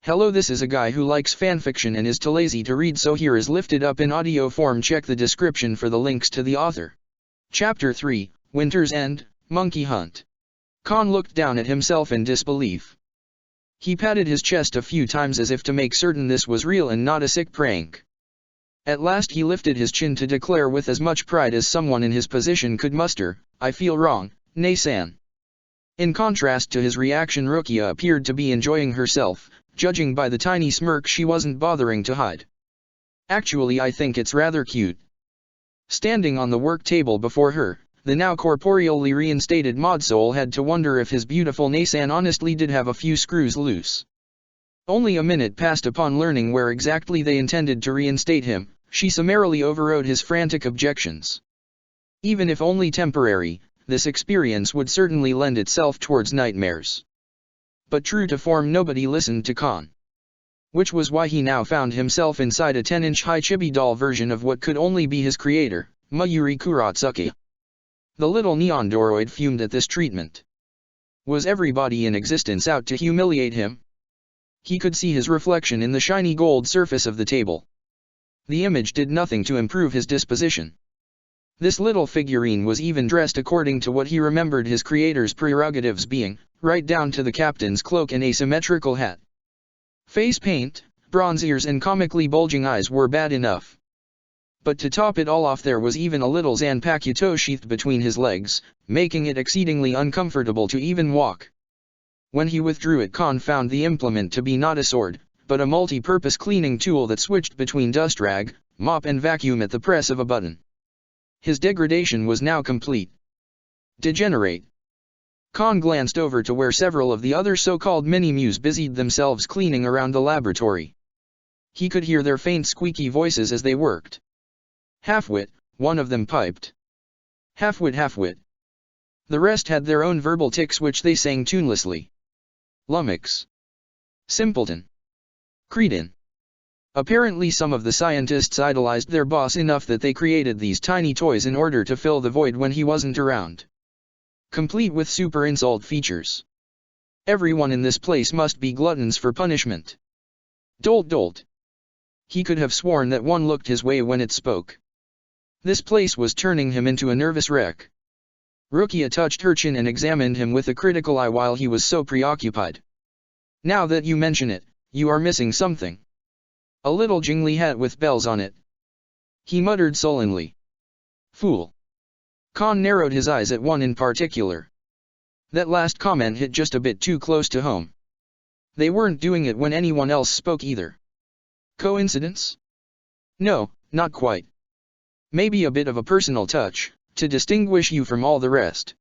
Hello, this is a guy who likes fanfiction and is too lazy to read, so here is lifted up in audio form. Check the description for the links to the author. Chapter 3, Winter's End, Monkey Hunt. Khan looked down at himself in disbelief. He patted his chest a few times as if to make certain this was real and not a sick prank. At last he lifted his chin to declare with as much pride as someone in his position could muster, "I feel wrong, Ne-san." In contrast to his reaction, Rukia appeared to be enjoying herself, judging by the tiny smirk she wasn't bothering to hide. "Actually, I think it's rather cute." Standing on the work table before her, the now corporeally reinstated Modsoul had to wonder if his beautiful Ne-san honestly did have a few screws loose. Only a minute passed upon learning where exactly they intended to reinstate him. She summarily overrode his frantic objections. Even if only temporary, this experience would certainly lend itself towards nightmares. But true to form, nobody listened to Khan. Which was why he now found himself inside a 10-inch high chibi doll version of what could only be his creator, Mayuri Kurotsuki. The little neon droid fumed at this treatment. Was everybody in existence out to humiliate him? He could see his reflection in the shiny gold surface of the table. The image did nothing to improve his disposition. This little figurine was even dressed according to what he remembered his creator's prerogatives being, right down to the captain's cloak and asymmetrical hat. Face paint, bronze ears and comically bulging eyes were bad enough. But to top it all off, there was even a little Zanpakuto sheathed between his legs, making it exceedingly uncomfortable to even walk. When he withdrew it, Khan found the implement to be not a sword, but a multi-purpose cleaning tool that switched between dust rag, mop and vacuum at the press of a button. His degradation was now complete. Degenerate. Khan glanced over to where several of the other so-called mini-mews busied themselves cleaning around the laboratory. He could hear their faint squeaky voices as they worked. "Halfwit," one of them piped. "Halfwit, halfwit." The rest had their own verbal tics which they sang tunelessly. "Lummox." "Simpleton." "Cretin." Apparently some of the scientists idolized their boss enough that they created these tiny toys in order to fill the void when he wasn't around. Complete with super insult features. Everyone in this place must be gluttons for punishment. Dolt dolt. He could have sworn that one looked his way when it spoke. This place was turning him into a nervous wreck. Rukia touched her chin and examined him with a critical eye while he was so preoccupied. "Now that you mention it, you are missing something. A little jingly hat with bells on it," he muttered sullenly. "Fool." Khan narrowed his eyes at one in particular. That last comment hit just a bit too close to home. They weren't doing it when anyone else spoke either. Coincidence? No, not quite. Maybe a bit of a personal touch, to distinguish you from all the rest.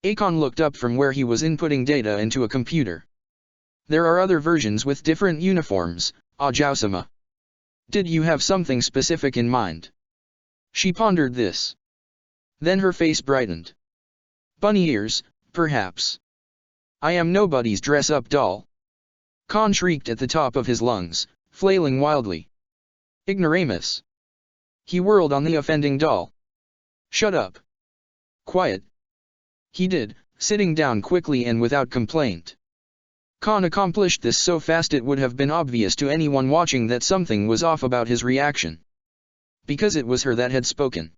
Akon looked up from where he was inputting data into a computer. "There are other versions with different uniforms, Ajausama. Did you have something specific in mind?" She pondered this. Then her face brightened. "Bunny ears, perhaps. I am nobody's dress-up doll." Khan shrieked at the top of his lungs, flailing wildly. "Ignoramus." He whirled on the offending doll. "Shut up. Quiet." He did, sitting down quickly and without complaint. Khan accomplished this so fast it would have been obvious to anyone watching that something was off about his reaction. Because it was her that had spoken.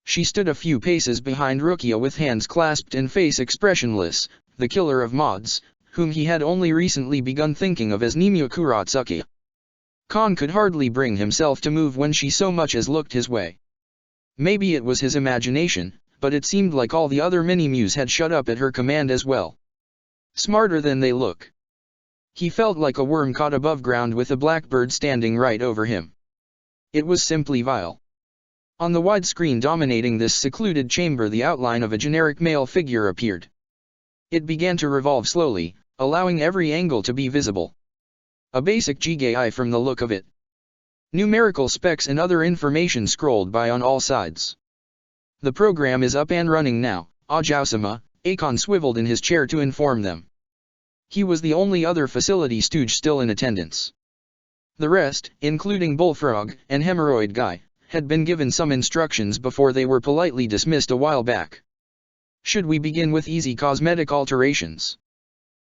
She stood a few paces behind Rukia with hands clasped and face expressionless, the killer of mods, whom he had only recently begun thinking of as Nimue Kurotsuki. Khan could hardly bring himself to move when she so much as looked his way. Maybe it was his imagination, but it seemed like all the other mini-mews had shut up at her command as well. Smarter than they look. He felt like a worm caught above ground with a blackbird standing right over him. It was simply vile. On the wide screen dominating this secluded chamber, the outline of a generic male figure appeared. It began to revolve slowly, allowing every angle to be visible. A basic Jigai from the look of it. Numerical specs and other information scrolled by on all sides. "The program is up and running now, Ajausama," Akon swiveled in his chair to inform them. He was the only other facility stooge still in attendance. The rest, including Bullfrog and Hemorrhoid Guy, had been given some instructions before they were politely dismissed a while back. "Should we begin with easy cosmetic alterations?"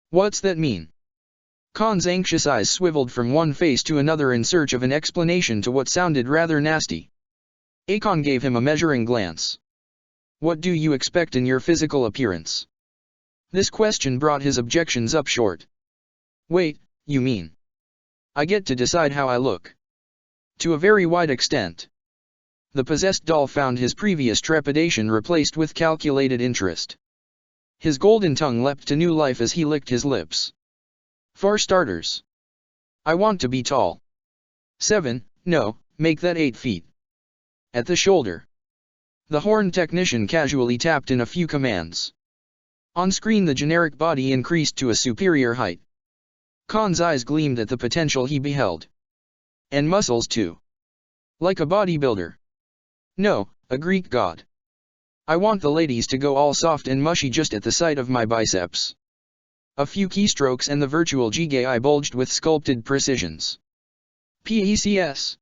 "What's that mean?" Khan's anxious eyes swiveled from one face to another in search of an explanation to what sounded rather nasty. Akon gave him a measuring glance. What do you expect in your physical appearance? This question brought his objections up short. Wait, you mean? I get to decide how I look. To a very wide extent. The possessed doll found his previous trepidation replaced with calculated interest. His golden tongue leapt to new life as he licked his lips. For starters, I want to be tall. 7, no, make that 8 feet. At the shoulder. The horn technician casually tapped in a few commands. On screen the generic body increased to a superior height. Khan's eyes gleamed at the potential he beheld. And muscles too. Like a bodybuilder. No, a Greek god. I want the ladies to go all soft and mushy just at the sight of my biceps. A few keystrokes and the virtual Jigai bulged with sculpted precisions. PECS.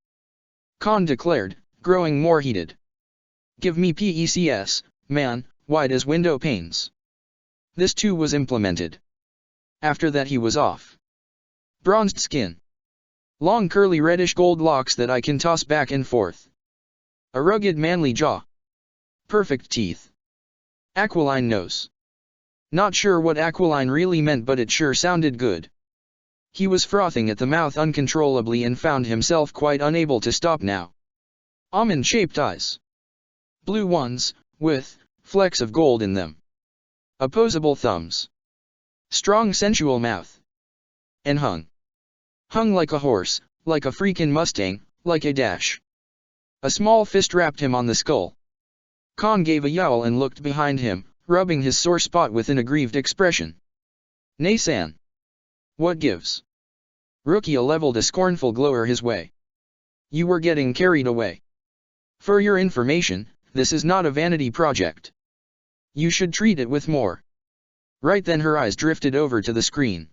Khan declared, growing more heated. Give me PECS, man, wide as window panes. This too was implemented. After that he was off. Bronzed skin. Long curly reddish gold locks that I can toss back and forth. A rugged manly jaw. Perfect teeth. Aquiline nose. Not sure what aquiline really meant, but it sure sounded good. He was frothing at the mouth uncontrollably and found himself quite unable to stop now. Almond-shaped eyes. Blue ones, with flecks of gold in them. Opposable thumbs. Strong sensual mouth. And hung like a horse, like a freakin' Mustang, like a dash. A small fist rapped him on the skull. Khan gave a yowl and looked behind him, rubbing his sore spot with an aggrieved expression. Nay-san. What gives? Rukia leveled a scornful glower his way. You were getting carried away. For your information, this is not a vanity project. You should treat it with more. Right then her eyes drifted over to the screen.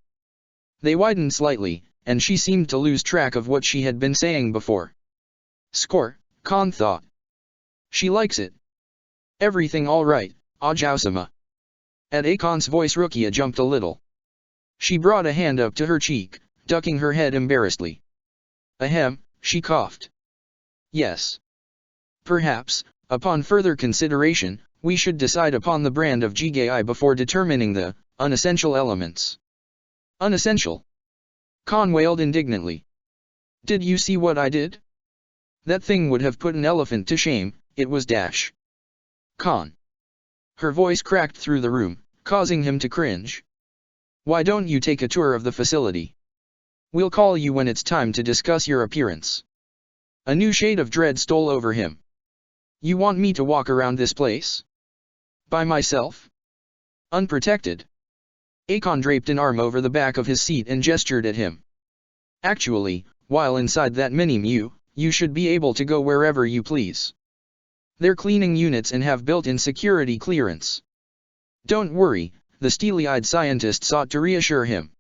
They widened slightly, and she seemed to lose track of what she had been saying before. Score, Khan thought. She likes it. Everything all right, Ajausama. At Akon's voice Rukia jumped a little. She brought a hand up to her cheek, ducking her head embarrassedly. Ahem, she coughed. Yes. Perhaps, upon further consideration, we should decide upon the brand of Jigai before determining the unessential elements. Unessential? Khan wailed indignantly. Did you see what I did? That thing would have put an elephant to shame, it was dash. Khan. Her voice cracked through the room, causing him to cringe. Why don't you take a tour of the facility? We'll call you when it's time to discuss your appearance. A new shade of dread stole over him. You want me to walk around this place? By myself? Unprotected? Akon draped an arm over the back of his seat and gestured at him. Actually, while inside that mini-mu, you should be able to go wherever you please. They're cleaning units and have built-in security clearance. Don't worry, the steely-eyed scientist sought to reassure him.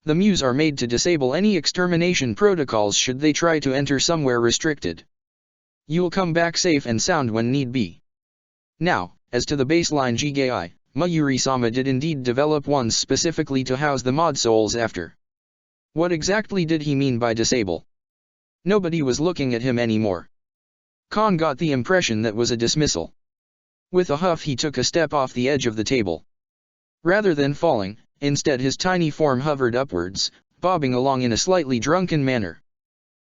The Muse are made to disable any extermination protocols should they try to enter somewhere restricted. You'll come back safe and sound when need be. Now, as to the baseline Jigai, Mayuri-sama did indeed develop ones specifically to house the mod souls after. What exactly did he mean by disable? Nobody was looking at him anymore. Khan got the impression that was a dismissal. With a huff he took a step off the edge of the table. Rather than falling, instead his tiny form hovered upwards, bobbing along in a slightly drunken manner.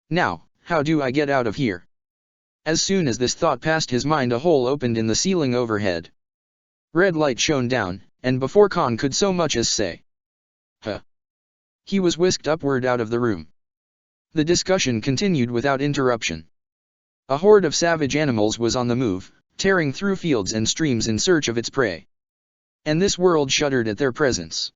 Now, how do I get out of here? As soon as this thought passed his mind, a hole opened in the ceiling overhead. Red light shone down, and before Khan could so much as say, "Huh," he was whisked upward out of the room. The discussion continued without interruption. A horde of savage animals was on the move, tearing through fields and streams in search of its prey. And this world shuddered at their presence.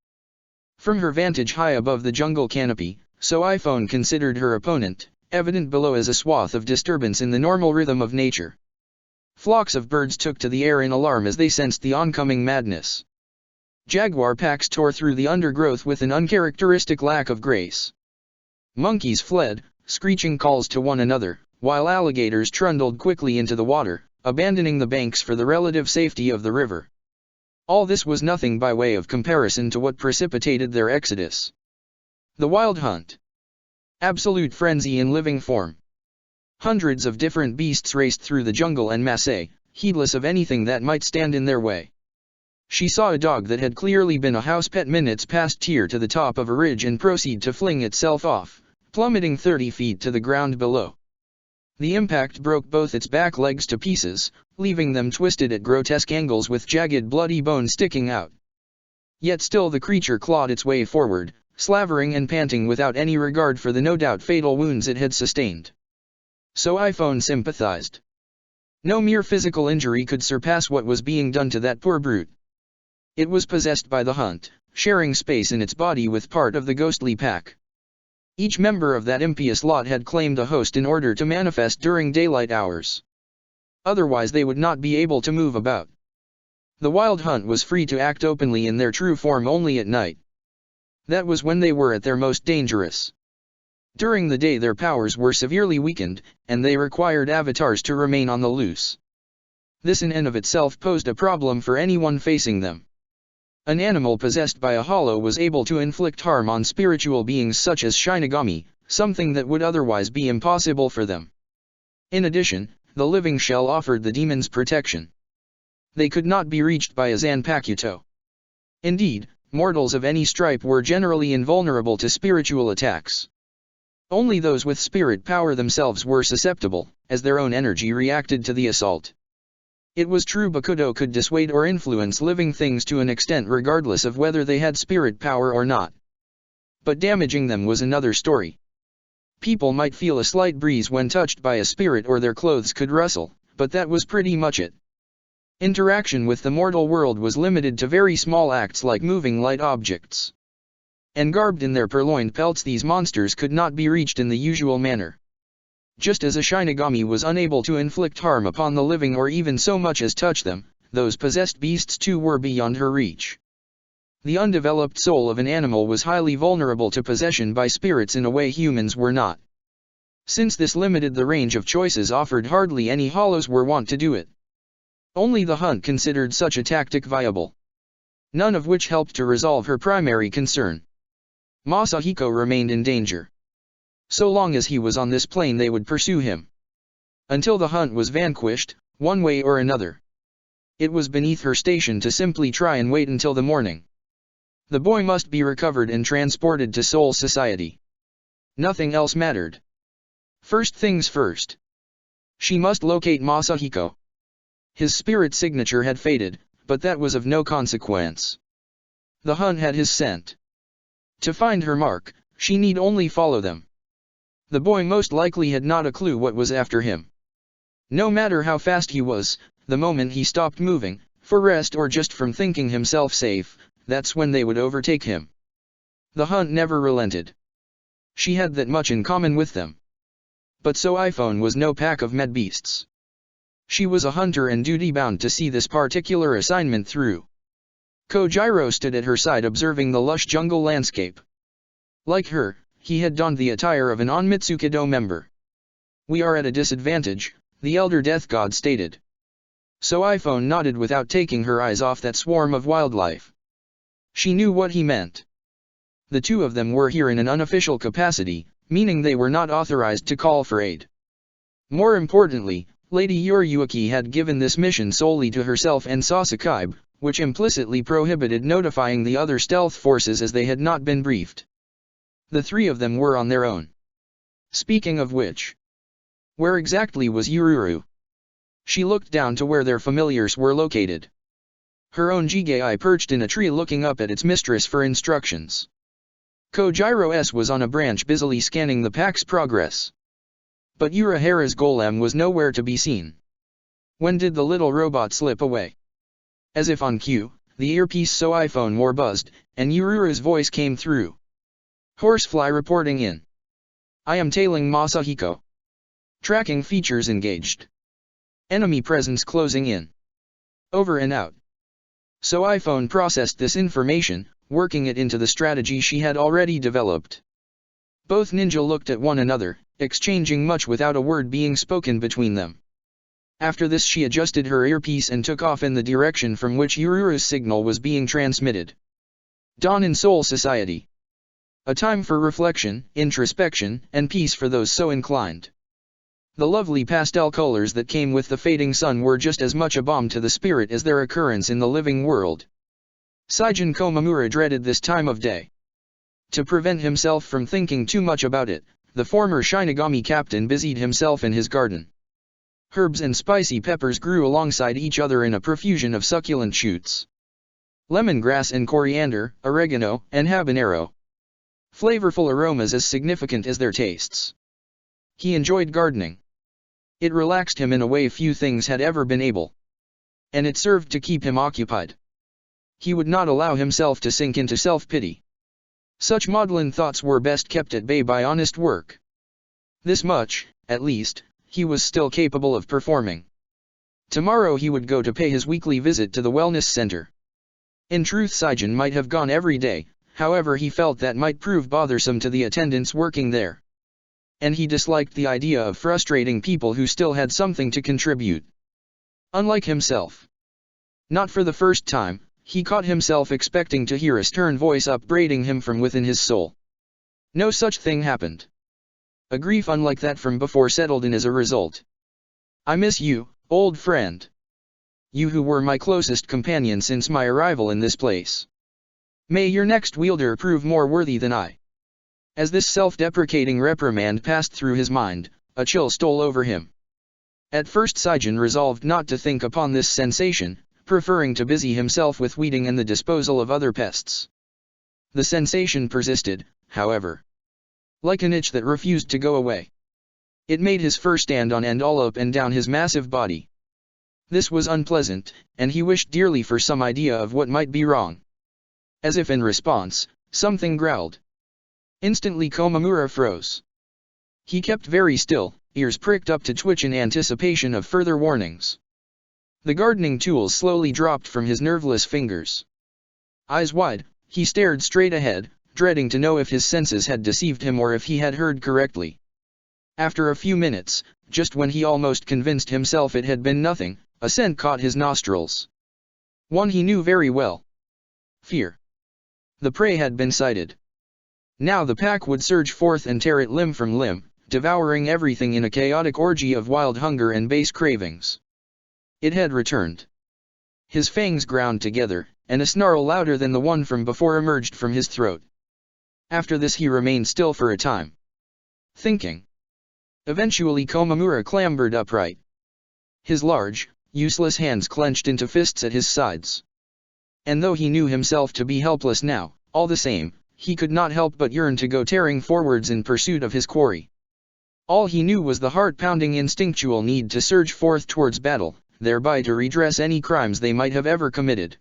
From her vantage high above the jungle canopy, so iPhone considered her opponent, evident below as a swath of disturbance in the normal rhythm of nature. Flocks of birds took to the air in alarm as they sensed the oncoming madness. Jaguar packs tore through the undergrowth with an uncharacteristic lack of grace. Monkeys fled, screeching calls to one another, while alligators trundled quickly into the water, abandoning the banks for the relative safety of the river. All this was nothing by way of comparison to what precipitated their exodus. The Wild Hunt. Absolute frenzy in living form. Hundreds of different beasts raced through the jungle en masse, heedless of anything that might stand in their way. She saw a dog that had clearly been a house pet minutes past tear to the top of a ridge and proceed to fling itself off, plummeting 30 feet to the ground below. The impact broke both its back legs to pieces, leaving them twisted at grotesque angles with jagged bloody bones sticking out. Yet still the creature clawed its way forward, slavering and panting without any regard for the no doubt fatal wounds it had sustained. So iPhone sympathized. No mere physical injury could surpass what was being done to that poor brute. It was possessed by the hunt, sharing space in its body with part of the ghostly pack. Each member of that impious lot had claimed a host in order to manifest during daylight hours. Otherwise they would not be able to move about. The Wild Hunt was free to act openly in their true form only at night. That was when they were at their most dangerous. During the day their powers were severely weakened, and they required avatars to remain on the loose. This in and of itself posed a problem for anyone facing them. An animal possessed by a hollow was able to inflict harm on spiritual beings such as Shinigami, something that would otherwise be impossible for them. In addition, the living shell offered the demons protection. They could not be reached by a Zanpakuto. Indeed, mortals of any stripe were generally invulnerable to spiritual attacks. Only those with spirit power themselves were susceptible, as their own energy reacted to the assault. It was true Bakuto could dissuade or influence living things to an extent regardless of whether they had spirit power or not. But damaging them was another story. People might feel a slight breeze when touched by a spirit or their clothes could rustle, but that was pretty much it. Interaction with the mortal world was limited to very small acts like moving light objects. And garbed in their purloined pelts these monsters could not be reached in the usual manner. Just as a Shinigami was unable to inflict harm upon the living or even so much as touch them, those possessed beasts too were beyond her reach. The undeveloped soul of an animal was highly vulnerable to possession by spirits in a way humans were not. Since this limited the range of choices offered, hardly any hollows were wont to do it. Only the hunt considered such a tactic viable. None of which helped to resolve her primary concern. Masahiko remained in danger. So long as he was on this plane they would pursue him. Until the hunt was vanquished, one way or another. It was beneath her station to simply try and wait until the morning. The boy must be recovered and transported to Soul Society. Nothing else mattered. First things first. She must locate Masahiko. His spirit signature had faded, but that was of no consequence. The hunt had his scent. To find her mark, she need only follow them. The boy most likely had not a clue what was after him. No matter how fast he was, the moment he stopped moving, for rest or just from thinking himself safe, that's when they would overtake him. The hunt never relented. She had that much in common with them. But so iPhone was no pack of medbeasts. She was a hunter and duty-bound to see this particular assignment through. Kojiro stood at her side observing the lush jungle landscape. Like her, he had donned the attire of an Onmitsukido member. "We are at a disadvantage," the elder death god stated. So iPhone nodded without taking her eyes off that swarm of wildlife. She knew what he meant. The two of them were here in an unofficial capacity, meaning they were not authorized to call for aid. More importantly, Lady Yuriyuki had given this mission solely to herself and Sasakaibe, which implicitly prohibited notifying the other stealth forces as they had not been briefed. The three of them were on their own. Speaking of which, where exactly was Yururu? She looked down to where their familiars were located. Her own Jigai perched in a tree looking up at its mistress for instructions. Kojiro S was on a branch busily scanning the pack's progress. But Urahara's golem was nowhere to be seen. When did the little robot slip away? As if on cue, the earpiece so iPhone wore buzzed, and Yururu's voice came through. Horsefly reporting in. I am tailing Masahiko. Tracking features engaged. Enemy presence closing in. Over and out. So iPhone processed this information, working it into the strategy she had already developed. Both ninja looked at one another, exchanging much without a word being spoken between them. After this she adjusted her earpiece and took off in the direction from which Yururu's signal was being transmitted. Dawn in Soul Society. A time for reflection, introspection, and peace for those so inclined. The lovely pastel colors that came with the fading sun were just as much a balm to the spirit as their occurrence in the living world. Saijin Komamura dreaded this time of day. To prevent himself from thinking too much about it, the former Shinigami captain busied himself in his garden. Herbs and spicy peppers grew alongside each other in a profusion of succulent shoots. Lemongrass and coriander, oregano, and habanero. Flavorful aromas as significant as their tastes. He enjoyed gardening. It relaxed him in a way few things had ever been able. And it served to keep him occupied. He would not allow himself to sink into self-pity. Such maudlin thoughts were best kept at bay by honest work. This much, at least, he was still capable of performing. Tomorrow he would go to pay his weekly visit to the wellness center. In truth, Saijin might have gone every day, however he felt that might prove bothersome to the attendants working there. And he disliked the idea of frustrating people who still had something to contribute. Unlike himself. Not for the first time, he caught himself expecting to hear a stern voice upbraiding him from within his soul. No such thing happened. A grief unlike that from before settled in as a result. I miss you, old friend. You who were my closest companion since my arrival in this place. May your next wielder prove more worthy than I. As this self-deprecating reprimand passed through his mind, a chill stole over him. At first Saijin resolved not to think upon this sensation, preferring to busy himself with weeding and the disposal of other pests. The sensation persisted, however. Like an itch that refused to go away. It made his fur stand on end all up and down his massive body. This was unpleasant, and he wished dearly for some idea of what might be wrong. As if in response, something growled. Instantly Komamura froze. He kept very still, ears pricked up to twitch in anticipation of further warnings. The gardening tools slowly dropped from his nerveless fingers. Eyes wide, he stared straight ahead, dreading to know if his senses had deceived him or if he had heard correctly. After a few minutes, just when he almost convinced himself it had been nothing, a scent caught his nostrils. One he knew very well. Fear. The prey had been sighted. Now the pack would surge forth and tear it limb from limb, devouring everything in a chaotic orgy of wild hunger and base cravings. It had returned. His fangs ground together, and a snarl louder than the one from before emerged from his throat. After this he remained still for a time. Thinking. Eventually Komamura clambered upright. His large, useless hands clenched into fists at his sides. And though he knew himself to be helpless now, all the same, he could not help but yearn to go tearing forwards in pursuit of his quarry. All he knew was the heart-pounding instinctual need to surge forth towards battle, thereby to redress any crimes they might have ever committed.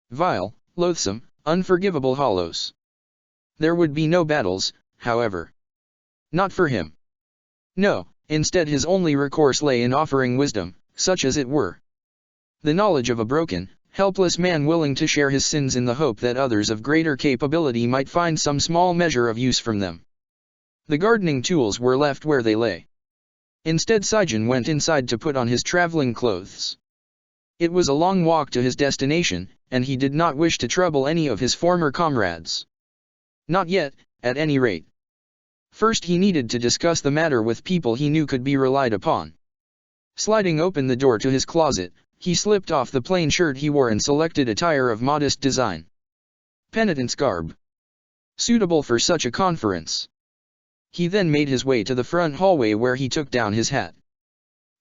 Vile, loathsome, unforgivable hollows. There would be no battles, however. Not for him. No, instead his only recourse lay in offering wisdom, such as it were. The knowledge of a broken, helpless man willing to share his sins in the hope that others of greater capability might find some small measure of use from them. The gardening tools were left where they lay. Instead Saijin went inside to put on his traveling clothes. It was a long walk to his destination, and he did not wish to trouble any of his former comrades. Not yet, at any rate. First he needed to discuss the matter with people he knew could be relied upon. Sliding open the door to his closet, he slipped off the plain shirt he wore and selected attire of modest design. Penitent's garb. Suitable for such a conference. He then made his way to the front hallway where he took down his hat.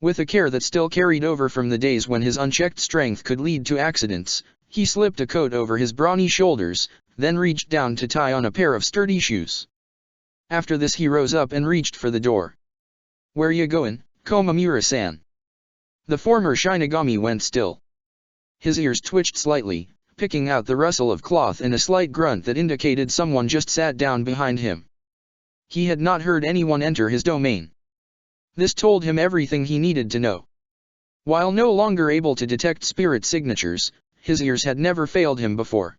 With a care that still carried over from the days when his unchecked strength could lead to accidents, he slipped a coat over his brawny shoulders, then reached down to tie on a pair of sturdy shoes. After this he rose up and reached for the door. "Where you goin', Komamura-san?" The former Shinigami went still. His ears twitched slightly, picking out the rustle of cloth and a slight grunt that indicated someone just sat down behind him. He had not heard anyone enter his domain. This told him everything he needed to know. While no longer able to detect spirit signatures, his ears had never failed him before.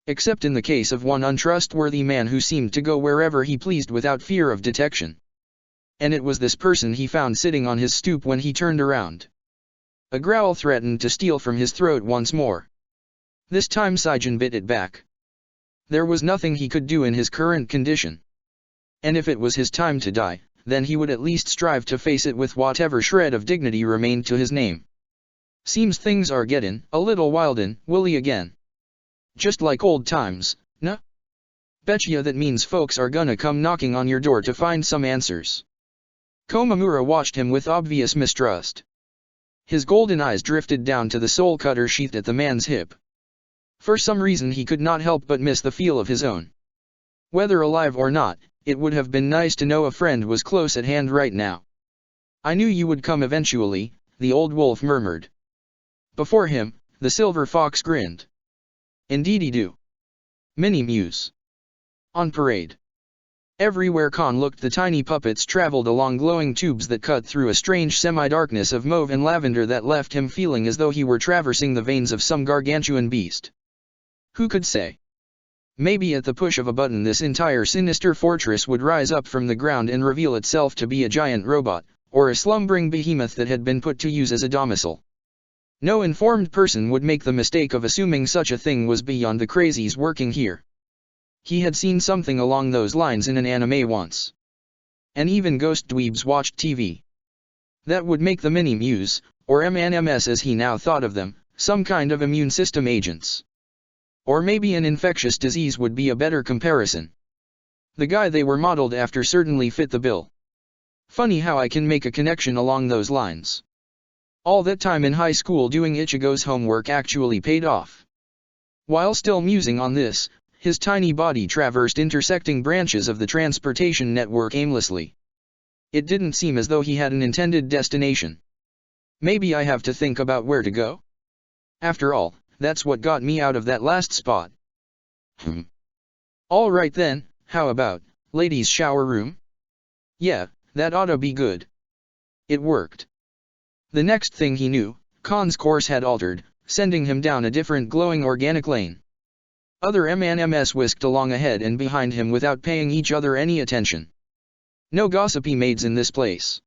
Except in the case of one untrustworthy man who seemed to go wherever he pleased without fear of detection. And it was this person he found sitting on his stoop when he turned around. A growl threatened to steal from his throat once more. This time Saijin bit it back. There was nothing he could do in his current condition. And if it was his time to die, then he would at least strive to face it with whatever shred of dignity remained to his name. Seems things are gettin' a little wildin' woolly again. Just like old times, nah? Betcha that means folks are gonna come knocking on your door to find some answers. Komamura watched him with obvious mistrust. His golden eyes drifted down to the soul cutter sheathed at the man's hip. For some reason he could not help but miss the feel of his own. Whether alive or not, it would have been nice to know a friend was close at hand right now. I knew you would come eventually, the old wolf murmured. Before him, the silver fox grinned. Indeedy do. Mini-Muse. On parade. Everywhere Khan looked, the tiny puppets traveled along glowing tubes that cut through a strange semi-darkness of mauve and lavender that left him feeling as though he were traversing the veins of some gargantuan beast. Who could say? Maybe at the push of a button this entire sinister fortress would rise up from the ground and reveal itself to be a giant robot, or a slumbering behemoth that had been put to use as a domicile. No informed person would make the mistake of assuming such a thing was beyond the crazies working here. He had seen something along those lines in an anime once. And even ghost dweebs watched TV. That would make the Mini-Muse, or MNMS as he now thought of them, some kind of immune system agents. Or maybe an infectious disease would be a better comparison. The guy they were modeled after certainly fit the bill. Funny how I can make a connection along those lines. All that time in high school doing Ichigo's homework actually paid off. While still musing on this, his tiny body traversed intersecting branches of the transportation network aimlessly. It didn't seem as though he had an intended destination. Maybe I have to think about where to go? After all, that's what got me out of that last spot. All right then, how about, ladies' shower room? Yeah, that oughta be good. It worked. The next thing he knew, Khan's course had altered, sending him down a different glowing organic lane. Other MNMS whisked along ahead and behind him without paying each other any attention. No gossipy maids in this place.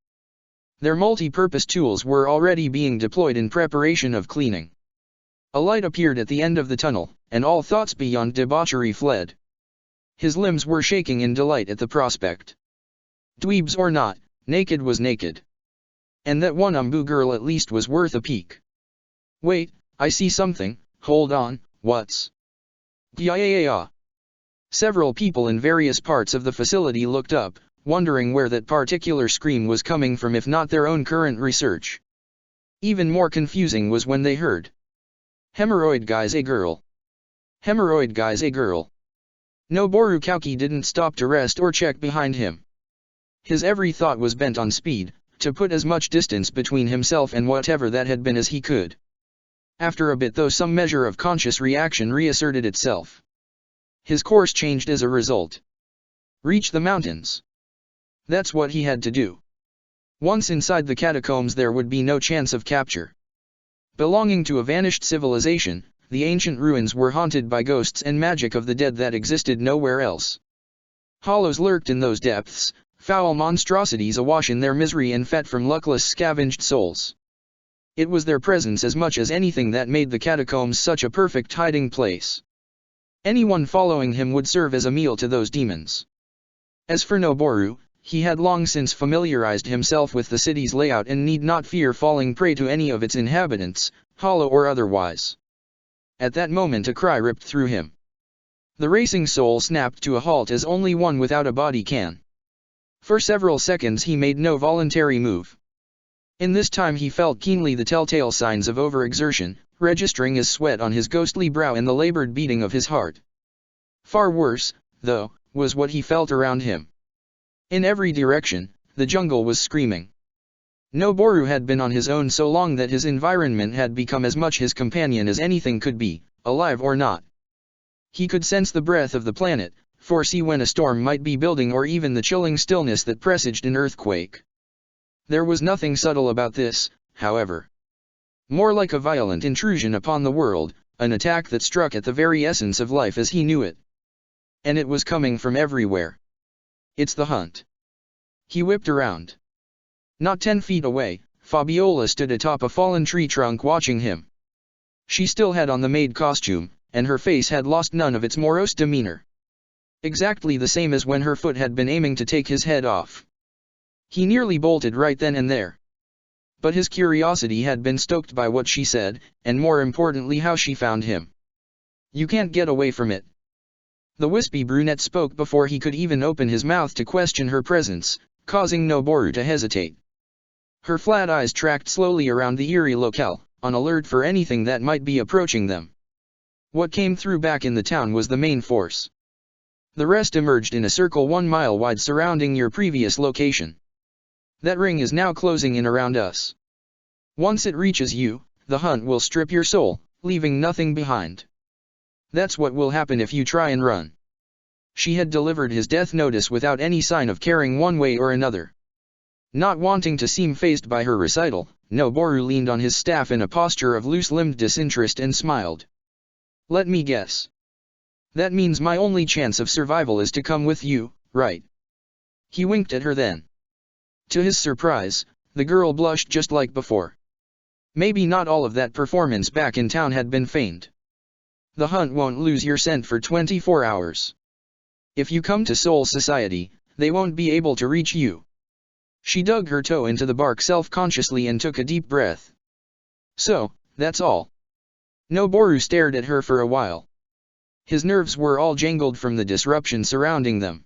Their multi-purpose tools were already being deployed in preparation of cleaning. A light appeared at the end of the tunnel, and all thoughts beyond debauchery fled. His limbs were shaking in delight at the prospect. Dweebs or not, naked was naked. And that one Umbu girl at least was worth a peek. Wait, I see something, hold on, what's? Yeah. Several people in various parts of the facility looked up, wondering where that particular scream was coming from if not their own current research. Even more confusing was when they heard. Hemorrhoid guy's a girl. Hemorrhoid guy's a girl. Noboru Kauki didn't stop to rest or check behind him. His every thought was bent on speed, to put as much distance between himself and whatever that had been as he could. After a bit though some measure of conscious reaction reasserted itself. His course changed as a result. Reach the mountains. That's what he had to do. Once inside the catacombs there would be no chance of capture. Belonging to a vanished civilization, the ancient ruins were haunted by ghosts and magic of the dead that existed nowhere else. Hollows lurked in those depths, foul monstrosities awash in their misery and fed from luckless scavenged souls. It was their presence as much as anything that made the catacombs such a perfect hiding place. Anyone following him would serve as a meal to those demons. As for Noboru, he had long since familiarized himself with the city's layout and need not fear falling prey to any of its inhabitants, hollow or otherwise. At that moment a cry ripped through him. The racing soul snapped to a halt as only one without a body can. For several seconds he made no voluntary move. In this time he felt keenly the telltale signs of overexertion, registering as sweat on his ghostly brow and the labored beating of his heart. Far worse, though, was what he felt around him. In every direction, the jungle was screaming. Noboru had been on his own so long that his environment had become as much his companion as anything could be, alive or not. He could sense the breath of the planet, foresee when a storm might be building or even the chilling stillness that presaged an earthquake. There was nothing subtle about this, however. More like a violent intrusion upon the world, an attack that struck at the very essence of life as he knew it. And it was coming from everywhere. It's the hunt. He whipped around. Not 10 feet away, Fabiola stood atop a fallen tree trunk watching him. She still had on the maid costume, and her face had lost none of its morose demeanor. Exactly the same as when her foot had been aiming to take his head off. He nearly bolted right then and there. But his curiosity had been stoked by what she said, and more importantly how she found him. You can't get away from it. The wispy brunette spoke before he could even open his mouth to question her presence, causing Noboru to hesitate. Her flat eyes tracked slowly around the eerie locale, on alert for anything that might be approaching them. What came through back in the town was the main force. The rest emerged in a circle 1 mile wide surrounding your previous location. That ring is now closing in around us. Once it reaches you, the hunt will strip your soul, leaving nothing behind. That's what will happen if you try and run. She had delivered his death notice without any sign of caring one way or another. Not wanting to seem fazed by her recital, Noboru leaned on his staff in a posture of loose-limbed disinterest and smiled. Let me guess. That means my only chance of survival is to come with you, right? He winked at her then. To his surprise, the girl blushed just like before. Maybe not all of that performance back in town had been feigned. The hunt won't lose your scent for 24 hours. If you come to Soul Society, they won't be able to reach you. She dug her toe into the bark self-consciously and took a deep breath. So, that's all. Noboru stared at her for a while. His nerves were all jangled from the disruption surrounding them.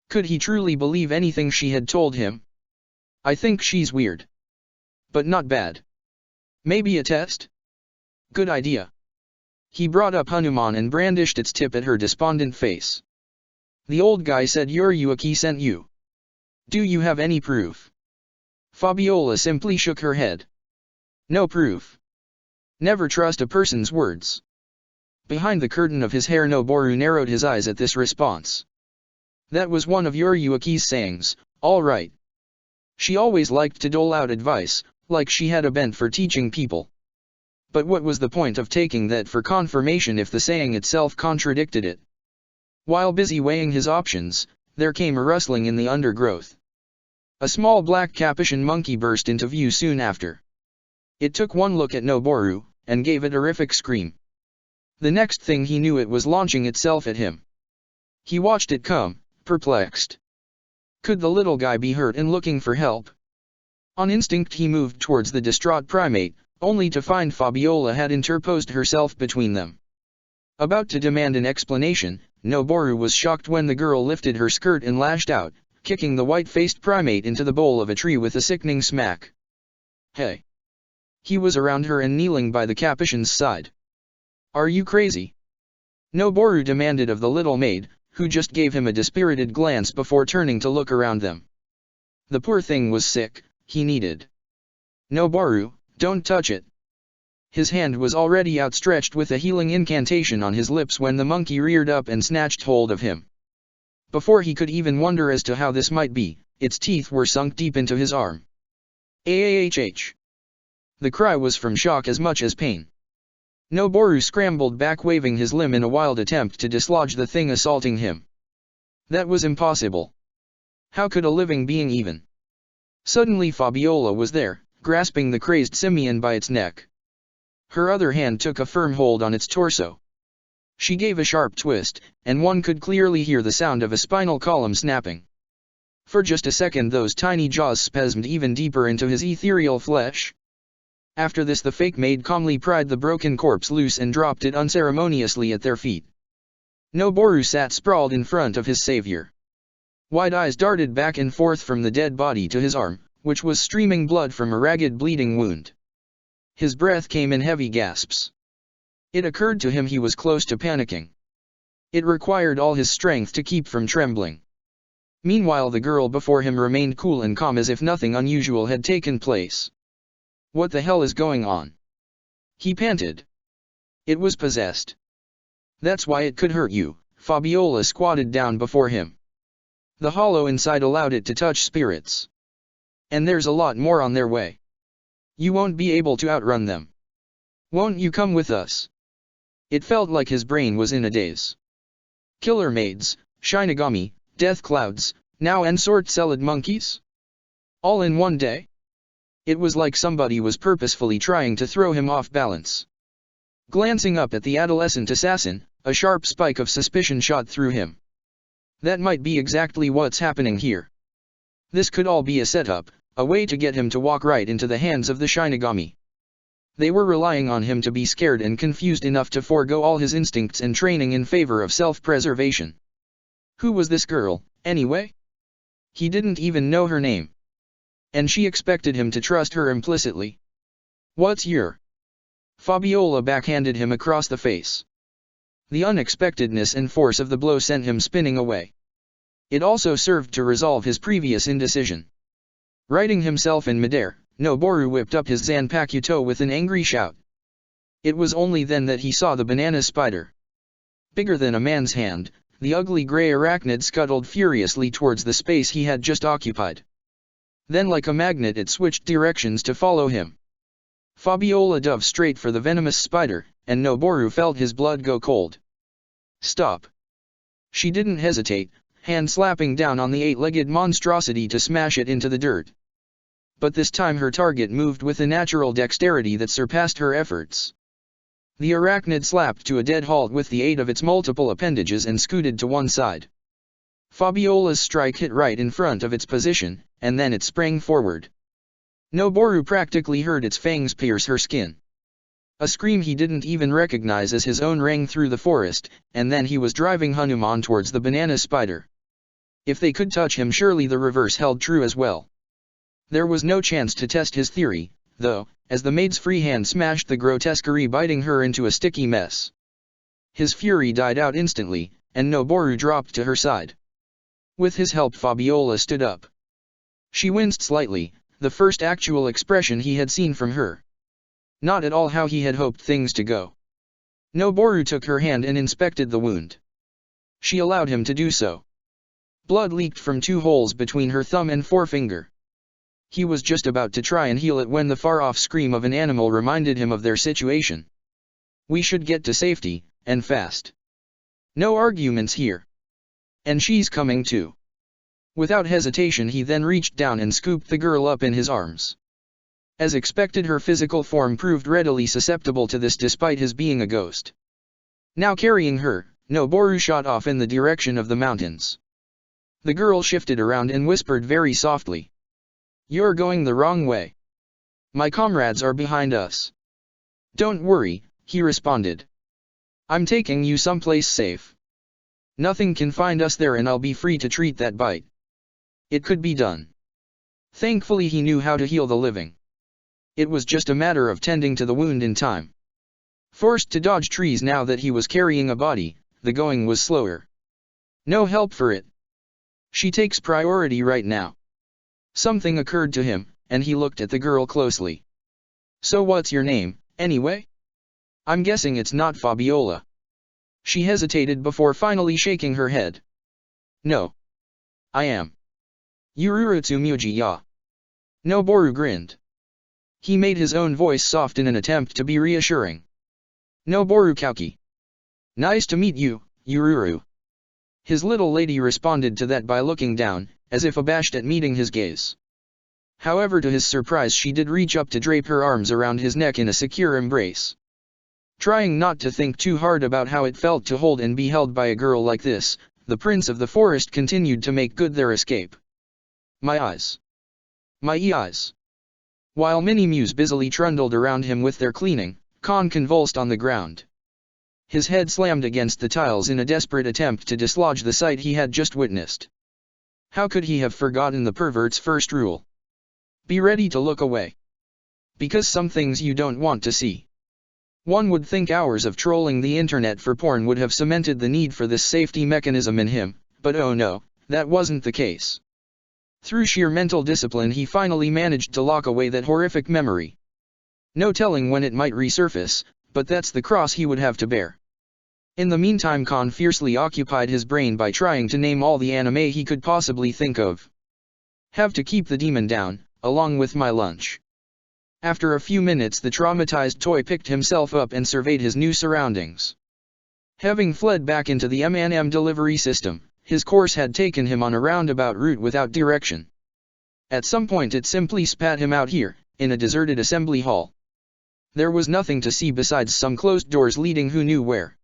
Could he truly believe anything she had told him? I think she's weird. But not bad. Maybe a test? Good idea. He brought up Hanuman and brandished its tip at her despondent face. The old guy said Yuriuki sent you. Do you have any proof? Fabiola simply shook her head. No proof. Never trust a person's words. Behind the curtain of his hair Noboru narrowed his eyes at this response. That was one of Yuriuki's sayings, all right. She always liked to dole out advice, like she had a bent for teaching people. But what was the point of taking that for confirmation if the saying itself contradicted it? While busy weighing his options, there came a rustling in the undergrowth. A small black capuchin monkey burst into view soon after. It took one look at Noboru, and gave a terrific scream. The next thing he knew it was launching itself at him. He watched it come, perplexed. Could the little guy be hurt and looking for help? On instinct he moved towards the distraught primate, only to find Fabiola had interposed herself between them. About to demand an explanation, Noboru was shocked when the girl lifted her skirt and lashed out, kicking the white-faced primate into the bole of a tree with a sickening smack. Hey! He was around her and kneeling by the capuchin's side. Are you crazy? Noboru demanded of the little maid, who just gave him a dispirited glance before turning to look around them. The poor thing was sick, he needed. Noboru, don't touch it. His hand was already outstretched with a healing incantation on his lips when the monkey reared up and snatched hold of him. Before he could even wonder as to how this might be, its teeth were sunk deep into his arm. Ahhh! The cry was from shock as much as pain. Noboru scrambled back waving his limb in a wild attempt to dislodge the thing assaulting him. That was impossible. How could a living being even? Suddenly Fabiola was there, grasping the crazed simian by its neck. Her other hand took a firm hold on its torso. She gave a sharp twist, and one could clearly hear the sound of a spinal column snapping. For just a second those tiny jaws spasmed even deeper into his ethereal flesh. After this the fake maid calmly pried the broken corpse loose and dropped it unceremoniously at their feet. Noboru sat sprawled in front of his savior. Wide eyes darted back and forth from the dead body to his arm, which was streaming blood from a ragged bleeding wound. His breath came in heavy gasps. It occurred to him he was close to panicking. It required all his strength to keep from trembling. Meanwhile the girl before him remained cool and calm as if nothing unusual had taken place. What the hell is going on? He panted. It was possessed. That's why it could hurt you. Fabiola squatted down before him. The hollow inside allowed it to touch spirits. And there's a lot more on their way. You won't be able to outrun them. Won't you come with us? It felt like his brain was in a daze. Killer maids, Shinigami, death clouds, now sword-celled monkeys? All in one day? It was like somebody was purposefully trying to throw him off balance. Glancing up at the adolescent assassin, a sharp spike of suspicion shot through him. That might be exactly what's happening here. This could all be a setup, a way to get him to walk right into the hands of the Shinigami. They were relying on him to be scared and confused enough to forego all his instincts and training in favor of self-preservation. Who was this girl, anyway? He didn't even know her name. And she expected him to trust her implicitly. What's your? Fabiola backhanded him across the face. The unexpectedness and force of the blow sent him spinning away. It also served to resolve his previous indecision. Righting himself in midair, Noboru whipped up his Zanpakuto with an angry shout. It was only then that he saw the banana spider. Bigger than a man's hand, the ugly gray arachnid scuttled furiously towards the space he had just occupied. Then like a magnet it switched directions to follow him. Fabiola dove straight for the venomous spider, and Noboru felt his blood go cold. Stop! She didn't hesitate, hand slapping down on the eight-legged monstrosity to smash it into the dirt. But this time her target moved with a natural dexterity that surpassed her efforts. The arachnid slapped to a dead halt with the aid of its multiple appendages and scooted to one side. Fabiola's strike hit right in front of its position, and then it sprang forward. Noboru practically heard its fangs pierce her skin. A scream he didn't even recognize as his own rang through the forest, and then he was driving Hanuman towards the banana spider. If they could touch him, surely the reverse held true as well. There was no chance to test his theory, though, as the maid's free hand smashed the grotesquerie, biting her into a sticky mess. His fury died out instantly, and Noboru dropped to her side. With his help, Fabiola stood up. She winced slightly, the first actual expression he had seen from her. Not at all how he had hoped things to go. Noboru took her hand and inspected the wound. She allowed him to do so. Blood leaked from 2 holes between her thumb and forefinger. He was just about to try and heal it when the far-off scream of an animal reminded him of their situation. We should get to safety, and fast. No arguments here. And she's coming too. Without hesitation he then reached down and scooped the girl up in his arms. As expected, her physical form proved readily susceptible to this despite his being a ghost. Now carrying her, Noboru shot off in the direction of the mountains. The girl shifted around and whispered very softly. You're going the wrong way. My comrades are behind us. Don't worry, he responded. I'm taking you someplace safe. Nothing can find us there and I'll be free to treat that bite. It could be done. Thankfully he knew how to heal the living. It was just a matter of tending to the wound in time. Forced to dodge trees now that he was carrying a body, the going was slower. No help for it. She takes priority right now. Something occurred to him, and he looked at the girl closely. So what's your name, anyway? I'm guessing it's not Fabiola. She hesitated before finally shaking her head. No. I am. Yururu Tsumugi ya. Noboru grinned. He made his own voice soft in an attempt to be reassuring. Noboru Kauki. Nice to meet you, Yururu. His little lady responded to that by looking down, as if abashed at meeting his gaze. However, to his surprise, she did reach up to drape her arms around his neck in a secure embrace. Trying not to think too hard about how it felt to hold and be held by a girl like this, the prince of the forest continued to make good their escape. My eyes. My eyes. While Mini-Mews busily trundled around him with their cleaning, Khan convulsed on the ground. His head slammed against the tiles in a desperate attempt to dislodge the sight he had just witnessed. How could he have forgotten the pervert's first rule? Be ready to look away. Because some things you don't want to see. One would think hours of trolling the internet for porn would have cemented the need for this safety mechanism in him, but oh no, that wasn't the case. Through sheer mental discipline he finally managed to lock away that horrific memory. No telling when it might resurface, but that's the cross he would have to bear. In the meantime, Khan fiercely occupied his brain by trying to name all the anime he could possibly think of. Have to keep the demon down, along with my lunch. After a few minutes the traumatized toy picked himself up and surveyed his new surroundings. Having fled back into the M&M delivery system, his course had taken him on a roundabout route without direction. At some point it simply spat him out here, in a deserted assembly hall. There was nothing to see besides some closed doors leading who knew where.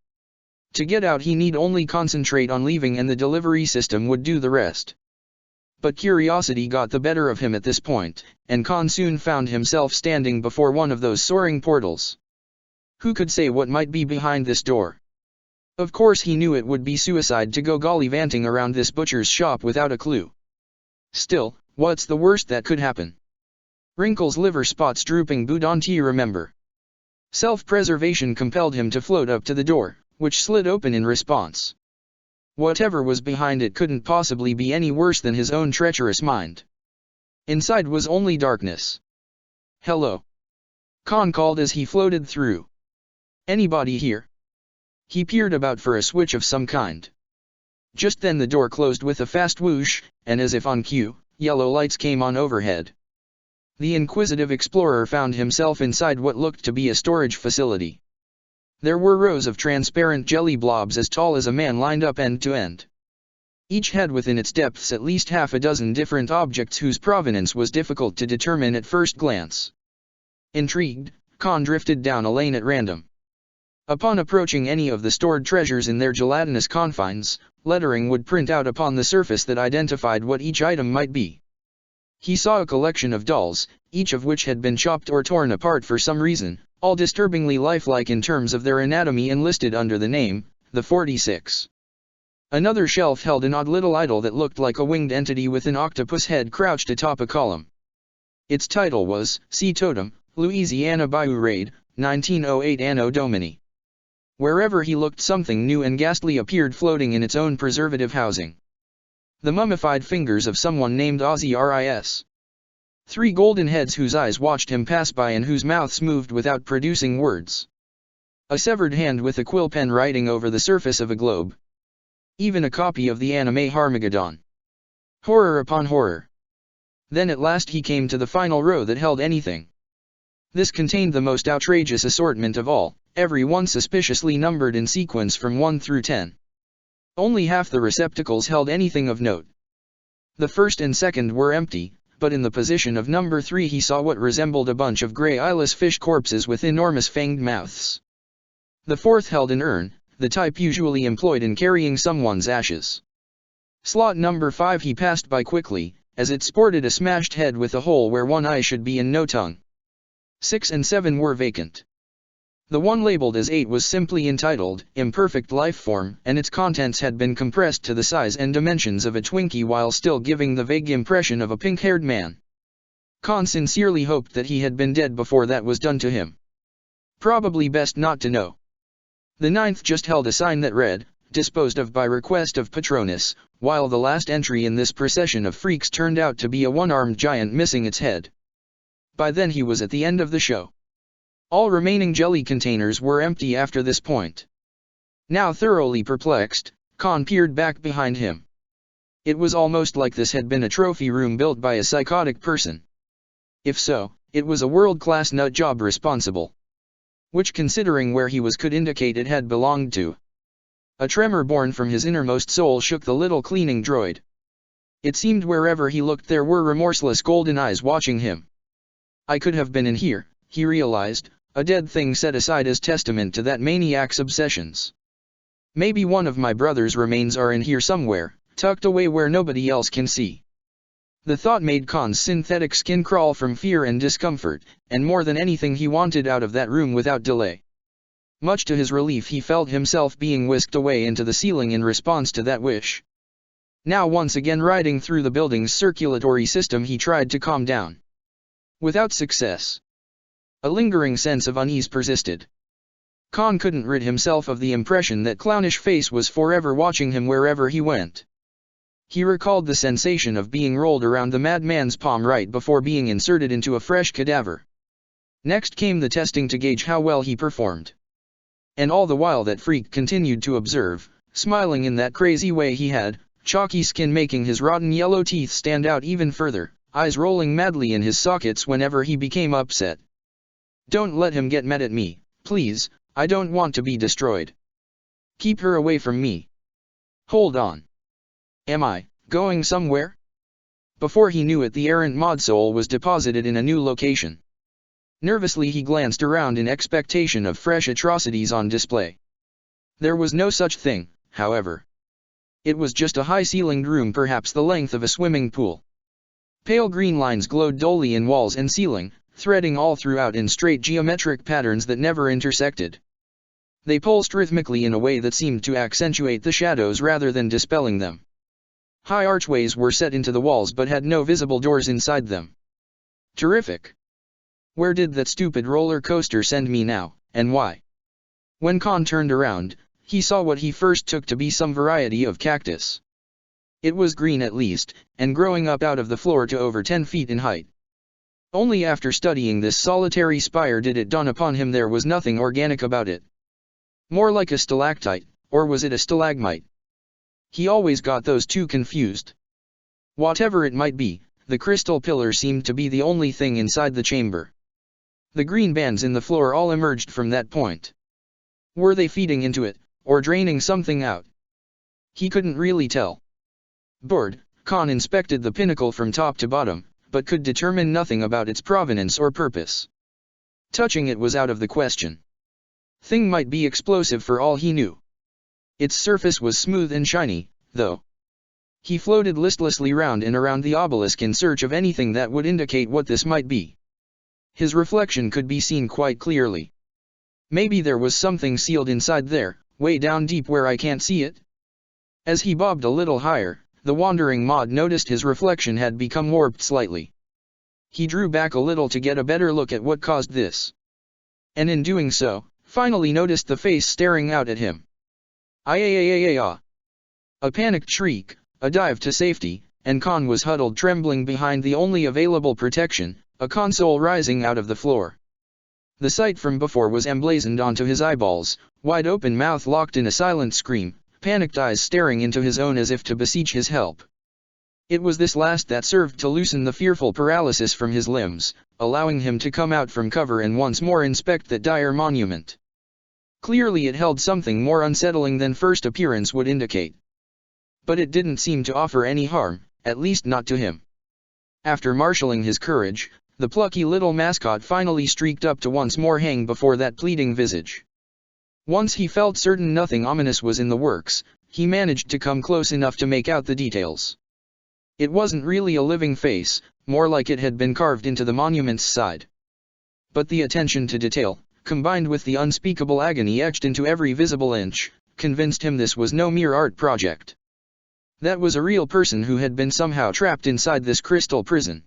To get out he need only concentrate on leaving and the delivery system would do the rest. But curiosity got the better of him at this point, and Khan soon found himself standing before one of those soaring portals. Who could say what might be behind this door? Of course he knew it would be suicide to go gallivanting around this butcher's shop without a clue. Still, what's the worst that could happen? Wrinkles, liver spots, drooping, don't you remember? Self-preservation compelled him to float up to the door, which slid open in response. Whatever was behind it couldn't possibly be any worse than his own treacherous mind. Inside was only darkness. "Hello?" Khan called as he floated through. "Anybody here?" He peered about for a switch of some kind. Just then the door closed with a fast whoosh, and as if on cue, yellow lights came on overhead. The inquisitive explorer found himself inside what looked to be a storage facility. There were rows of transparent jelly blobs as tall as a man lined up end to end. Each had within its depths at least half a dozen different objects whose provenance was difficult to determine at first glance. Intrigued, Khan drifted down a lane at random. Upon approaching any of the stored treasures in their gelatinous confines, lettering would print out upon the surface that identified what each item might be. He saw a collection of dolls, each of which had been chopped or torn apart for some reason, all disturbingly lifelike in terms of their anatomy and listed under the name, the 46. Another shelf held an odd little idol that looked like a winged entity with an octopus head crouched atop a column. Its title was, Sea Totem, Louisiana Bayou Raid, 1908 Anno Domini. Wherever he looked something new and ghastly appeared floating in its own preservative housing. The mummified fingers of someone named Ozzy Ris. 3 golden heads whose eyes watched him pass by and whose mouths moved without producing words. A severed hand with a quill pen writing over the surface of a globe. Even a copy of the anime Harmageddon. Horror upon horror. Then at last he came to the final row that held anything. This contained the most outrageous assortment of all, every one suspiciously numbered in sequence from 1 through 10. Only half the receptacles held anything of note. The first and second were empty, but in the position of number 3 he saw what resembled a bunch of grey eyeless fish corpses with enormous fanged mouths. The fourth held an urn, the type usually employed in carrying someone's ashes. Slot number 5 he passed by quickly, as it sported a smashed head with a hole where one eye should be and no tongue. 6 and 7 were vacant. The one labeled as 8 was simply entitled, Imperfect Lifeform, and its contents had been compressed to the size and dimensions of a Twinkie while still giving the vague impression of a pink-haired man. Khan sincerely hoped that he had been dead before that was done to him. Probably best not to know. The 9th just held a sign that read, Disposed of by request of Patronus, while the last entry in this procession of freaks turned out to be a one-armed giant missing its head. By then he was at the end of the show. All remaining jelly containers were empty after this point. Now thoroughly perplexed, Khan peered back behind him. It was almost like this had been a trophy room built by a psychotic person. If so, it was a world-class nut job responsible. Which, considering where he was, could indicate it had belonged to. A tremor born from his innermost soul shook the little cleaning droid. It seemed wherever he looked there were remorseless golden eyes watching him. I could have been in here, he realized, a dead thing set aside as testament to that maniac's obsessions. Maybe one of my brother's remains are in here somewhere, tucked away where nobody else can see. The thought made Khan's synthetic skin crawl from fear and discomfort, and more than anything he wanted out of that room without delay. Much to his relief he felt himself being whisked away into the ceiling in response to that wish. Now once again riding through the building's circulatory system he tried to calm down. Without success. A lingering sense of unease persisted. Khan couldn't rid himself of the impression that clownish face was forever watching him wherever he went. He recalled the sensation of being rolled around the madman's palm right before being inserted into a fresh cadaver. Next came the testing to gauge how well he performed. And all the while that freak continued to observe, smiling in that crazy way he had, chalky skin making his rotten yellow teeth stand out even further, eyes rolling madly in his sockets whenever he became upset. Don't let him get mad at me, please, I don't want to be destroyed. Keep her away from me. Hold on. Am I going somewhere? Before he knew it, the errant mod soul was deposited in a new location. Nervously he glanced around in expectation of fresh atrocities on display. There was no such thing, however. It was just a high-ceilinged room, perhaps the length of a swimming pool. Pale green lines glowed dully in walls and ceiling, threading all throughout in straight geometric patterns that never intersected. They pulsed rhythmically in a way that seemed to accentuate the shadows rather than dispelling them. High archways were set into the walls but had no visible doors inside them. Terrific! Where did that stupid roller coaster send me now, and why? When Khan turned around, he saw what he first took to be some variety of cactus. It was green at least, and growing up out of the floor to over 10 feet in height. Only after studying this solitary spire did it dawn upon him there was nothing organic about it. More like a stalactite, or was it a stalagmite? He always got those two confused. Whatever it might be, the crystal pillar seemed to be the only thing inside the chamber. The green bands in the floor all emerged from that point. Were they feeding into it, or draining something out? He couldn't really tell. Bored, Khan inspected the pinnacle from top to bottom, but could determine nothing about its provenance or purpose. Touching it was out of the question. Thing might be explosive for all he knew. Its surface was smooth and shiny, though. He floated listlessly round and around the obelisk in search of anything that would indicate what this might be. His reflection could be seen quite clearly. Maybe there was something sealed inside there, way down deep where I can't see it? As he bobbed a little higher, the wandering mod noticed his reflection had become warped slightly. He drew back a little to get a better look at what caused this. And in doing so, finally noticed the face staring out at him. Ah! A panicked shriek, a dive to safety, and Khan was huddled trembling behind the only available protection, a console rising out of the floor. The sight from before was emblazoned onto his eyeballs, wide open mouth locked in a silent scream, panicked eyes staring into his own as if to beseech his help. It was this last that served to loosen the fearful paralysis from his limbs, allowing him to come out from cover and once more inspect that dire monument. Clearly it held something more unsettling than first appearance would indicate. But it didn't seem to offer any harm, at least not to him. After marshalling his courage, the plucky little mascot finally streaked up to once more hang before that pleading visage. Once he felt certain nothing ominous was in the works, he managed to come close enough to make out the details. It wasn't really a living face, more like it had been carved into the monument's side. But the attention to detail, combined with the unspeakable agony etched into every visible inch, convinced him this was no mere art project. That was a real person who had been somehow trapped inside this crystal prison.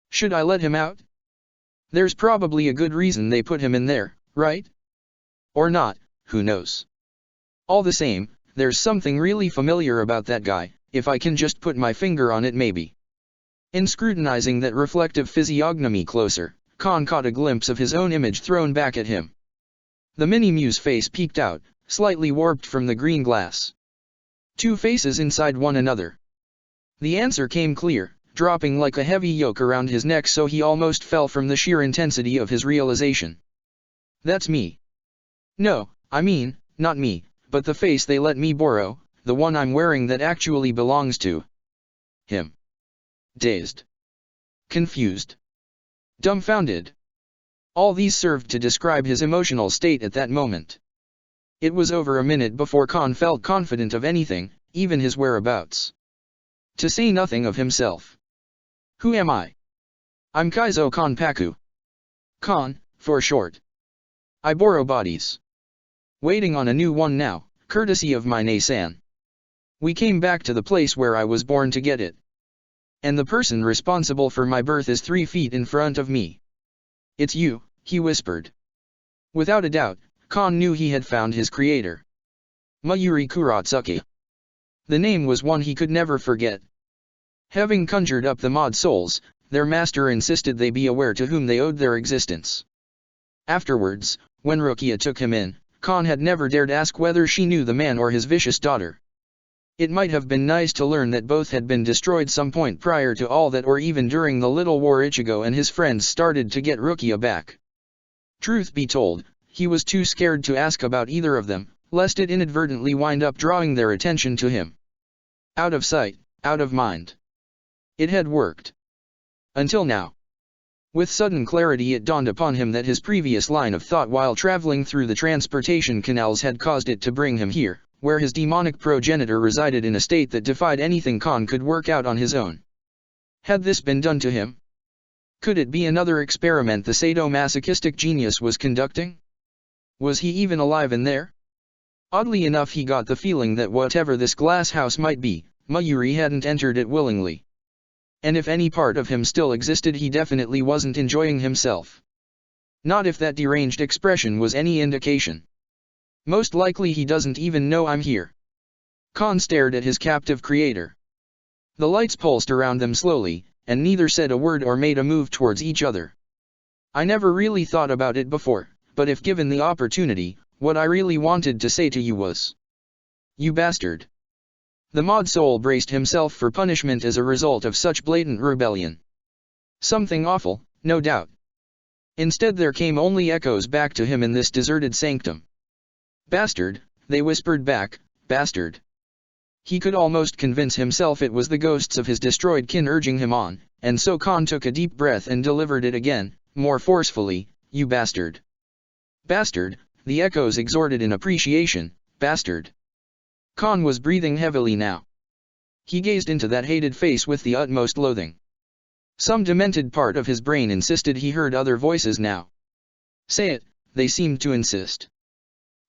Should I let him out? There's probably a good reason they put him in there, right? Or not, who knows? All the same, there's something really familiar about that guy, if I can just put my finger on it maybe. In scrutinizing that reflective physiognomy closer, Khan caught a glimpse of his own image thrown back at him. The Mini-Muse face peeked out, slightly warped from the green glass. Two faces inside one another. The answer came clear, dropping like a heavy yoke around his neck so he almost fell from the sheer intensity of his realization. That's me. No, I mean, not me, but the face they let me borrow, the one I'm wearing that actually belongs to him. Dazed. Confused. Dumbfounded. All these served to describe his emotional state at that moment. It was over a minute before Khan felt confident of anything, even his whereabouts. To say nothing of himself. Who am I? I'm Kaizo Konpaku. Khan, for short. I borrow bodies. Waiting on a new one now, courtesy of my Nei-san. We came back to the place where I was born to get it. And the person responsible for my birth is 3 feet in front of me. It's you, he whispered. Without a doubt, Khan knew he had found his creator. Mayuri Kuratsuki. The name was one he could never forget. Having conjured up the mod souls, their master insisted they be aware to whom they owed their existence. Afterwards, when Rukia took him in, Khan had never dared ask whether she knew the man or his vicious daughter. It might have been nice to learn that both had been destroyed some point prior to all that, or even during the little war Ichigo and his friends started to get Rukia back. Truth be told, he was too scared to ask about either of them, lest it inadvertently wind up drawing their attention to him. Out of sight, out of mind. It had worked. Until now. With sudden clarity it dawned upon him that his previous line of thought while traveling through the transportation canals had caused it to bring him here, where his demonic progenitor resided in a state that defied anything Khan could work out on his own. Had this been done to him? Could it be another experiment the sadomasochistic genius was conducting? Was he even alive in there? Oddly enough he got the feeling that whatever this glass house might be, Mayuri hadn't entered it willingly. And if any part of him still existed he definitely wasn't enjoying himself. Not if that deranged expression was any indication. Most likely he doesn't even know I'm here. Khan stared at his captive creator. The lights pulsed around them slowly, and neither said a word or made a move towards each other. I never really thought about it before, but if given the opportunity, what I really wanted to say to you was, "You bastard." The mod soul braced himself for punishment as a result of such blatant rebellion. Something awful, no doubt. Instead there came only echoes back to him in this deserted sanctum. "Bastard," they whispered back, "bastard." He could almost convince himself it was the ghosts of his destroyed kin urging him on, and so Khan took a deep breath and delivered it again, more forcefully, "You bastard." "Bastard," the echoes exhorted in appreciation, "bastard." Khan was breathing heavily now. He gazed into that hated face with the utmost loathing. Some demented part of his brain insisted he heard other voices now. "Say it," they seemed to insist.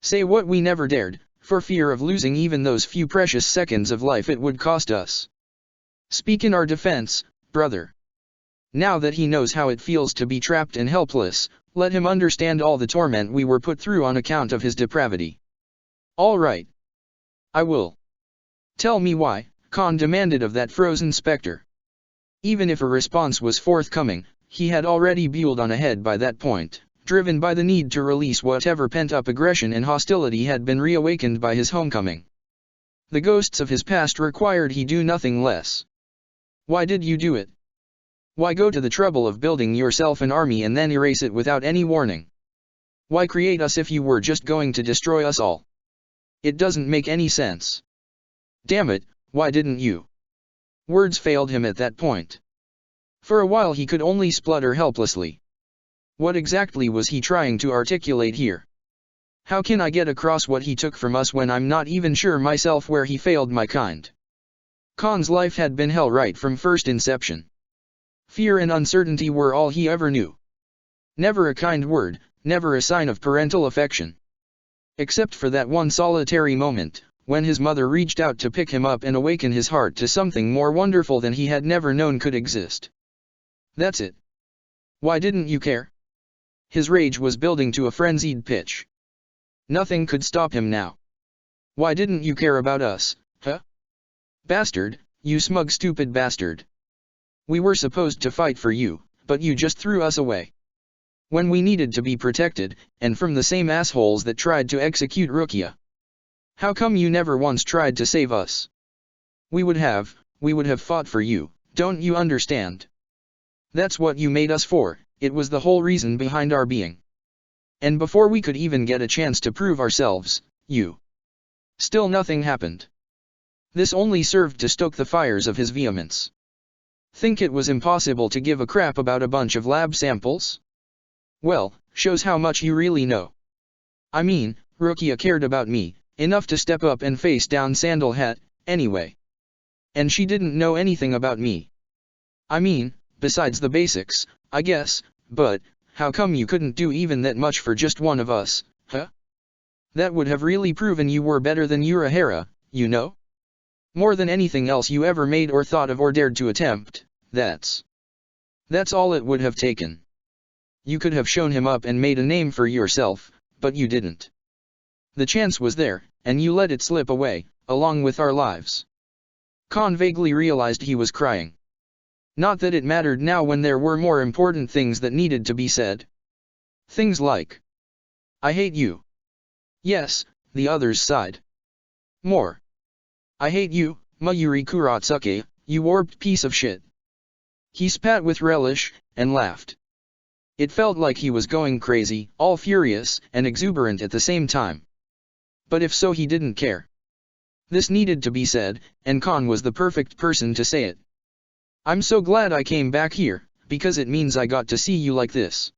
"Say what we never dared, for fear of losing even those few precious seconds of life it would cost us. Speak in our defense, brother. Now that he knows how it feels to be trapped and helpless, let him understand all the torment we were put through on account of his depravity." "All right. I will." "Tell me why," Khan demanded of that frozen specter. Even if a response was forthcoming, he had already buelled on ahead by that point, driven by the need to release whatever pent-up aggression and hostility had been reawakened by his homecoming. The ghosts of his past required he do nothing less. "Why did you do it? Why go to the trouble of building yourself an army and then erase it without any warning? Why create us if you were just going to destroy us all? It doesn't make any sense. Damn it, why didn't you?" Words failed him at that point. For a while he could only splutter helplessly. What exactly was he trying to articulate here? How can I get across what he took from us when I'm not even sure myself where he failed my kind? Khan's life had been hell right from first inception. Fear and uncertainty were all he ever knew. Never a kind word, never a sign of parental affection. Except for that one solitary moment, when his mother reached out to pick him up and awaken his heart to something more wonderful than he had never known could exist. That's it. Why didn't you care? His rage was building to a frenzied pitch. Nothing could stop him now. Why didn't you care about us, huh? Bastard, you smug stupid bastard. We were supposed to fight for you, but you just threw us away. When we needed to be protected, and from the same assholes that tried to execute Rukia. How come you never once tried to save us? We would have fought for you, don't you understand? That's what you made us for, it was the whole reason behind our being. And before we could even get a chance to prove ourselves, you. Still nothing happened. This only served to stoke the fires of his vehemence. Think it was impossible to give a crap about a bunch of lab samples? Well, shows how much you really know. I mean, Rukia cared about me, enough to step up and face down Sandal Hat, anyway. And she didn't know anything about me. I mean, besides the basics, I guess, but, how come you couldn't do even that much for just one of us, huh? That would have really proven you were better than Urahara, you know? More than anything else you ever made or thought of or dared to attempt, that's all it would have taken. You could have shown him up and made a name for yourself, but you didn't. The chance was there, and you let it slip away, along with our lives. Khan vaguely realized he was crying. Not that it mattered now when there were more important things that needed to be said. Things like, "I hate you." Yes, the others sighed. More. "I hate you, Mayuri Kuratsuke, you warped piece of shit." He spat with relish, and laughed. It felt like he was going crazy, all furious, and exuberant at the same time. But if so he didn't care. This needed to be said, and Khan was the perfect person to say it. "I'm so glad I came back here, because it means I got to see you like this.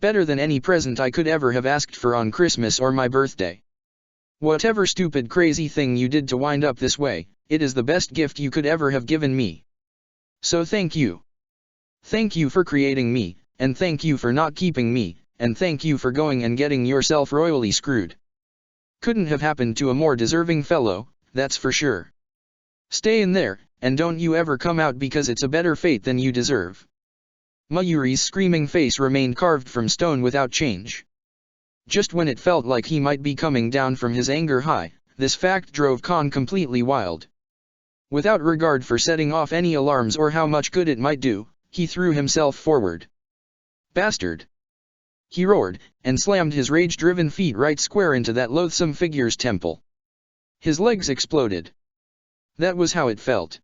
Better than any present I could ever have asked for on Christmas or my birthday. Whatever stupid crazy thing you did to wind up this way, it is the best gift you could ever have given me. So thank you. Thank you for creating me, and thank you for not keeping me, and thank you for going and getting yourself royally screwed. Couldn't have happened to a more deserving fellow, that's for sure. Stay in there, and don't you ever come out because it's a better fate than you deserve. Mayuri's screaming face remained carved from stone without change. Just when it felt like he might be coming down from his anger high, this fact drove Khan completely wild. Without regard for setting off any alarms or how much good it might do, he threw himself forward. Bastard! He roared, and slammed his rage-driven feet right square into that loathsome figure's temple. His legs exploded. That was how it felt.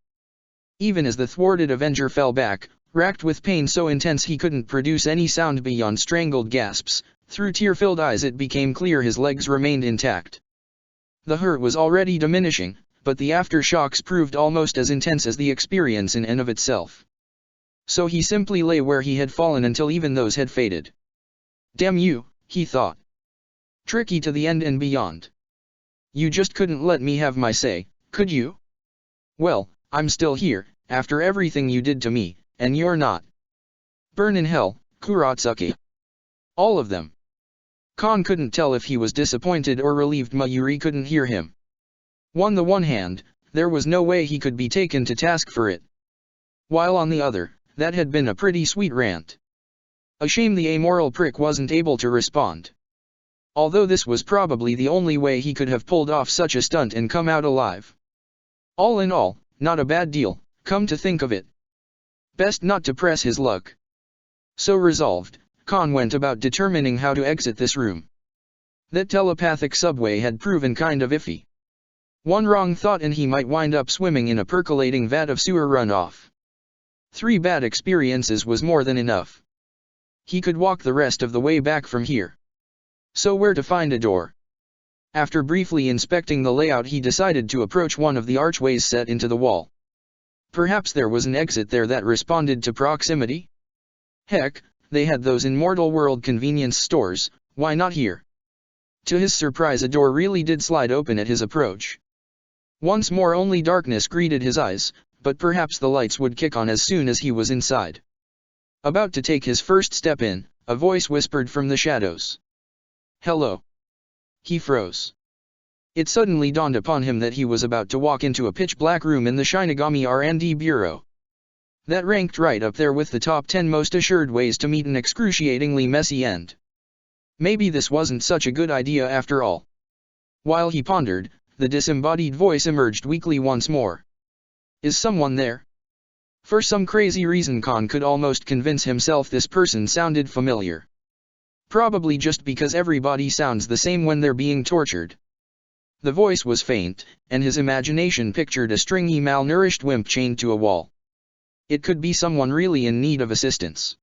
Even as the thwarted Avenger fell back, racked with pain so intense he couldn't produce any sound beyond strangled gasps, through tear-filled eyes it became clear his legs remained intact. The hurt was already diminishing, but the aftershocks proved almost as intense as the experience in and of itself. So he simply lay where he had fallen until even those had faded. Damn you, he thought. Tricky to the end and beyond. You just couldn't let me have my say, could you? Well, I'm still here, after everything you did to me, and you're not. Burn in hell, Kurotsuki. All of them. Khan couldn't tell if he was disappointed or relieved Mayuri couldn't hear him. On the one hand, there was no way he could be taken to task for it. While on the other, that had been a pretty sweet rant. A shame the amoral prick wasn't able to respond. Although this was probably the only way he could have pulled off such a stunt and come out alive. All in all, not a bad deal, come to think of it. Best not to press his luck. So resolved, Khan went about determining how to exit this room. That telepathic subway had proven kind of iffy. One wrong thought and he might wind up swimming in a percolating vat of sewer runoff. 3 bad experiences was more than enough. He could walk the rest of the way back from here. So where to find a door? After briefly inspecting the layout he decided to approach one of the archways set into the wall. Perhaps there was an exit there that responded to proximity? Heck, they had those in Mortal World convenience stores, why not here? To his surprise a door really did slide open at his approach. Once more only darkness greeted his eyes, but perhaps the lights would kick on as soon as he was inside. About to take his first step in, a voice whispered from the shadows. Hello. He froze. It suddenly dawned upon him that he was about to walk into a pitch-black room in the Shinigami R&D Bureau. That ranked right up there with the top 10 most assured ways to meet an excruciatingly messy end. Maybe this wasn't such a good idea after all. While he pondered, the disembodied voice emerged weakly once more. Is someone there? For some crazy reason Khan could almost convince himself this person sounded familiar. Probably just because everybody sounds the same when they're being tortured. The voice was faint, and his imagination pictured a stringy malnourished wimp chained to a wall. It could be someone really in need of assistance.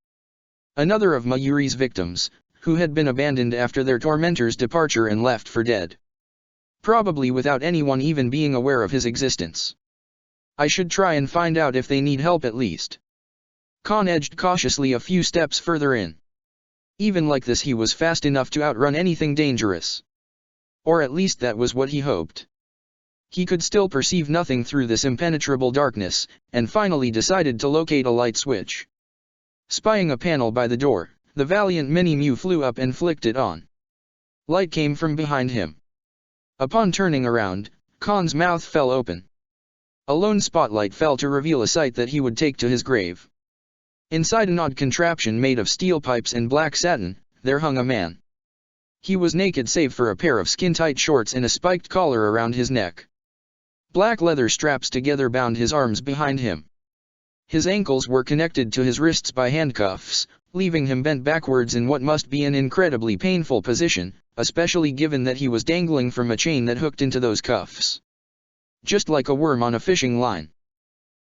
Another of Mayuri's victims, who had been abandoned after their tormentor's departure and left for dead. Probably without anyone even being aware of his existence. I should try and find out if they need help at least. Khan edged cautiously a few steps further in. Even like this he was fast enough to outrun anything dangerous. Or at least that was what he hoped. He could still perceive nothing through this impenetrable darkness, and finally decided to locate a light switch. Spying a panel by the door, the valiant Mini-Mew flew up and flicked it on. Light came from behind him. Upon turning around, Khan's mouth fell open. A lone spotlight fell to reveal a sight that he would take to his grave. Inside an odd contraption made of steel pipes and black satin, there hung a man. He was naked save for a pair of skin-tight shorts and a spiked collar around his neck. Black leather straps together bound his arms behind him. His ankles were connected to his wrists by handcuffs, leaving him bent backwards in what must be an incredibly painful position, especially given that he was dangling from a chain that hooked into those cuffs. Just like a worm on a fishing line.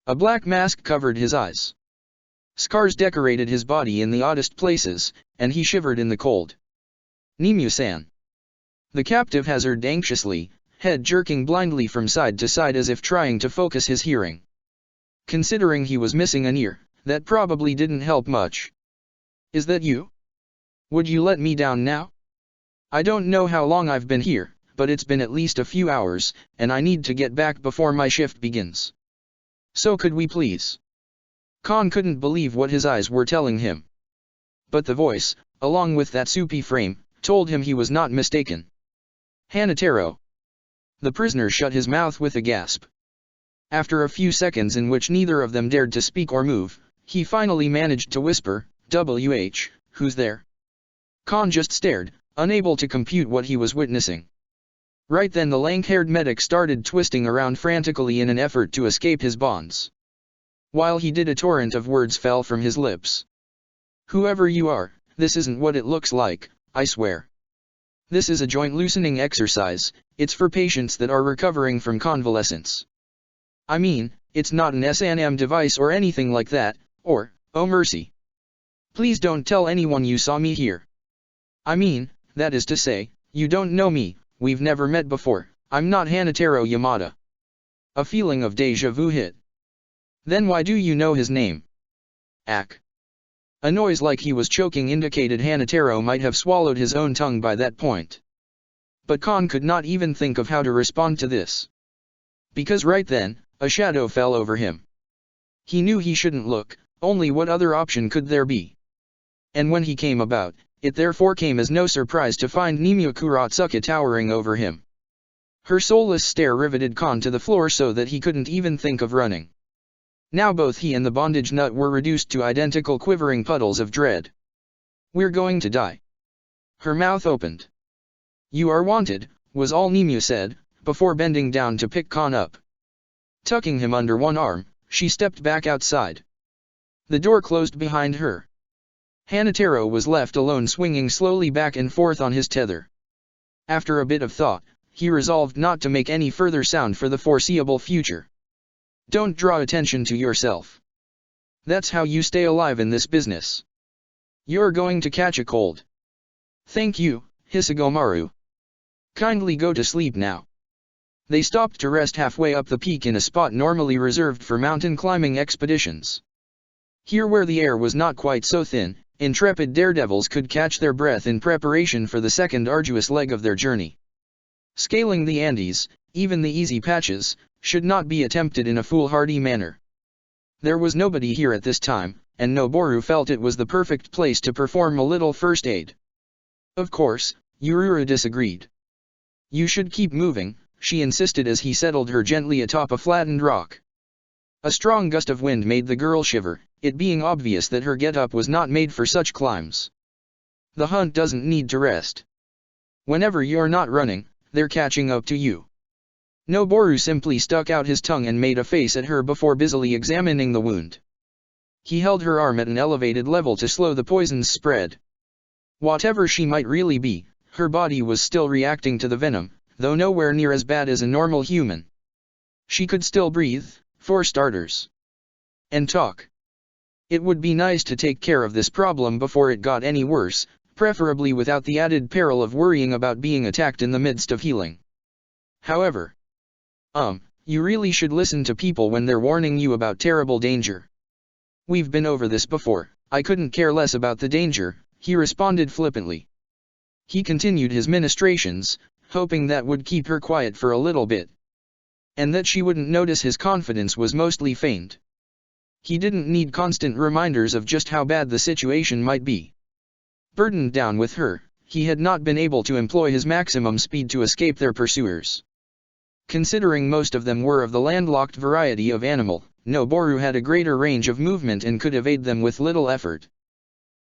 A black mask covered his eyes. Scars decorated his body in the oddest places, and he shivered in the cold. Nimue-san. The captive hazarded anxiously, head jerking blindly from side to side as if trying to focus his hearing. Considering he was missing an ear, That probably didn't help much. Is that you? Would you let me down now? I don't know how long I've been here, but it's been at least a few hours, and I need to get back before my shift begins. So could we please? Khan couldn't believe what his eyes were telling him. But the voice, along with that soupy frame, told him he was not mistaken. Hanataro. The prisoner shut his mouth with a gasp. After a few seconds in which neither of them dared to speak or move, he finally managed to whisper, "WH, who's there?" Khan just stared, unable to compute what he was witnessing. Right then the lank-haired medic started twisting around frantically in an effort to escape his bonds. While he did, a torrent of words fell from his lips. "Whoever you are, this isn't what it looks like, I swear. This is a joint loosening exercise, it's for patients that are recovering from convalescence. I mean, it's not an S&M device or anything like that, or, oh mercy. Please don't tell anyone you saw me here. I mean, that is to say, you don't know me, we've never met before, I'm not Hanataro Yamada." A feeling of déjà vu hit. Then why do you know his name? Ack. A noise like he was choking indicated Hanataro might have swallowed his own tongue by that point. But Khan could not even think of how to respond to this. Because right then, a shadow fell over him. He knew he shouldn't look, only what other option could there be? And when he came about, it therefore came as no surprise to find Nimue Kuratsuka towering over him. Her soulless stare riveted Khan to the floor so that he couldn't even think of running. Now both he and the bondage nut were reduced to identical quivering puddles of dread. "We're going to die." Her mouth opened. "You are wanted," was all Nimue said, before bending down to pick Khan up. Tucking him under one arm, she stepped back outside. The door closed behind her. Hanataro was left alone, swinging slowly back and forth on his tether. After a bit of thought, he resolved not to make any further sound for the foreseeable future. Don't draw attention to yourself. That's how you stay alive in this business. You're going to catch a cold. Thank you, Hisagomaru. Kindly go to sleep now. They stopped to rest halfway up the peak in a spot normally reserved for mountain climbing expeditions. Here, where the air was not quite so thin, intrepid daredevils could catch their breath in preparation for the second arduous leg of their journey. Scaling the Andes, even the easy patches, should not be attempted in a foolhardy manner. There was nobody here at this time, and Noboru felt it was the perfect place to perform a little first aid. Of course, Yururu disagreed. "You should keep moving," she insisted as he settled her gently atop a flattened rock. A strong gust of wind made the girl shiver, it being obvious that her get-up was not made for such climbs. The hunt doesn't need to rest. Whenever you're not running, they're catching up to you. Noboru simply stuck out his tongue and made a face at her before busily examining the wound. He held her arm at an elevated level to slow the poison's spread. Whatever she might really be, her body was still reacting to the venom, though nowhere near as bad as a normal human. She could still breathe, for starters. And talk. It would be nice to take care of this problem before it got any worse, preferably without the added peril of worrying about being attacked in the midst of healing. However, you really should listen to people when they're warning you about terrible danger. We've been over this before, I couldn't care less about the danger, he responded flippantly. He continued his ministrations, hoping that would keep her quiet for a little bit. And that she wouldn't notice his confidence was mostly feigned. He didn't need constant reminders of just how bad the situation might be. Burdened down with her, he had not been able to employ his maximum speed to escape their pursuers. Considering most of them were of the landlocked variety of animal, Noboru had a greater range of movement and could evade them with little effort.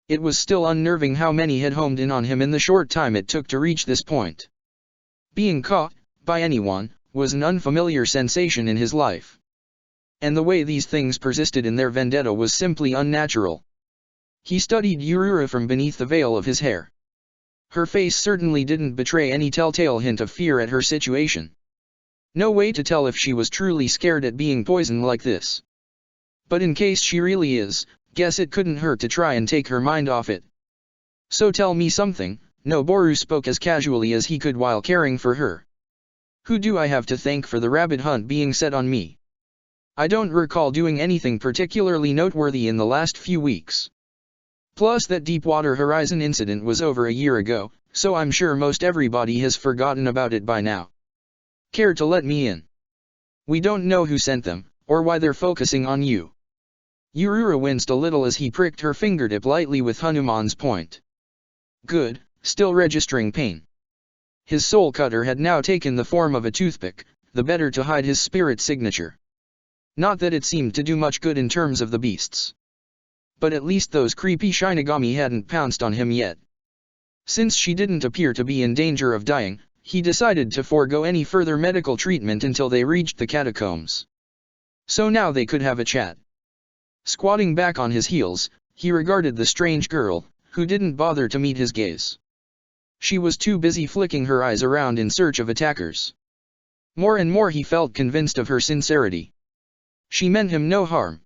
It was still unnerving how many had homed in on him in the short time it took to reach this point. Being caught, by anyone, was an unfamiliar sensation in his life. And the way these things persisted in their vendetta was simply unnatural. He studied Yururu from beneath the veil of his hair. Her face certainly didn't betray any telltale hint of fear at her situation. No way to tell if she was truly scared at being poisoned like this. But in case she really is, guess it couldn't hurt to try and take her mind off it. So tell me something, Noboru spoke as casually as he could while caring for her. Who do I have to thank for the rabbit hunt being set on me? I don't recall doing anything particularly noteworthy in the last few weeks. Plus that Deepwater Horizon incident was over a year ago, so I'm sure most everybody has forgotten about it by now. Care to let me in? We don't know who sent them, or why they're focusing on you. Urura winced a little as he pricked her fingertip lightly with Hanuman's point. Good, still registering pain. His soul cutter had now taken the form of a toothpick, the better to hide his spirit signature. Not that it seemed to do much good in terms of the beasts. But at least those creepy Shinigami hadn't pounced on him yet. Since she didn't appear to be in danger of dying, he decided to forego any further medical treatment until they reached the catacombs. So now they could have a chat. Squatting back on his heels, he regarded the strange girl, who didn't bother to meet his gaze. She was too busy flicking her eyes around in search of attackers. More and more he felt convinced of her sincerity. She meant him no harm.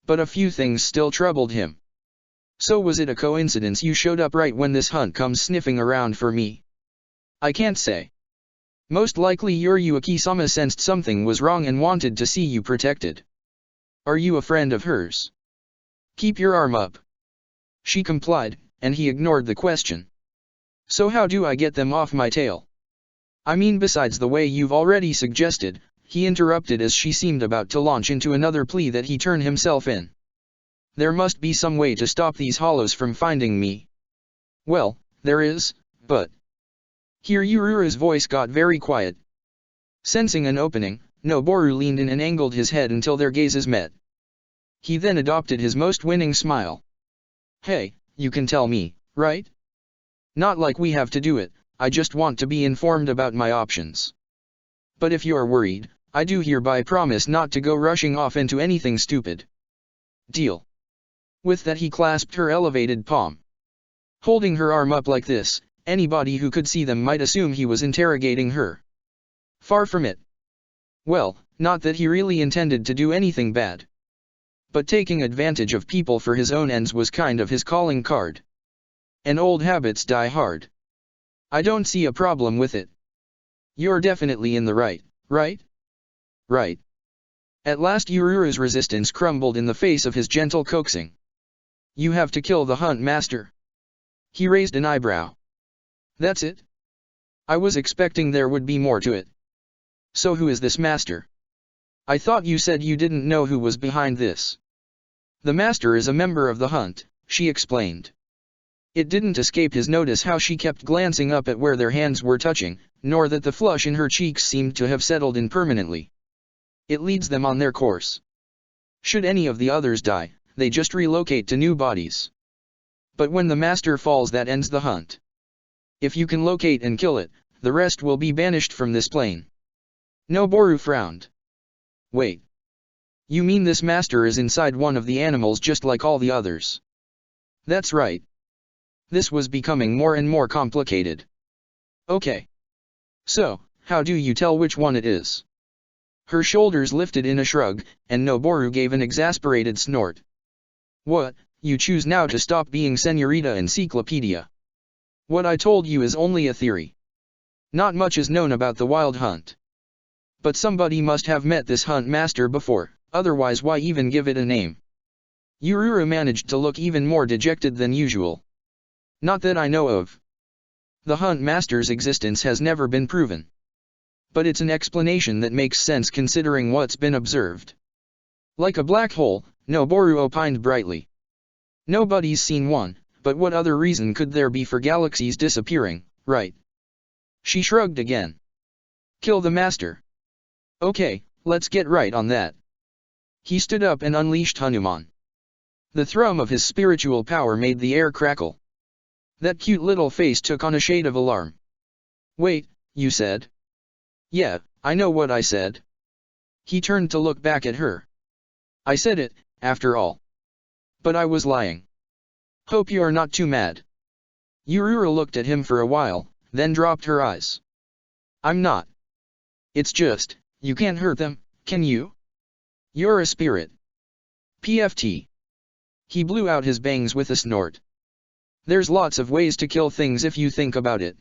But a few things still troubled him. So was it a coincidence you showed up right when this hunt comes sniffing around for me? I can't say. Most likely Yuruaki-sama sensed something was wrong and wanted to see you protected. Are you a friend of hers? Keep your arm up. She complied, and he ignored the question. So how do I get them off my tail? I mean, besides the way you've already suggested, he interrupted as she seemed about to launch into another plea that he turn himself in. There must be some way to stop these hollows from finding me. Well, there is, but... Here Urura's voice got very quiet. Sensing an opening, Noboru leaned in and angled his head until their gazes met. He then adopted his most winning smile. Hey, you can tell me, right? Not like we have to do it, I just want to be informed about my options. But if you're worried, I do hereby promise not to go rushing off into anything stupid. Deal. With that he clasped her elevated palm. Holding her arm up like this, anybody who could see them might assume he was interrogating her. Far from it. Well, not that he really intended to do anything bad. But taking advantage of people for his own ends was kind of his calling card. And old habits die hard. I don't see a problem with it. You're definitely in the right, right? Right. At last Urura's resistance crumbled in the face of his gentle coaxing. You have to kill the hunt master. He raised an eyebrow. That's it? I was expecting there would be more to it. So who is this master? I thought you said you didn't know who was behind this. The master is a member of the hunt, she explained. It didn't escape his notice how she kept glancing up at where their hands were touching, nor that the flush in her cheeks seemed to have settled in permanently. It leads them on their course. Should any of the others die, they just relocate to new bodies. But when the master falls, that ends the hunt. If you can locate and kill it, the rest will be banished from this plane. Noboru frowned. Wait. You mean this master is inside one of the animals just like all the others? That's right. This was becoming more and more complicated. Okay. So, how do you tell which one it is? Her shoulders lifted in a shrug, and Noboru gave an exasperated snort. What, you choose now to stop being Senorita Encyclopedia? What I told you is only a theory. Not much is known about the wild hunt. But somebody must have met this hunt master before, otherwise why even give it a name? Urura managed to look even more dejected than usual. Not that I know of. The hunt master's existence has never been proven. But it's an explanation that makes sense considering what's been observed. Like a black hole, Noboru opined brightly. Nobody's seen one, but what other reason could there be for galaxies disappearing, right? She shrugged again. Kill the master. Okay, let's get right on that. He stood up and unleashed Hanuman. The thrum of his spiritual power made the air crackle. That cute little face took on a shade of alarm. Wait, you said? Yeah, I know what I said. He turned to look back at her. I said it, after all. But I was lying. Hope you're not too mad. Urura looked at him for a while, then dropped her eyes. I'm not. It's just, you can't hurt them, can you? You're a spirit. PFT. He blew out his bangs with a snort. There's lots of ways to kill things if you think about it.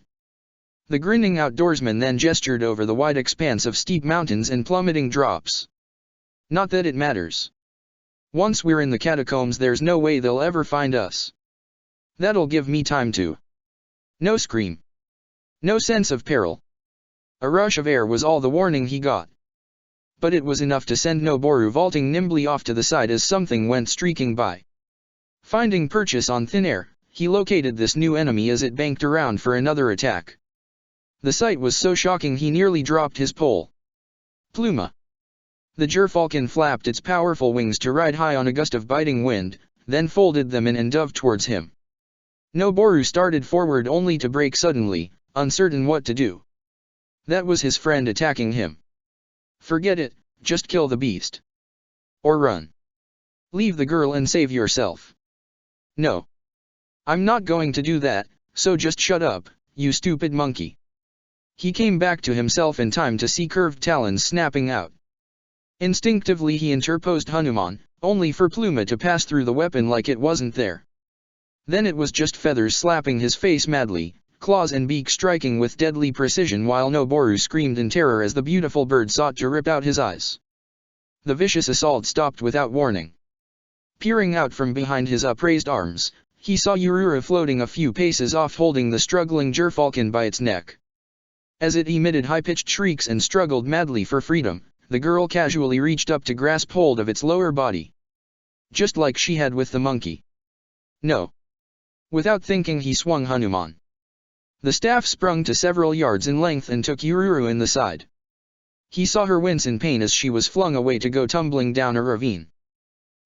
The grinning outdoorsman then gestured over the wide expanse of steep mountains and plummeting drops. Not that it matters. Once we're in the catacombs there's no way they'll ever find us. That'll give me time to. No scream. No sense of peril. A rush of air was all the warning he got. But it was enough to send Noboru vaulting nimbly off to the side as something went streaking by. Finding purchase on thin air, he located this new enemy as it banked around for another attack. The sight was so shocking he nearly dropped his pole. Pluma. The gerfalcon flapped its powerful wings to ride high on a gust of biting wind, then folded them in and dove towards him. Noboru started forward only to break suddenly, uncertain what to do. That was his friend attacking him. Forget it, just kill the beast. Or run. Leave the girl and save yourself. No. I'm not going to do that, so just shut up, you stupid monkey. He came back to himself in time to see curved talons snapping out. Instinctively he interposed Hanuman, only for Pluma to pass through the weapon like it wasn't there. Then it was just feathers slapping his face madly, claws and beak striking with deadly precision while Noboru screamed in terror as the beautiful bird sought to rip out his eyes. The vicious assault stopped without warning. Peering out from behind his upraised arms, he saw Ururu floating a few paces off holding the struggling gerfalcon by its neck. As it emitted high-pitched shrieks and struggled madly for freedom, the girl casually reached up to grasp hold of its lower body. Just like she had with the monkey. No. Without thinking he swung Hanuman. The staff sprung to several yards in length and took Ururu in the side. He saw her wince in pain as she was flung away to go tumbling down a ravine.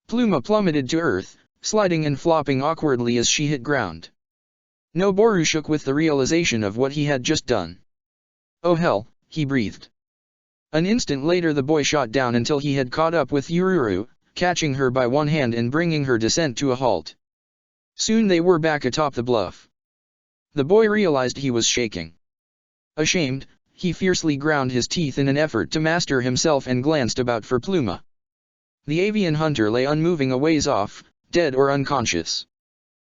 Pluma plummeted to earth, sliding and flopping awkwardly as she hit ground. Noboru shook with the realization of what he had just done. Oh hell, he breathed. An instant later the boy shot down until he had caught up with Ururu, catching her by one hand and bringing her descent to a halt. Soon they were back atop the bluff. The boy realized he was shaking. Ashamed, he fiercely ground his teeth in an effort to master himself and glanced about for Pluma. The avian hunter lay unmoving a ways off, dead or unconscious.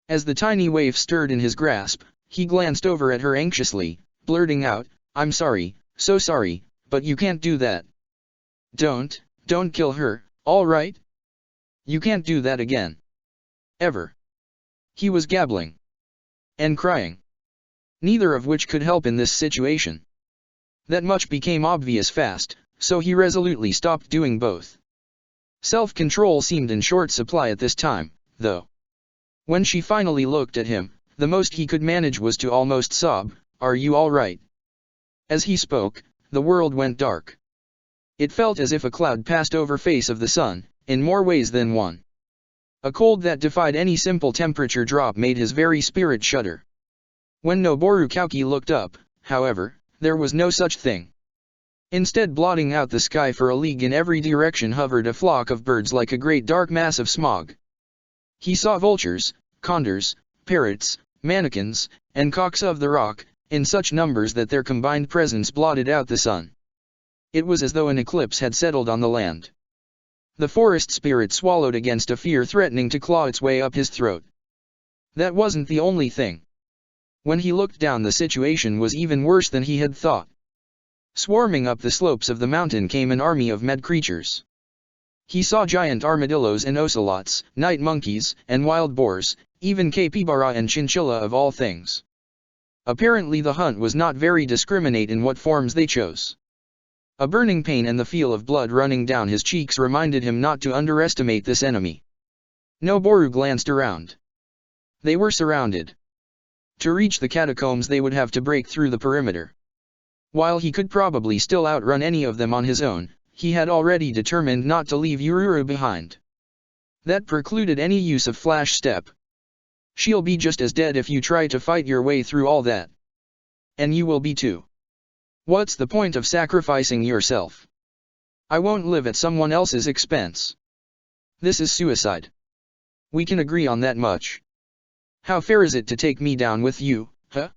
As the tiny waif stirred in his grasp, he glanced over at her anxiously, blurting out, "I'm sorry, so sorry, but you can't do that. Don't kill her, all right? You can't do that again. Ever." He was gabbling. And crying. Neither of which could help in this situation. That much became obvious fast, so he resolutely stopped doing both. Self-control seemed in short supply at this time, though. When she finally looked at him, the most he could manage was to almost sob, "Are you all right?" As he spoke, the world went dark. It felt as if a cloud passed over face of the sun, in more ways than one. A cold that defied any simple temperature drop made his very spirit shudder. When Noboru Kauki looked up, however, there was no such thing. Instead, blotting out the sky for a league in every direction hovered a flock of birds like a great dark mass of smog. He saw vultures, condors, parrots, manakins, and cocks of the rock, in such numbers that their combined presence blotted out the sun. It was as though an eclipse had settled on the land. The forest spirit swallowed against a fear threatening to claw its way up his throat. That wasn't the only thing. When he looked down, the situation was even worse than he had thought. Swarming up the slopes of the mountain came an army of mad creatures. He saw giant armadillos and ocelots, night monkeys, and wild boars, even capybara and chinchilla of all things. Apparently the hunt was not very discriminate in what forms they chose. A burning pain and the feel of blood running down his cheeks reminded him not to underestimate this enemy. Noboru glanced around. They were surrounded. To reach the catacombs they would have to break through the perimeter. While he could probably still outrun any of them on his own, he had already determined not to leave Ururu behind. That precluded any use of flash step. She'll be just as dead if you try to fight your way through all that. And you will be too. What's the point of sacrificing yourself? I won't live at someone else's expense. This is suicide. We can agree on that much. How fair is it to take me down with you, huh?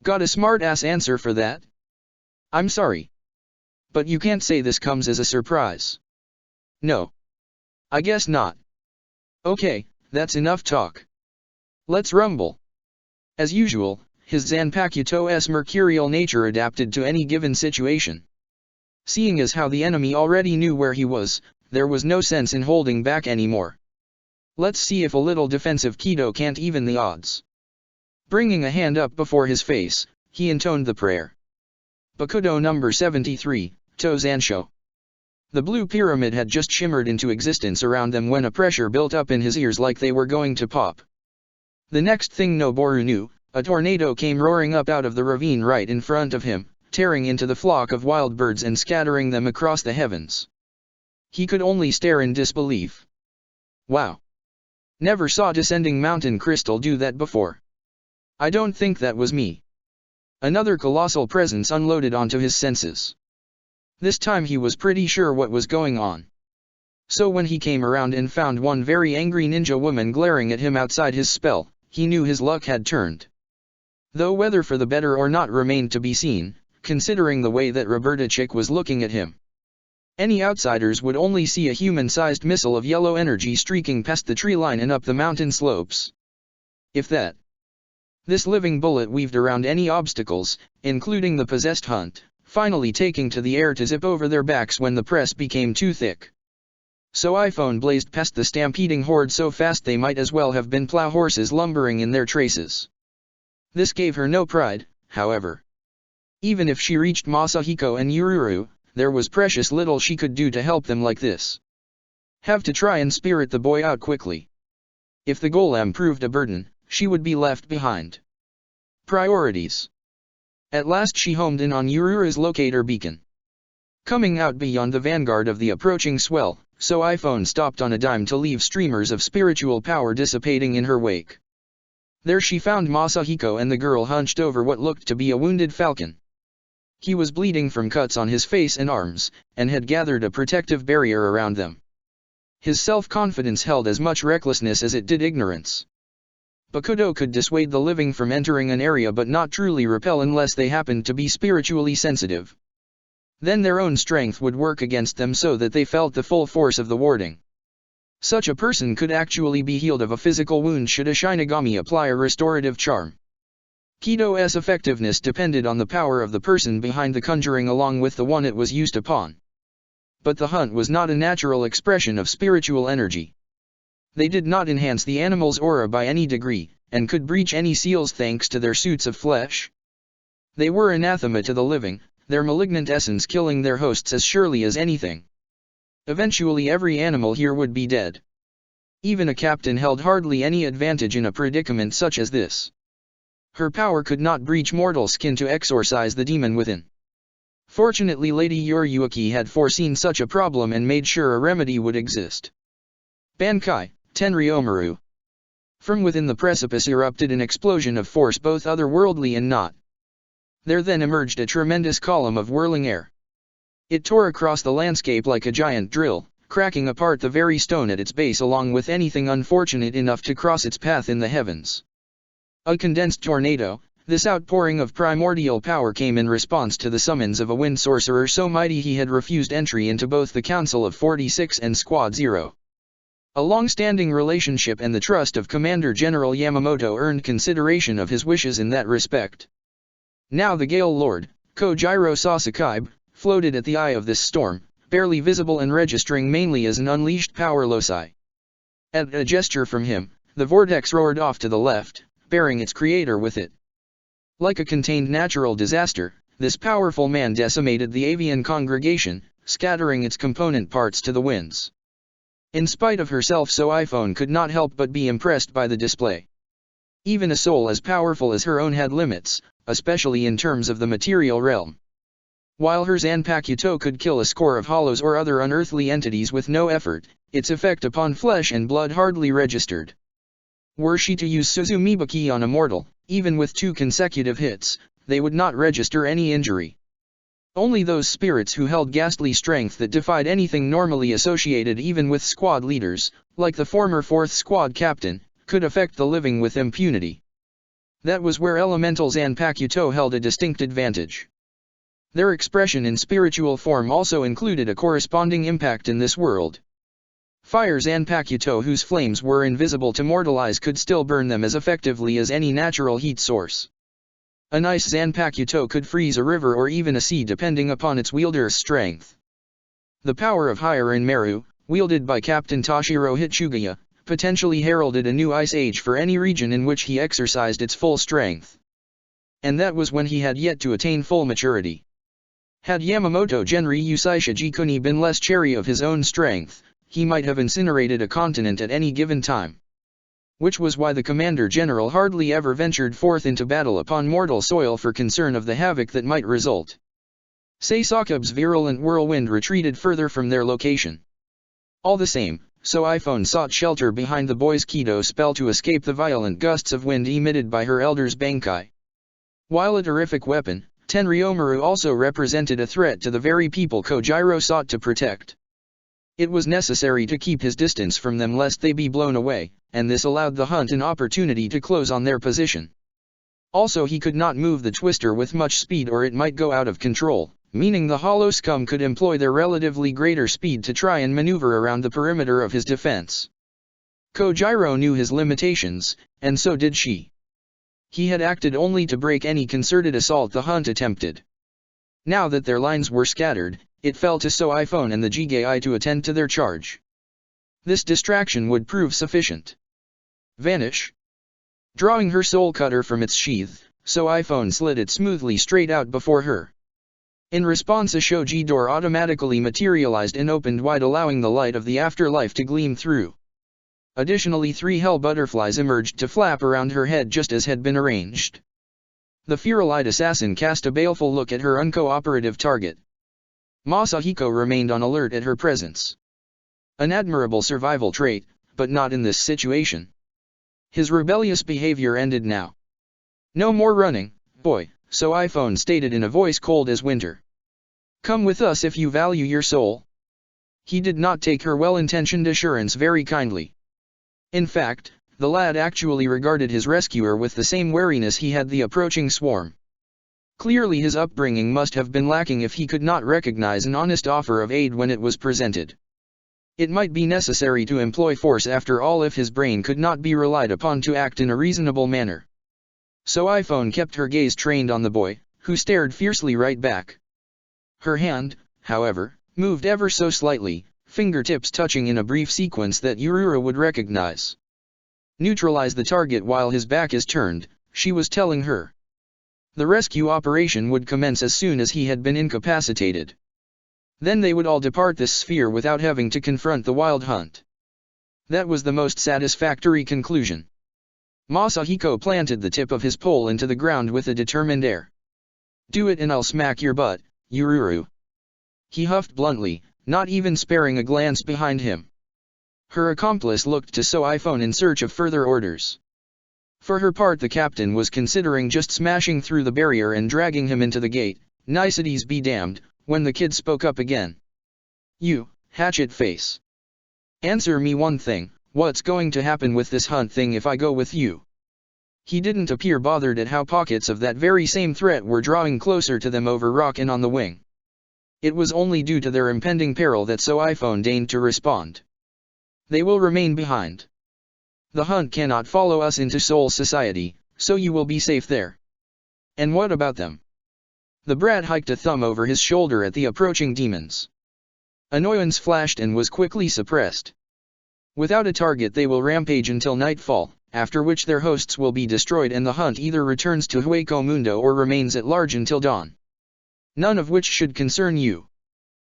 Got a smart-ass answer for that? I'm sorry. But you can't say this comes as a surprise. No. I guess not. Okay, that's enough talk. Let's rumble. As usual, his Zanpakuto's mercurial nature adapted to any given situation. Seeing as how the enemy already knew where he was, there was no sense in holding back anymore. Let's see if a little defensive Kido can't even the odds. Bringing a hand up before his face, he intoned the prayer. Bakudo number 73, Tozansho. The blue pyramid had just shimmered into existence around them when a pressure built up in his ears like they were going to pop. The next thing Noboru knew, a tornado came roaring up out of the ravine right in front of him, tearing into the flock of wild birds and scattering them across the heavens. He could only stare in disbelief. Wow! Never saw descending mountain crystal do that before. I don't think that was me. Another colossal presence unloaded onto his senses. This time he was pretty sure what was going on. So when he came around and found one very angry ninja woman glaring at him outside his spell, he knew his luck had turned. Though whether for the better or not remained to be seen, considering the way that Roberta Chick was looking at him. Any outsiders would only see a human-sized missile of yellow energy streaking past the tree line and up the mountain slopes. If that. This living bullet weaved around any obstacles, including the possessed hunt, finally taking to the air to zip over their backs when the press became too thick. So iPhone blazed past the stampeding horde so fast they might as well have been plow horses lumbering in their traces. This gave her no pride, however. Even if she reached Masahiko and Yururu, there was precious little she could do to help them like this. Have to try and spirit the boy out quickly. If the golem proved a burden, she would be left behind. Priorities. At last she homed in on Yururu's locator beacon. Coming out beyond the vanguard of the approaching swell, so iPhone stopped on a dime to leave streamers of spiritual power dissipating in her wake. There she found Masahiko and the girl hunched over what looked to be a wounded falcon. He was bleeding from cuts on his face and arms, and had gathered a protective barrier around them. His self-confidence held as much recklessness as it did ignorance. Bakudo could dissuade the living from entering an area but not truly repel unless they happened to be spiritually sensitive. Then their own strength would work against them so that they felt the full force of the warding. Such a person could actually be healed of a physical wound should a Shinigami apply a restorative charm. Kido's effectiveness depended on the power of the person behind the conjuring along with the one it was used upon. But the hunt was not a natural expression of spiritual energy. They did not enhance the animal's aura by any degree, and could breach any seals thanks to their suits of flesh. They were anathema to the living, their malignant essence killing their hosts as surely as anything. Eventually every animal here would be dead. Even a captain held hardly any advantage in a predicament such as this. Her power could not breach mortal skin to exorcise the demon within. Fortunately Lady Yoriyuki had foreseen such a problem and made sure a remedy would exist. Bankai, Tenryomaru. From within the precipice erupted an explosion of force both otherworldly and not. There then emerged a tremendous column of whirling air. It tore across the landscape like a giant drill, cracking apart the very stone at its base along with anything unfortunate enough to cross its path in the heavens. A condensed tornado, this outpouring of primordial power came in response to the summons of a wind sorcerer so mighty he had refused entry into both the Council of 46 and Squad 0. A long-standing relationship and the trust of Commander General Yamamoto earned consideration of his wishes in that respect. Now the Gale Lord, Kojiro Sasakaibe, floated at the eye of this storm, barely visible and registering mainly as an unleashed power loci. At a gesture from him, the vortex roared off to the left, bearing its creator with it. Like a contained natural disaster, this powerful man decimated the avian congregation, scattering its component parts to the winds. In spite of herself so iPhone could not help but be impressed by the display. Even a soul as powerful as her own had limits, especially in terms of the material realm. While her Zanpakuto could kill a score of hollows or other unearthly entities with no effort, its effect upon flesh and blood hardly registered. Were she to use Suzumibaki on a mortal, even with 2 consecutive hits, they would not register any injury. Only those spirits who held ghastly strength that defied anything normally associated even with squad leaders, like the former 4th Squad captain, could affect the living with impunity. That was where Elemental Zanpakuto held a distinct advantage. Their expression in spiritual form also included a corresponding impact in this world. Fire Zanpakuto whose flames were invisible to mortal eyes could still burn them as effectively as any natural heat source. An ice Zanpakuto could freeze a river or even a sea depending upon its wielder's strength. The power of Higher in Meru, wielded by Captain Toshiro Hitsugaya, potentially heralded a new ice age for any region in which he exercised its full strength. And that was when he had yet to attain full maturity. Had Yamamoto Genryu Saishijikuni been less chary of his own strength, he might have incinerated a continent at any given time. Which was why the Commander-General hardly ever ventured forth into battle upon mortal soil for concern of the havoc that might result. Sasakib's virulent whirlwind retreated further from their location. All the same, So iPhone sought shelter behind the boy's Kido spell to escape the violent gusts of wind emitted by her elder's Bankai. While a terrific weapon, Tenryomaru also represented a threat to the very people Kojiro sought to protect. It was necessary to keep his distance from them lest they be blown away, and this allowed the hunt an opportunity to close on their position. Also he could not move the twister with much speed or it might go out of control, meaning the hollow scum could employ their relatively greater speed to try and maneuver around the perimeter of his defense. Kojiro knew his limitations, and so did she. He had acted only to break any concerted assault the hunt attempted. Now that their lines were scattered, it fell to So iPhone and the Jigai to attend to their charge. This distraction would prove sufficient. Vanish. Drawing her soul cutter from its sheath, So iPhone slid it smoothly straight out before her. In response, a shoji door automatically materialized and opened wide, allowing the light of the afterlife to gleam through. Additionally, 3 hell butterflies emerged to flap around her head just as had been arranged. The feral-eyed assassin cast a baleful look at her uncooperative target. Masahiko remained on alert at her presence. An admirable survival trait, but not in this situation. His rebellious behavior ended now. "No more running, boy," So iPhone stated in a voice cold as winter. "Come with us if you value your soul." He did not take her well-intentioned assurance very kindly. In fact, the lad actually regarded his rescuer with the same wariness he had the approaching swarm. Clearly his upbringing must have been lacking if he could not recognize an honest offer of aid when it was presented. It might be necessary to employ force after all if his brain could not be relied upon to act in a reasonable manner. So iPhone kept her gaze trained on the boy, who stared fiercely right back. Her hand, however, moved ever so slightly, fingertips touching in a brief sequence that Yurura would recognize. "Neutralize the target while his back is turned," she was telling her. The rescue operation would commence as soon as he had been incapacitated. Then they would all depart this sphere without having to confront the wild hunt. That was the most satisfactory conclusion. Masahiko planted the tip of his pole into the ground with a determined air. "Do it and I'll smack your butt, Yururu." He huffed bluntly, not even sparing a glance behind him. Her accomplice looked to So iPhone in search of further orders. For her part, the captain was considering just smashing through the barrier and dragging him into the gate. Niceties be damned, when the kid spoke up again. "You, hatchet face. Answer me one thing, what's going to happen with this hunt thing if I go with you?" He didn't appear bothered at how pockets of that very same threat were drawing closer to them over rock and on the wing. It was only due to their impending peril that So iPhone deigned to respond. "They will remain behind. The hunt cannot follow us into Soul Society, so you will be safe there." "And what about them?" The brat hiked a thumb over his shoulder at the approaching demons. Annoyance flashed and was quickly suppressed. "Without a target they will rampage until nightfall, after which their hosts will be destroyed and the hunt either returns to Hueco Mundo or remains at large until dawn. None of which should concern you.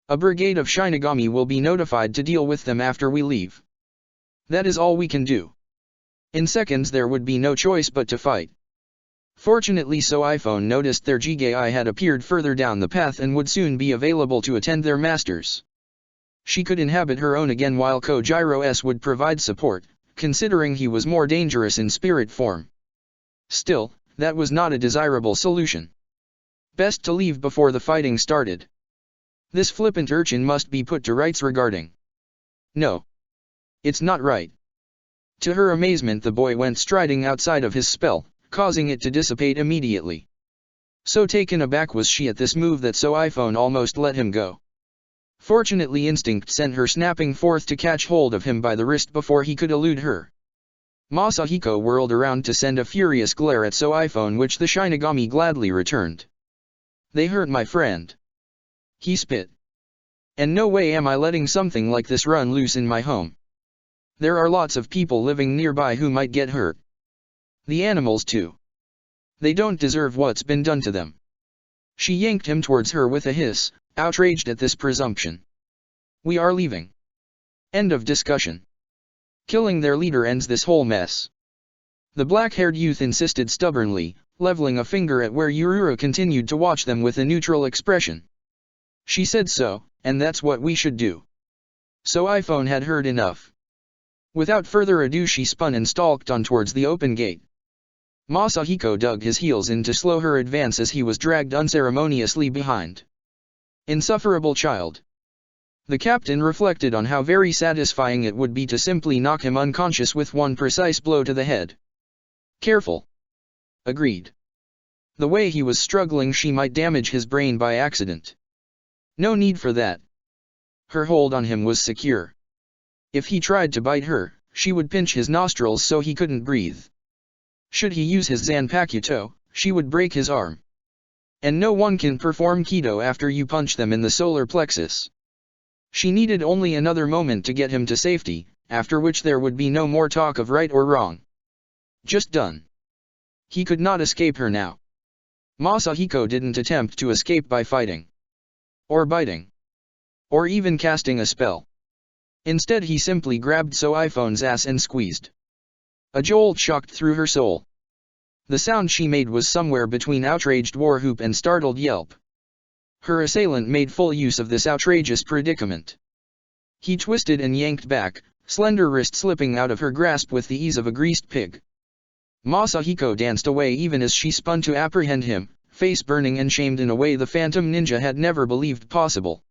A brigade of Shinigami will be notified to deal with them after we leave. That is all we can do." In seconds there would be no choice but to fight. Fortunately So iPhone noticed their Jigai had appeared further down the path and would soon be available to attend their masters. She could inhabit her own again while Kojiro would provide support, considering he was more dangerous in spirit form. Still, that was not a desirable solution. Best to leave before the fighting started. This flippant urchin must be put to rights regarding. "No. It's not right." To her amazement the boy went striding outside of his spell, causing it to dissipate immediately. So taken aback was she at this move that So iPhone almost let him go. Fortunately instinct sent her snapping forth to catch hold of him by the wrist before he could elude her. Masahiko whirled around to send a furious glare at So iPhone, which the Shinigami gladly returned. "They hurt my friend." He spit. And no way am I letting something like this run loose in my home. There are lots of people living nearby who might get hurt. The animals too. They don't deserve what's been done to them. She yanked him towards her with a hiss, outraged at this presumption. We are leaving. End of discussion. Killing their leader ends this whole mess. The black-haired youth insisted stubbornly, leveling a finger at where Yururu continued to watch them with a neutral expression. She said so, and that's what we should do. So iPhone had heard enough. Without further ado she spun and stalked on towards the open gate. Masahiko dug his heels in to slow her advance as he was dragged unceremoniously behind. Insufferable child. The captain reflected on how very satisfying it would be to simply knock him unconscious with one precise blow to the head. Careful. Agreed. The way he was struggling, she might damage his brain by accident. No need for that. Her hold on him was secure. If he tried to bite her, she would pinch his nostrils so he couldn't breathe. Should he use his Zanpakuto, she would break his arm. And no one can perform Kido after you punch them in the solar plexus. She needed only another moment to get him to safety, after which there would be no more talk of right or wrong. Just done. He could not escape her now. Masahiko didn't attempt to escape by fighting. Or biting. Or even casting a spell. Instead he simply grabbed iPhone's ass and squeezed. A jolt shocked through her soul. The sound she made was somewhere between outraged warwhoop and startled yelp. Her assailant made full use of this outrageous predicament. He twisted and yanked back, slender wrist slipping out of her grasp with the ease of a greased pig. Masahiko danced away even as she spun to apprehend him, face burning and shamed in a way the phantom ninja had never believed possible.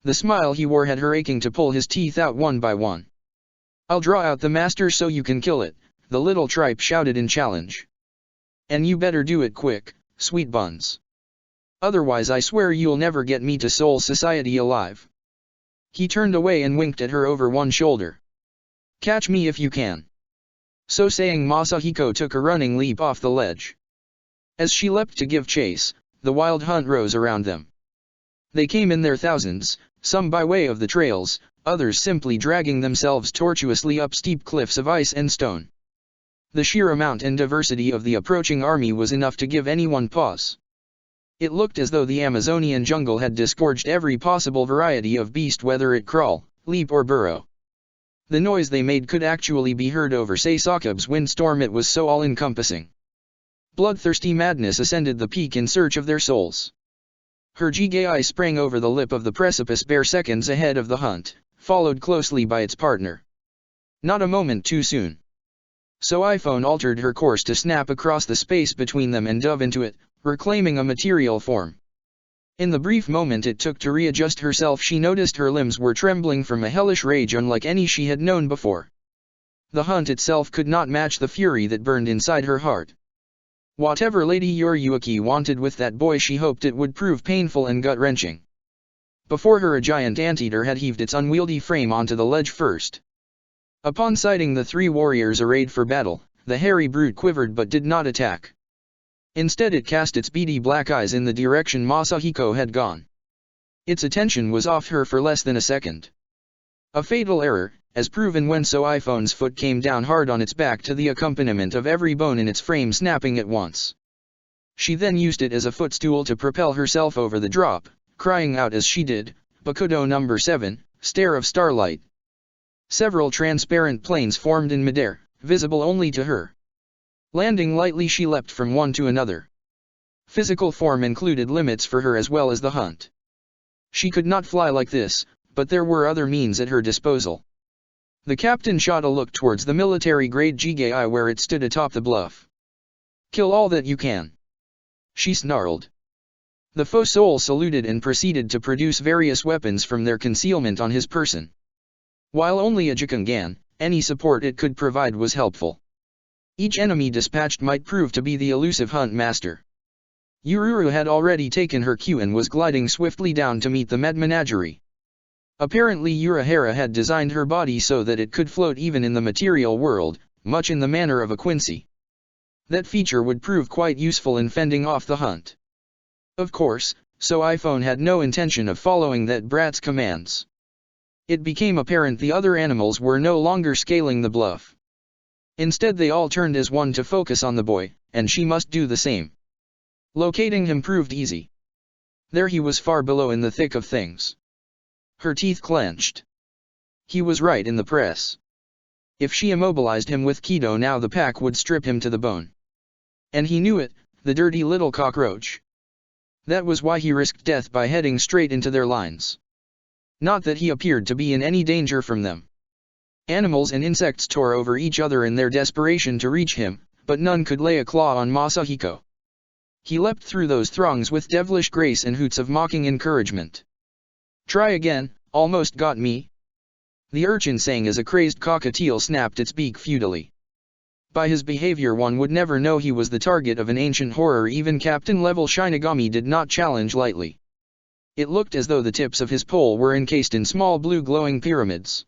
The smile he wore had her aching to pull his teeth out one by one. I'll draw out the master so you can kill it, the little tripe shouted in challenge. And you better do it quick, sweet buns. Otherwise I swear you'll never get me to Soul Society alive. He turned away and winked at her over one shoulder. Catch me if you can. So saying, Masahiko took a running leap off the ledge. As she leapt to give chase, the wild hunt rose around them. They came in their thousands, some by way of the trails, others simply dragging themselves tortuously up steep cliffs of ice and stone. The sheer amount and diversity of the approaching army was enough to give anyone pause. It looked as though the Amazonian jungle had disgorged every possible variety of beast, whether it crawl, leap or burrow. The noise they made could actually be heard over Sasakabe's windstorm, it was so all-encompassing. Bloodthirsty madness ascended the peak in search of their souls. Her Jigai sprang over the lip of the precipice bare seconds ahead of the hunt, followed closely by its partner. Not a moment too soon. So iPhone altered her course to snap across the space between them and dove into it, reclaiming a material form. In the brief moment it took to readjust herself, she noticed her limbs were trembling from a hellish rage unlike any she had known before. The hunt itself could not match the fury that burned inside her heart. Whatever Lady Yuruyuki wanted with that boy, she hoped it would prove painful and gut-wrenching. Before her a giant anteater had heaved its unwieldy frame onto the ledge first. Upon sighting the three warriors arrayed for battle, the hairy brute quivered but did not attack. Instead it cast its beady black eyes in the direction Masahiko had gone. Its attention was off her for less than a second. A fatal error, as proven when iPhone's foot came down hard on its back to the accompaniment of every bone in its frame snapping at once. She then used it as a footstool to propel herself over the drop, crying out as she did, Bakudo No. 7, Stare of Starlight. Several transparent planes formed in midair, visible only to her. Landing lightly she leapt from one to another. Physical form included limits for her as well as the hunt. She could not fly like this, but there were other means at her disposal. The captain shot a look towards the military-grade Jigai where it stood atop the bluff. Kill all that you can. She snarled. The faux soul saluted and proceeded to produce various weapons from their concealment on his person. While only a Jikangan, any support it could provide was helpful. Each enemy dispatched might prove to be the elusive hunt master. Yururu had already taken her cue and was gliding swiftly down to meet the Med Menagerie. Apparently Urahara had designed her body so that it could float even in the material world, much in the manner of a Quincy. That feature would prove quite useful in fending off the hunt. Of course, so iPhone had no intention of following that brat's commands. It became apparent the other animals were no longer scaling the bluff. Instead they all turned as one to focus on the boy, and she must do the same. Locating him proved easy. There he was far below in the thick of things. Her teeth clenched. He was right in the press. If she immobilized him with Keto now the pack would strip him to the bone. And he knew it, the dirty little cockroach. That was why he risked death by heading straight into their lines. Not that he appeared to be in any danger from them. Animals and insects tore over each other in their desperation to reach him, but none could lay a claw on Masahiko. He leapt through those throngs with devilish grace and hoots of mocking encouragement. "Try again, almost got me," the urchin sang as a crazed cockatiel snapped its beak futilely. By his behavior one would never know he was the target of an ancient horror. Even captain-level Shinigami did not challenge lightly. It looked as though the tips of his pole were encased in small blue glowing pyramids.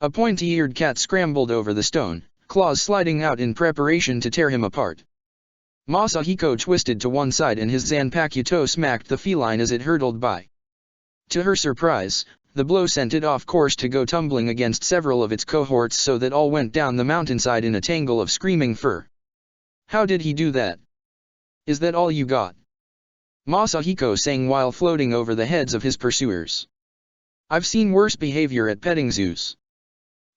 A pointy-eared cat scrambled over the stone, claws sliding out in preparation to tear him apart. Masahiko twisted to one side and his Zanpakuto smacked the feline as it hurtled by. To her surprise, the blow sent it off course to go tumbling against several of its cohorts so that all went down the mountainside in a tangle of screaming fur. "How did he do that? Is that all you got?" Masahiko sang while floating over the heads of his pursuers. "I've seen worse behavior at petting zoos."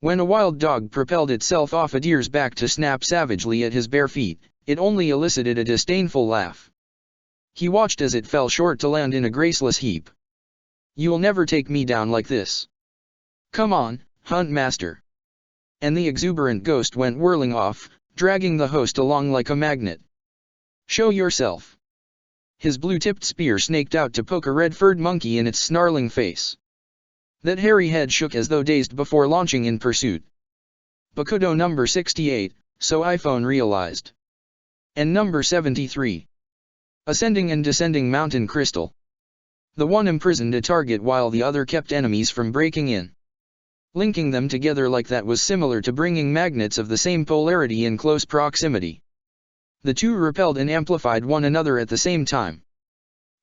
When a wild dog propelled itself off a deer's back to snap savagely at his bare feet, it only elicited a disdainful laugh. He watched as it fell short to land in a graceless heap. "You'll never take me down like this. Come on, Hunt Master." And the exuberant ghost went whirling off, dragging the host along like a magnet. "Show yourself." His blue-tipped spear snaked out to poke a red-furred monkey in its snarling face. That hairy head shook as though dazed before launching in pursuit. Bakudo number 68, so iPhone realized. And number 73. Ascending and descending mountain crystal. The one imprisoned a target while the other kept enemies from breaking in. Linking them together like that was similar to bringing magnets of the same polarity in close proximity. The two repelled and amplified one another at the same time.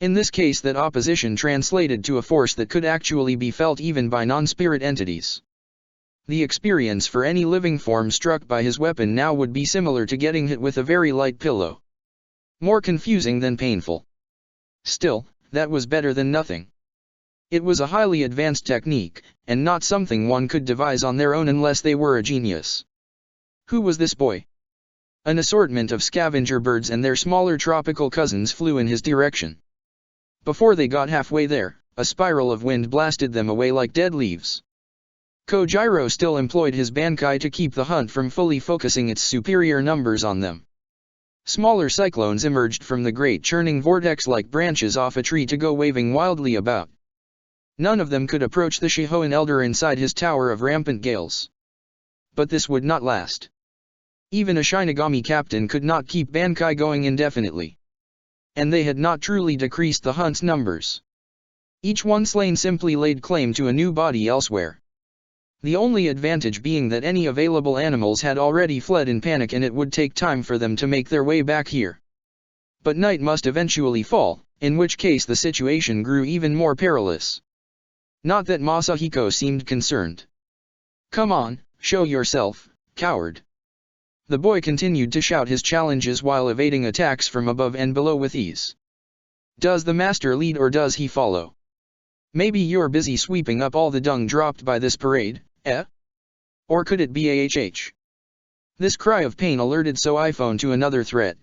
In this case that opposition translated to a force that could actually be felt even by non-spirit entities. The experience for any living form struck by his weapon now would be similar to getting hit with a very light pillow. More confusing than painful. Still, that was better than nothing. It was a highly advanced technique, and not something one could devise on their own unless they were a genius. Who was this boy? An assortment of scavenger birds and their smaller tropical cousins flew in his direction. Before they got halfway there, a spiral of wind blasted them away like dead leaves. Kojiro still employed his Bankai to keep the hunt from fully focusing its superior numbers on them. Smaller cyclones emerged from the great churning vortex-like branches off a tree to go waving wildly about. None of them could approach the Shihoan elder inside his tower of rampant gales. But this would not last. Even a Shinigami captain could not keep Bankai going indefinitely. And they had not truly decreased the hunt's numbers. Each one slain simply laid claim to a new body elsewhere. The only advantage being that any available animals had already fled in panic and it would take time for them to make their way back here. But night must eventually fall, in which case the situation grew even more perilous. Not that Masahiko seemed concerned. "Come on, show yourself, coward." The boy continued to shout his challenges while evading attacks from above and below with ease. Does the master lead or does he follow? Maybe you're busy sweeping up all the dung dropped by this parade, eh? Or could it be AHH? This cry of pain alerted iPhone to another threat.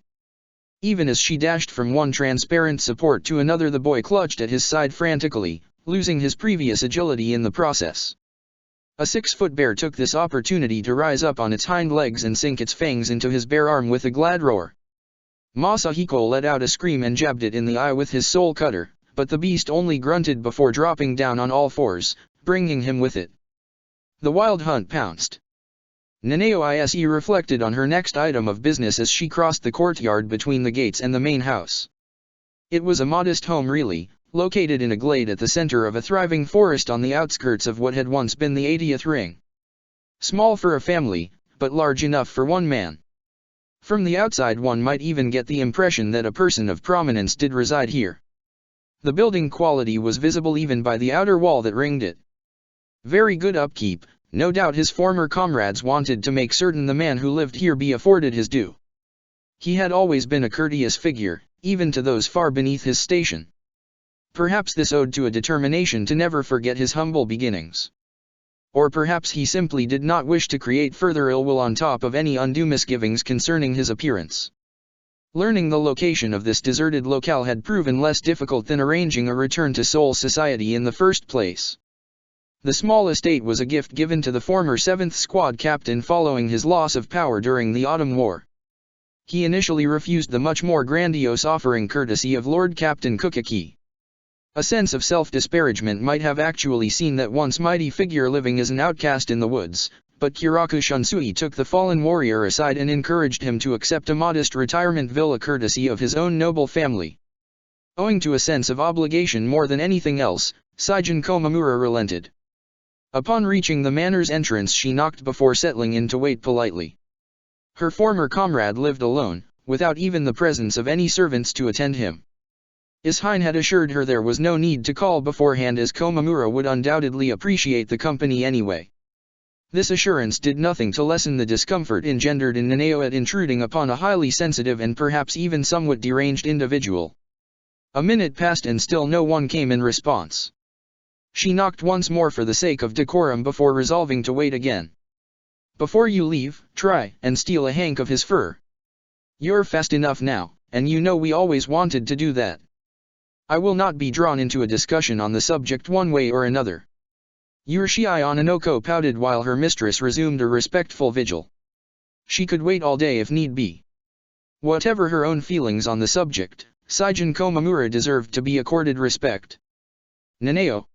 Even as she dashed from one transparent support to another the boy clutched at his side frantically, losing his previous agility in the process. A 6-foot bear took this opportunity to rise up on its hind legs and sink its fangs into his bare arm with a glad roar. Masahiko let out a scream and jabbed it in the eye with his soul cutter, but the beast only grunted before dropping down on all fours, bringing him with it. The wild hunt pounced. Nanao Ise reflected on her next item of business as she crossed the courtyard between the gates and the main house. It was a modest home really, located in a glade at the center of a thriving forest on the outskirts of what had once been the 80th ring. Small for a family, but large enough for one man. From the outside one might even get the impression that a person of prominence did reside here. The building quality was visible even by the outer wall that ringed it. Very good upkeep, no doubt his former comrades wanted to make certain the man who lived here be afforded his due. He had always been a courteous figure, even to those far beneath his station. Perhaps this owed to a determination to never forget his humble beginnings. Or perhaps he simply did not wish to create further ill will on top of any undue misgivings concerning his appearance. Learning the location of this deserted locale had proven less difficult than arranging a return to Seoul society in the first place. The small estate was a gift given to the former 7th Squad captain following his loss of power during the Autumn War. He initially refused the much more grandiose offering courtesy of Lord Captain Kukaki. A sense of self-disparagement might have actually seen that once mighty figure living as an outcast in the woods, but Kiraku Shunsui took the fallen warrior aside and encouraged him to accept a modest retirement villa courtesy of his own noble family. Owing to a sense of obligation more than anything else, Saijin Komamura relented. Upon reaching the manor's entrance she knocked before settling in to wait politely. Her former comrade lived alone, without even the presence of any servants to attend him. Ishine had assured her there was no need to call beforehand as Komamura would undoubtedly appreciate the company anyway. This assurance did nothing to lessen the discomfort engendered in Nanao at intruding upon a highly sensitive and perhaps even somewhat deranged individual. A minute passed and still no one came in response. She knocked once more for the sake of decorum before resolving to wait again. Before you leave, try and steal a hank of his fur. You're fast enough now, and you know we always wanted to do that. I will not be drawn into a discussion on the subject one way or another. Urshii Ononoko pouted while her mistress resumed a respectful vigil. She could wait all day if need be. Whatever her own feelings on the subject, Saijin Komamura deserved to be accorded respect. Nanao,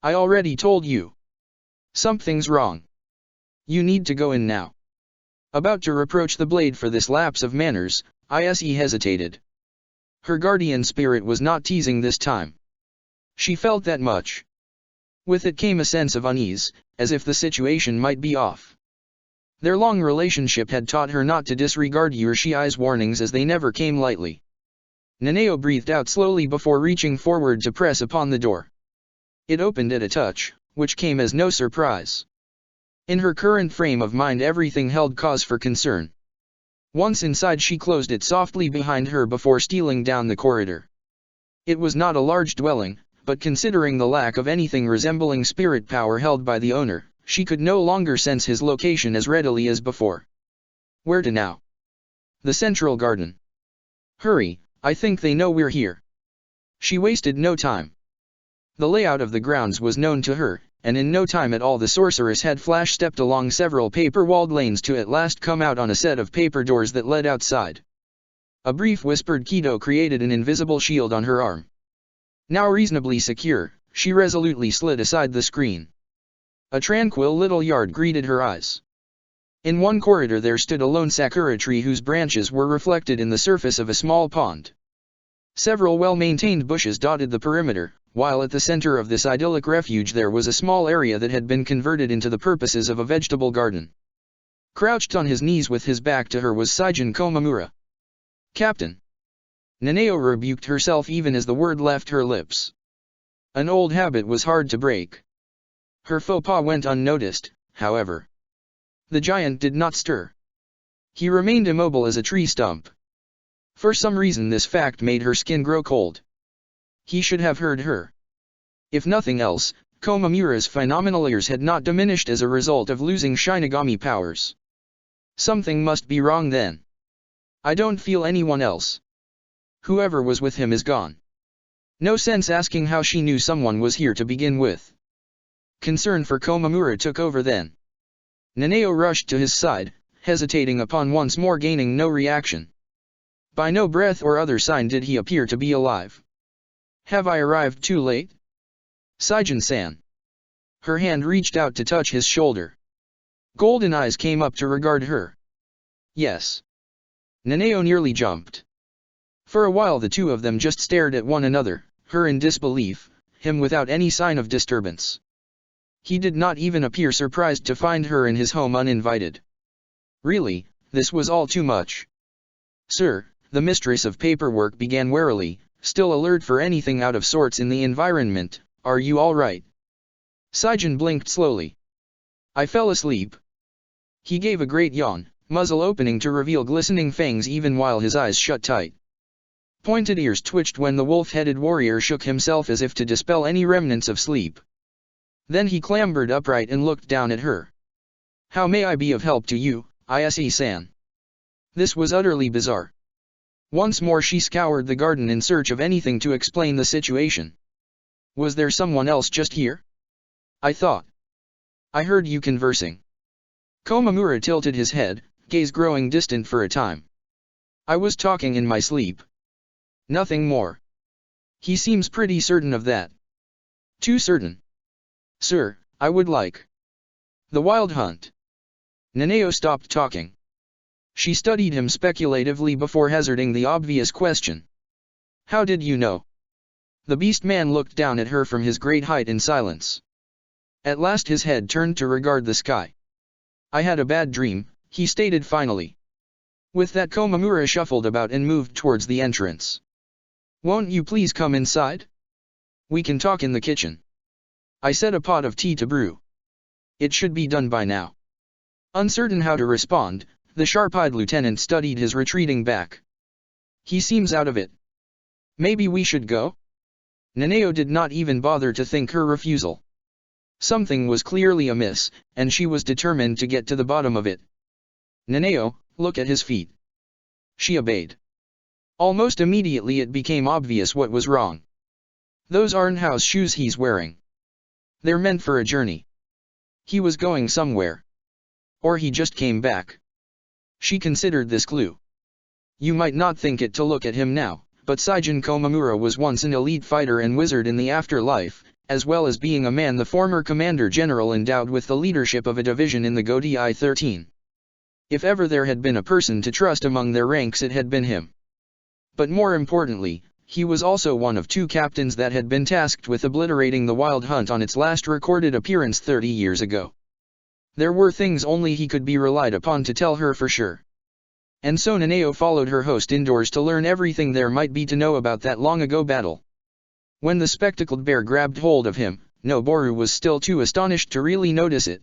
I already told you. Something's wrong. You need to go in now. About to reproach the blade for this lapse of manners, Ise hesitated. Her guardian spirit was not teasing this time. She felt that much. With it came a sense of unease, as if the situation might be off. Their long relationship had taught her not to disregard Urshii's warnings as they never came lightly. Nanao breathed out slowly before reaching forward to press upon the door. It opened at a touch, which came as no surprise. In her current frame of mind everything held cause for concern. Once inside she closed it softly behind her before stealing down the corridor. It was not a large dwelling, but considering the lack of anything resembling spirit power held by the owner, she could no longer sense his location as readily as before. Where to now? The central garden. Hurry, I think they know we're here. She wasted no time. The layout of the grounds was known to her, and in no time at all the sorceress had flash-stepped along several paper-walled lanes to at last come out on a set of paper doors that led outside. A brief whispered Kido created an invisible shield on her arm. Now reasonably secure, she resolutely slid aside the screen. A tranquil little yard greeted her eyes. In one corridor there stood a lone sakura tree whose branches were reflected in the surface of a small pond. Several well-maintained bushes dotted the perimeter, while at the center of this idyllic refuge there was a small area that had been converted into the purposes of a vegetable garden. Crouched on his knees with his back to her was Saijin Komamura. Captain. Nanao rebuked herself even as the word left her lips. An old habit was hard to break. Her faux pas went unnoticed, however. The giant did not stir. He remained immobile as a tree stump. For some reason this fact made her skin grow cold. He should have heard her. If nothing else, Komamura's phenomenal ears had not diminished as a result of losing Shinigami powers. Something must be wrong then. I don't feel anyone else. Whoever was with him is gone. No sense asking how she knew someone was here to begin with. Concern for Komamura took over then. Nanao rushed to his side, hesitating upon once more gaining no reaction. By no breath or other sign did he appear to be alive. Have I arrived too late? Saijin-san. Her hand reached out to touch his shoulder. Golden eyes came up to regard her. Yes. Nanao nearly jumped. For a while the two of them just stared at one another, her in disbelief, him without any sign of disturbance. He did not even appear surprised to find her in his home uninvited. Really, this was all too much. Sir, the mistress of paperwork began warily, still alert for anything out of sorts in the environment. Are you all right? Saijan blinked slowly. I fell asleep. He gave a great yawn, muzzle opening to reveal glistening fangs even while his eyes shut tight. Pointed ears twitched when the wolf-headed warrior shook himself as if to dispel any remnants of sleep. Then he clambered upright and looked down at her. How may I be of help to you, Ise-san? This was utterly bizarre. Once more she scoured the garden in search of anything to explain the situation. Was there someone else just here? I thought. I heard you conversing. Komamura tilted his head, gaze growing distant for a time. I was talking in my sleep. Nothing more. He seems pretty certain of that. Too certain. Sir, I would like the wild hunt. Nanao stopped talking. She studied him speculatively before hazarding the obvious question. How did you know? The beast man looked down at her from his great height in silence. At last his head turned to regard the sky. I had a bad dream, he stated finally. With that Komamura shuffled about and moved towards the entrance. Won't you please come inside? We can talk in the kitchen. I set a pot of tea to brew. It should be done by now. Uncertain how to respond, the sharp-eyed lieutenant studied his retreating back. He seems out of it. Maybe we should go? Nanao did not even bother to think her refusal. Something was clearly amiss, and she was determined to get to the bottom of it. Nanao, look at his feet. She obeyed. Almost immediately it became obvious what was wrong. Those aren't house shoes he's wearing. They're meant for a journey. He was going somewhere. Or he just came back. She considered this clue. You might not think it to look at him now, but Saijan Komamura was once an elite fighter and wizard in the afterlife, as well as being a man the former commander-general endowed with the leadership of a division in the Godi I-13. If ever there had been a person to trust among their ranks it had been him. But more importantly, he was also one of 2 captains that had been tasked with obliterating the wild hunt on its last recorded appearance 30 years ago. There were things only he could be relied upon to tell her for sure. And so Nanao followed her host indoors to learn everything there might be to know about that long-ago battle. When the spectacled bear grabbed hold of him, Noboru was still too astonished to really notice it.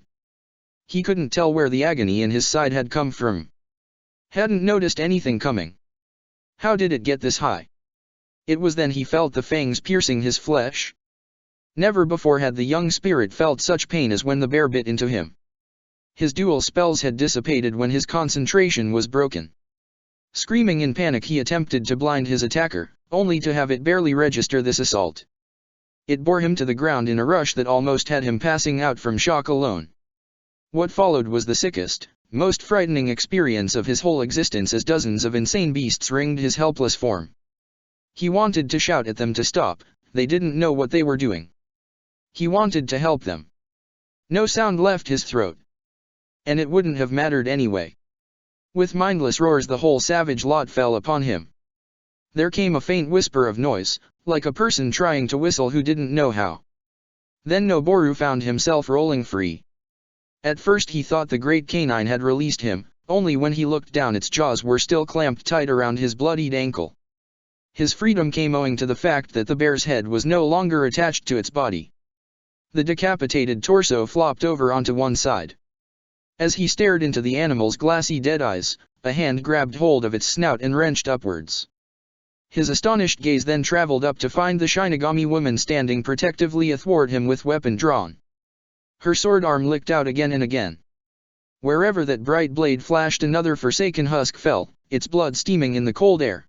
He couldn't tell where the agony in his side had come from. Hadn't noticed anything coming. How did it get this high? It was then he felt the fangs piercing his flesh. Never before had the young spirit felt such pain as when the bear bit into him. His dual spells had dissipated when his concentration was broken. Screaming in panic he attempted to blind his attacker, only to have it barely register this assault. It bore him to the ground in a rush that almost had him passing out from shock alone. What followed was the sickest, most frightening experience of his whole existence as dozens of insane beasts ringed his helpless form. He wanted to shout at them to stop, they didn't know what they were doing. He wanted to help them. No sound left his throat. And it wouldn't have mattered anyway. With mindless roars the whole savage lot fell upon him. There came a faint whisper of noise, like a person trying to whistle who didn't know how. Then Noboru found himself rolling free. At first he thought the great canine had released him, only when he looked down its jaws were still clamped tight around his bloodied ankle. His freedom came owing to the fact that the bear's head was no longer attached to its body. The decapitated torso flopped over onto one side. As he stared into the animal's glassy dead eyes, a hand grabbed hold of its snout and wrenched upwards. His astonished gaze then traveled up to find the Shinigami woman standing protectively athwart him with weapon drawn. Her sword arm licked out again and again. Wherever that bright blade flashed another forsaken husk fell, its blood steaming in the cold air.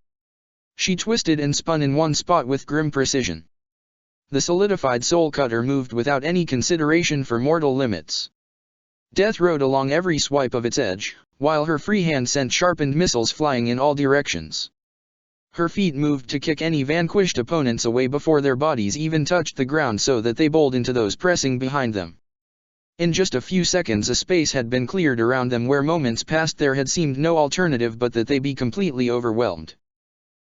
She twisted and spun in one spot with grim precision. The solidified soul cutter moved without any consideration for mortal limits. Death rode along every swipe of its edge, while her free hand sent sharpened missiles flying in all directions. Her feet moved to kick any vanquished opponents away before their bodies even touched the ground so that they bowled into those pressing behind them. In just a few seconds a space had been cleared around them where moments past there had seemed no alternative but that they be completely overwhelmed.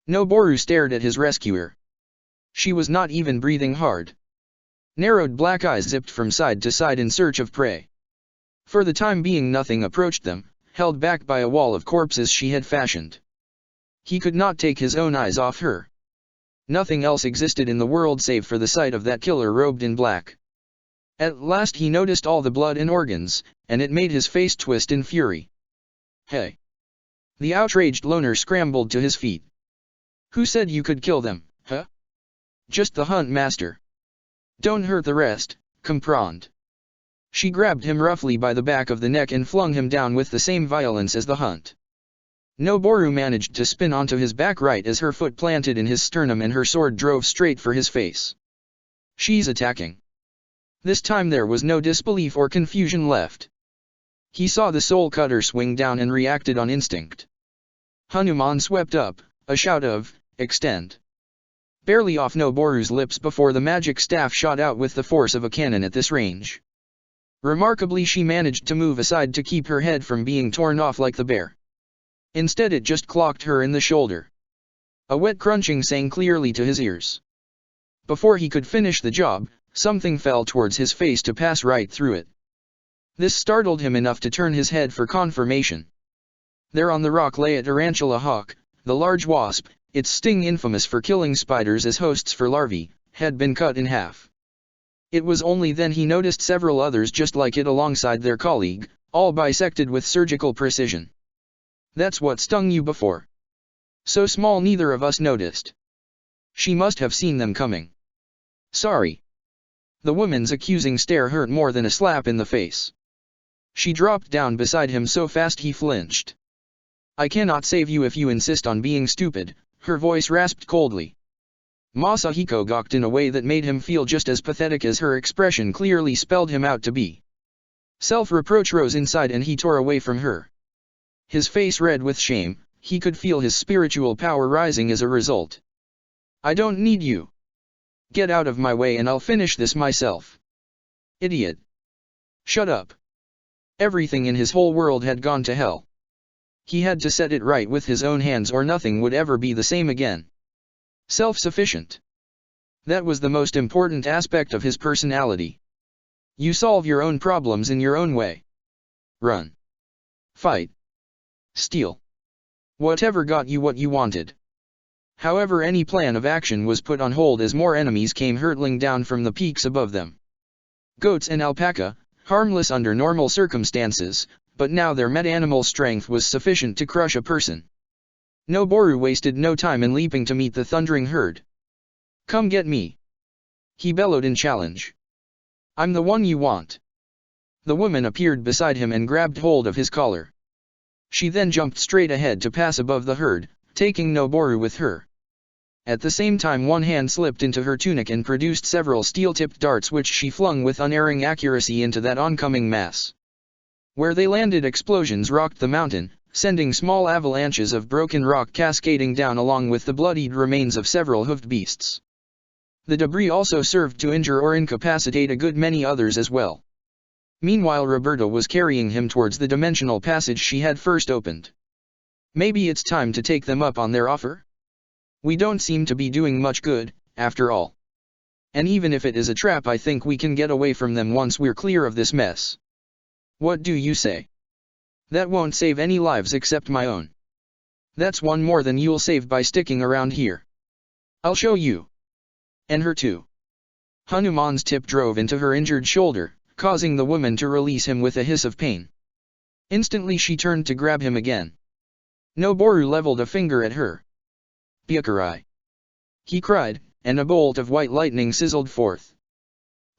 Noboru stared at his rescuer. She was not even breathing hard. Narrowed black eyes zipped from side to side in search of prey. For the time being nothing approached them, held back by a wall of corpses she had fashioned. He could not take his own eyes off her. Nothing else existed in the world save for the sight of that killer robed in black. At last he noticed all the blood and organs, and it made his face twist in fury. Hey! The outraged loner scrambled to his feet. Who said you could kill them, huh? Just the hunt master. Don't hurt the rest, comprend? She grabbed him roughly by the back of the neck and flung him down with the same violence as the hunt. Noboru managed to spin onto his back right as her foot planted in his sternum and her sword drove straight for his face. She's attacking. This time there was no disbelief or confusion left. He saw the soul cutter swing down and reacted on instinct. Hanuman swept up, a shout of, "Extend!" barely off Noboru's lips before the magic staff shot out with the force of a cannon at this range. Remarkably, she managed to move aside to keep her head from being torn off like the bear. Instead it just clocked her in the shoulder. A wet crunching sang clearly to his ears. Before he could finish the job, something fell towards his face to pass right through it. This startled him enough to turn his head for confirmation. There on the rock lay a tarantula hawk, the large wasp, its sting infamous for killing spiders as hosts for larvae, had been cut in half. It was only then he noticed several others just like it alongside their colleague, all bisected with surgical precision. That's what stung you before. So small neither of us noticed. She must have seen them coming. Sorry. The woman's accusing stare hurt more than a slap in the face. She dropped down beside him so fast he flinched. I cannot save you if you insist on being stupid, her voice rasped coldly. Masahiko gawked in a way that made him feel just as pathetic as her expression clearly spelled him out to be. Self-reproach rose inside and he tore away from her. His face red with shame, he could feel his spiritual power rising as a result. I don't need you. Get out of my way and I'll finish this myself. Idiot. Shut up. Everything in his whole world had gone to hell. He had to set it right with his own hands or nothing would ever be the same again. Self-sufficient. That was the most important aspect of his personality. You solve your own problems in your own way. Run. Fight. Steal. Whatever got you what you wanted. However, any plan of action was put on hold as more enemies came hurtling down from the peaks above them. Goats and alpaca, harmless under normal circumstances, but now their meta-animal strength was sufficient to crush a person. Noboru wasted no time in leaping to meet the thundering herd. Come get me. He bellowed in challenge. I'm the one you want. The woman appeared beside him and grabbed hold of his collar. She then jumped straight ahead to pass above the herd, taking Noboru with her. At the same time one hand slipped into her tunic and produced several steel-tipped darts which she flung with unerring accuracy into that oncoming mass. Where they landed, explosions rocked the mountain, sending small avalanches of broken rock cascading down along with the bloodied remains of several hoofed beasts. The debris also served to injure or incapacitate a good many others as well. Meanwhile Roberta was carrying him towards the dimensional passage she had first opened. Maybe it's time to take them up on their offer? We don't seem to be doing much good, after all. And even if it is a trap, I think we can get away from them once we're clear of this mess. What do you say? That won't save any lives except my own. That's one more than you'll save by sticking around here. I'll show you. And her too. Hanuman's tip drove into her injured shoulder, causing the woman to release him with a hiss of pain. Instantly she turned to grab him again. Noboru leveled a finger at her. Byakurai! He cried, and a bolt of white lightning sizzled forth.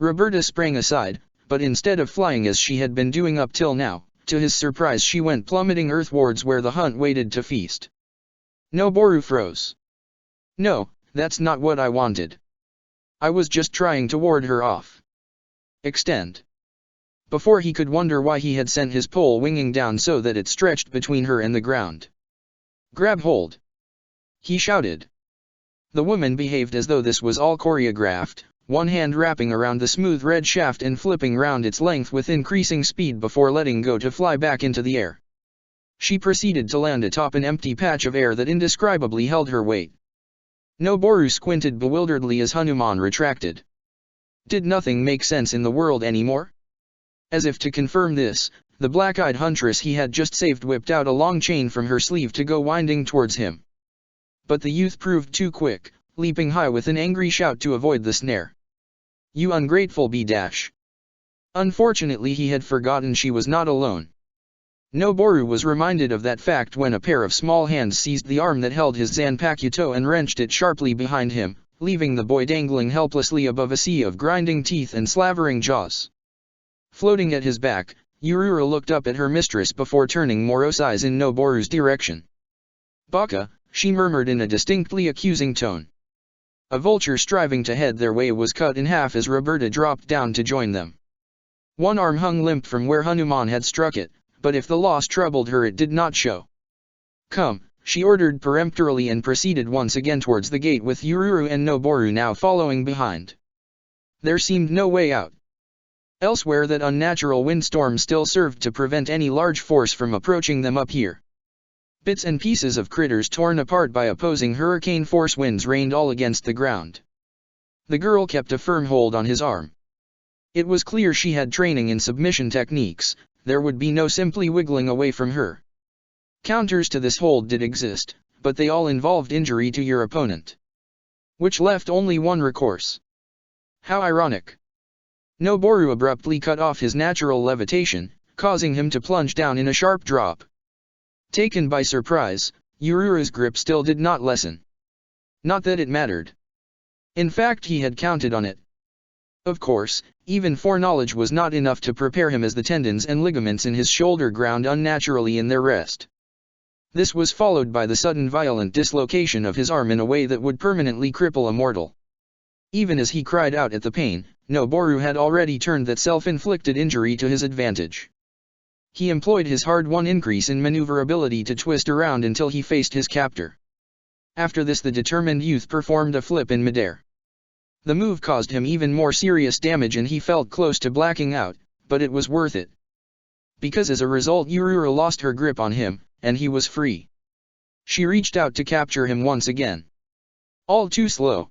Roberta sprang aside, but instead of flying as she had been doing up till now, to his surprise she went plummeting earthwards where the hunt waited to feast. Noboru froze. No, that's not what I wanted. I was just trying to ward her off. Extend. Before he could wonder why he had sent his pole winging down so that it stretched between her and the ground. Grab hold. He shouted. The woman behaved as though this was all choreographed, one hand wrapping around the smooth red shaft and flipping round its length with increasing speed before letting go to fly back into the air. She proceeded to land atop an empty patch of air that indescribably held her weight. Noboru squinted bewilderedly as Hanuman retracted. Did nothing make sense in the world anymore? As if to confirm this, the black-eyed huntress he had just saved whipped out a long chain from her sleeve to go winding towards him. But the youth proved too quick, leaping high with an angry shout to avoid the snare. "You ungrateful bee dash!" Unfortunately he had forgotten she was not alone. Noboru was reminded of that fact when a pair of small hands seized the arm that held his Zanpakuto and wrenched it sharply behind him, leaving the boy dangling helplessly above a sea of grinding teeth and slavering jaws. Floating at his back, Yururu looked up at her mistress before turning morose eyes in Noboru's direction. "Baka," she murmured in a distinctly accusing tone. A vulture striving to head their way was cut in half as Roberta dropped down to join them. One arm hung limp from where Hanuman had struck it, but if the loss troubled her it did not show. "Come," she ordered peremptorily and proceeded once again towards the gate with Yururu and Noboru now following behind. There seemed no way out. Elsewhere that unnatural windstorm still served to prevent any large force from approaching them up here. Bits and pieces of critters torn apart by opposing hurricane-force winds rained all against the ground. The girl kept a firm hold on his arm. It was clear she had training in submission techniques, there would be no simply wiggling away from her. Counters to this hold did exist, but they all involved injury to your opponent. Which left only one recourse. How ironic. Noboru abruptly cut off his natural levitation, causing him to plunge down in a sharp drop. Taken by surprise, Yururu's grip still did not lessen. Not that it mattered. In fact he had counted on it. Of course, even foreknowledge was not enough to prepare him as the tendons and ligaments in his shoulder ground unnaturally in their rest. This was followed by the sudden violent dislocation of his arm in a way that would permanently cripple a mortal. Even as he cried out at the pain, Noboru had already turned that self-inflicted injury to his advantage. He employed his hard-won increase in maneuverability to twist around until he faced his captor. After this the determined youth performed a flip in midair. The move caused him even more serious damage and he felt close to blacking out, but it was worth it. Because as a result Yururu lost her grip on him, and he was free. She reached out to capture him once again. All too slow.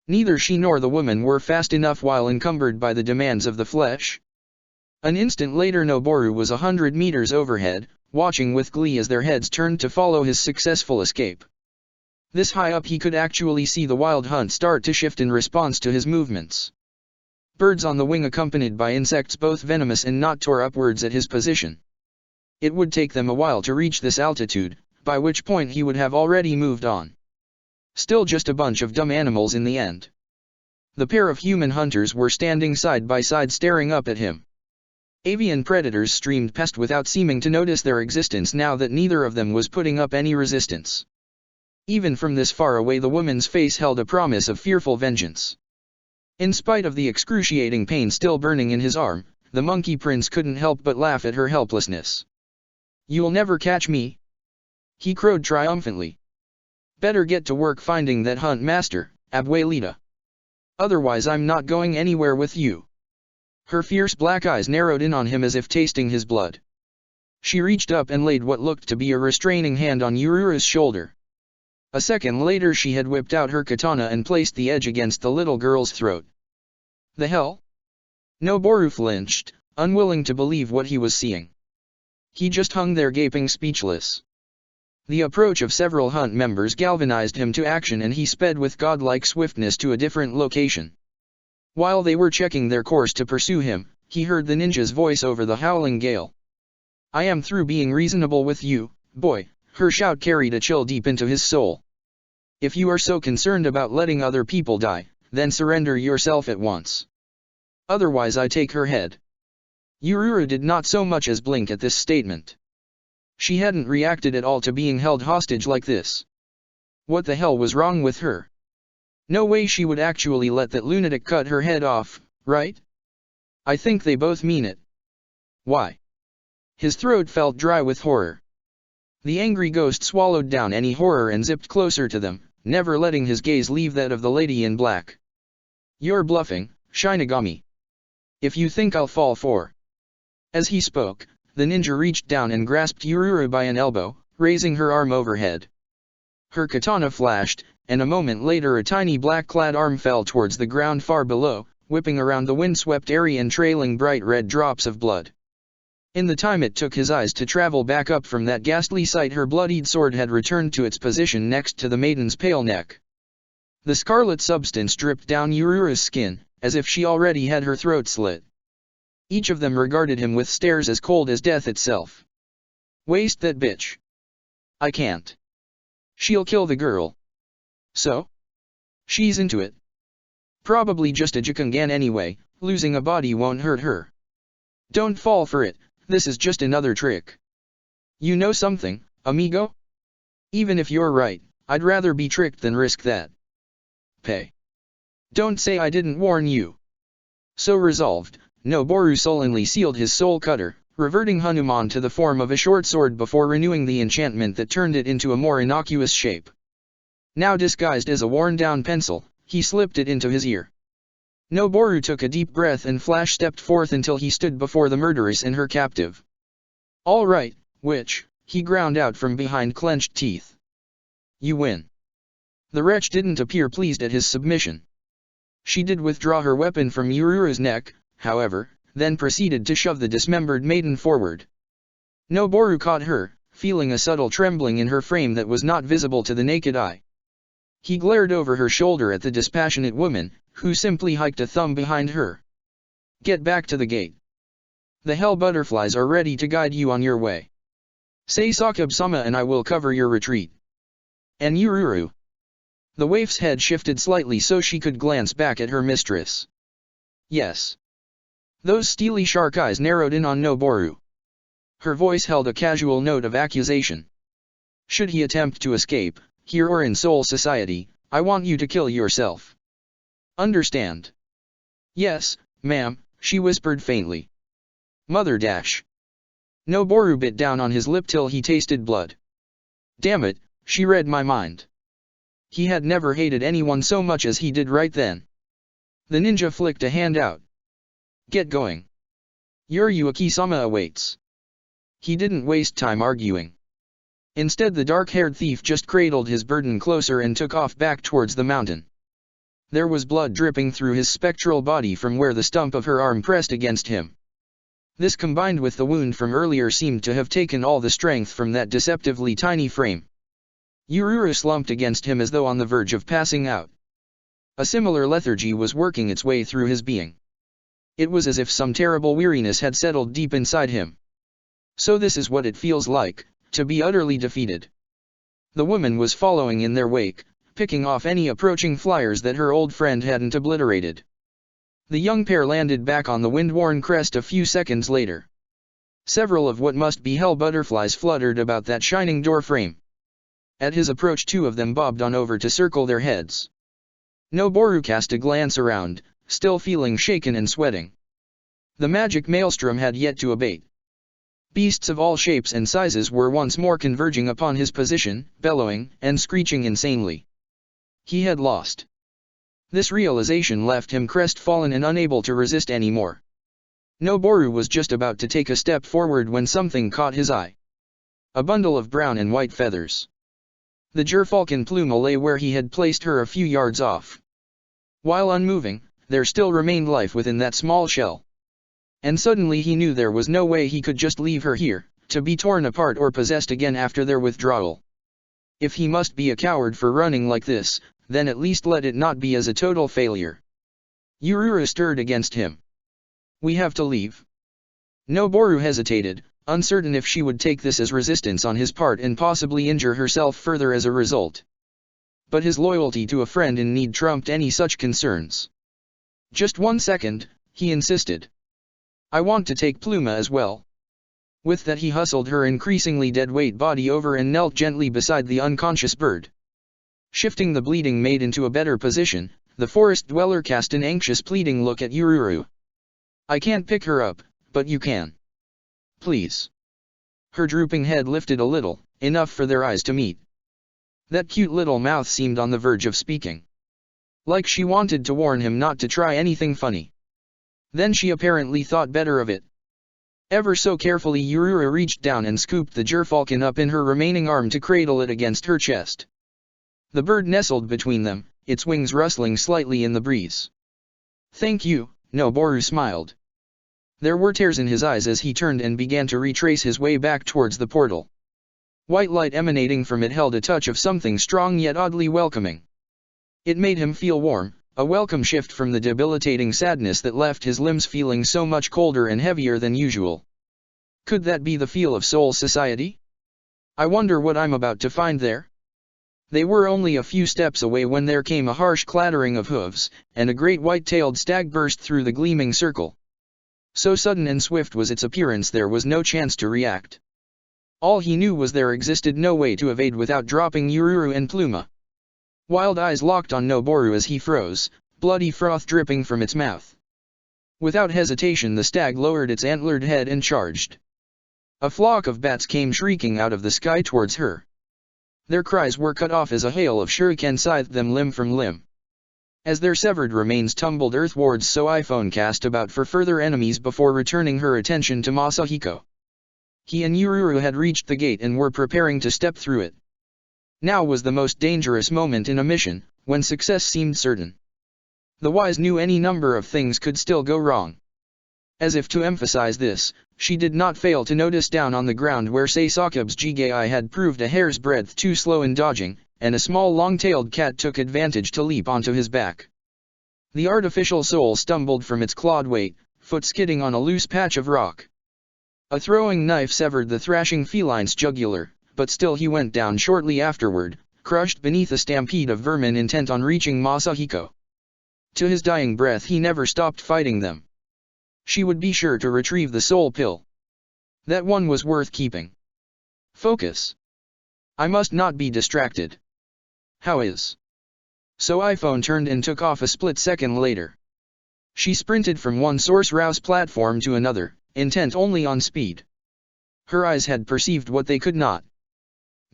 Neither she nor the woman were fast enough while encumbered by the demands of the flesh. An instant later Noboru was 100 meters overhead, watching with glee as their heads turned to follow his successful escape. This high up he could actually see the wild hunt start to shift in response to his movements. Birds on the wing accompanied by insects both venomous and not tore upwards at his position. It would take them a while to reach this altitude, by which point he would have already moved on. Still just a bunch of dumb animals in the end. The pair of human hunters were standing side by side staring up at him. Avian predators streamed past without seeming to notice their existence now that neither of them was putting up any resistance. Even from this far away the woman's face held a promise of fearful vengeance. In spite of the excruciating pain still burning in his arm, the monkey prince couldn't help but laugh at her helplessness. "You'll never catch me," he crowed triumphantly. "Better get to work finding that hunt master, Abuelita. Otherwise I'm not going anywhere with you." Her fierce black eyes narrowed in on him as if tasting his blood. She reached up and laid what looked to be a restraining hand on Yururu's shoulder. A second later she had whipped out her katana and placed the edge against the little girl's throat. The hell? Noboru flinched, unwilling to believe what he was seeing. He just hung there gaping speechless. The approach of several hunt members galvanized him to action and he sped with godlike swiftness to a different location. While they were checking their course to pursue him, he heard the ninja's voice over the howling gale. "I am through being reasonable with you, boy," her shout carried a chill deep into his soul. "If you are so concerned about letting other people die, then surrender yourself at once. Otherwise I take her head." Yururu did not so much as blink at this statement. She hadn't reacted at all to being held hostage like this. What the hell was wrong with her? No way she would actually let that lunatic cut her head off, right? I think they both mean it. Why? His throat felt dry with horror. The angry ghost swallowed down any horror and zipped closer to them, never letting his gaze leave that of the lady in black. "You're bluffing, Shinigami. If you think I'll fall for..." As he spoke, the ninja reached down and grasped Yururu by an elbow, raising her arm overhead. Her katana flashed, and a moment later a tiny black-clad arm fell towards the ground far below, whipping around the windswept area and trailing bright red drops of blood. In the time it took his eyes to travel back up from that ghastly sight her bloodied sword had returned to its position next to the maiden's pale neck. The scarlet substance dripped down Yurura's skin, as if she already had her throat slit. Each of them regarded him with stares as cold as death itself. Waste that bitch. I can't. She'll kill the girl. So? She's into it. Probably just a Jikungan anyway, losing a body won't hurt her. Don't fall for it, this is just another trick. You know something, amigo? Even if you're right, I'd rather be tricked than risk that. Pay. Don't say I didn't warn you. So resolved, Noboru sullenly sealed his soul cutter, reverting Hanuman to the form of a short sword before renewing the enchantment that turned it into a more innocuous shape. Now disguised as a worn-down pencil, he slipped it into his ear. Noboru took a deep breath and Flash stepped forth until he stood before the murderess and her captive. All right, witch, he ground out from behind clenched teeth. You win. The wretch didn't appear pleased at his submission. She did withdraw her weapon from Yurura's neck, however, then proceeded to shove the dismembered maiden forward. Noboru caught her, feeling a subtle trembling in her frame that was not visible to the naked eye. He glared over her shoulder at the dispassionate woman, who simply hiked a thumb behind her. Get back to the gate. The hell butterflies are ready to guide you on your way. Say Sakub-sama and I will cover your retreat. And Yururu. The waif's head shifted slightly so she could glance back at her mistress. Yes. Those steely shark eyes narrowed in on Noboru. Her voice held a casual note of accusation. Should he attempt to escape, here or in Soul Society, I want you to kill yourself. Understand? Yes, ma'am, she whispered faintly. Mother dash. Noboru bit down on his lip till he tasted blood. Damn it, she read my mind. He had never hated anyone so much as he did right then. The ninja flicked a hand out. Get going. Your Yuaki-sama awaits. He didn't waste time arguing. Instead the dark-haired thief just cradled his burden closer and took off back towards the mountain. There was blood dripping through his spectral body from where the stump of her arm pressed against him. This combined with the wound from earlier seemed to have taken all the strength from that deceptively tiny frame. Yururu slumped against him as though on the verge of passing out. A similar lethargy was working its way through his being. It was as if some terrible weariness had settled deep inside him. So this is what it feels like, to be utterly defeated. The woman was following in their wake, picking off any approaching flyers that her old friend hadn't obliterated. The young pair landed back on the wind-worn crest a few seconds later. Several of what must be hell butterflies fluttered about that shining door frame. At his approach 2 of them bobbed on over to circle their heads. Noboru cast a glance around, still feeling shaken and sweating. The magic maelstrom had yet to abate. Beasts of all shapes and sizes were once more converging upon his position, bellowing and screeching insanely. He had lost. This realization left him crestfallen and unable to resist anymore. Noboru was just about to take a step forward when something caught his eye. A bundle of brown and white feathers. The gerfalcon Pluma lay where he had placed her a few yards off. While unmoving, there still remained life within that small shell. And suddenly he knew there was no way he could just leave her here, to be torn apart or possessed again after their withdrawal. If he must be a coward for running like this, then at least let it not be as a total failure. Yururu stirred against him. We have to leave. Noboru hesitated, uncertain if she would take this as resistance on his part and possibly injure herself further as a result. But his loyalty to a friend in need trumped any such concerns. Just 1 second, he insisted. I want to take Pluma as well. With that he hustled her increasingly dead-weight body over and knelt gently beside the unconscious bird. Shifting the bleeding maid into a better position, the forest dweller cast an anxious pleading look at Yururu. I can't pick her up, but you can. Please. Her drooping head lifted a little, enough for their eyes to meet. That cute little mouth seemed on the verge of speaking. Like she wanted to warn him not to try anything funny. Then she apparently thought better of it. Ever so carefully Yururu reached down and scooped the gerfalcon up in her remaining arm to cradle it against her chest. The bird nestled between them, its wings rustling slightly in the breeze. Thank you, Noboru smiled. There were tears in his eyes as he turned and began to retrace his way back towards the portal. White light emanating from it held a touch of something strong yet oddly welcoming. It made him feel warm, a welcome shift from the debilitating sadness that left his limbs feeling so much colder and heavier than usual. Could that be the feel of Soul Society? I wonder what I'm about to find there? They were only a few steps away when there came a harsh clattering of hooves, and a great white-tailed stag burst through the gleaming circle. So sudden and swift was its appearance there was no chance to react. All he knew was there existed no way to evade without dropping Ururu and Pluma. Wild eyes locked on Noboru as he froze, bloody froth dripping from its mouth. Without hesitation the stag lowered its antlered head and charged. A flock of bats came shrieking out of the sky towards her. Their cries were cut off as a hail of shuriken scythed them limb from limb. As their severed remains tumbled earthwards, so iPhone cast about for further enemies before returning her attention to Masahiko. He and Ururu had reached the gate and were preparing to step through it. Now was the most dangerous moment in a mission, when success seemed certain. The wise knew any number of things could still go wrong. As if to emphasize this, she did not fail to notice down on the ground where Sasakabe's Jigai had proved a hair's breadth too slow in dodging, and a small long-tailed cat took advantage to leap onto his back. The artificial soul stumbled from its clawed weight, foot skidding on a loose patch of rock. A throwing knife severed the thrashing feline's jugular, but still he went down shortly afterward, crushed beneath a stampede of vermin intent on reaching Masahiko. To his dying breath he never stopped fighting them. She would be sure to retrieve the soul pill. That one was worth keeping. Focus. I must not be distracted. How is? So iPhone turned and took off a split second later. She sprinted from one source rouse platform to another, intent only on speed. Her eyes had perceived what they could not.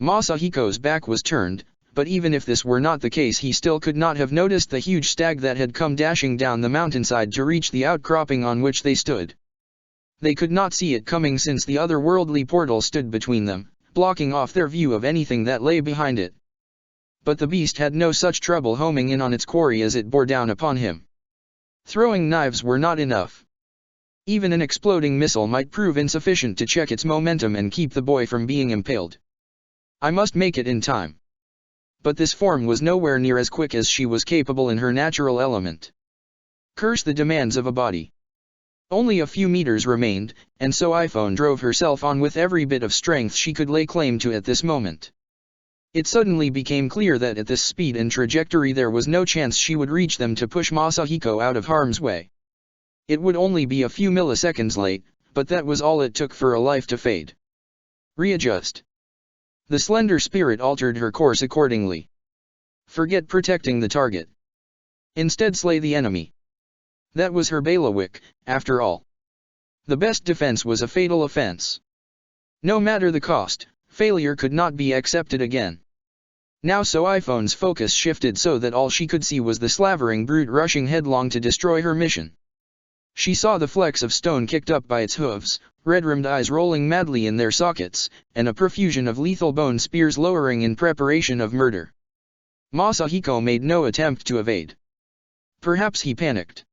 Masahiko's back was turned, but even if this were not the case he still could not have noticed the huge stag that had come dashing down the mountainside to reach the outcropping on which they stood. They could not see it coming since the otherworldly portal stood between them, blocking off their view of anything that lay behind it. But the beast had no such trouble homing in on its quarry as it bore down upon him. Throwing knives were not enough. Even an exploding missile might prove insufficient to check its momentum and keep the boy from being impaled. I must make it in time. But this form was nowhere near as quick as she was capable in her natural element. Curse the demands of a body. Only a few meters remained, and so iPhone drove herself on with every bit of strength she could lay claim to at this moment. It suddenly became clear that at this speed and trajectory there was no chance she would reach them to push Masahiko out of harm's way. It would only be a few milliseconds late, but that was all it took for a life to fade. Readjust. The slender spirit altered her course accordingly. Forget protecting the target. Instead slay the enemy. That was her bailiwick, after all. The best defense was a fatal offense. No matter the cost, failure could not be accepted again. Now so iPhone's focus shifted so that all she could see was the slavering brute rushing headlong to destroy her mission. She saw the flecks of stone kicked up by its hooves, red-rimmed eyes rolling madly in their sockets, and a profusion of lethal bone spears lowering in preparation of murder. Masahiko made no attempt to evade. Perhaps he panicked.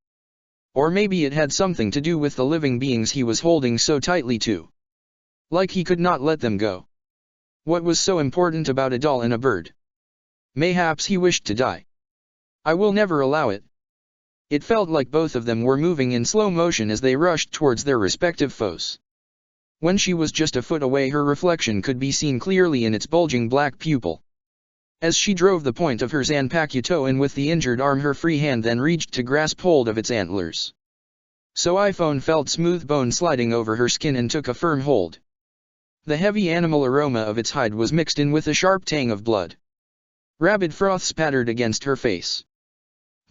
Or maybe it had something to do with the living beings he was holding so tightly to. Like he could not let them go. What was so important about a doll and a bird? Mayhaps he wished to die. I will never allow it. It felt like both of them were moving in slow motion as they rushed towards their respective foes. When she was just a foot away her reflection could be seen clearly in its bulging black pupil. As she drove the point of her Zanpakuto in with the injured arm her free hand then reached to grasp hold of its antlers. So iPhone felt smooth bone sliding over her skin and took a firm hold. The heavy animal aroma of its hide was mixed in with a sharp tang of blood. Rabid froth spattered against her face.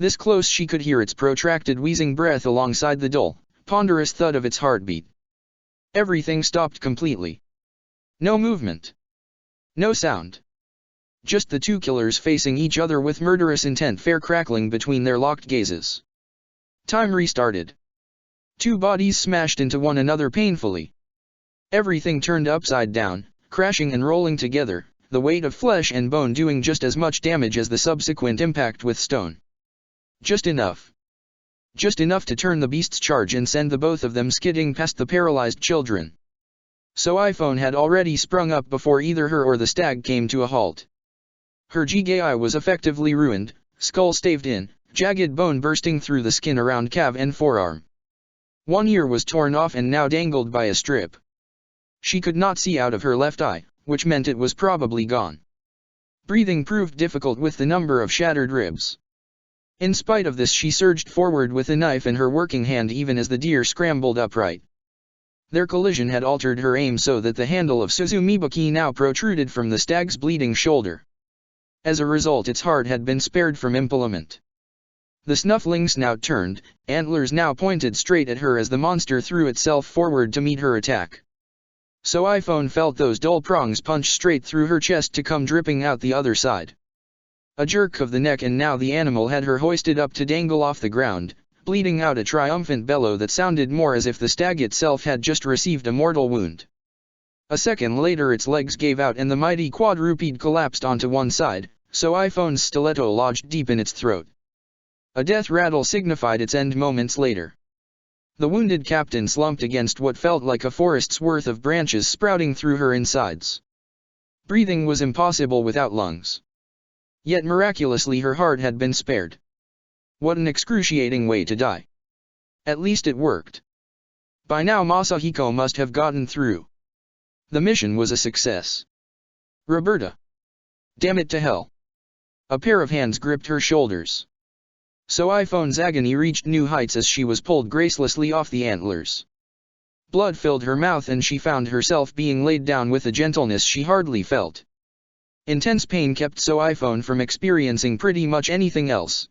This close she could hear its protracted wheezing breath alongside the dull, ponderous thud of its heartbeat. Everything stopped completely. No movement. No sound. Just the two killers facing each other with murderous intent fair crackling between their locked gazes. Time restarted. Two bodies smashed into one another painfully. Everything turned upside down, crashing and rolling together, the weight of flesh and bone doing just as much damage as the subsequent impact with stone. Just enough. Just enough to turn the beast's charge and send the both of them skidding past the paralyzed children. So iPhone had already sprung up before either her or the stag came to a halt. Her Jigai was effectively ruined, skull staved in, jagged bone bursting through the skin around calf and forearm. One ear was torn off and now dangled by a strip. She could not see out of her left eye, which meant it was probably gone. Breathing proved difficult with the number of shattered ribs. In spite of this, she surged forward with a knife in her working hand even as the deer scrambled upright. Their collision had altered her aim so that the handle of Suzumibaki now protruded from the stag's bleeding shoulder. As a result, its heart had been spared from impalement. The snuffling snout turned, antlers now pointed straight at her as the monster threw itself forward to meet her attack. So iPhone felt those dull prongs punch straight through her chest to come dripping out the other side. A jerk of the neck and now the animal had her hoisted up to dangle off the ground, bleeding out a triumphant bellow that sounded more as if the stag itself had just received a mortal wound. A second later its legs gave out and the mighty quadruped collapsed onto one side, so iPhone's stiletto lodged deep in its throat. A death rattle signified its end moments later. The wounded captain slumped against what felt like a forest's worth of branches sprouting through her insides. Breathing was impossible without lungs. Yet miraculously her heart had been spared. What an excruciating way to die. At least it worked. By now Masahiko must have gotten through. The mission was a success. Roberta. Damn it to hell. A pair of hands gripped her shoulders. So iPhone's agony reached new heights as she was pulled gracelessly off the antlers. Blood filled her mouth and she found herself being laid down with a gentleness she hardly felt. Intense pain kept So iPhone from experiencing pretty much anything else.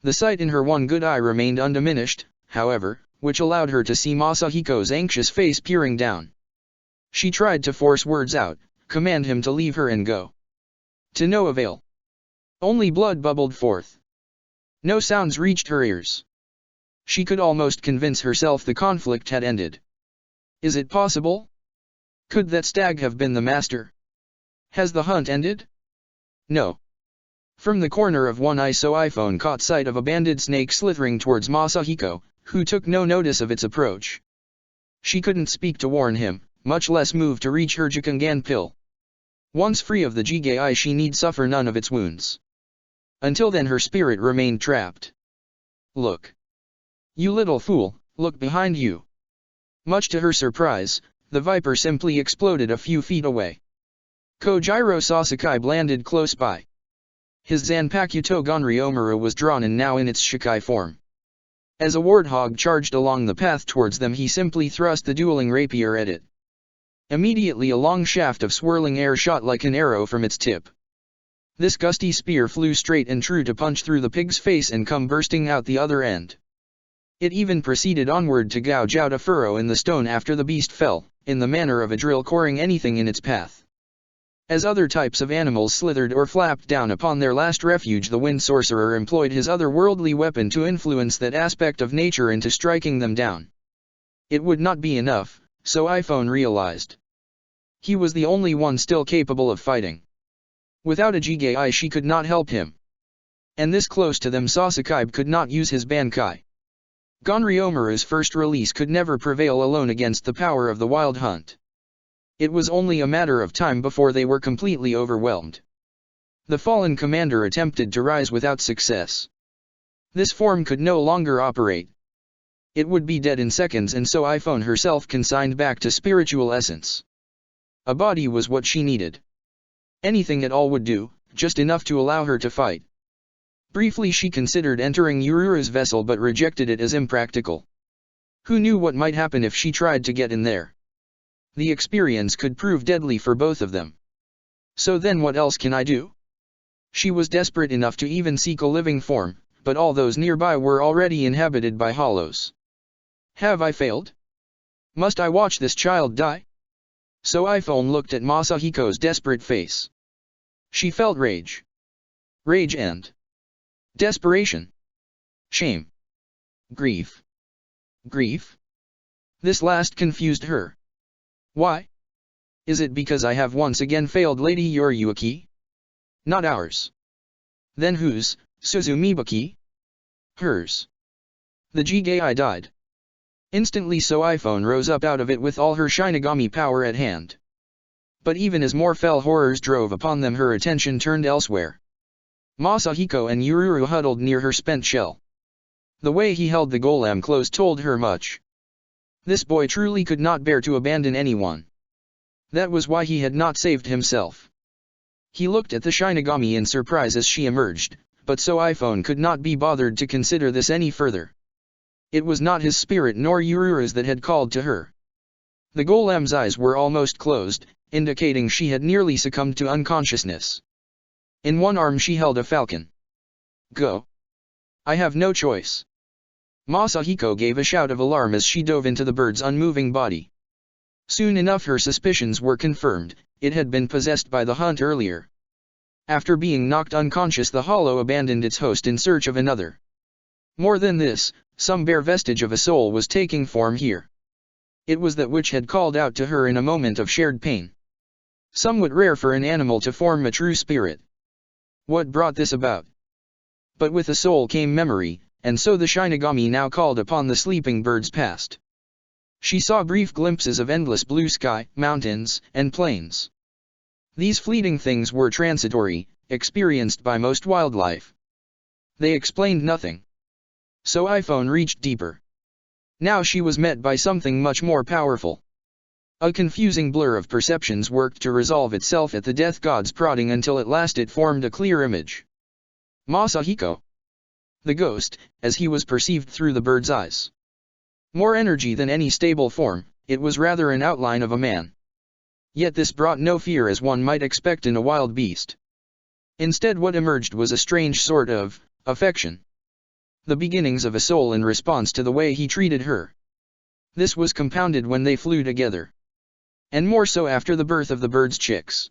The sight in her one good eye remained undiminished, however, which allowed her to see Masahiko's anxious face peering down. She tried to force words out, command him to leave her and go. To no avail. Only blood bubbled forth. No sounds reached her ears. She could almost convince herself the conflict had ended. Is it possible? Could that stag have been the master? Has the hunt ended? No. From the corner of one eye So iPhone caught sight of a banded snake slithering towards Masahiko, who took no notice of its approach. She couldn't speak to warn him, much less move to reach her Jikangan pill. Once free of the Jigai she need suffer none of its wounds. Until then her spirit remained trapped. Look. You little fool, look behind you. Much to her surprise, the viper simply exploded a few feet away. Kojiro Sasuke landed close by. His Zanpakuto Gonryomaru was drawn and now in its Shikai form. As a warthog charged along the path towards them he simply thrust the dueling rapier at it. Immediately a long shaft of swirling air shot like an arrow from its tip. This gusty spear flew straight and true to punch through the pig's face and come bursting out the other end. It even proceeded onward to gouge out a furrow in the stone after the beast fell, in the manner of a drill coring anything in its path. As other types of animals slithered or flapped down upon their last refuge, the wind sorcerer employed his otherworldly weapon to influence that aspect of nature into striking them down. It would not be enough, so iPhone realized. He was the only one still capable of fighting. Without a Jigai she could not help him. And this close to them Sasuke could not use his Bankai. Gonryomaru's first release could never prevail alone against the power of the wild hunt. It was only a matter of time before they were completely overwhelmed. The fallen commander attempted to rise without success. This form could no longer operate. It would be dead in seconds and so iPhone herself consigned back to spiritual essence. A body was what she needed. Anything at all would do, just enough to allow her to fight. Briefly she considered entering Urura's vessel but rejected it as impractical. Who knew what might happen if she tried to get in there? The experience could prove deadly for both of them. So then what else can I do? She was desperate enough to even seek a living form, but all those nearby were already inhabited by hollows. Have I failed? Must I watch this child die? So iPhone looked at Masahiko's desperate face. She felt rage. Rage and desperation. Shame. Grief. Grief? This last confused her. Why? Is it because I have once again failed Lady Yoriyuki? Not ours. Then whose, Suzumibaki? Hers. The Jigai died. Instantly So iPhone rose up out of it with all her Shinigami power at hand. But even as more fell horrors drove upon them her attention turned elsewhere. Masahiko and Yururu huddled near her spent shell. The way he held the golem close told her much. This boy truly could not bear to abandon anyone. That was why he had not saved himself. He looked at the Shinigami in surprise as she emerged, but So iPhone could not be bothered to consider this any further. It was not his spirit nor Yururu's that had called to her. The golem's eyes were almost closed, indicating she had nearly succumbed to unconsciousness. In one arm she held a falcon. Go. I have no choice. Masahiko gave a shout of alarm as she dove into the bird's unmoving body. Soon enough her suspicions were confirmed, it had been possessed by the hunt earlier. After being knocked unconscious, the hollow abandoned its host in search of another. More than this, some bare vestige of a soul was taking form here. It was that which had called out to her in a moment of shared pain. Somewhat rare for an animal to form a true spirit. What brought this about? But with the soul came memory, and so the Shinigami now called upon the sleeping bird's past. She saw brief glimpses of endless blue sky, mountains, and plains. These fleeting things were transitory, experienced by most wildlife. They explained nothing. So iPhone reached deeper. Now she was met by something much more powerful. A confusing blur of perceptions worked to resolve itself at the death god's prodding until at last it formed a clear image. Masahiko. The ghost, as he was perceived through the bird's eyes. More energy than any stable form, it was rather an outline of a man. Yet this brought no fear as one might expect in a wild beast. Instead what emerged was a strange sort of affection. The beginnings of a soul in response to the way he treated her. This was compounded when they flew together. And more so after the birth of the bird's chicks.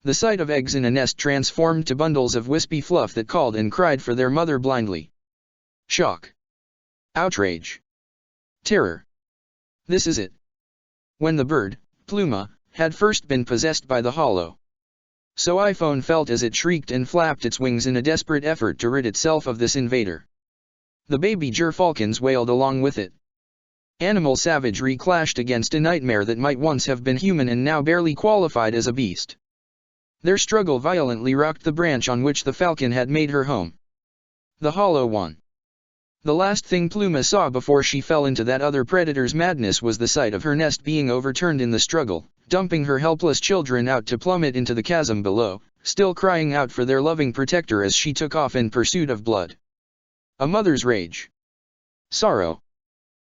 The sight of eggs in a nest transformed to bundles of wispy fluff that called and cried for their mother blindly. Shock. Outrage. Terror. This is it. When the bird, Pluma, had first been possessed by the hollow. So iPhone felt as it shrieked and flapped its wings in a desperate effort to rid itself of this invader. The baby gerfalcons wailed along with it. Animal savagery clashed against a nightmare that might once have been human and now barely qualified as a beast. Their struggle violently rocked the branch on which the falcon had made her home. The hollow won. The last thing Pluma saw before she fell into that other predator's madness was the sight of her nest being overturned in the struggle, dumping her helpless children out to plummet into the chasm below, still crying out for their loving protector as she took off in pursuit of blood. A mother's rage. Sorrow.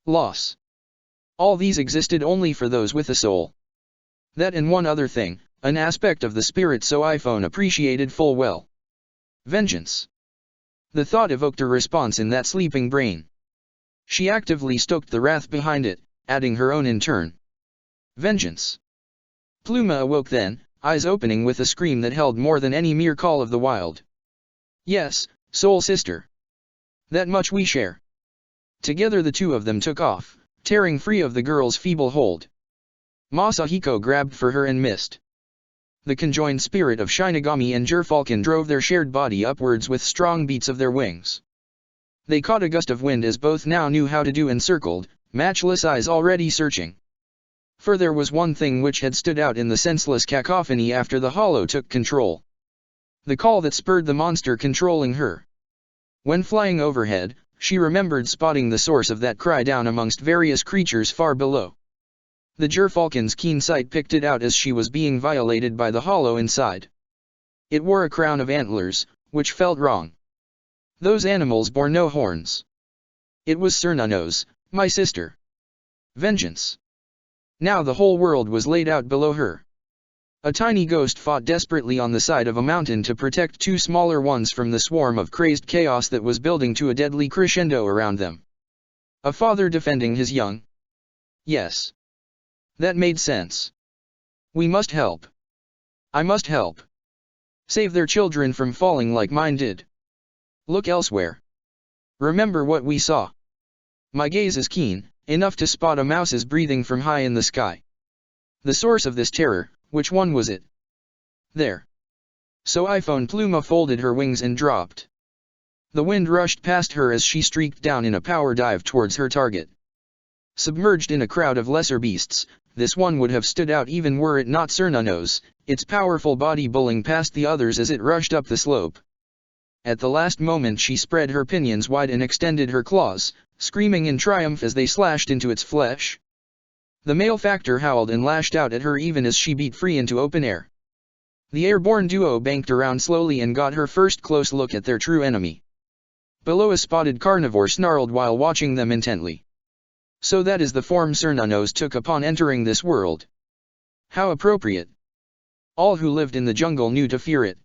Loss. All these existed only for those with a soul. That and one other thing, an aspect of the spirit so iPhone appreciated full well. Vengeance. The thought evoked a response in that sleeping brain. She actively stoked the wrath behind it, adding her own in turn. Vengeance. Pluma awoke then, eyes opening with a scream that held more than any mere call of the wild. Yes, soul sister. That much we share. Together the two of them took off, tearing free of the girl's feeble hold. Masahiko grabbed for her and missed. The conjoined spirit of Shinigami and Gerfalcon drove their shared body upwards with strong beats of their wings. They caught a gust of wind as both now knew how to do and circled, matchless eyes already searching. For there was one thing which had stood out in the senseless cacophony after the hollow took control. The call that spurred the monster controlling her. When flying overhead, she remembered spotting the source of that cry down amongst various creatures far below. The Gerfalcon's keen sight picked it out as she was being violated by the hollow inside. It wore a crown of antlers, which felt wrong. Those animals bore no horns. It was Cernunnos, my sister. Vengeance. Now the whole world was laid out below her. A tiny ghost fought desperately on the side of a mountain to protect two smaller ones from the swarm of crazed chaos that was building to a deadly crescendo around them. A father defending his young. Yes. That made sense. We must help. I must help. Save their children from falling like mine did. Look elsewhere. Remember what we saw. My gaze is keen, enough to spot a mouse's breathing from high in the sky. The source of this terror, which one was it? There. So iPhone Pluma folded her wings and dropped. The wind rushed past her as she streaked down in a power dive towards her target. Submerged in a crowd of lesser beasts, this one would have stood out even were it not Cernunnos, its powerful body bulling past the others as it rushed up the slope. At the last moment she spread her pinions wide and extended her claws, screaming in triumph as they slashed into its flesh. The male factor howled and lashed out at her even as she beat free into open air. The airborne duo banked around slowly and got her first close look at their true enemy. Below, a spotted carnivore snarled while watching them intently. So that is the form Cernunnos took upon entering this world. How appropriate. All who lived in the jungle knew to fear it.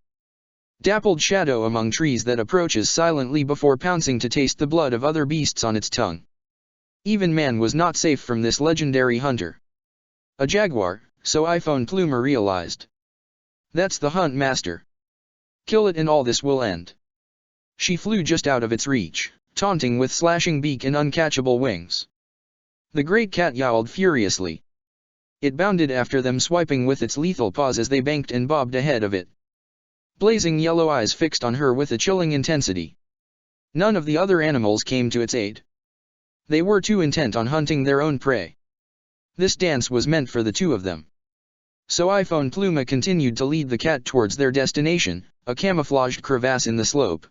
Dappled shadow among trees that approaches silently before pouncing to taste the blood of other beasts on its tongue. Even man was not safe from this legendary hunter. A jaguar, so iPhone Pluma realized. That's the hunt master. Kill it and all this will end. She flew just out of its reach, taunting with slashing beak and uncatchable wings. The great cat yowled furiously. It bounded after them, swiping with its lethal paws as they banked and bobbed ahead of it. Blazing yellow eyes fixed on her with a chilling intensity. None of the other animals came to its aid. They were too intent on hunting their own prey. This dance was meant for the two of them. So iPhone Pluma continued to lead the cat towards their destination, a camouflaged crevasse in the slope.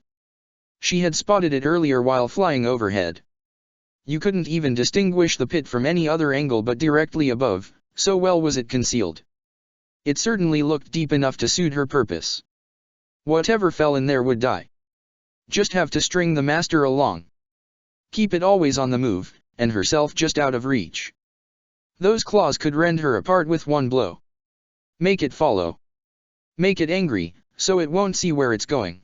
She had spotted it earlier while flying overhead. You couldn't even distinguish the pit from any other angle but directly above, so well was it concealed. It certainly looked deep enough to suit her purpose. Whatever fell in there would die. Just have to string the master along. Keep it always on the move, and herself just out of reach. Those claws could rend her apart with one blow. Make it follow. Make it angry, so it won't see where it's going.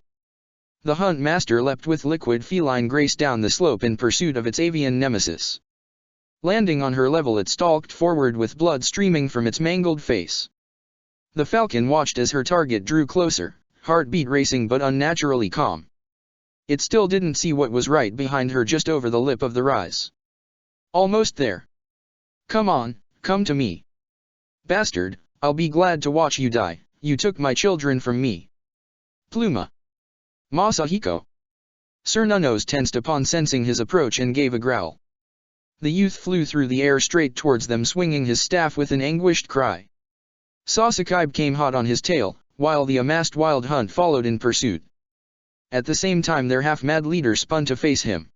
The hunt master leapt with liquid feline grace down the slope in pursuit of its avian nemesis. Landing on her level, it stalked forward with blood streaming from its mangled face. The falcon watched as her target drew closer, heartbeat racing but unnaturally calm. It still didn't see what was right behind her, just over the lip of the rise. Almost there. Come on, come to me. Bastard, I'll be glad to watch you die. You took my children from me. Pluma. Masahiko. Cernunnos tensed upon sensing his approach and gave a growl. The youth flew through the air straight towards them, swinging his staff with an anguished cry. Sasakaibe came hot on his tail, while the amassed wild hunt followed in pursuit. At the same time their half-mad leader spun to face him.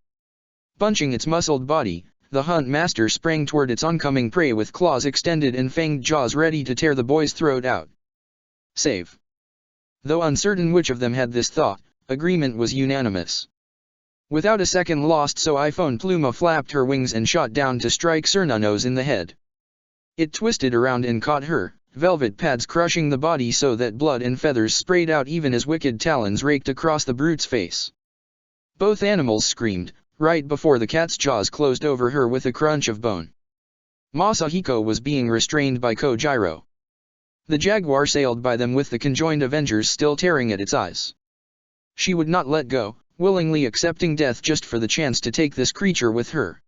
Bunching its muscled body, the hunt master sprang toward its oncoming prey with claws extended and fanged jaws ready to tear the boy's throat out. Save. Though uncertain which of them had this thought, agreement was unanimous. Without a second lost, so iPhone Pluma flapped her wings and shot down to strike Cernunnos in the head. It twisted around and caught her, velvet pads crushing the body so that blood and feathers sprayed out even as wicked talons raked across the brute's face. Both animals screamed, right before the cat's jaws closed over her with a crunch of bone. Masahiko was being restrained by Kojiro. The jaguar sailed by them with the conjoined avengers still tearing at its eyes. She would not let go, willingly accepting death just for the chance to take this creature with her.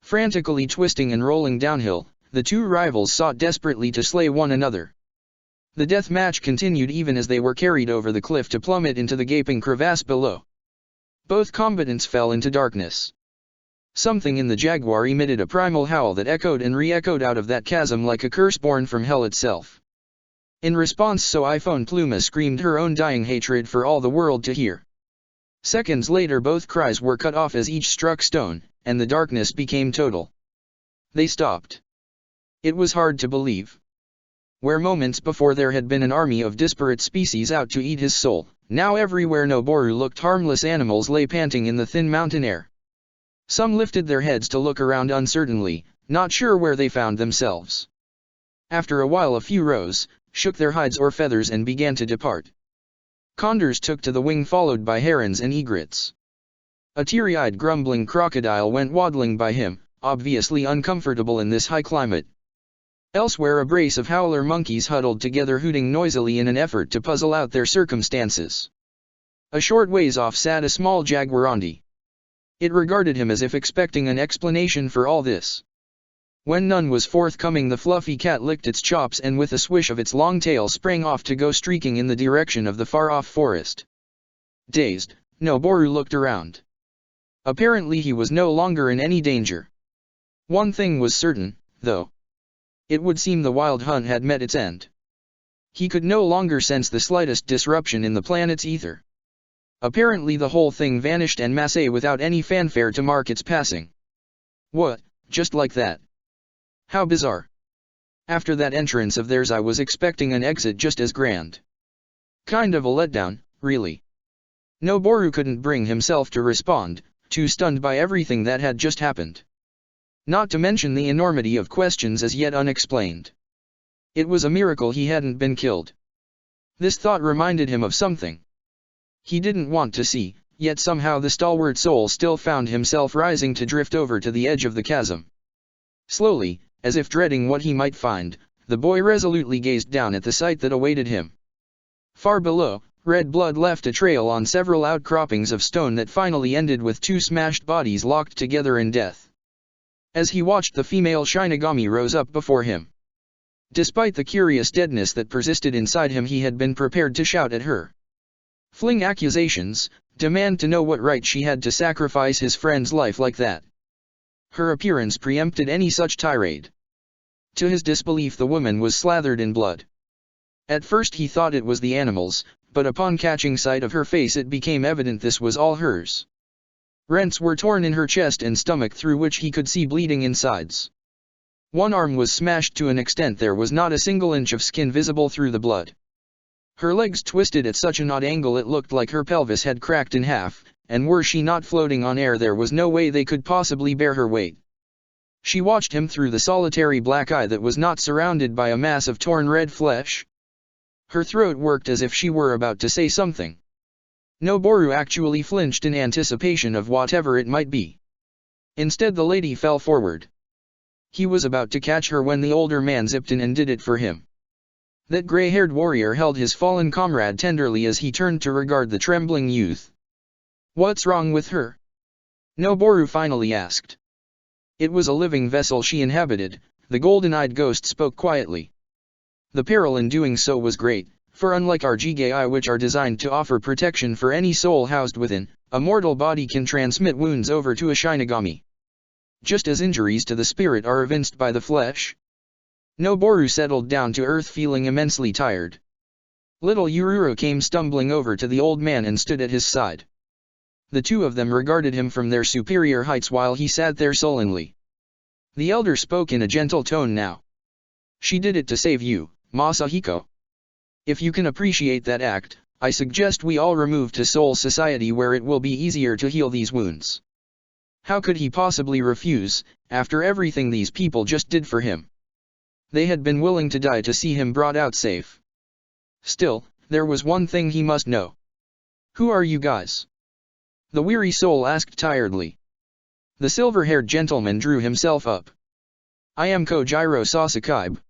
Frantically twisting and rolling downhill, the two rivals sought desperately to slay one another. The death match continued even as they were carried over the cliff to plummet into the gaping crevasse below. Both combatants fell into darkness. Something in the jaguar emitted a primal howl that echoed and re-echoed out of that chasm like a curse born from hell itself. In response, so iPhone Pluma screamed her own dying hatred for all the world to hear. Seconds later both cries were cut off as each struck stone, and the darkness became total. They stopped. It was hard to believe. Where moments before there had been an army of disparate species out to eat his soul, now everywhere Noboru looked harmless animals lay panting in the thin mountain air. Some lifted their heads to look around uncertainly, not sure where they found themselves. After a while a few rose, shook their hides or feathers and began to depart. Condors took to the wing, followed by herons and egrets. A teary-eyed grumbling crocodile went waddling by him, obviously uncomfortable in this high climate. Elsewhere a brace of howler monkeys huddled together, hooting noisily in an effort to puzzle out their circumstances. A short ways off sat a small jaguarundi. It regarded him as if expecting an explanation for all this. When none was forthcoming, the fluffy cat licked its chops and with a swish of its long tail sprang off to go streaking in the direction of the far-off forest. Dazed, Noboru looked around. Apparently he was no longer in any danger. One thing was certain, though. It would seem the wild hunt had met its end. He could no longer sense the slightest disruption in the planet's ether. Apparently the whole thing vanished en masse without any fanfare to mark its passing. What, just like that? How bizarre. After that entrance of theirs I was expecting an exit just as grand. Kind of a letdown, really. Noboru couldn't bring himself to respond, too stunned by everything that had just happened. Not to mention the enormity of questions as yet unexplained. It was a miracle he hadn't been killed. This thought reminded him of something he didn't want to see, yet somehow the stalwart soul still found himself rising to drift over to the edge of the chasm. Slowly, as if dreading what he might find, the boy resolutely gazed down at the sight that awaited him. Far below, red blood left a trail on several outcroppings of stone that finally ended with two smashed bodies locked together in death. As he watched, the female Shinigami rose up before him. Despite the curious deadness that persisted inside him, he had been prepared to shout at her, fling accusations, demand to know what right she had to sacrifice his friend's life like that. Her appearance preempted any such tirade. To his disbelief, the woman was slathered in blood. At first he thought it was the animal's, but upon catching sight of her face it became evident this was all hers. Rents were torn in her chest and stomach through which he could see bleeding insides. One arm was smashed to an extent there was not a single inch of skin visible through the blood. Her legs twisted at such an odd angle it looked like her pelvis had cracked in half, and were she not floating on air there was no way they could possibly bear her weight. She watched him through the solitary black eye that was not surrounded by a mass of torn red flesh. Her throat worked as if she were about to say something. Noboru actually flinched in anticipation of whatever it might be. Instead the lady fell forward. He was about to catch her when the older man zipped in and did it for him. That gray-haired warrior held his fallen comrade tenderly as he turned to regard the trembling youth. "What's wrong with her?" Noboru finally asked. It was a living vessel she inhabited, the golden-eyed ghost spoke quietly. The peril in doing so was great, for unlike our Jigai, which are designed to offer protection for any soul housed within, a mortal body can transmit wounds over to a Shinigami. Just as injuries to the spirit are evinced by the flesh. Noboru settled down to earth feeling immensely tired. Little Yururo came stumbling over to the old man and stood at his side. The two of them regarded him from their superior heights while he sat there sullenly. The elder spoke in a gentle tone now. "She did it to save you, Masahiko. If you can appreciate that act, I suggest we all remove to Soul Society where it will be easier to heal these wounds." How could he possibly refuse, after everything these people just did for him? They had been willing to die to see him brought out safe. Still, there was one thing he must know. "Who are you guys?" the weary soul asked tiredly. The silver-haired gentleman drew himself up. "I am Kojiro Sasakaibe.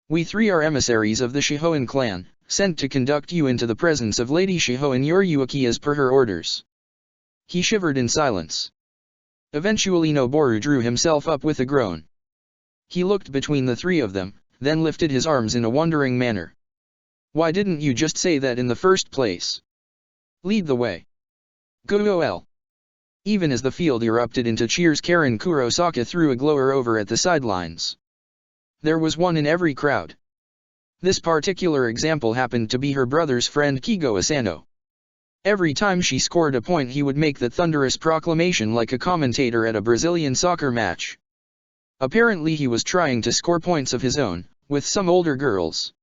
We three are emissaries of the Shihoin clan, sent to conduct you into the presence of Lady Shihoin Yuriuki as per her orders." He shivered in silence. Eventually Noboru drew himself up with a groan. He looked between the three of them, then lifted his arms in a wondering manner. "Why didn't you just say that in the first place? Lead the way. Go-o-l." Even as the field erupted into cheers, Karen Kurosaka threw a glower over at the sidelines. There was one in every crowd. This particular example happened to be her brother's friend Kigo Asano. Every time she scored a point he would make that thunderous proclamation like a commentator at a Brazilian soccer match. Apparently he was trying to score points of his own, with some older girls.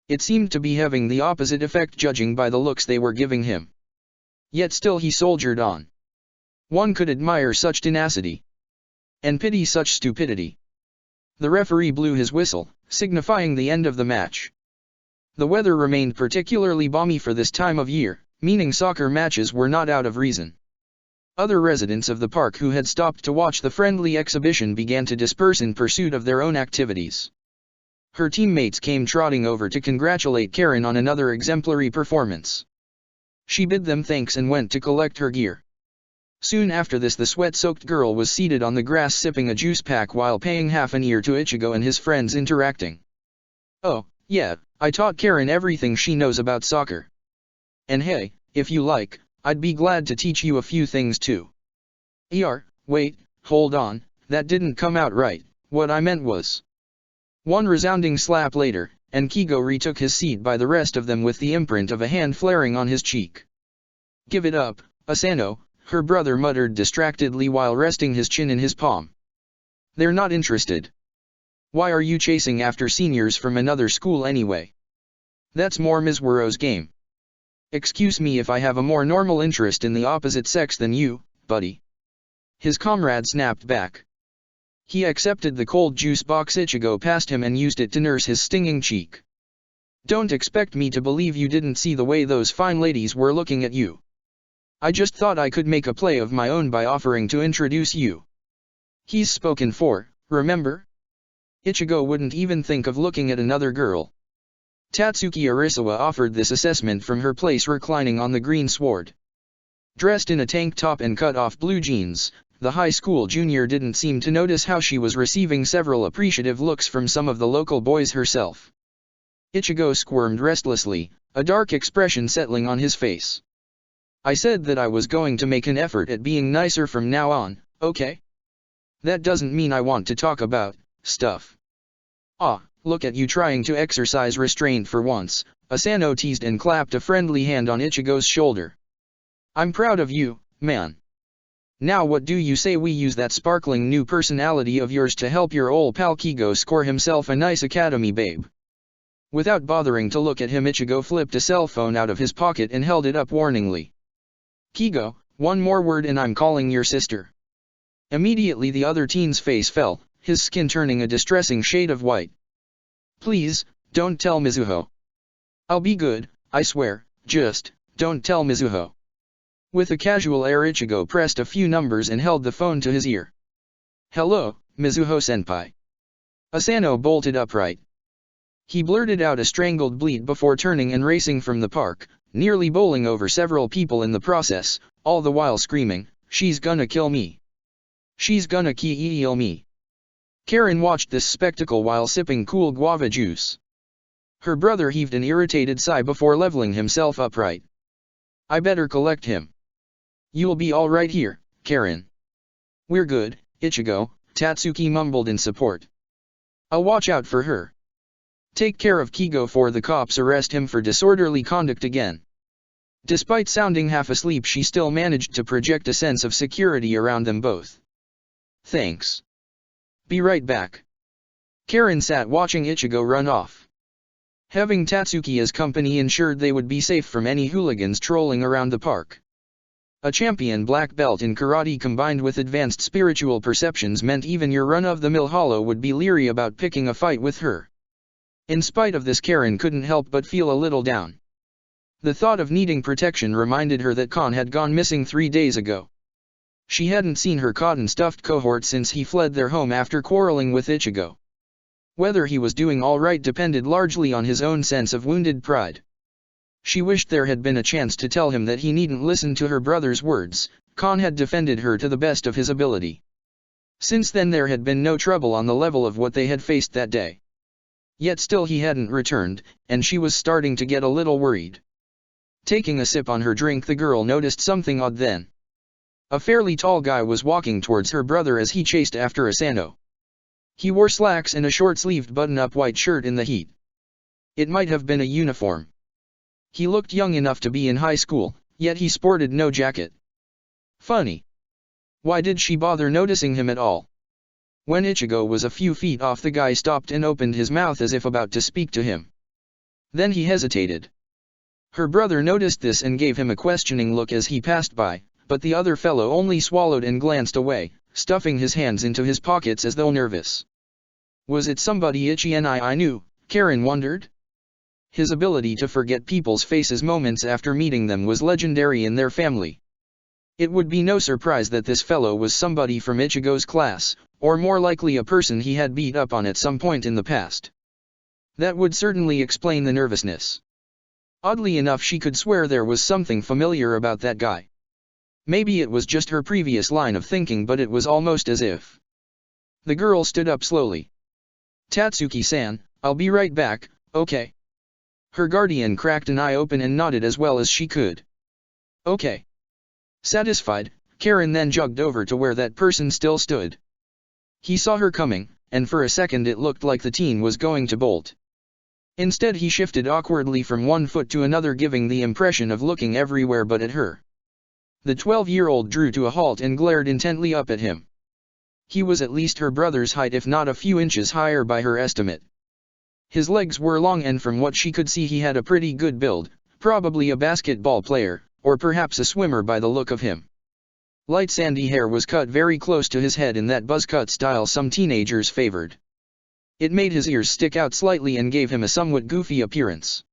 It seemed to be having the opposite effect judging by the looks they were giving him. Yet still he soldiered on. One could admire such tenacity. And pity such stupidity. The referee blew his whistle, signifying the end of the match. The weather remained particularly balmy for this time of year, meaning soccer matches were not out of reason. Other residents of the park who had stopped to watch the friendly exhibition began to disperse in pursuit of their own activities. Her teammates came trotting over to congratulate Karen on another exemplary performance. She bid them thanks and went to collect her gear. Soon after this the sweat-soaked girl was seated on the grass sipping a juice pack while paying half an ear to Ichigo and his friends interacting. "Oh, yeah, I taught Karen everything she knows about soccer. And hey, if you like, I'd be glad to teach you a few things too." Wait, hold on, that didn't come out right. What I meant was. One resounding slap later, and Kigo retook his seat by the rest of them with the imprint of a hand flaring on his cheek. Give it up, Asano, her brother muttered distractedly while resting his chin in his palm. They're not interested. Why are you chasing after seniors from another school anyway? That's more Mizuro's game. Excuse me if I have a more normal interest in the opposite sex than you, buddy. His comrade snapped back. He accepted the cold juice box Ichigo passed him and used it to nurse his stinging cheek. Don't expect me to believe you didn't see the way those fine ladies were looking at you. I just thought I could make a play of my own by offering to introduce you. He's spoken for, remember? Ichigo wouldn't even think of looking at another girl. Tatsuki Arisawa offered this assessment from her place reclining on the green sward. Dressed in a tank top and cut-off blue jeans, the high school junior didn't seem to notice how she was receiving several appreciative looks from some of the local boys herself. Ichigo squirmed restlessly, a dark expression settling on his face. I said that I was going to make an effort at being nicer from now on, okay? That doesn't mean I want to talk about stuff. Ah, look at you trying to exercise restraint for once, Asano teased and clapped a friendly hand on Ichigo's shoulder. I'm proud of you, man. Now what do you say we use that sparkling new personality of yours to help your old pal Kigo score himself a nice academy babe? Without bothering to look at him, Ichigo flipped a cell phone out of his pocket and held it up warningly. Kigo, one more word and I'm calling your sister. Immediately the other teen's face fell, his skin turning a distressing shade of white. Please, don't tell Mizuho. I'll be good, I swear, just, don't tell Mizuho. With a casual air Ichigo pressed a few numbers and held the phone to his ear. Hello, Mizuho-senpai. Asano bolted upright. He blurted out a strangled bleat before turning and racing from the park, nearly bowling over several people in the process, all the while screaming, "She's gonna kill me! She's gonna kill me!" Karen watched this spectacle while sipping cool guava juice. Her brother heaved an irritated sigh before leveling himself upright. I better collect him. You'll be all right here, Karen. We're good, Ichigo, Tatsuki mumbled in support. I'll watch out for her. Take care of Kigo for the cops arrest him for disorderly conduct again. Despite sounding half asleep, she still managed to project a sense of security around them both. Thanks. Be right back. Karen sat watching Ichigo run off. Having Tatsuki as company ensured they would be safe from any hooligans trolling around the park. A champion black belt in karate combined with advanced spiritual perceptions meant even your run-of-the-mill hollow would be leery about picking a fight with her. In spite of this, Karen couldn't help but feel a little down. The thought of needing protection reminded her that Kon had gone missing 3 days ago. She hadn't seen her cotton-stuffed cohort since he fled their home after quarreling with Ichigo. Whether he was doing all right depended largely on his own sense of wounded pride. She wished there had been a chance to tell him that he needn't listen to her brother's words. Kon had defended her to the best of his ability. Since then there had been no trouble on the level of what they had faced that day. Yet still he hadn't returned, and she was starting to get a little worried. Taking a sip on her drink, the girl noticed something odd then. A fairly tall guy was walking towards her brother as he chased after Asano. He wore slacks and a short-sleeved button-up white shirt in the heat. It might have been a uniform. He looked young enough to be in high school, yet he sported no jacket. Funny. Why did she bother noticing him at all? When Ichigo was a few feet off, the guy stopped and opened his mouth as if about to speak to him. Then he hesitated. Her brother noticed this and gave him a questioning look as he passed by, but the other fellow only swallowed and glanced away, stuffing his hands into his pockets as though nervous. Was it somebody I knew, Karen wondered? His ability to forget people's faces moments after meeting them was legendary in their family. It would be no surprise that this fellow was somebody from Ichigo's class, or more likely a person he had beat up on at some point in the past. That would certainly explain the nervousness. Oddly enough, she could swear there was something familiar about that guy. Maybe it was just her previous line of thinking, but it was almost as if. The girl stood up slowly. Tatsuki-san, I'll be right back, okay? Her guardian cracked an eye open and nodded as well as she could. Okay. Satisfied, Karen then jogged over to where that person still stood. He saw her coming, and for a second it looked like the teen was going to bolt. Instead he shifted awkwardly from one foot to another, giving the impression of looking everywhere but at her. The 12-year-old drew to a halt and glared intently up at him. He was at least her brother's height, if not a few inches higher by her estimate. His legs were long, and from what she could see he had a pretty good build, probably a basketball player, or perhaps a swimmer by the look of him. Light sandy hair was cut very close to his head in that buzzcut style some teenagers favored. It made his ears stick out slightly and gave him a somewhat goofy appearance.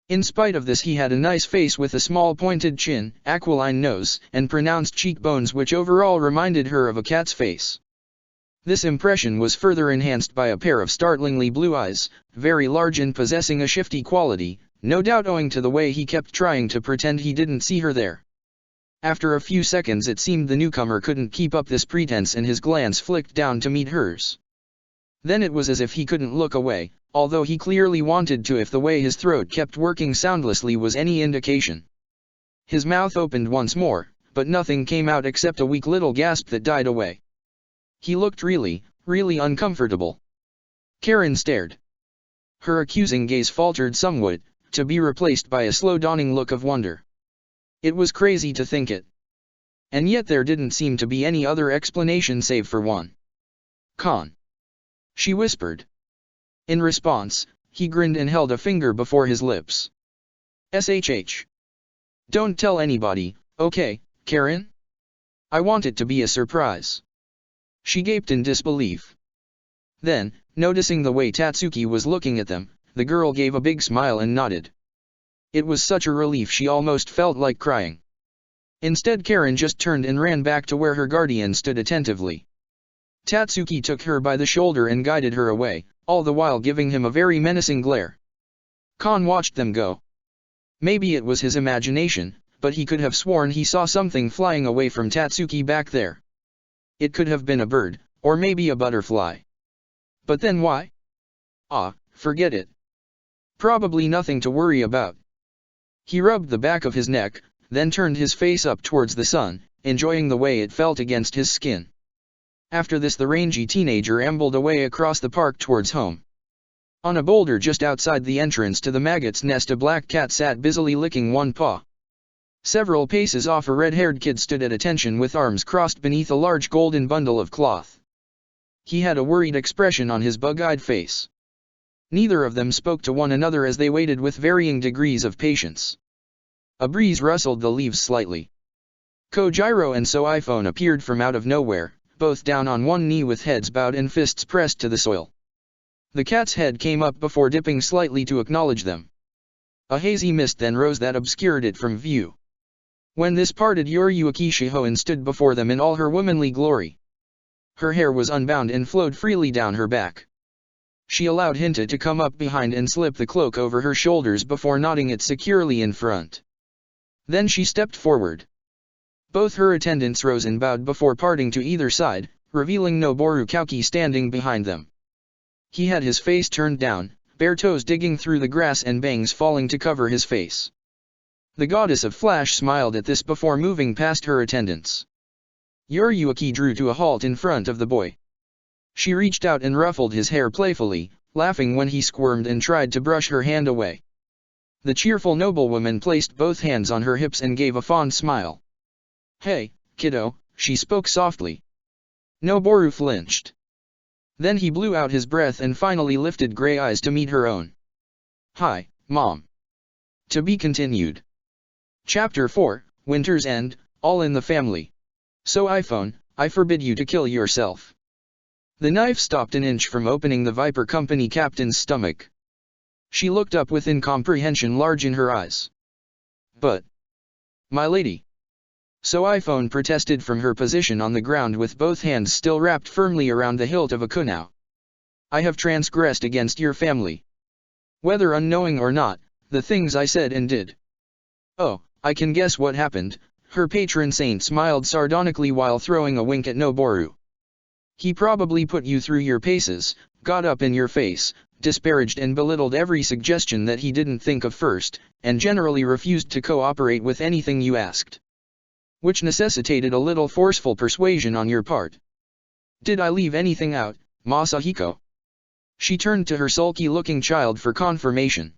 In spite of this, he had a nice face with a small pointed chin, aquiline nose, and pronounced cheekbones which overall reminded her of a cat's face. This impression was further enhanced by a pair of startlingly blue eyes, very large and possessing a shifty quality, no doubt owing to the way he kept trying to pretend he didn't see her there. After a few seconds it seemed the newcomer couldn't keep up this pretense and his glance flicked down to meet hers. Then it was as if he couldn't look away, although he clearly wanted to if the way his throat kept working soundlessly was any indication. His mouth opened once more, but nothing came out except a weak little gasp that died away. He looked really uncomfortable. Karen stared. Her accusing gaze faltered somewhat, to be replaced by a slow dawning look of wonder. It was crazy to think it. And yet there didn't seem to be any other explanation save for one. Khan, she whispered. In response, he grinned and held a finger before his lips. SHH. Don't tell anybody, okay, Karen? I want it to be a surprise. She gaped in disbelief. Then, noticing the way Tatsuki was looking at them, the girl gave a big smile and nodded. It was such a relief she almost felt like crying. Instead, Karen just turned and ran back to where her guardian stood attentively. Tatsuki took her by the shoulder and guided her away, all the while giving him a very menacing glare. Khan watched them go. Maybe it was his imagination, but he could have sworn he saw something flying away from Tatsuki back there. It could have been a bird, or maybe a butterfly. But then why? Forget it. Probably nothing to worry about. He rubbed the back of his neck, then turned his face up towards the sun, enjoying the way it felt against his skin. After this, the rangy teenager ambled away across the park towards home. On a boulder just outside the entrance to the maggot's nest, a black cat sat busily licking one paw. Several paces off, a red-haired kid stood at attention with arms crossed beneath a large golden bundle of cloth. He had a worried expression on his bug-eyed face. Neither of them spoke to one another as they waited with varying degrees of patience. A breeze rustled the leaves slightly. Kojiro and Soiphone appeared from out of nowhere, both down on one knee with heads bowed and fists pressed to the soil. The cat's head came up before dipping slightly to acknowledge them. A hazy mist then rose that obscured it from view. When this parted, Yoriyuki Shihoan stood before them in all her womanly glory. Her hair was unbound and flowed freely down her back. She allowed Hinta to come up behind and slip the cloak over her shoulders before knotting it securely in front. Then she stepped forward. Both her attendants rose and bowed before parting to either side, revealing Noboru Kauki standing behind them. He had his face turned down, bare toes digging through the grass and bangs falling to cover his face. The goddess of Flash smiled at this before moving past her attendants. Yoriyuki drew to a halt in front of the boy. She reached out and ruffled his hair playfully, laughing when he squirmed and tried to brush her hand away. The cheerful noblewoman placed both hands on her hips and gave a fond smile. "Hey, kiddo," she spoke softly. Noboru flinched. Then he blew out his breath and finally lifted gray eyes to meet her own. "Hi, Mom." To be continued. Chapter 4, Winter's End, All in the Family. Soiphone, I forbid you to kill yourself. The knife stopped an inch from opening the Viper Company captain's stomach. She looked up with incomprehension large in her eyes. "But, my lady." Soiphone protested from her position on the ground with both hands still wrapped firmly around the hilt of a kunao. "I have transgressed against your family. Whether unknowing or not, the things I said and did." "Oh, I can guess what happened," her patron saint smiled sardonically while throwing a wink at Noboru. "He probably put you through your paces, got up in your face, disparaged and belittled every suggestion that he didn't think of first, and generally refused to cooperate with anything you asked. Which necessitated a little forceful persuasion on your part. Did I leave anything out, Masahiko?" She turned to her sulky-looking child for confirmation.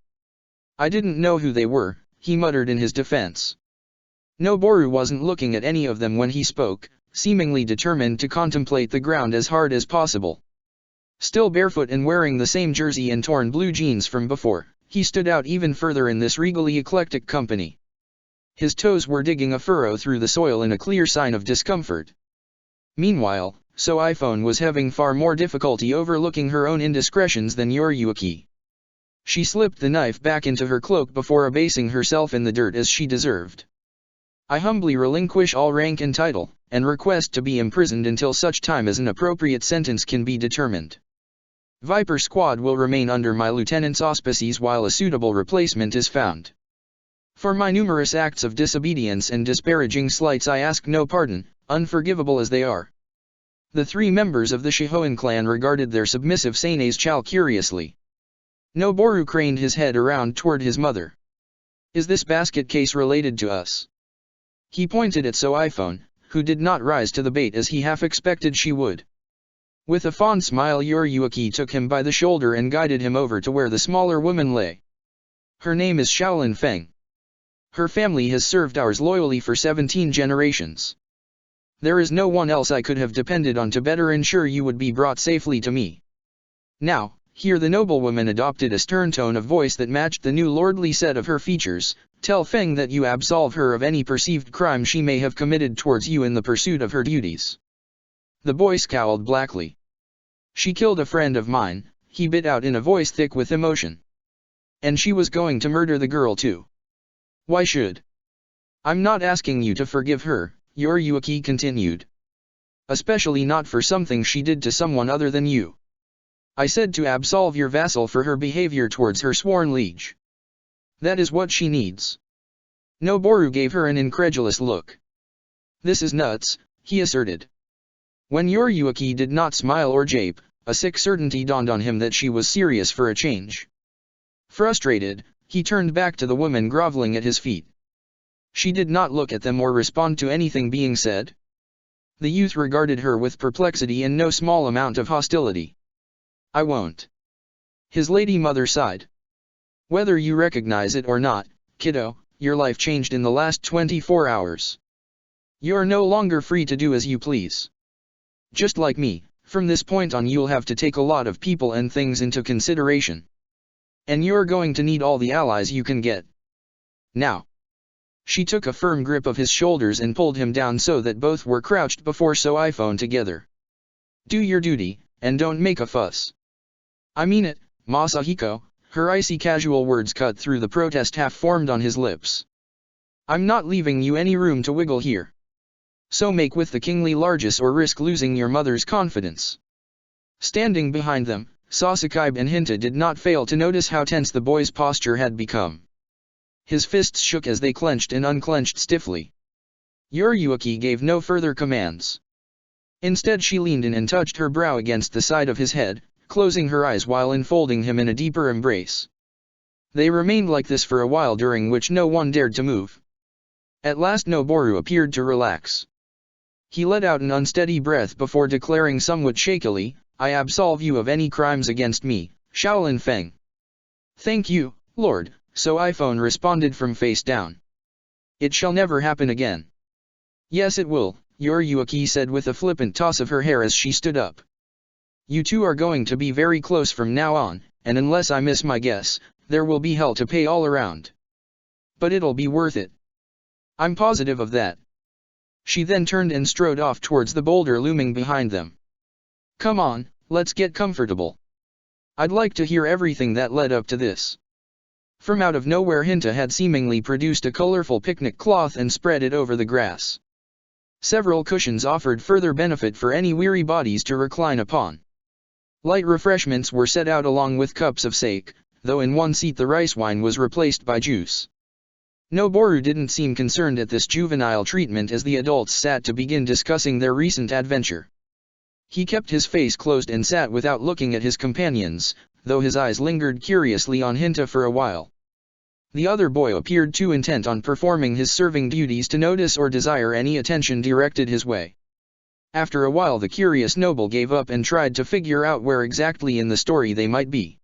"I didn't know who they were," he muttered in his defense. Noboru wasn't looking at any of them when he spoke, seemingly determined to contemplate the ground as hard as possible. Still barefoot and wearing the same jersey and torn blue jeans from before, he stood out even further in this regally eclectic company. His toes were digging a furrow through the soil in a clear sign of discomfort. Meanwhile, So-iPhone was having far more difficulty overlooking her own indiscretions than Yoriyuki. She slipped the knife back into her cloak before abasing herself in the dirt as she deserved. I humbly relinquish all rank and title, and request to be imprisoned until such time as an appropriate sentence can be determined. Viper Squad will remain under my lieutenant's auspices while a suitable replacement is found. For my numerous acts of disobedience and disparaging slights I ask no pardon, unforgivable as they are. The three members of the Shihoin clan regarded their submissive Sane's Chal curiously. Noboru craned his head around toward his mother. Is this basket case related to us? He pointed at So-iPhone, who did not rise to the bait as he half expected she would. With a fond smile Yoriyuki took him by the shoulder and guided him over to where the smaller woman lay. Her name is Shaolin Feng. Her family has served ours loyally for 17 generations. There is no one else I could have depended on to better ensure you would be brought safely to me. Now, here the noblewoman adopted a stern tone of voice that matched the new lordly set of her features. Tell Feng that you absolve her of any perceived crime she may have committed towards you in the pursuit of her duties. The boy scowled blackly. She killed a friend of mine, he bit out in a voice thick with emotion. And she was going to murder the girl too. Why should? I'm not asking you to forgive her, Yoriyuki continued. Especially not for something she did to someone other than you. I said to absolve your vassal for her behavior towards her sworn liege. That is what she needs. Noboru gave her an incredulous look. This is nuts, he asserted. When Yoriyuki did not smile or jape, a sick certainty dawned on him that she was serious for a change. Frustrated, he turned back to the woman groveling at his feet. She did not look at them or respond to anything being said. The youth regarded her with perplexity and no small amount of hostility. I won't. His lady mother sighed. Whether you recognize it or not, kiddo, your life changed in the last 24 hours. You're no longer free to do as you please. Just like me, from this point on you'll have to take a lot of people and things into consideration. And you're going to need all the allies you can get. Now. She took a firm grip of his shoulders and pulled him down so that both were crouched before So-iPhone together. Do your duty, and don't make a fuss. I mean it, Masahiko, her icy casual words cut through the protest half formed on his lips. I'm not leaving you any room to wiggle here. So make with the kingly largesse or risk losing your mother's confidence. Standing behind them, Sasaki and Hinta did not fail to notice how tense the boy's posture had become. His fists shook as they clenched and unclenched stiffly. Yoriyuki gave no further commands. Instead she leaned in and touched her brow against the side of his head, closing her eyes while enfolding him in a deeper embrace. They remained like this for a while, during which no one dared to move. At last Noboru appeared to relax. He let out an unsteady breath before declaring somewhat shakily, I absolve you of any crimes against me, Shaolin Feng. Thank you, Lord, So-iPhone responded from face down. It shall never happen again. Yes it will, Yoriyuki said with a flippant toss of her hair as she stood up. You two are going to be very close from now on, and unless I miss my guess, there will be hell to pay all around. But it'll be worth it. I'm positive of that. She then turned and strode off towards the boulder looming behind them. Come on, let's get comfortable. I'd like to hear everything that led up to this. From out of nowhere Hinta had seemingly produced a colorful picnic cloth and spread it over the grass. Several cushions offered further benefit for any weary bodies to recline upon. Light refreshments were set out along with cups of sake, though in one seat the rice wine was replaced by juice. Noboru didn't seem concerned at this juvenile treatment as the adults sat to begin discussing their recent adventure. He kept his face closed and sat without looking at his companions, though his eyes lingered curiously on Hinta for a while. The other boy appeared too intent on performing his serving duties to notice or desire any attention directed his way. After a while the curious noble gave up and tried to figure out where exactly in the story they might be.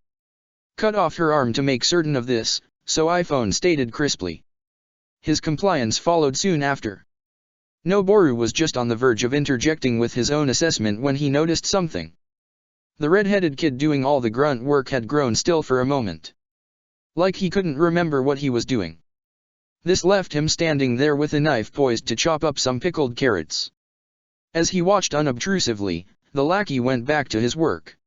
Cut off her arm to make certain of this, So-iPhone stated crisply. His compliance followed soon after. Noboru was just on the verge of interjecting with his own assessment when he noticed something. The red-headed kid doing all the grunt work had grown still for a moment. Like he couldn't remember what he was doing. This left him standing there with a knife poised to chop up some pickled carrots. As he watched unobtrusively, the lackey went back to his work.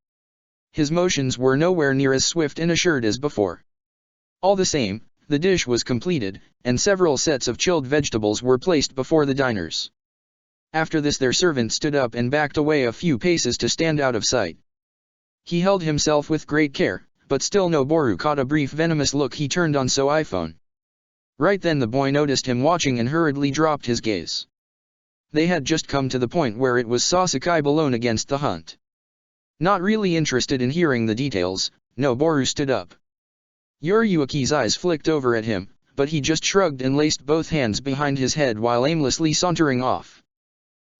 His motions were nowhere near as swift and assured as before. All the same, the dish was completed, and several sets of chilled vegetables were placed before the diners. After this their servant stood up and backed away a few paces to stand out of sight. He held himself with great care, but still Noboru caught a brief venomous look he turned on So-iPhone. Right then the boy noticed him watching and hurriedly dropped his gaze. They had just come to the point where it was Sasaki alone against the hunt. Not really interested in hearing the details, Noboru stood up. Yuriuki's eyes flicked over at him, but he just shrugged and laced both hands behind his head while aimlessly sauntering off.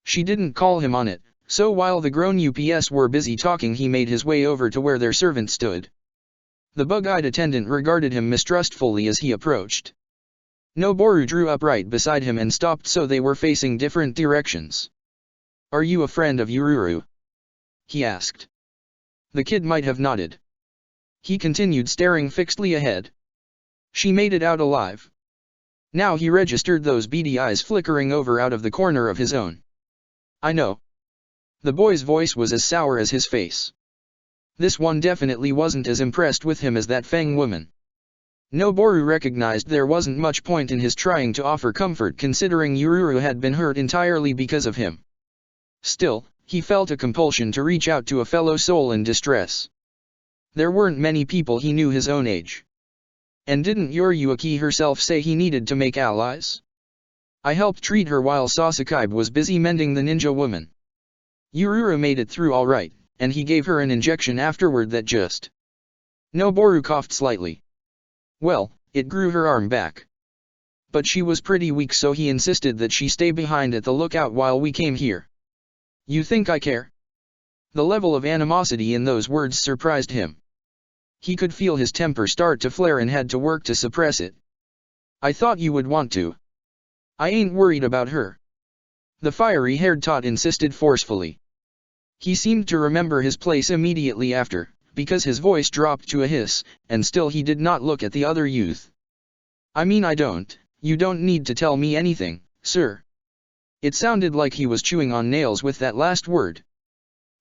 She didn't call him on it, so while the grown UPS were busy talking he made his way over to where their servant stood. The bug-eyed attendant regarded him mistrustfully as he approached. Noboru drew up right beside him and stopped so they were facing different directions. "Are you a friend of Yururu?" he asked. The kid might have nodded. He continued staring fixedly ahead. She made it out alive. Now he registered those beady eyes flickering over out of the corner of his own. "I know." The boy's voice was as sour as his face. This one definitely wasn't as impressed with him as that Feng woman. Noboru recognized there wasn't much point in his trying to offer comfort considering Yururu had been hurt entirely because of him. Still, he felt a compulsion to reach out to a fellow soul in distress. There weren't many people he knew his own age. And didn't Yuriuki herself say he needed to make allies? "I helped treat her while Sasaki was busy mending the ninja woman. Yururu made it through all right, and he gave her an injection afterward that just..." Noboru coughed slightly. "Well, it grew her arm back. But she was pretty weak so he insisted that she stay behind at the lookout while we came here." "You think I care?" The level of animosity in those words surprised him. He could feel his temper start to flare and had to work to suppress it. "I thought you would want to." "I ain't worried about her," the fiery-haired tot insisted forcefully. He seemed to remember his place immediately after, because his voice dropped to a hiss, and still he did not look at the other youth. "I mean you don't need to tell me anything, sir." It sounded like he was chewing on nails with that last word.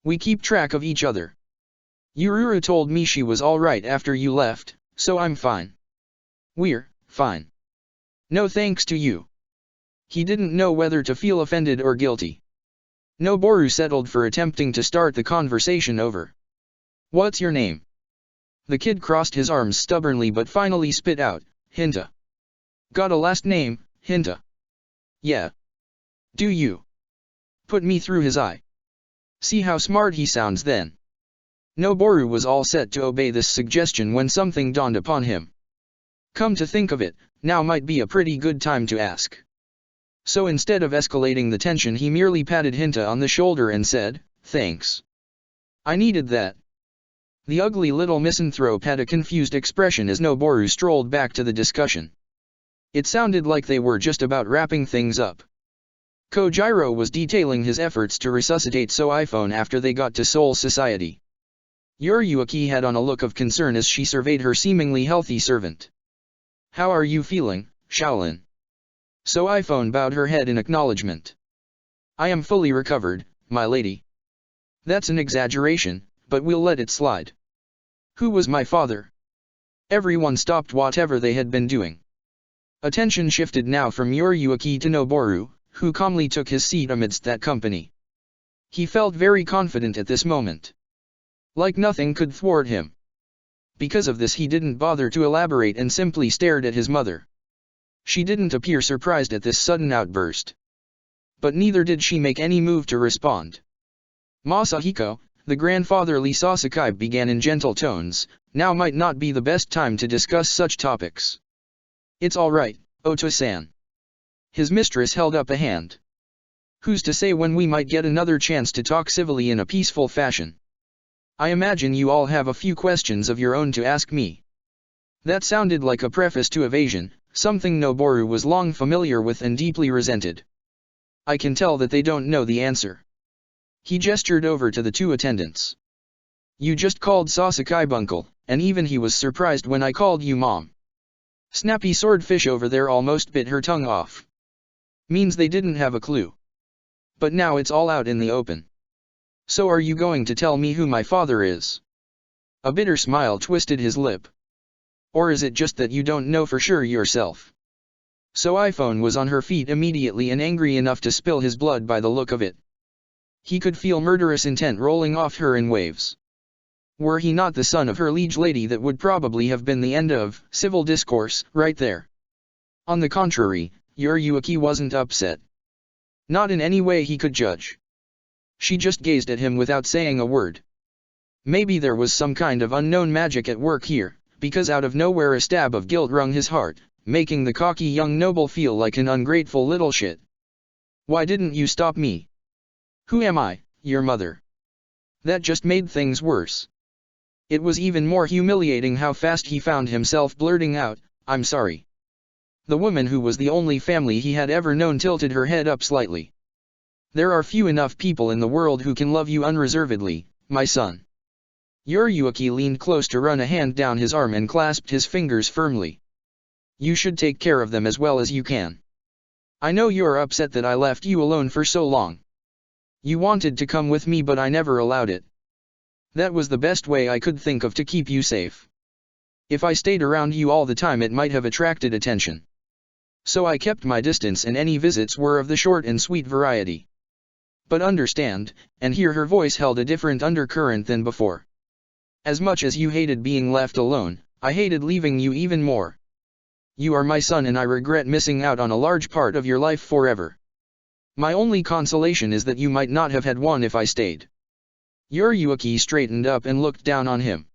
"We keep track of each other. Yururu told me she was alright after you left, so I'm fine." "We're fine. No thanks to you." He didn't know whether to feel offended or guilty. Noboru settled for attempting to start the conversation over. "What's your name?" The kid crossed his arms stubbornly but finally spit out, "Hinta." "Got a last name, Hinta?" "Yeah." "Do you?" Put me through his eye. See how smart he sounds then. Noboru was all set to obey this suggestion when something dawned upon him. Come to think of it, now might be a pretty good time to ask. So instead of escalating the tension he merely patted Hinta on the shoulder and said, "Thanks. I needed that." The ugly little misanthrope had a confused expression as Noboru strolled back to the discussion. It sounded like they were just about wrapping things up. Kojiro was detailing his efforts to resuscitate So-iPhone after they got to Soul Society. Yuriuki had on a look of concern as she surveyed her seemingly healthy servant. "How are you feeling, Shaolin?" So-iPhone bowed her head in acknowledgement. "I am fully recovered, my lady." "That's an exaggeration, but we'll let it slide." "Who was my father?" Everyone stopped whatever they had been doing. Attention shifted now from Yuriuki to Noboru, who calmly took his seat amidst that company. He felt very confident at this moment. Like nothing could thwart him. Because of this he didn't bother to elaborate and simply stared at his mother. She didn't appear surprised at this sudden outburst. But neither did she make any move to respond. "Masahiko," the grandfatherly Sasaki began in gentle tones, "now might not be the best time to discuss such topics." "It's all right, Ota-san." His mistress held up a hand. "Who's to say when we might get another chance to talk civilly in a peaceful fashion? I imagine you all have a few questions of your own to ask me." That sounded like a preface to evasion, something Noboru was long familiar with and deeply resented. I can tell that they don't know the answer. He gestured over to the two attendants. You just called Sasakai Buncle, and even he was surprised when I called you Mom. Snappy Swordfish over there almost bit her tongue off. Means they didn't have a clue. But now it's all out in the open. So are you going to tell me who my father is? A bitter smile twisted his lip. Or is it just that you don't know for sure yourself? So iPhone was on her feet immediately and angry enough to spill his blood by the look of it. He could feel murderous intent rolling off her in waves. Were he not the son of her liege lady, that would probably have been the end of civil discourse right there. On the contrary, Yuriuki wasn't upset. Not in any way he could judge. She just gazed at him without saying a word. Maybe there was some kind of unknown magic at work here, because out of nowhere a stab of guilt wrung his heart, making the cocky young noble feel like an ungrateful little shit. Why didn't you stop me? Who am I, your mother? That just made things worse. It was even more humiliating how fast he found himself blurting out, I'm sorry. The woman who was the only family he had ever known tilted her head up slightly. There are few enough people in the world who can love you unreservedly, my son. Yuriuki leaned close to run a hand down his arm and clasped his fingers firmly. You should take care of them as well as you can. I know you're upset that I left you alone for so long. You wanted to come with me but I never allowed it. That was the best way I could think of to keep you safe. If I stayed around you all the time it might have attracted attention. So I kept my distance and any visits were of the short and sweet variety. But understand, and here her voice held a different undercurrent than before. As much as you hated being left alone, I hated leaving you even more. You are my son and I regret missing out on a large part of your life forever. My only consolation is that you might not have had one if I stayed. Yuriuki straightened up and looked down on him.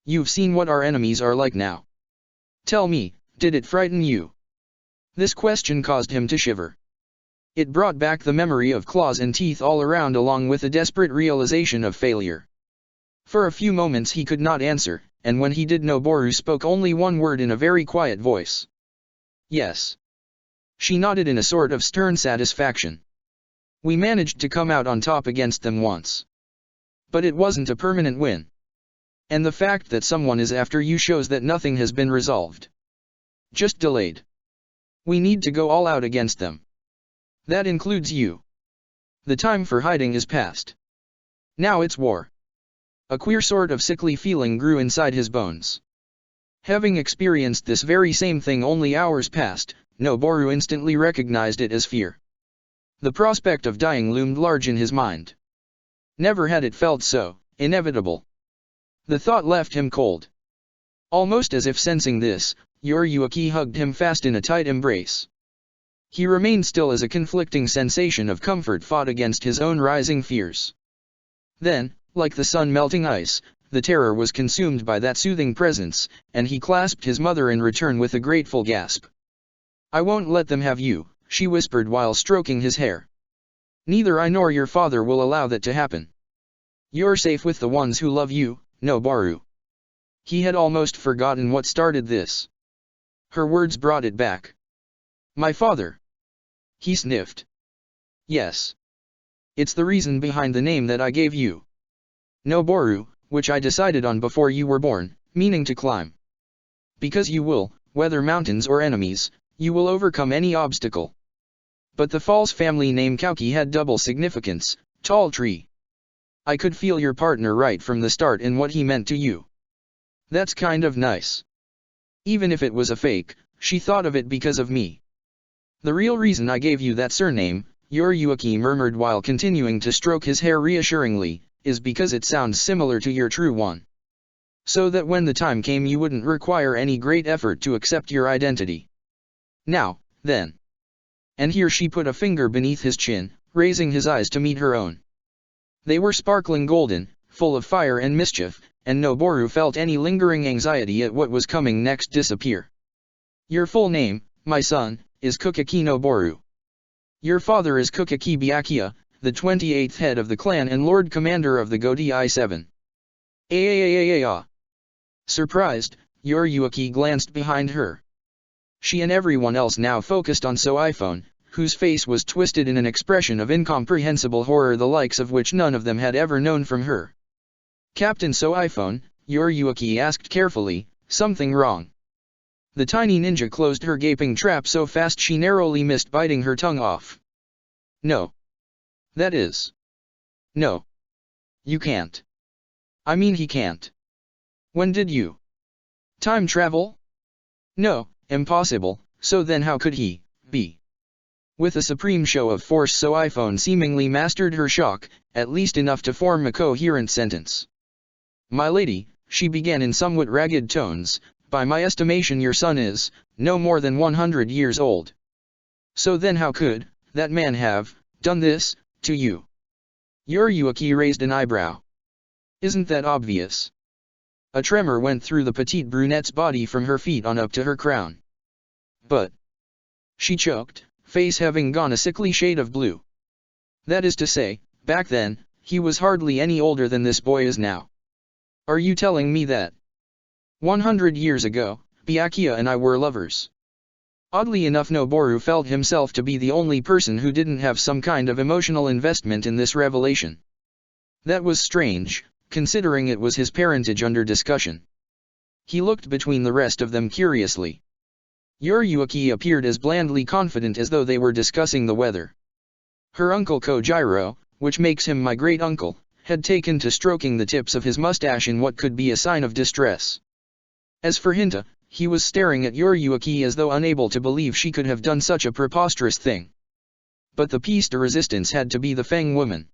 You've seen what our enemies are like now. Tell me, did it frighten you? This question caused him to shiver. It brought back the memory of claws and teeth all around along with a desperate realization of failure. For a few moments he could not answer, and when he did Noboru spoke only one word in a very quiet voice. Yes. She nodded in a sort of stern satisfaction. We managed to come out on top against them once. But it wasn't a permanent win. And the fact that someone is after you shows that nothing has been resolved. Just delayed. We need to go all out against them. That includes you. The time for hiding is past. Now it's war. A queer sort of sickly feeling grew inside his bones. Having experienced this very same thing only hours past, Noboru instantly recognized it as fear. The prospect of dying loomed large in his mind. Never had it felt so inevitable. The thought left him cold. Almost as if sensing this, Yuriuki hugged him fast in a tight embrace. He remained still as a conflicting sensation of comfort fought against his own rising fears. Then, like the sun melting ice, the terror was consumed by that soothing presence, and he clasped his mother in return with a grateful gasp. I won't let them have you, she whispered while stroking his hair. Neither I nor your father will allow that to happen. You're safe with the ones who love you, Noboru. He had almost forgotten what started this. Her words brought it back. My father. He sniffed. Yes. It's the reason behind the name that I gave you. Noboru, which I decided on before you were born, meaning to climb. Because you will, whether mountains or enemies, you will overcome any obstacle. But the false family name Kauki had double significance, tall tree. I could feel your partner right from the start in what he meant to you. That's kind of nice. Even if it was a fake, she thought of it because of me. The real reason I gave you that surname, Yuriuki murmured while continuing to stroke his hair reassuringly, is because it sounds similar to your true one. So that when the time came you wouldn't require any great effort to accept your identity. Now, then. And here she put a finger beneath his chin, raising his eyes to meet her own. They were sparkling golden, full of fire and mischief, and Noboru felt any lingering anxiety at what was coming next disappear. Your full name, my son, is Kukaki Noboru. Your father is Kukaki Byakuya, the 28th head of the clan and Lord Commander of the Godi I-7. Surprised, Yuriuki glanced behind her. She and everyone else now focused on So iPhone, whose face was twisted in an expression of incomprehensible horror the likes of which none of them had ever known from her. "Captain So iPhone," Yoriyuki asked carefully, "something wrong?" The tiny ninja closed her gaping trap so fast she narrowly missed biting her tongue off. "No. That is. No. You can't. I mean he can't. When did you time travel? No, impossible, so then how could he be?" With a supreme show of force So iPhone seemingly mastered her shock, at least enough to form a coherent sentence. "My lady," she began in somewhat ragged tones, "by my estimation your son is no more than 100 years old. So then how could that man have done this to you?" Yoriyuki raised an eyebrow. "Isn't that obvious?" A tremor went through the petite brunette's body from her feet on up to her crown. "But," she choked, face having gone a sickly shade of blue. "That is to say, back then, he was hardly any older than this boy is now. Are you telling me that 100 years ago, Byakuya and I were lovers?" Oddly enough Noboru felt himself to be the only person who didn't have some kind of emotional investment in this revelation. That was strange, considering it was his parentage under discussion. He looked between the rest of them curiously. Yoriyuki appeared as blandly confident as though they were discussing the weather. Her uncle Kojiro, which makes him my great-uncle, had taken to stroking the tips of his mustache in what could be a sign of distress. As for Hinta, he was staring at Yoriyuki as though unable to believe she could have done such a preposterous thing. But the piece de resistance had to be the Feng woman.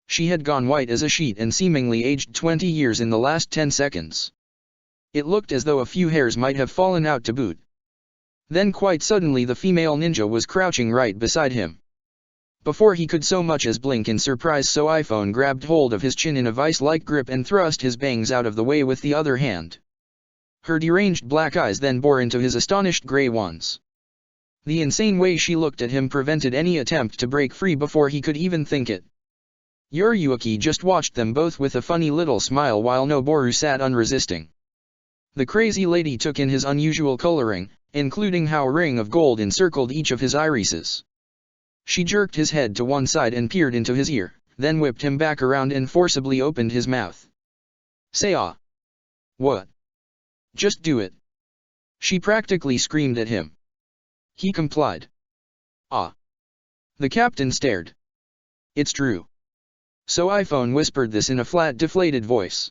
She had gone white as a sheet and seemingly aged 20 years in the last 10 seconds. It looked as though a few hairs might have fallen out to boot. Then quite suddenly the female ninja was crouching right beside him. Before he could so much as blink in surprise So iPhone grabbed hold of his chin in a vice-like grip and thrust his bangs out of the way with the other hand. Her deranged black eyes then bore into his astonished grey ones. The insane way she looked at him prevented any attempt to break free before he could even think it. Yoriyuki just watched them both with a funny little smile while Noboru sat unresisting. The crazy lady took in his unusual coloring, including how a ring of gold encircled each of his irises. She jerked his head to one side and peered into his ear, then whipped him back around and forcibly opened his mouth. "Say ah." "What?" "Just do it." She practically screamed at him. He complied. "Ah." The captain stared. "It's true." So iPhone whispered this in a flat deflated voice.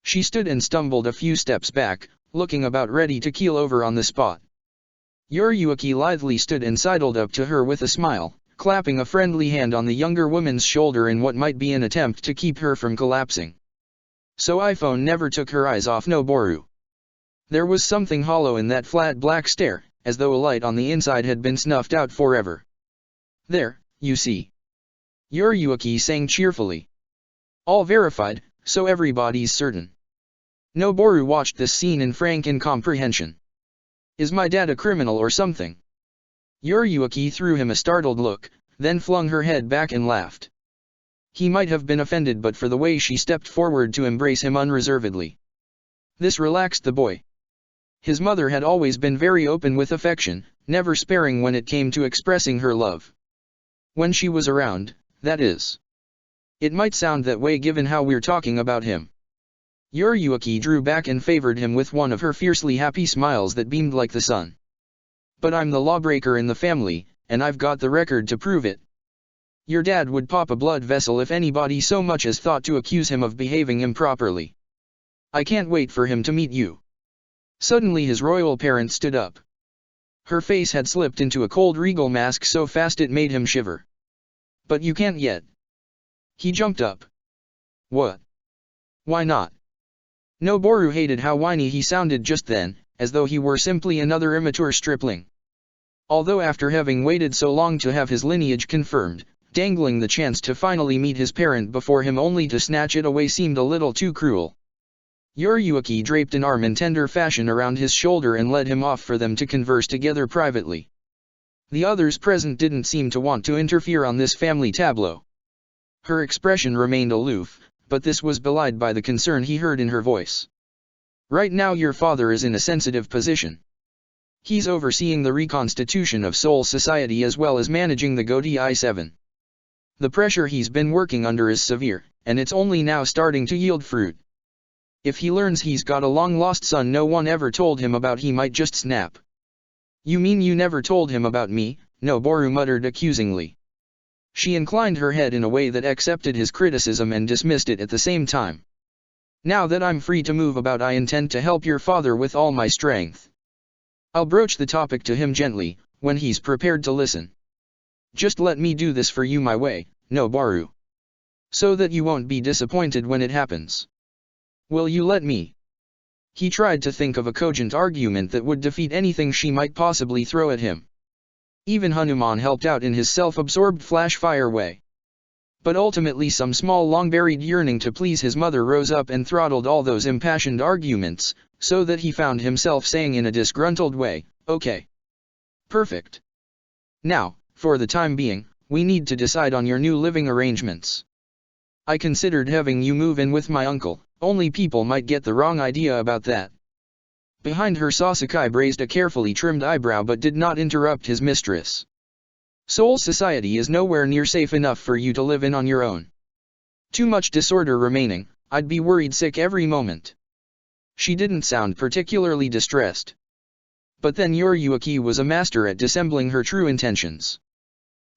She stood and stumbled a few steps back, looking about ready to keel over on the spot. Yoriyuki lithely stood and sidled up to her with a smile, clapping a friendly hand on the younger woman's shoulder in what might be an attempt to keep her from collapsing. So iPhone never took her eyes off Noboru. There was something hollow in that flat black stare, as though a light on the inside had been snuffed out forever. "There, you see," Yoriyuki sang cheerfully. "All verified, so everybody's certain." Noboru watched this scene in frank incomprehension. "Is my dad a criminal or something?" Yoriyuki threw him a startled look, then flung her head back and laughed. He might have been offended but for the way she stepped forward to embrace him unreservedly. This relaxed the boy. His mother had always been very open with affection, never sparing when it came to expressing her love. When she was around, that is. It might sound that way given how we're talking about him. Yoriyuki drew back and favored him with one of her fiercely happy smiles that beamed like the sun. "But I'm the lawbreaker in the family, and I've got the record to prove it. Your dad would pop a blood vessel if anybody so much as thought to accuse him of behaving improperly. I can't wait for him to meet you." Suddenly his royal parent stood up. Her face had slipped into a cold regal mask so fast it made him shiver. "But you can't yet." He jumped up. "What? Why not?" Noboru hated how whiny he sounded just then, as though he were simply another immature stripling. Although after having waited so long to have his lineage confirmed, dangling the chance to finally meet his parent before him only to snatch it away seemed a little too cruel. Yoriyuki draped an arm in tender fashion around his shoulder and led him off for them to converse together privately. The others present didn't seem to want to interfere on this family tableau. Her expression remained aloof, but this was belied by the concern he heard in her voice. "Right now your father is in a sensitive position. He's overseeing the reconstitution of Seoul society as well as managing the Godi I-7. The pressure he's been working under is severe, and it's only now starting to yield fruit. If he learns he's got a long-lost son no one ever told him about, he might just snap. You mean you never told him about me? Noboru muttered accusingly. She inclined her head in a way that accepted his criticism and dismissed it at the same time. Now that I'm free to move about, I intend to help your father with all my strength. I'll broach the topic to him gently, when he's prepared to listen. Just let me do this for you my way, Noboru. So that you won't be disappointed when it happens. Will you let me? He tried to think of a cogent argument that would defeat anything she might possibly throw at him. Even Hanuman helped out in his self-absorbed flash-fire way. But ultimately some small long-buried yearning to please his mother rose up and throttled all those impassioned arguments, so that he found himself saying in a disgruntled way, "Okay. Perfect. Now, for the time being, we need to decide on your new living arrangements. I considered having you move in with my uncle, only people might get the wrong idea about that." Behind her Sasuke raised a carefully trimmed eyebrow but did not interrupt his mistress. Seoul society is nowhere near safe enough for you to live in on your own. Too much disorder remaining, I'd be worried sick every moment. She didn't sound particularly distressed. But then Yoriyuki was a master at dissembling her true intentions.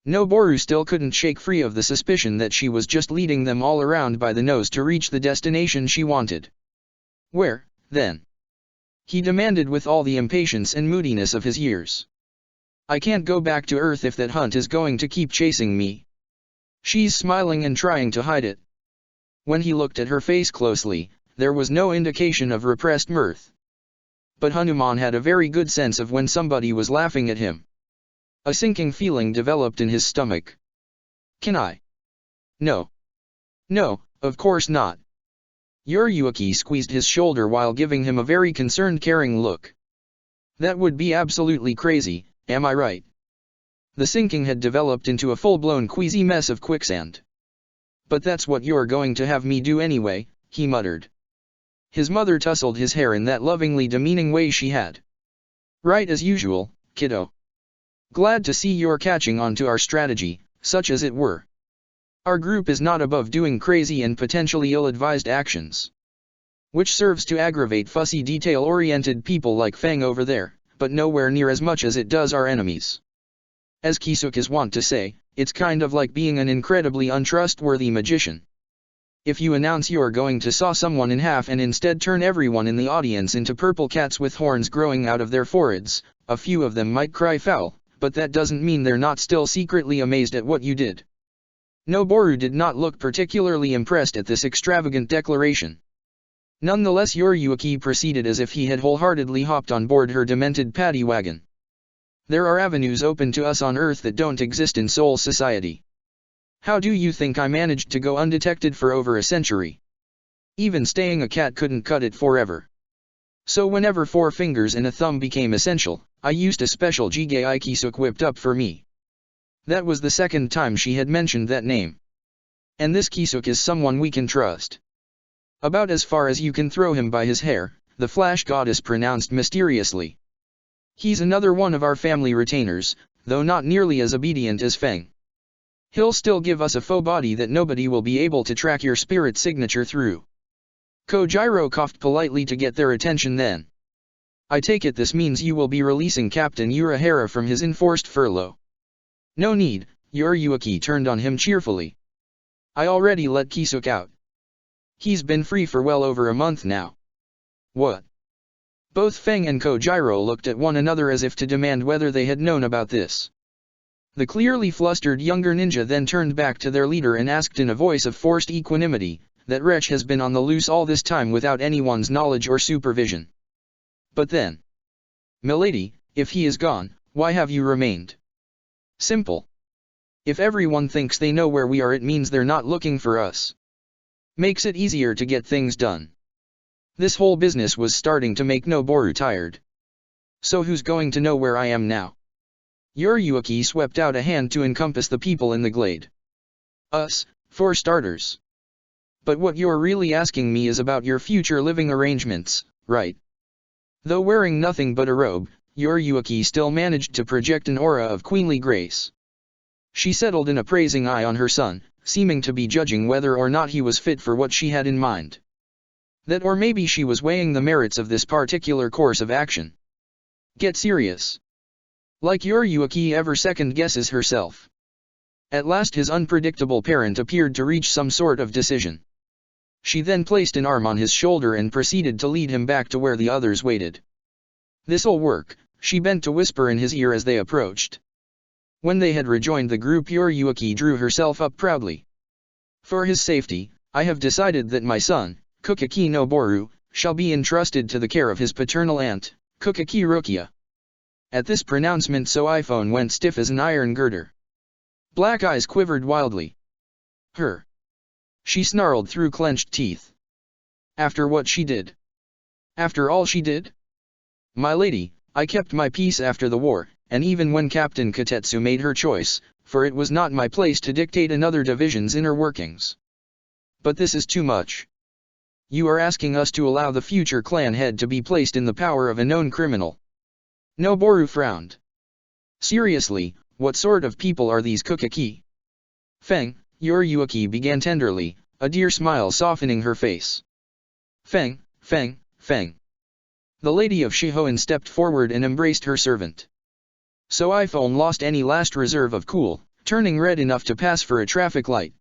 Noboru still couldn't shake free of the suspicion that she was just leading them all around by the nose to reach the destination she wanted. Where, then? He demanded with all the impatience and moodiness of his years. I can't go back to Earth if that hunt is going to keep chasing me. She's smiling and trying to hide it. When he looked at her face closely, there was no indication of repressed mirth. But Hanuman had a very good sense of when somebody was laughing at him. A sinking feeling developed in his stomach. Can I? No. No, of course not. Yoriyuki squeezed his shoulder while giving him a very concerned, caring look. That would be absolutely crazy, am I right? The sinking had developed into a full-blown queasy mess of quicksand. But that's what you're going to have me do anyway, he muttered. His mother tousled his hair in that lovingly demeaning way she had. Right as usual, kiddo. Glad to see you're catching on to our strategy, such as it were. Our group is not above doing crazy and potentially ill-advised actions. Which serves to aggravate fussy detail-oriented people like Feng over there, but nowhere near as much as it does our enemies. As Kisuke is wont to say, it's kind of like being an incredibly untrustworthy magician. If you announce you're going to saw someone in half and instead turn everyone in the audience into purple cats with horns growing out of their foreheads, a few of them might cry foul, but that doesn't mean they're not still secretly amazed at what you did. Noboru did not look particularly impressed at this extravagant declaration. Nonetheless, Yoriyuki proceeded as if he had wholeheartedly hopped on board her demented paddy wagon. There are avenues open to us on Earth that don't exist in Seoul society. How do you think I managed to go undetected for over a century? Even staying a cat couldn't cut it forever. So whenever 4 fingers and a thumb became essential, I used a special Jigei Kisuke whipped up for me. That was the second time she had mentioned that name. And this Kisuke is someone we can trust. About as far as you can throw him by his hair, the Flash Goddess pronounced mysteriously. He's another one of our family retainers, though not nearly as obedient as Feng. He'll still give us a faux body that nobody will be able to track your spirit signature through. Kojiro coughed politely to get their attention then. I take it this means you will be releasing Captain Urahara from his enforced furlough. No need, Yoriyuki turned on him cheerfully. I already let Kisuke out. He's been free for well over a month now. What? Both Feng and Kojiro looked at one another as if to demand whether they had known about this. The clearly flustered younger ninja then turned back to their leader and asked in a voice of forced equanimity, that wretch has been on the loose all this time without anyone's knowledge or supervision. But then, milady, if he is gone, why have you remained? Simple. If everyone thinks they know where we are, it means they're not looking for us. Makes it easier to get things done. This whole business was starting to make Noboru tired. So who's going to know where I am now? Yoriyuki swept out a hand to encompass the people in the glade. Us, for starters. But what you're really asking me is about your future living arrangements, right? Though wearing nothing but a robe, Yoriyuki still managed to project an aura of queenly grace. She settled an appraising eye on her son, seeming to be judging whether or not he was fit for what she had in mind. That or maybe she was weighing the merits of this particular course of action. Get serious. Like Yoriyuki ever second guesses herself. At last his unpredictable parent appeared to reach some sort of decision. She then placed an arm on his shoulder and proceeded to lead him back to where the others waited. "This'll work," she bent to whisper in his ear as they approached. When they had rejoined the group, Yoriyuki drew herself up proudly. "For his safety, I have decided that my son, Kukaki Noboru, shall be entrusted to the care of his paternal aunt, Kukaki Rukia." At this pronouncement Soifone went stiff as an iron girder. Black eyes quivered wildly. "Her?" she snarled through clenched teeth. "After what she did? After all she did? My lady, I kept my peace after the war, and even when Captain Katetsu made her choice, for it was not my place to dictate another division's inner workings. But this is too much. You are asking us to allow the future clan head to be placed in the power of a known criminal." Noboru frowned. "Seriously, what sort of people are these Kukaki?" "Feng," Yoriyuki began tenderly, a dear smile softening her face. "Feng, Feng, Feng." The lady of Shihoin stepped forward and embraced her servant. Soifone lost any last reserve of cool, turning red enough to pass for a traffic light.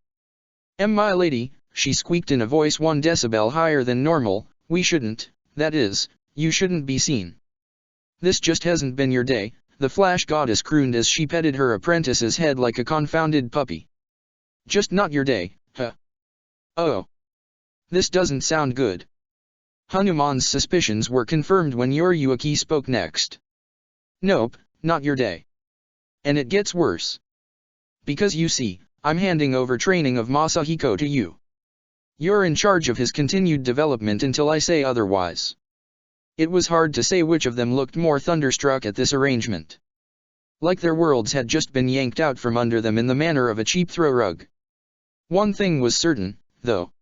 My lady," she squeaked in a voice 1 decibel higher than normal, "we shouldn't, that is, you shouldn't be seen. This just hasn't been your day," the flash goddess crooned as she petted her apprentice's head like a confounded puppy. "Just not your day, huh? Oh. This doesn't sound good." Hanuman's suspicions were confirmed when Yoriyuki spoke next. "Nope, not your day. And it gets worse. Because you see, I'm handing over training of Masahiko to you. You're in charge of his continued development until I say otherwise." It was hard to say which of them looked more thunderstruck at this arrangement. Like their worlds had just been yanked out from under them in the manner of a cheap throw rug. One thing was certain, though.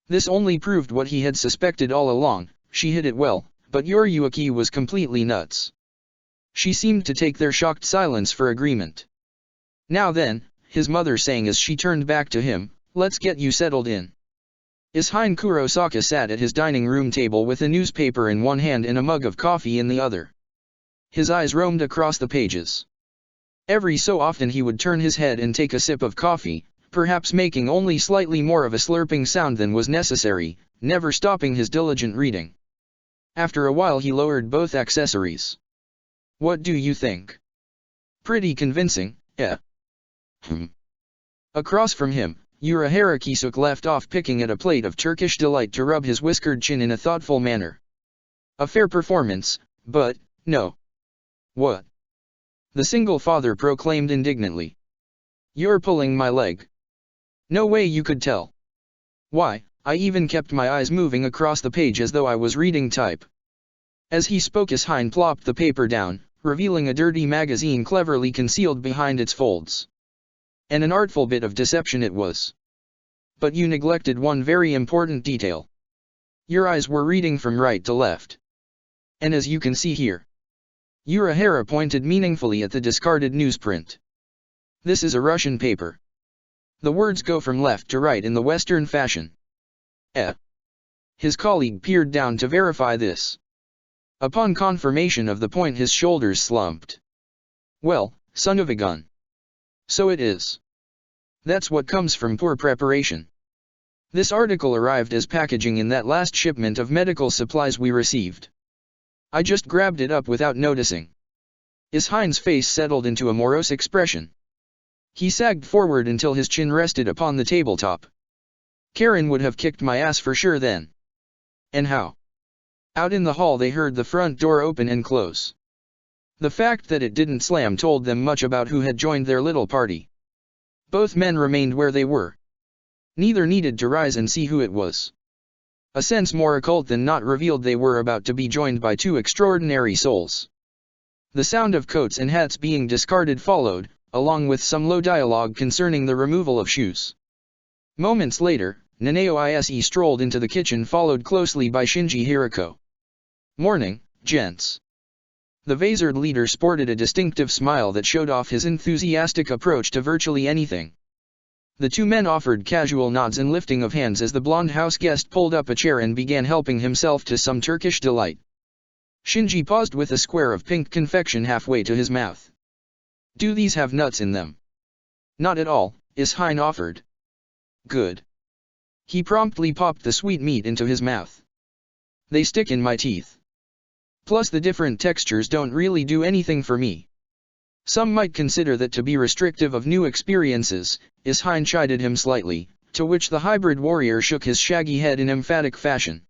This only proved what he had suspected all along: she hid it well, but Yoriyuki was completely nuts. She seemed to take their shocked silence for agreement. "Now then," his mother sang as she turned back to him, "let's get you settled in." Ishin Kurosaka sat at his dining room table with a newspaper in one hand and a mug of coffee in the other. His eyes roamed across the pages. Every so often he would turn his head and take a sip of coffee, perhaps making only slightly more of a slurping sound than was necessary, never stopping his diligent reading. After a while he lowered both accessories. "What do you think? Pretty convincing, eh?" Across from him, Urahara Kisuk left off picking at a plate of Turkish delight to rub his whiskered chin in a thoughtful manner. "A fair performance, but, no." "What?" the single father proclaimed indignantly. "You're pulling my leg. No way you could tell. Why, I even kept my eyes moving across the page as though I was reading type." As he spoke Ishin plopped the paper down, revealing a dirty magazine cleverly concealed behind its folds. And an artful bit of deception it was. "But you neglected one very important detail. Your eyes were reading from right to left. And as you can see here." Urahara pointed meaningfully at the discarded newsprint. "This is a Russian paper. The words go from left to right in the Western fashion." His colleague peered down to verify this. Upon confirmation of the point his shoulders slumped. "Well, son of a gun. So it is. That's what comes from poor preparation. This article arrived as packaging in that last shipment of medical supplies we received. I just grabbed it up without noticing." Ishin's face settled into a morose expression. He sagged forward until his chin rested upon the tabletop. "Karen would have kicked my ass for sure then." "And how?" Out in the hall they heard the front door open and close. The fact that it didn't slam told them much about who had joined their little party. Both men remained where they were. Neither needed to rise and see who it was. A sense more occult than not revealed they were about to be joined by two extraordinary souls. The sound of coats and hats being discarded followed, along with some low dialogue concerning the removal of shoes. Moments later, Nanao Ise strolled into the kitchen followed closely by Shinji Hirako. "Morning, gents." The Vazard leader sported a distinctive smile that showed off his enthusiastic approach to virtually anything. The two men offered casual nods and lifting of hands as the blonde house guest pulled up a chair and began helping himself to some Turkish delight. Shinji paused with a square of pink confection halfway to his mouth. "Do these have nuts in them?" "Not at all," Ishine offered. "Good." He promptly popped the sweet meat into his mouth. "They stick in my teeth. Plus the different textures don't really do anything for me." Some might consider that to be restrictive of new experiences, Ishine chided him slightly, to which the hybrid warrior shook his shaggy head in emphatic fashion.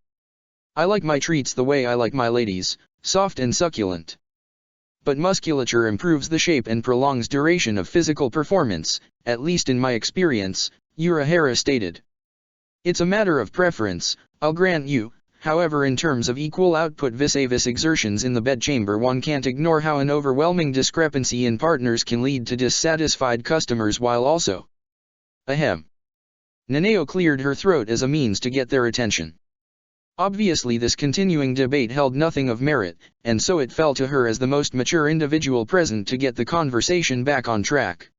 "I like my treats the way I like my ladies, soft and succulent. But musculature improves the shape and prolongs duration of physical performance, at least in my experience," Urahara stated. "It's a matter of preference, I'll grant you. However, in terms of equal output vis-a-vis exertions in the bedchamber, one can't ignore how an overwhelming discrepancy in partners can lead to dissatisfied customers while also—" Ahem. Nanao cleared her throat as a means to get their attention. Obviously this continuing debate held nothing of merit, and so it fell to her as the most mature individual present to get the conversation back on track.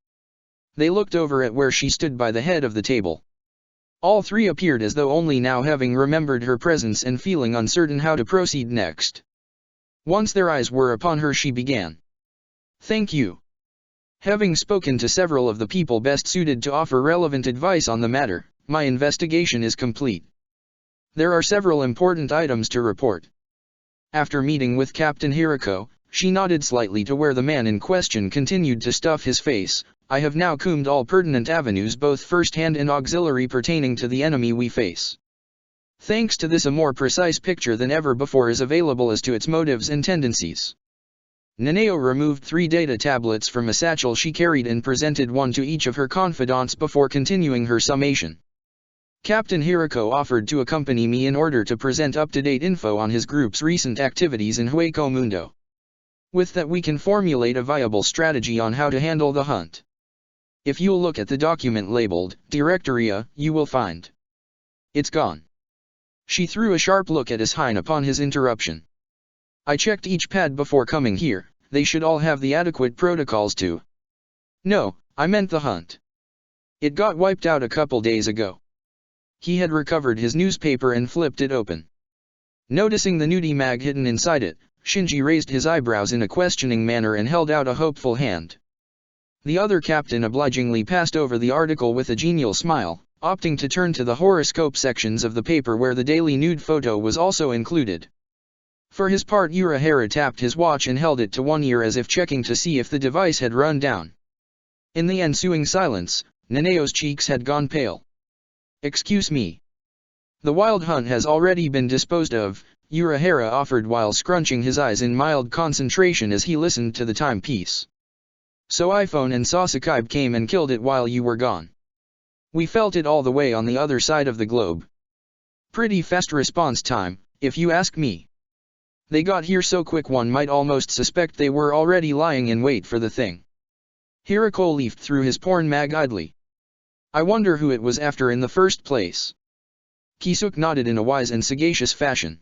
They looked over at where she stood by the head of the table. All three appeared as though only now having remembered her presence and feeling uncertain how to proceed next. Once their eyes were upon her, she began. "Thank you. Having spoken to several of the people best suited to offer relevant advice on the matter, my investigation is complete. There are several important items to report." After meeting with Captain Hirako, she nodded slightly to where the man in question continued to stuff his face. "I have now combed all pertinent avenues, both first-hand and auxiliary, pertaining to the enemy we face. Thanks to this, a more precise picture than ever before is available as to its motives and tendencies." Nanao removed 3 data tablets from a satchel she carried and presented one to each of her confidants before continuing her summation. "Captain Hirako offered to accompany me in order to present up-to-date info on his group's recent activities in Hueco Mundo. With that, we can formulate a viable strategy on how to handle the hunt. If you'll look at the document labeled Directoria, you will find it's gone." She threw a sharp look at Ishine upon his interruption. "I checked each pad before coming here. They should all have the adequate protocols to—" "No, I meant the hunt. It got wiped out a couple days ago." He had recovered his newspaper and flipped it open. Noticing the nudie mag hidden inside it, Shinji raised his eyebrows in a questioning manner and held out a hopeful hand. The other captain obligingly passed over the article with a genial smile, opting to turn to the horoscope sections of the paper where the daily nude photo was also included. For his part, Urahara tapped his watch and held it to one ear as if checking to see if the device had run down. In the ensuing silence, Nanao's cheeks had gone pale. "Excuse me. The wild hunt has already been disposed of," Urahara offered while scrunching his eyes in mild concentration as he listened to the timepiece. "So iPhone and Sasuke came and killed it while you were gone. We felt it all the way on the other side of the globe. Pretty fast response time, if you ask me. They got here so quick one might almost suspect they were already lying in wait for the thing." Hirako leafed through his porn mag idly. "I wonder who it was after in the first place." Kisuke nodded in a wise and sagacious fashion.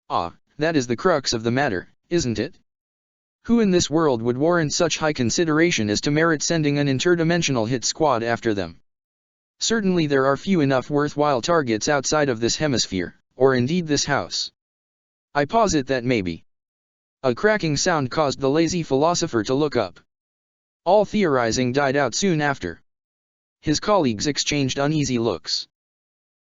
"Ah, that is the crux of the matter, isn't it? Who in this world would warrant such high consideration as to merit sending an interdimensional hit squad after them? Certainly there are few enough worthwhile targets outside of this hemisphere, or indeed this house. I posit that maybe." A cracking sound caused the lazy philosopher to look up. All theorizing died out soon after. His colleagues exchanged uneasy looks.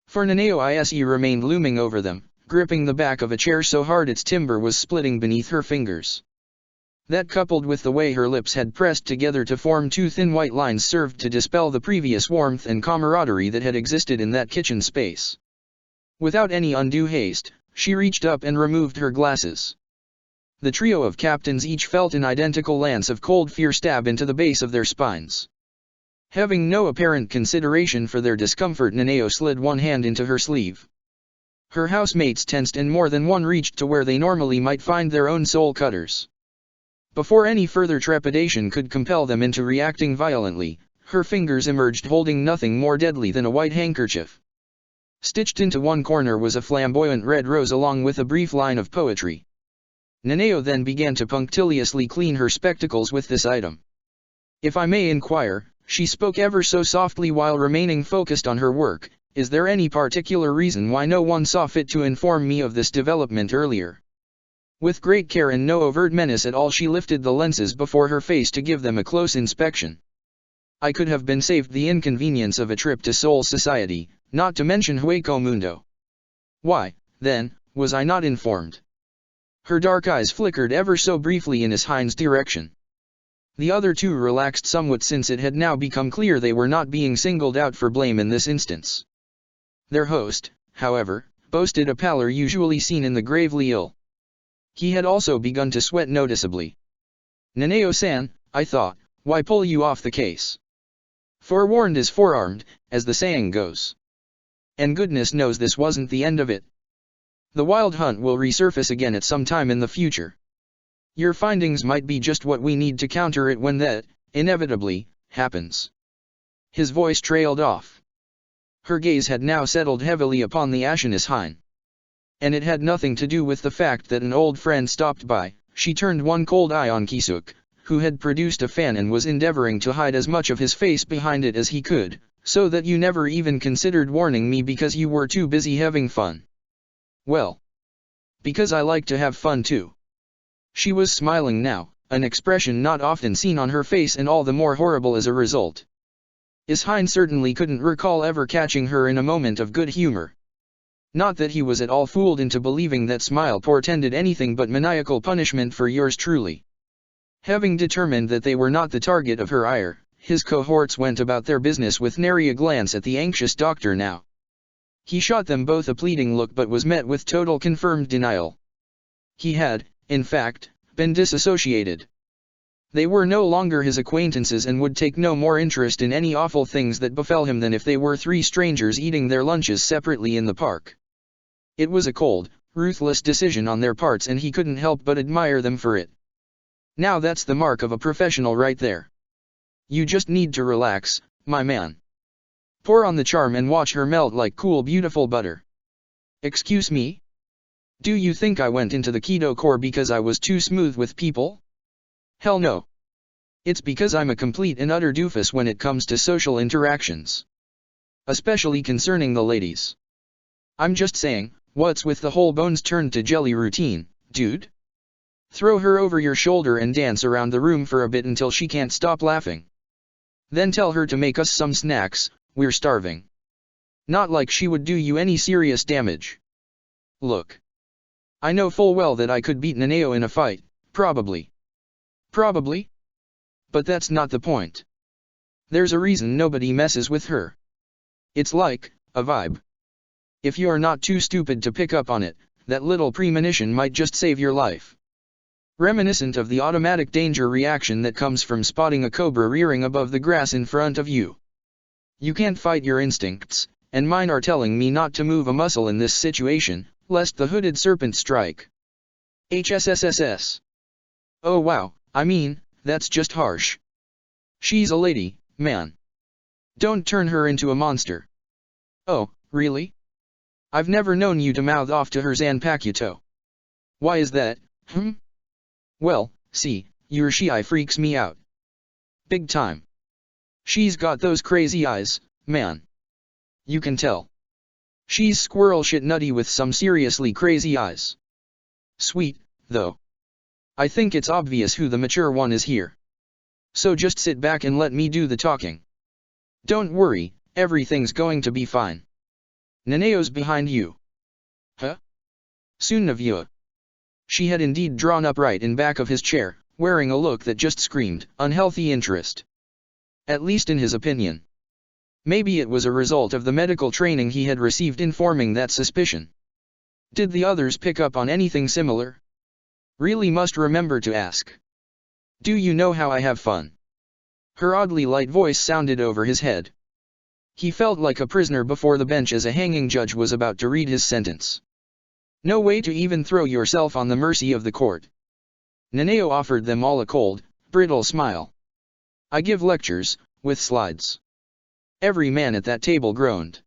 For Nanao Ise remained looming over them, gripping the back of a chair so hard its timber was splitting beneath her fingers. That, coupled with the way her lips had pressed together to form 2 thin white lines, served to dispel the previous warmth and camaraderie that had existed in that kitchen space. Without any undue haste, she reached up and removed her glasses. The trio of captains each felt an identical lance of cold fear stab into the base of their spines. Having no apparent consideration for their discomfort, Nanao slid one hand into her sleeve. Her housemates tensed and more than one reached to where they normally might find their own soul cutters. Before any further trepidation could compel them into reacting violently, her fingers emerged holding nothing more deadly than a white handkerchief. Stitched into one corner was a flamboyant red rose along with a brief line of poetry. Naneo then began to punctiliously clean her spectacles with this item. If I may inquire, she spoke ever so softly while remaining focused on her work, is there any particular reason why no one saw fit to inform me of this development earlier? With great care and no overt menace at all, she lifted the lenses before her face to give them a close inspection. I could have been saved the inconvenience of a trip to Seoul Society, not to mention Hueco Mundo. Why, then, was I not informed? Her dark eyes flickered ever so briefly in Hines' direction. The other two relaxed somewhat since it had now become clear they were not being singled out for blame in this instance. Their host, however, boasted a pallor usually seen in the gravely ill. He had also begun to sweat noticeably. Naneo-san, I thought, why pull you off the case? Forewarned is forearmed, as the saying goes. And goodness knows this wasn't the end of it. The Wild Hunt will resurface again at some time in the future. Your findings might be just what we need to counter it when that, inevitably, happens. His voice trailed off. Her gaze had now settled heavily upon the ashen Hines. And it had nothing to do with the fact that an old friend stopped by. She turned one cold eye on Kisuk, who had produced a fan and was endeavoring to hide as much of his face behind it as he could, so that you never even considered warning me because you were too busy having fun. Well, because I like to have fun too. She was smiling now, an expression not often seen on her face and all the more horrible as a result. Hines certainly couldn't recall ever catching her in a moment of good humor. Not that he was at all fooled into believing that smile portended anything but maniacal punishment for yours truly. Having determined that they were not the target of her ire, his cohorts went about their business with nary a glance at the anxious doctor now. He shot them both a pleading look but was met with total confirmed denial. He had, in fact, been disassociated. They were no longer his acquaintances and would take no more interest in any awful things that befell him than if they were three strangers eating their lunches separately in the park. It was a cold, ruthless decision on their parts and he couldn't help but admire them for it. Now that's the mark of a professional right there. You just need to relax, my man. Pour on the charm and watch her melt like cool beautiful butter. Excuse me? Do you think I went into the Kido Corps because I was too smooth with people? Hell no. It's because I'm a complete and utter doofus when it comes to social interactions. Especially concerning the ladies. I'm just saying, what's with the whole bones turned to jelly routine, dude? Throw her over your shoulder and dance around the room for a bit until she can't stop laughing. Then tell her to make us some snacks, we're starving. Not like she would do you any serious damage. Look. I know full well that I could beat Naneo in a fight, probably. Probably? But that's not the point. There's a reason nobody messes with her. It's like a vibe. If you're not too stupid to pick up on it, that little premonition might just save your life. Reminiscent of the automatic danger reaction that comes from spotting a cobra rearing above the grass in front of you. You can't fight your instincts, and mine are telling me not to move a muscle in this situation, lest the hooded serpent strike. HSSSS. Oh wow. I mean, that's just harsh. She's a lady, man. Don't turn her into a monster. Oh, really? I've never known you to mouth off to her Zanpakuto. Why is that, Well, see, your Shiai freaks me out. Big time. She's got those crazy eyes, man. You can tell. She's squirrel shit nutty with some seriously crazy eyes. Sweet, though. I think it's obvious who the mature one is here. So just sit back and let me do the talking. Don't worry, everything's going to be fine. Naneo's behind you. Huh? Tsunavyua. She had indeed drawn upright in back of his chair, wearing a look that just screamed unhealthy interest. At least in his opinion. Maybe it was a result of the medical training he had received informing that suspicion. Did the others pick up on anything similar? Really must remember to ask. Do you know how I have fun? Her oddly light voice sounded over his head. He felt like a prisoner before the bench as a hanging judge was about to read his sentence. No way to even throw yourself on the mercy of the court. Naneo offered them all a cold, brittle smile. I give lectures, with slides. Every man at that table groaned.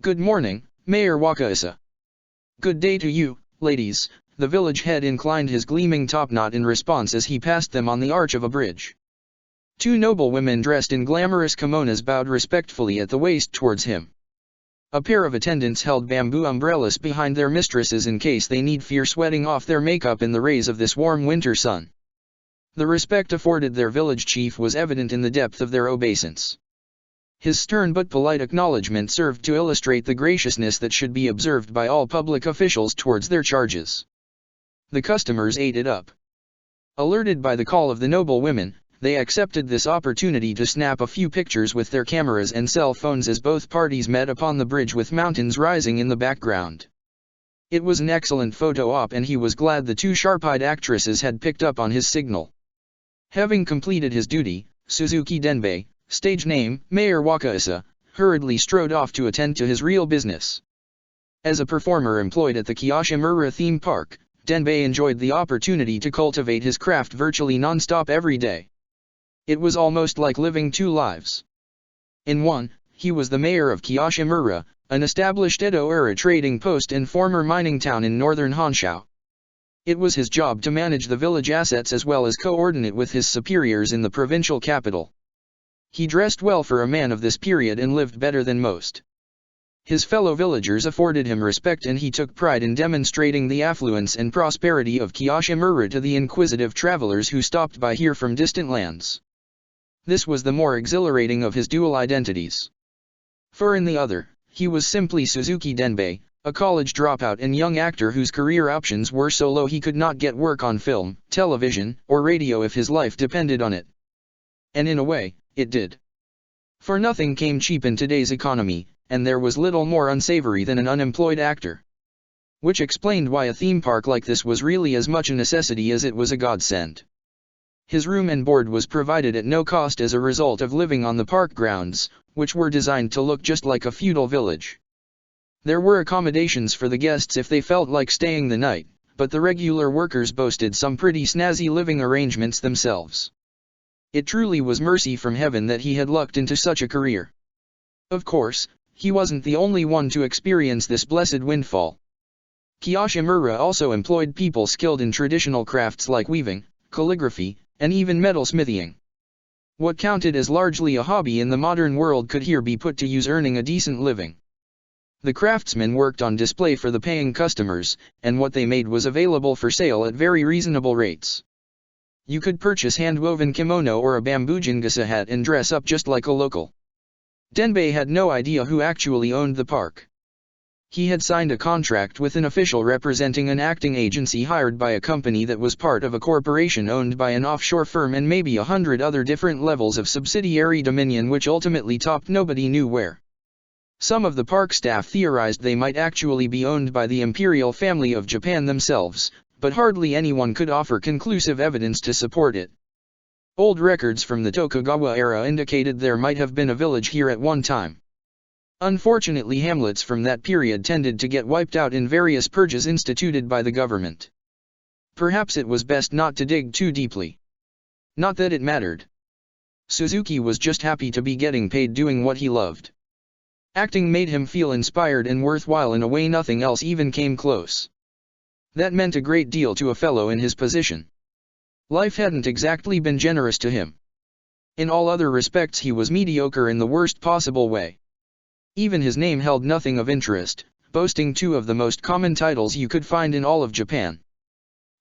Good morning, Mayor Wakaisa. Good day to you, ladies, The village head inclined his gleaming topknot in response as he passed them on the arch of a bridge. Two noble women dressed in glamorous kimonos bowed respectfully at the waist towards him. A pair of attendants held bamboo umbrellas behind their mistresses in case they need fear sweating off their makeup in the rays of this warm winter sun. The respect afforded their village chief was evident in the depth of their obeisance. His stern but polite acknowledgement served to illustrate the graciousness that should be observed by all public officials towards their charges. The customers ate it up. Alerted by the call of the noble women, they accepted this opportunity to snap a few pictures with their cameras and cell phones as both parties met upon the bridge with mountains rising in the background. It was an excellent photo op and he was glad the two sharp-eyed actresses had picked up on his signal. Having completed his duty, Suzuki Denbei, stage name, Mayor Wakaisa, hurriedly strode off to attend to his real business. As a performer employed at the Kiyoshimura theme park, Denbei enjoyed the opportunity to cultivate his craft virtually non-stop every day. It was almost like living two lives. In one, he was the mayor of Kiyoshimura, an established Edo-era trading post and former mining town in northern Honshu. It was his job to manage the village assets as well as coordinate with his superiors in the provincial capital. He dressed well for a man of this period and lived better than most. His fellow villagers afforded him respect and he took pride in demonstrating the affluence and prosperity of Kiyoshimura to the inquisitive travelers who stopped by here from distant lands. This was the more exhilarating of his dual identities. For in the other, he was simply Suzuki Denbei, a college dropout and young actor whose career options were so low he could not get work on film, television, or radio if his life depended on it. And in a way, it did. For nothing came cheap in today's economy, and there was little more unsavory than an unemployed actor. Which explained why a theme park like this was really as much a necessity as it was a godsend. His room and board was provided at no cost as a result of living on the park grounds, which were designed to look just like a feudal village. There were accommodations for the guests if they felt like staying the night, but the regular workers boasted some pretty snazzy living arrangements themselves. It truly was mercy from heaven that he had lucked into such a career. Of course, he wasn't the only one to experience this blessed windfall. Kiyoshimura also employed people skilled in traditional crafts like weaving, calligraphy, and even metalsmithing. What counted as largely a hobby in the modern world could here be put to use earning a decent living. The craftsmen worked on display for the paying customers, and what they made was available for sale at very reasonable rates. You could purchase hand-woven kimono or a bamboo jingasa hat and dress up just like a local. Denbei had no idea who actually owned the park. He had signed a contract with an official representing an acting agency hired by a company that was part of a corporation owned by an offshore firm and maybe 100 other different levels of subsidiary dominion which ultimately topped nobody knew where. Some of the park staff theorized they might actually be owned by the imperial family of Japan themselves, but hardly anyone could offer conclusive evidence to support it. Old records from the Tokugawa era indicated there might have been a village here at one time. Unfortunately, hamlets from that period tended to get wiped out in various purges instituted by the government. Perhaps it was best not to dig too deeply. Not that it mattered. Suzuki was just happy to be getting paid doing what he loved. Acting made him feel inspired and worthwhile in a way nothing else even came close. That meant a great deal to a fellow in his position. Life hadn't exactly been generous to him. In all other respects he was mediocre in the worst possible way. Even his name held nothing of interest, boasting two of the most common titles you could find in all of Japan.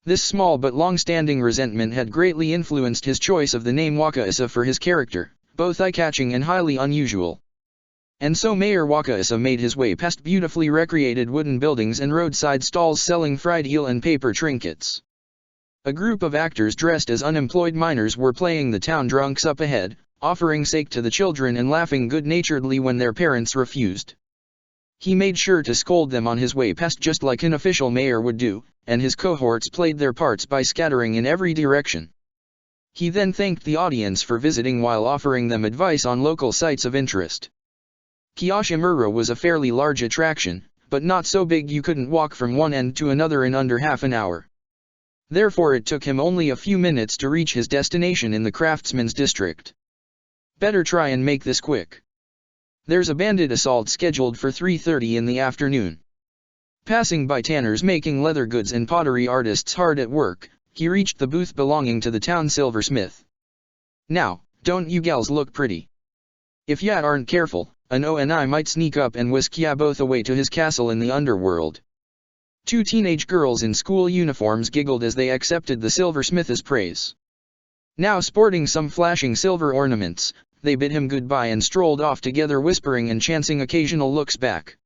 This small but long-standing resentment had greatly influenced his choice of the name Wakaisa for his character, both eye-catching and highly unusual. And so Mayor Wakaisa made his way past beautifully recreated wooden buildings and roadside stalls selling fried eel and paper trinkets. A group of actors dressed as unemployed miners were playing the town drunks up ahead, offering sake to the children and laughing good-naturedly when their parents refused. He made sure to scold them on his way past just like an official mayor would do, and his cohorts played their parts by scattering in every direction. He then thanked the audience for visiting while offering them advice on local sites of interest. Kiyoshimura was a fairly large attraction, but not so big you couldn't walk from one end to another in under half an hour. Therefore it took him only a few minutes to reach his destination in the craftsman's district. Better try and make this quick. There's a bandit assault scheduled for 3:30 in the afternoon. Passing by tanners making leather goods and pottery artists hard at work, he reached the booth belonging to the town silversmith. "Now, don't you gals look pretty? If ya aren't careful, Ano and I might sneak up and whisk ya both away to his castle in the underworld." Two teenage girls in school uniforms giggled as they accepted the silversmith's praise. Now sporting some flashing silver ornaments, they bid him goodbye and strolled off together, whispering and chancing occasional looks back.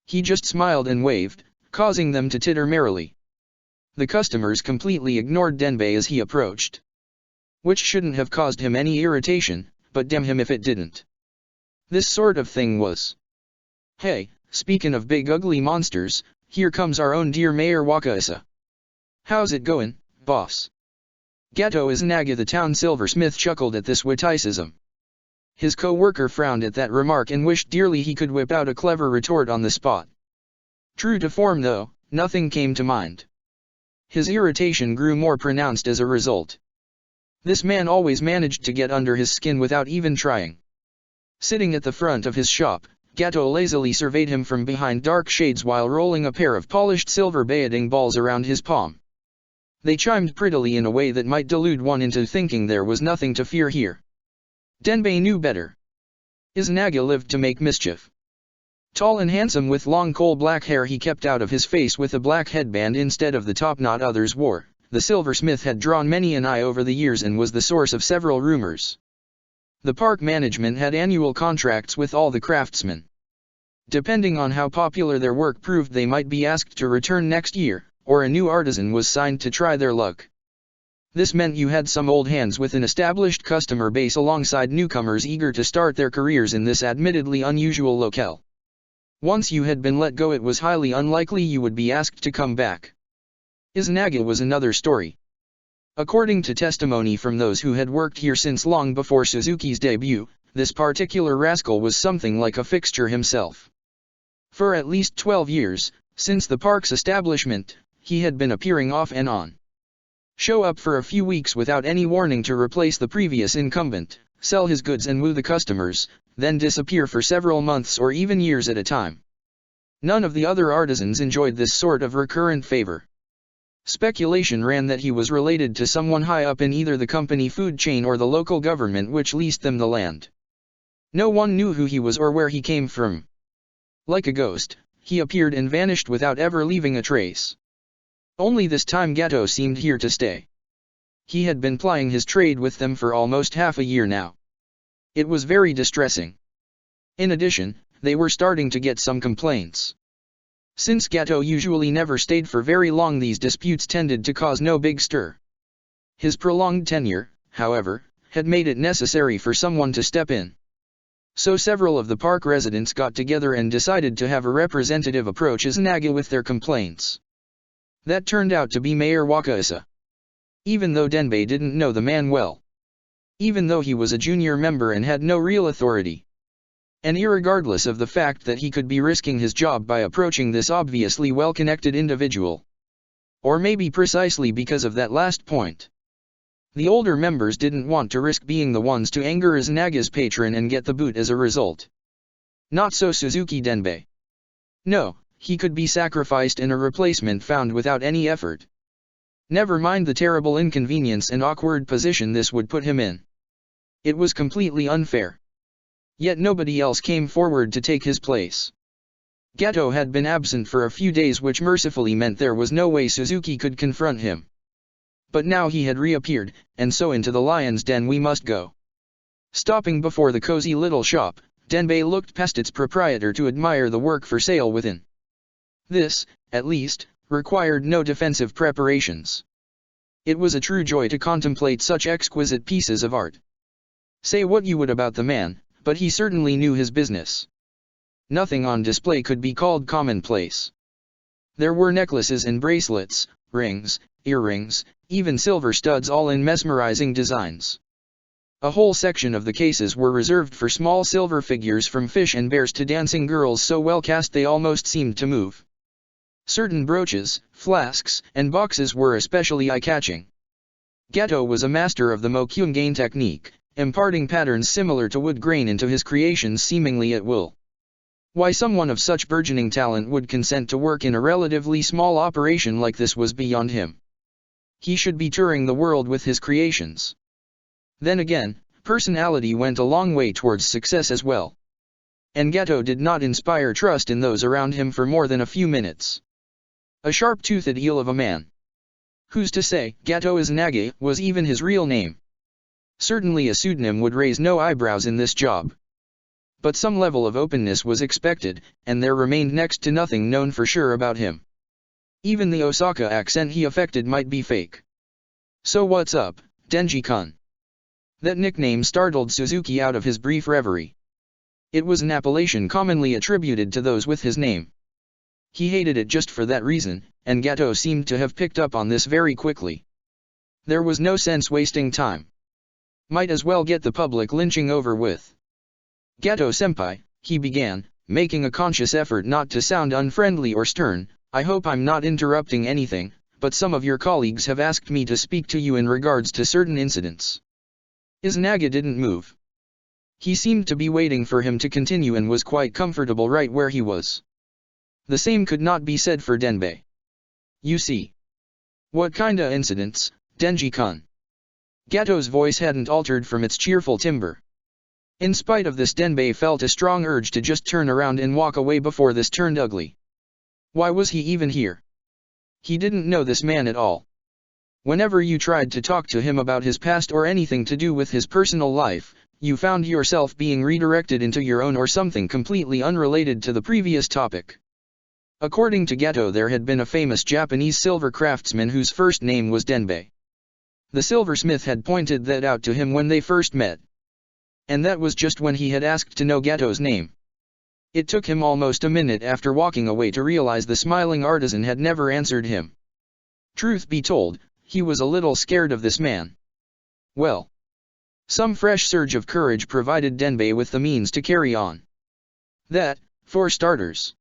He just smiled and waved, causing them to titter merrily. The customers completely ignored Denbei as he approached. Which shouldn't have caused him any irritation, but damn him if it didn't. This sort of thing was. "Hey, speakin' of big ugly monsters, here comes our own dear Mayor Wakaasa. How's it goin', boss?" Gato Izanaga, the town silversmith, chuckled at this witticism. His co-worker frowned at that remark and wished dearly he could whip out a clever retort on the spot. True to form though, nothing came to mind. His irritation grew more pronounced as a result. This man always managed to get under his skin without even trying. Sitting at the front of his shop, Gato lazily surveyed him from behind dark shades while rolling a pair of polished silver Baoding balls around his palm. They chimed prettily in a way that might delude one into thinking there was nothing to fear here. Denbei knew better. Izanaga lived to make mischief. Tall and handsome with long coal-black hair he kept out of his face with a black headband instead of the topknot others wore, the silversmith had drawn many an eye over the years and was the source of several rumors. The park management had annual contracts with all the craftsmen. Depending on how popular their work proved, they might be asked to return next year, or a new artisan was signed to try their luck. This meant you had some old hands with an established customer base alongside newcomers eager to start their careers in this admittedly unusual locale. Once you had been let go, it was highly unlikely you would be asked to come back. Izanaga was another story. According to testimony from those who had worked here since long before Suzuki's debut, this particular rascal was something like a fixture himself. For at least 12 years, since the park's establishment, he had been appearing off and on. Show up for a few weeks without any warning to replace the previous incumbent, sell his goods and woo the customers, then disappear for several months or even years at a time. None of the other artisans enjoyed this sort of recurrent favor. Speculation ran that he was related to someone high up in either the company food chain or the local government which leased them the land. No one knew who he was or where he came from. Like a ghost, he appeared and vanished without ever leaving a trace. Only this time Gato seemed here to stay. He had been plying his trade with them for almost half a year now. It was very distressing. In addition, they were starting to get some complaints. Since Gato usually never stayed for very long, these disputes tended to cause no big stir. His prolonged tenure, however, had made it necessary for someone to step in. So several of the park residents got together and decided to have a representative approach Izanaga with their complaints. That turned out to be Mayor Wakaasa. Even though Denbei didn't know the man well. Even though he was a junior member and had no real authority. And irregardless of the fact that he could be risking his job by approaching this obviously well-connected individual. Or maybe precisely because of that last point. The older members didn't want to risk being the ones to anger Izanaga's patron and get the boot as a result. Not so Suzuki Denbei. No, he could be sacrificed and a replacement found without any effort. Never mind the terrible inconvenience and awkward position this would put him in. It was completely unfair. Yet nobody else came forward to take his place. Gato had been absent for a few days, which mercifully meant there was no way Suzuki could confront him. But now he had reappeared, and so into the lion's den we must go. Stopping before the cozy little shop, Denbei looked past its proprietor to admire the work for sale within. This, at least, required no defensive preparations. It was a true joy to contemplate such exquisite pieces of art. Say what you would about the man, but he certainly knew his business. Nothing on display could be called commonplace. There were necklaces and bracelets, rings, earrings, even silver studs, all in mesmerizing designs. A whole section of the cases were reserved for small silver figures, from fish and bears to dancing girls so well cast they almost seemed to move. Certain brooches, flasks, and boxes were especially eye-catching. Gato was a master of the mokyungain technique, imparting patterns similar to wood grain into his creations seemingly at will. Why someone of such burgeoning talent would consent to work in a relatively small operation like this was beyond him. He should be touring the world with his creations. Then again, personality went a long way towards success as well. And Gato did not inspire trust in those around him for more than a few minutes. A sharp-toothed eel of a man. Who's to say Gato Izanagi was even his real name? Certainly a pseudonym would raise no eyebrows in this job. But some level of openness was expected, and there remained next to nothing known for sure about him. Even the Osaka accent he affected might be fake. So what's up, Denji-kun? That nickname startled Suzuki out of his brief reverie. It was an appellation commonly attributed to those with his name. He hated it just for that reason, and Gato seemed to have picked up on this very quickly. There was no sense wasting time. Might as well get the public lynching over with. Gato-senpai, he began, making a conscious effort not to sound unfriendly or stern, I hope I'm not interrupting anything, but some of your colleagues have asked me to speak to you in regards to certain incidents. Izanaga didn't move. He seemed to be waiting for him to continue and was quite comfortable right where he was. The same could not be said for Denbei. You see. What kinda incidents, Denji-kun? Gato's voice hadn't altered from its cheerful timbre. In spite of this, Denbei felt a strong urge to just turn around and walk away before this turned ugly. Why was he even here? He didn't know this man at all. Whenever you tried to talk to him about his past or anything to do with his personal life, you found yourself being redirected into your own or something completely unrelated to the previous topic. According to Gato, there had been a famous Japanese silver craftsman whose first name was Denbei. The silversmith had pointed that out to him when they first met. And that was just when he had asked to know Gato's name. It took him almost a minute after walking away to realize the smiling artisan had never answered him. Truth be told, he was a little scared of this man. Well, some fresh surge of courage provided Denbei with the means to carry on. That, for starters.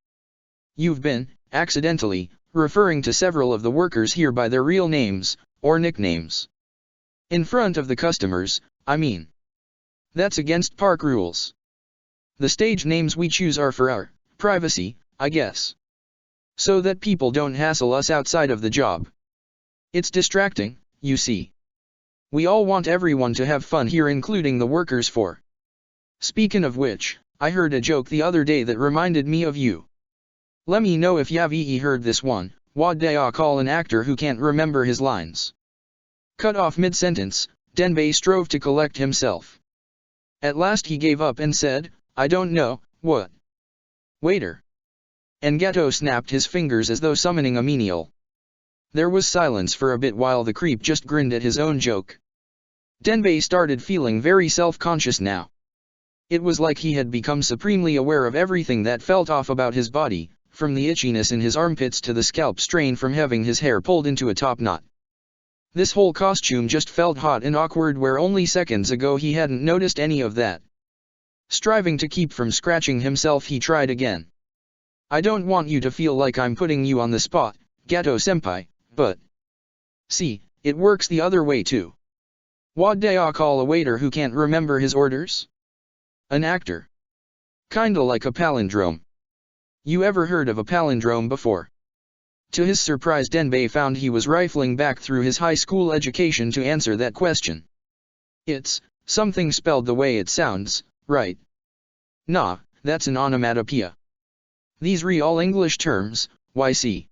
You've been, accidentally, referring to several of the workers here by their real names, or nicknames. In front of the customers, I mean. That's against park rules. The stage names we choose are for our privacy, I guess. So that people don't hassle us outside of the job. It's distracting, you see. We all want everyone to have fun here, including the workers for. Speaking of which, I heard a joke the other day that reminded me of you. Let me know if you've heard this one. What do I call an actor who can't remember his lines? Cut off mid-sentence, Denbei strove to collect himself. At last he gave up and said, I don't know, what? Waiter. And Gato snapped his fingers as though summoning a menial. There was silence for a bit while the creep just grinned at his own joke. Denbei started feeling very self-conscious now. It was like he had become supremely aware of everything that felt off about his body, from the itchiness in his armpits to the scalp strain from having his hair pulled into a top knot. This whole costume just felt hot and awkward where only seconds ago he hadn't noticed any of that. Striving to keep from scratching himself, he tried again. I don't want you to feel like I'm putting you on the spot, Gato-senpai, but... See, it works the other way too. What do I call a waiter who can't remember his orders? An actor. Kinda like a palindrome. You ever heard of a palindrome before? To his surprise, Denbei found he was rifling back through his high school education to answer that question. It's something spelled the way it sounds, right? Nah, that's an onomatopoeia. These all English terms, why see.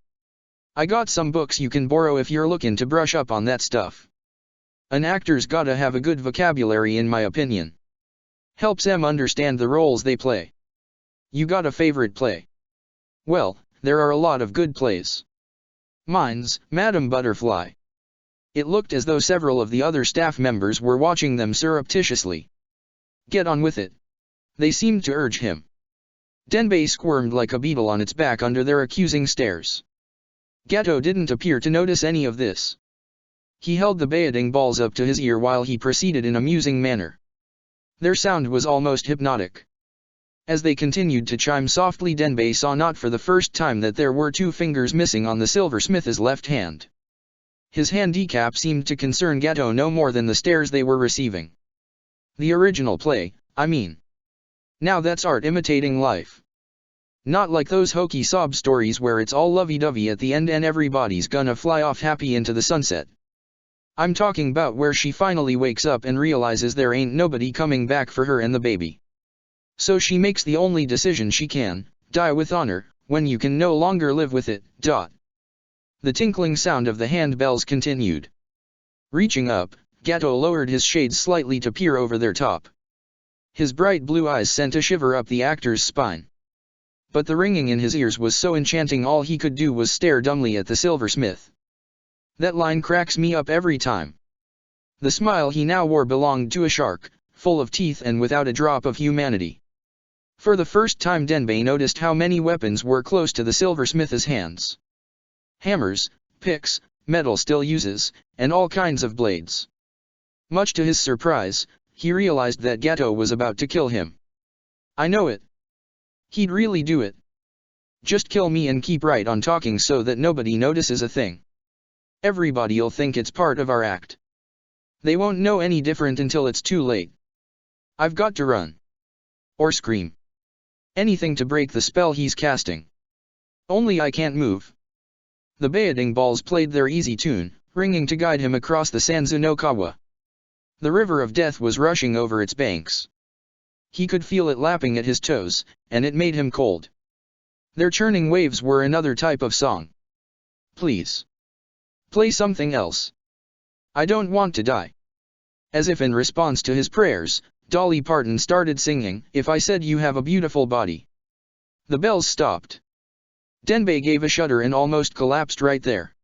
I got some books you can borrow if you're looking to brush up on that stuff. An actor's gotta have a good vocabulary, in my opinion. Helps them understand the roles they play. You got a favorite play? Well, there are a lot of good plays. Mine's Madame Butterfly. It looked as though several of the other staff members were watching them surreptitiously. Get on with it. They seemed to urge him. Denbei squirmed like a beetle on its back under their accusing stares. Gato didn't appear to notice any of this. He held the baiting balls up to his ear while he proceeded in a musing manner. Their sound was almost hypnotic. As they continued to chime softly, Denbei saw not for the first time that there were 2 fingers missing on the silversmith's left hand. His handicap seemed to concern Gato no more than the stares they were receiving. The original play, I mean. Now that's art imitating life. Not like those hokey sob stories where it's all lovey-dovey at the end and everybody's gonna fly off happy into the sunset. I'm talking about where she finally wakes up and realizes there ain't nobody coming back for her and the baby. So she makes the only decision she can, die with honor, when you can no longer live with it. The tinkling sound of the handbells continued. Reaching up, Gato lowered his shades slightly to peer over their top. His bright blue eyes sent a shiver up the actor's spine. But the ringing in his ears was so enchanting all he could do was stare dumbly at the silversmith. That line cracks me up every time. The smile he now wore belonged to a shark, full of teeth and without a drop of humanity. For the first time Denbei noticed how many weapons were close to the silversmith's hands. Hammers, picks, metal still uses, and all kinds of blades. Much to his surprise, he realized that Gato was about to kill him. I know it. He'd really do it. Just kill me and keep right on talking so that nobody notices a thing. Everybody'll think it's part of our act. They won't know any different until it's too late. I've got to run. Or scream. Anything to break the spell he's casting. Only I can't move. The Baoding balls played their easy tune, ringing to guide him across the Sanzu no Kawa. The river of death was rushing over its banks. He could feel it lapping at his toes, and it made him cold. Their churning waves were another type of song. Please. Play something else. I don't want to die. As if in response to his prayers, Dolly Parton started singing, If I Said You Have a Beautiful Body. The bells stopped. Denbei gave a shudder and almost collapsed right there.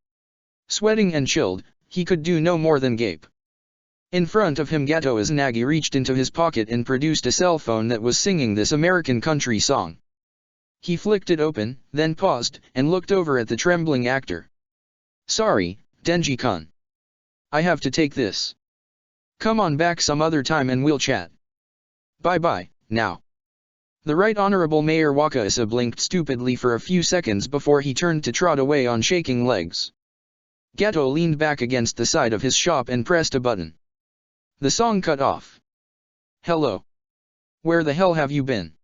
Sweating and chilled, he could do no more than gape. In front of him Gato Izanagi reached into his pocket and produced a cell phone that was singing this American country song. He flicked it open, then paused, and looked over at the trembling actor. Sorry, Denji-kun. I have to take this. Come on back some other time and we'll chat. Bye-bye, now. The Right Honorable Mayor Wakaisa blinked stupidly for a few seconds before he turned to trot away on shaking legs. Gato leaned back against the side of his shop and pressed a button. The song cut off. Hello. Where the hell have you been?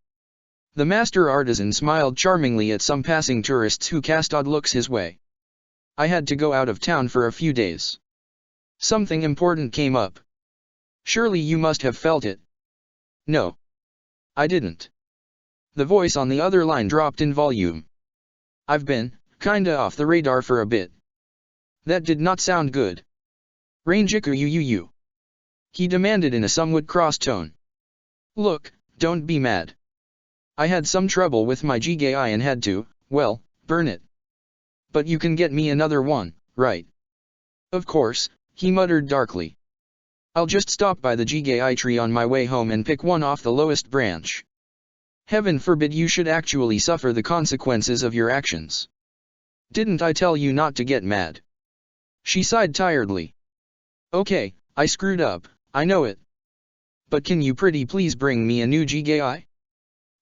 The master artisan smiled charmingly at some passing tourists who cast odd looks his way. I had to go out of town for a few days. Something important came up. Surely you must have felt it. No. I didn't. The voice on the other line dropped in volume. I've been, kinda off the radar for a bit. That did not sound good. Rangiku you. He demanded in a somewhat cross tone. Look, don't be mad. I had some trouble with my Jigai and had to, well, burn it. But you can get me another one, right? Of course, he muttered darkly. I'll just stop by the Jigai tree on my way home and pick one off the lowest branch. Heaven forbid you should actually suffer the consequences of your actions. Didn't I tell you not to get mad? She sighed tiredly. Okay, I screwed up, I know it. But can you pretty please bring me a new Jigai?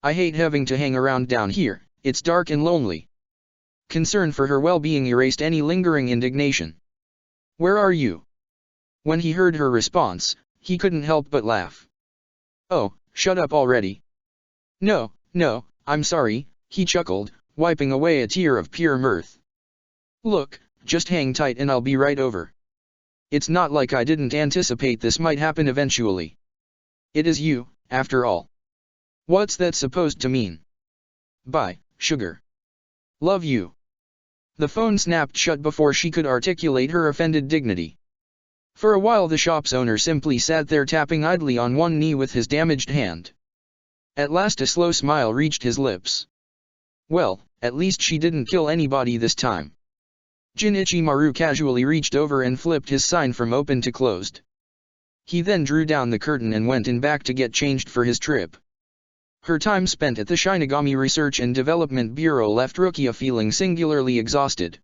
I hate having to hang around down here, it's dark and lonely. Concern for her well-being erased any lingering indignation. Where are you? When he heard her response, he couldn't help but laugh. Oh, shut up already. No, I'm sorry, he chuckled, wiping away a tear of pure mirth. Look, just hang tight and I'll be right over. It's not like I didn't anticipate this might happen eventually. It is you, after all. What's that supposed to mean? Bye, sugar. Love you. The phone snapped shut before she could articulate her offended dignity. For a while the shop's owner simply sat there tapping idly on one knee with his damaged hand. At last a slow smile reached his lips. Well, at least she didn't kill anybody this time. Junichi Maru casually reached over and flipped his sign from open to closed. He then drew down the curtain and went in back to get changed for his trip. Her time spent at the Shinigami Research and Development Bureau left Rukia feeling singularly exhausted.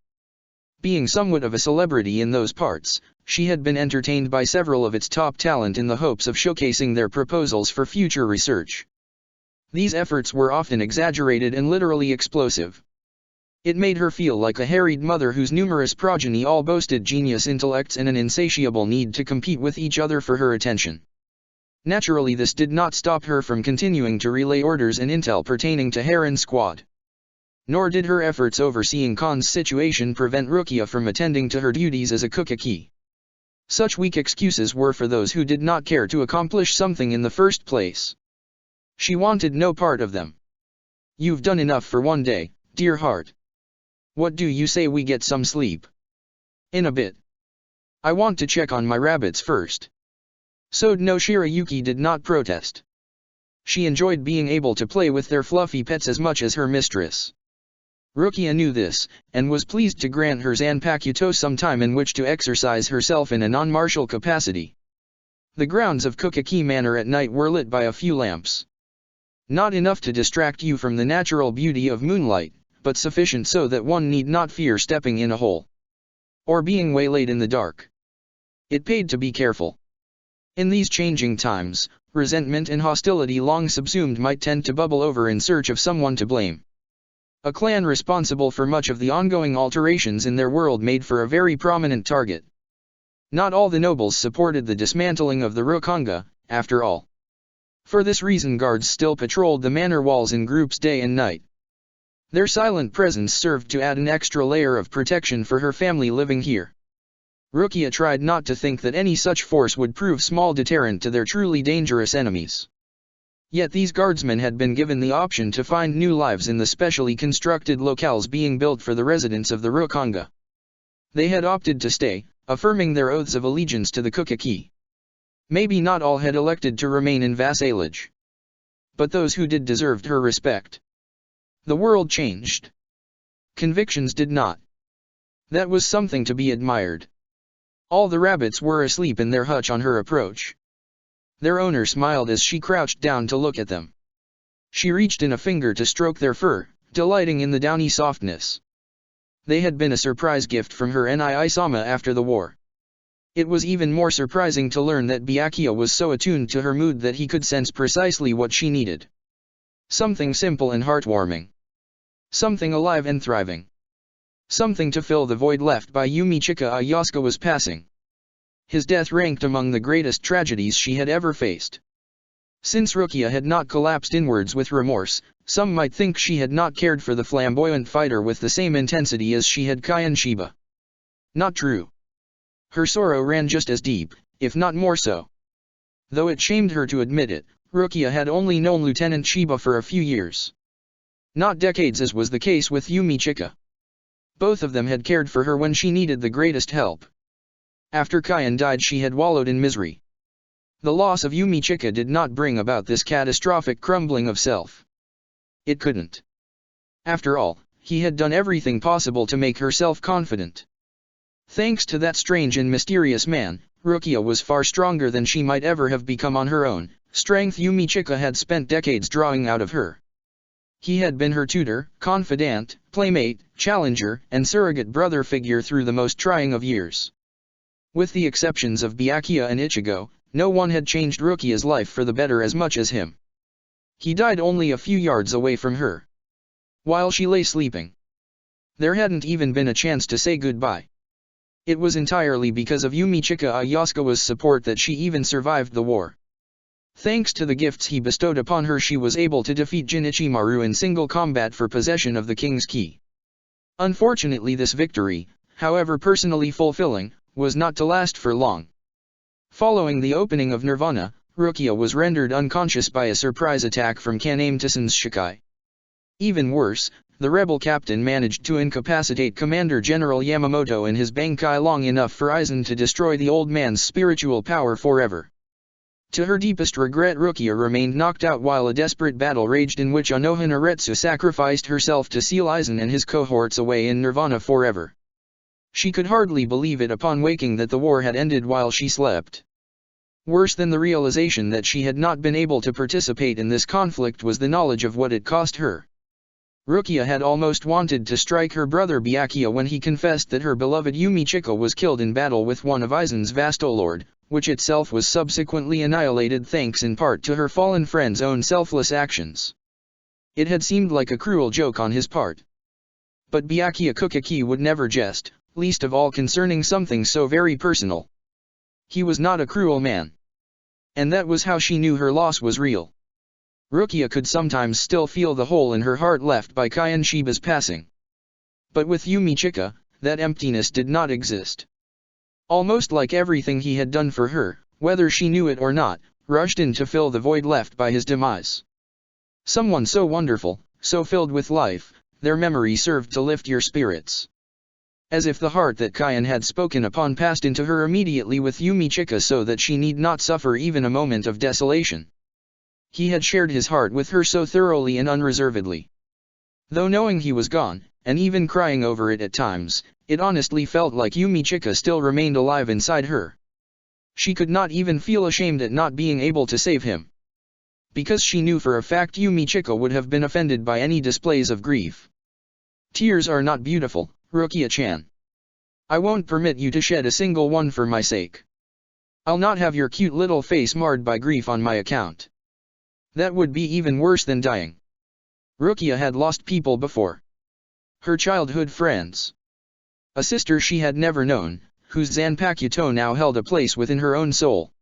Being somewhat of a celebrity in those parts, she had been entertained by several of its top talent in the hopes of showcasing their proposals for future research. These efforts were often exaggerated and literally explosive. It made her feel like a harried mother whose numerous progeny all boasted genius intellects and an insatiable need to compete with each other for her attention. Naturally this did not stop her from continuing to relay orders and intel pertaining to Heron Squad. Nor did her efforts overseeing Khan's situation prevent Rukia from attending to her duties as a Kukaki. Such weak excuses were for those who did not care to accomplish something in the first place. She wanted no part of them. "You've done enough for one day, dear heart. What do you say we get some sleep? In a bit. I want to check on my rabbits first." So no Shirayuki did not protest. She enjoyed being able to play with their fluffy pets as much as her mistress. Rukia knew this, and was pleased to grant her Zanpakuto some time in which to exercise herself in a non-martial capacity. The grounds of Kukaki Manor at night were lit by a few lamps. Not enough to distract you from the natural beauty of moonlight, but sufficient so that one need not fear stepping in a hole, or being waylaid in the dark. It paid to be careful. In these changing times, resentment and hostility long subsumed might tend to bubble over in search of someone to blame. A clan responsible for much of the ongoing alterations in their world made for a very prominent target. Not all the nobles supported the dismantling of the Rokanga, after all. For this reason guards still patrolled the manor walls in groups day and night. Their silent presence served to add an extra layer of protection for her family living here. Rukia tried not to think that any such force would prove small deterrent to their truly dangerous enemies. Yet these guardsmen had been given the option to find new lives in the specially constructed locales being built for the residents of the Rokanga. They had opted to stay, affirming their oaths of allegiance to the Kukaki. Maybe not all had elected to remain in vassalage. But those who did deserved her respect. The world changed. Convictions did not. That was something to be admired. All the rabbits were asleep in their hutch on her approach. Their owner smiled as she crouched down to look at them. She reached in a finger to stroke their fur, delighting in the downy softness. They had been a surprise gift from her Nii-sama after the war. It was even more surprising to learn that Byakuya was so attuned to her mood that he could sense precisely what she needed. Something simple and heartwarming. Something alive and thriving. Something to fill the void left by Yumichika Ayasukawa's passing. His death ranked among the greatest tragedies she had ever faced. Since Rukia had not collapsed inwards with remorse, some might think she had not cared for the flamboyant fighter with the same intensity as she had Kyan Shiba. Not true. Her sorrow ran just as deep, if not more so. Though it shamed her to admit it, Rukia had only known Lieutenant Shiba for a few years. Not decades as was the case with Yumichika. Both of them had cared for her when she needed the greatest help. After Kyan died she had wallowed in misery. The loss of Yumichika did not bring about this catastrophic crumbling of self. It couldn't. After all, he had done everything possible to make her self-confident. Thanks to that strange and mysterious man, Rukia was far stronger than she might ever have become on her own, strength Yumichika had spent decades drawing out of her. He had been her tutor, confidant, playmate, challenger, and surrogate brother figure through the most trying of years. With the exceptions of Byakuya and Ichigo, no one had changed Rukia's life for the better as much as him. He died only a few yards away from her, while she lay sleeping. There hadn't even been a chance to say goodbye. It was entirely because of Yumichika Ayasukawa's support that she even survived the war. Thanks to the gifts he bestowed upon her she was able to defeat Jinichimaru in single combat for possession of the king's key. Unfortunately this victory, however personally fulfilling, was not to last for long. Following the opening of Nirvana, Rukia was rendered unconscious by a surprise attack from Kaname Tasen's Shikai. Even worse, the rebel captain managed to incapacitate Commander General Yamamoto and his Bankai long enough for Aizen to destroy the old man's spiritual power forever. To her deepest regret Rukia remained knocked out while a desperate battle raged in which Anoha Naretsu sacrificed herself to seal Aizen and his cohorts away in Nirvana forever. She could hardly believe it upon waking that the war had ended while she slept. Worse than the realization that she had not been able to participate in this conflict was the knowledge of what it cost her. Rukia had almost wanted to strike her brother Byakuya when he confessed that her beloved Yumichika was killed in battle with one of Aizen's Vastolord, which itself was subsequently annihilated thanks in part to her fallen friend's own selfless actions. It had seemed like a cruel joke on his part. But Byakuya Kukaki would never jest, least of all concerning something so very personal. He was not a cruel man. And that was how she knew her loss was real. Rukia could sometimes still feel the hole in her heart left by Kyan Shiba's passing. But with Yumi Chika, that emptiness did not exist. Almost like everything he had done for her, whether she knew it or not, rushed in to fill the void left by his demise. Someone so wonderful, so filled with life, their memory served to lift your spirits. As if the heart that Kyan had spoken upon passed into her immediately with Yumi Chika so that she need not suffer even a moment of desolation. He had shared his heart with her so thoroughly and unreservedly. Though knowing he was gone, and even crying over it at times, it honestly felt like Yumi Chika still remained alive inside her. She could not even feel ashamed at not being able to save him. Because she knew for a fact Yumi Chika would have been offended by any displays of grief. Tears are not beautiful, Rukia-chan. I won't permit you to shed a single one for my sake. I'll not have your cute little face marred by grief on my account. That would be even worse than dying. Rukia had lost people before. Her childhood friends. A sister she had never known, whose Zanpakuto now held a place within her own soul.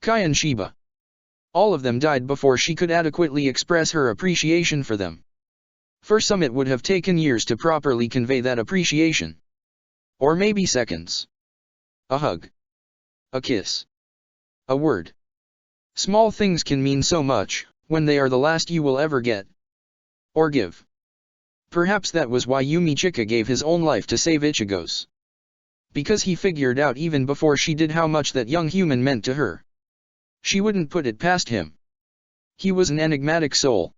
Kyan Shiba. All of them died before she could adequately express her appreciation for them. For some it would have taken years to properly convey that appreciation. Or maybe seconds. A hug. A kiss. A word. Small things can mean so much, when they are the last you will ever get. Or give. Perhaps that was why Yumi Chika gave his own life to save Ichigo's. Because he figured out even before she did how much that young human meant to her. She wouldn't put it past him. He was an enigmatic soul.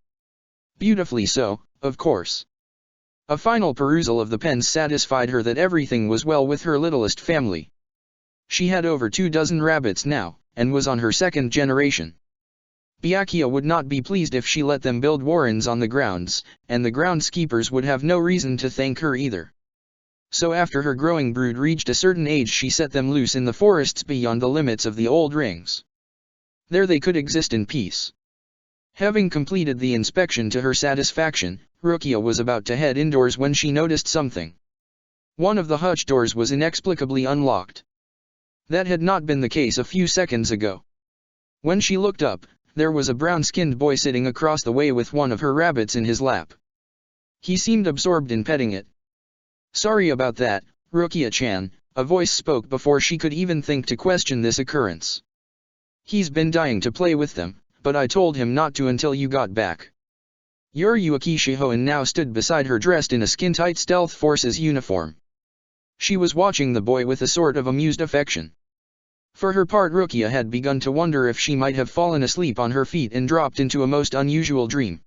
Beautifully so, of course. A final perusal of the pens satisfied her that everything was well with her littlest family. She had over 24 rabbits now, and was on her second generation. Byakuya would not be pleased if she let them build warrens on the grounds, and the groundskeepers would have no reason to thank her either. So after her growing brood reached a certain age she set them loose in the forests beyond the limits of the old rings. There they could exist in peace. Having completed the inspection to her satisfaction, Rukia was about to head indoors when she noticed something. One of the hutch doors was inexplicably unlocked. That had not been the case a few seconds ago. When she looked up, there was a brown-skinned boy sitting across the way with one of her rabbits in his lap. He seemed absorbed in petting it. Sorry about that, Rukia-chan, a voice spoke before she could even think to question this occurrence. He's been dying to play with them, but I told him not to until you got back. Yuriuki Shihoin now stood beside her dressed in a skin-tight Stealth Forces uniform. She was watching the boy with a sort of amused affection. For her part Rukia had begun to wonder if she might have fallen asleep on her feet and dropped into a most unusual dream.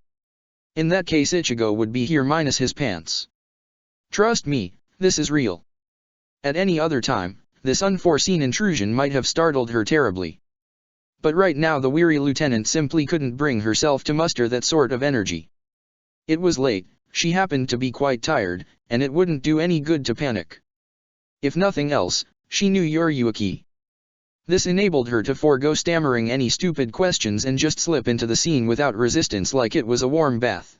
In that case Ichigo would be here minus his pants. Trust me, this is real. At any other time, this unforeseen intrusion might have startled her terribly. But right now the weary lieutenant simply couldn't bring herself to muster that sort of energy. It was late, she happened to be quite tired, and it wouldn't do any good to panic. If nothing else, she knew Yuriuki. This enabled her to forego stammering any stupid questions and just slip into the scene without resistance like it was a warm bath.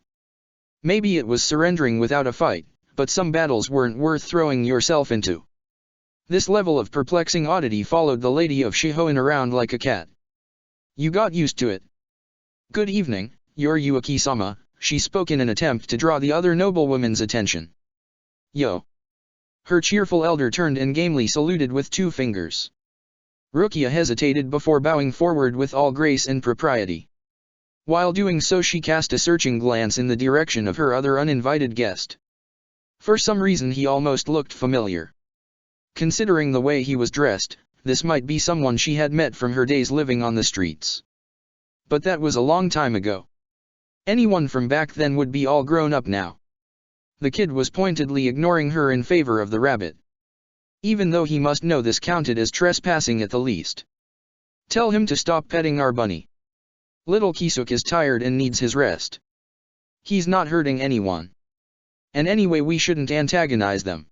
Maybe it was surrendering without a fight, but some battles weren't worth throwing yourself into. This level of perplexing oddity followed the lady of Shihoin around like a cat. You got used to it. Good evening, Yuriuki-sama, she spoke in an attempt to draw the other noblewoman's attention. Yo. Her cheerful elder turned and gamely saluted with 2 fingers. Rukia hesitated before bowing forward with all grace and propriety. While doing so she cast a searching glance in the direction of her other uninvited guest. For some reason he almost looked familiar. Considering the way he was dressed, this might be someone she had met from her days living on the streets. But that was a long time ago. Anyone from back then would be all grown up now. The kid was pointedly ignoring her in favor of the rabbit. Even though he must know this counted as trespassing at the least. Tell him to stop petting our bunny. Little Kisuke is tired and needs his rest. He's not hurting anyone. And anyway we shouldn't antagonize them.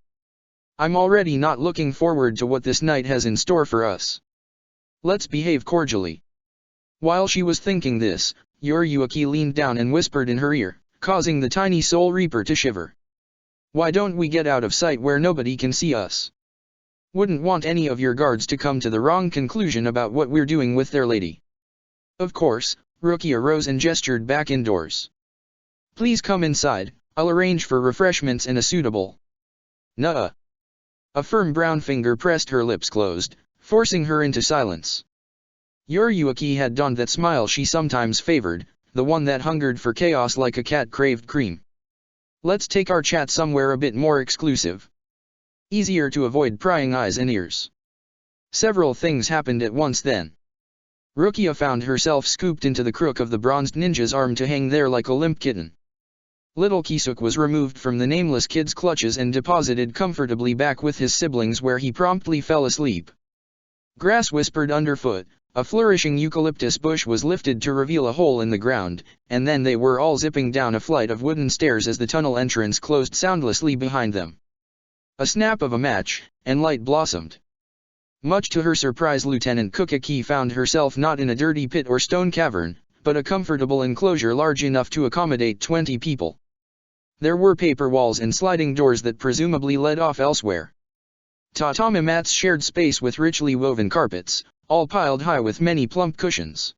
I'm already not looking forward to what this night has in store for us. Let's behave cordially. While she was thinking this, Yuriuki leaned down and whispered in her ear, causing the tiny Soul Reaper to shiver. Why don't we get out of sight where nobody can see us? Wouldn't want any of your guards to come to the wrong conclusion about what we're doing with their lady. Of course, Rukia rose and gestured back indoors. Please come inside, I'll arrange for refreshments and a suitable. Nuh-uh. A firm brown finger pressed her lips closed, forcing her into silence. Yuriuki had donned that smile she sometimes favored, the one that hungered for chaos like a cat craved cream. Let's take our chat somewhere a bit more exclusive. Easier to avoid prying eyes and ears. Several things happened at once then. Rukia found herself scooped into the crook of the bronzed ninja's arm to hang there like a limp kitten. Little Kisuk was removed from the nameless kid's clutches and deposited comfortably back with his siblings where he promptly fell asleep. Grass whispered underfoot, a flourishing eucalyptus bush was lifted to reveal a hole in the ground, and then they were all zipping down a flight of wooden stairs as the tunnel entrance closed soundlessly behind them. A snap of a match, and light blossomed. Much to her surprise, Lieutenant Kukaki found herself not in a dirty pit or stone cavern, but a comfortable enclosure large enough to accommodate 20 people. There were paper walls and sliding doors that presumably led off elsewhere. Tatami mats shared space with richly woven carpets, all piled high with many plump cushions.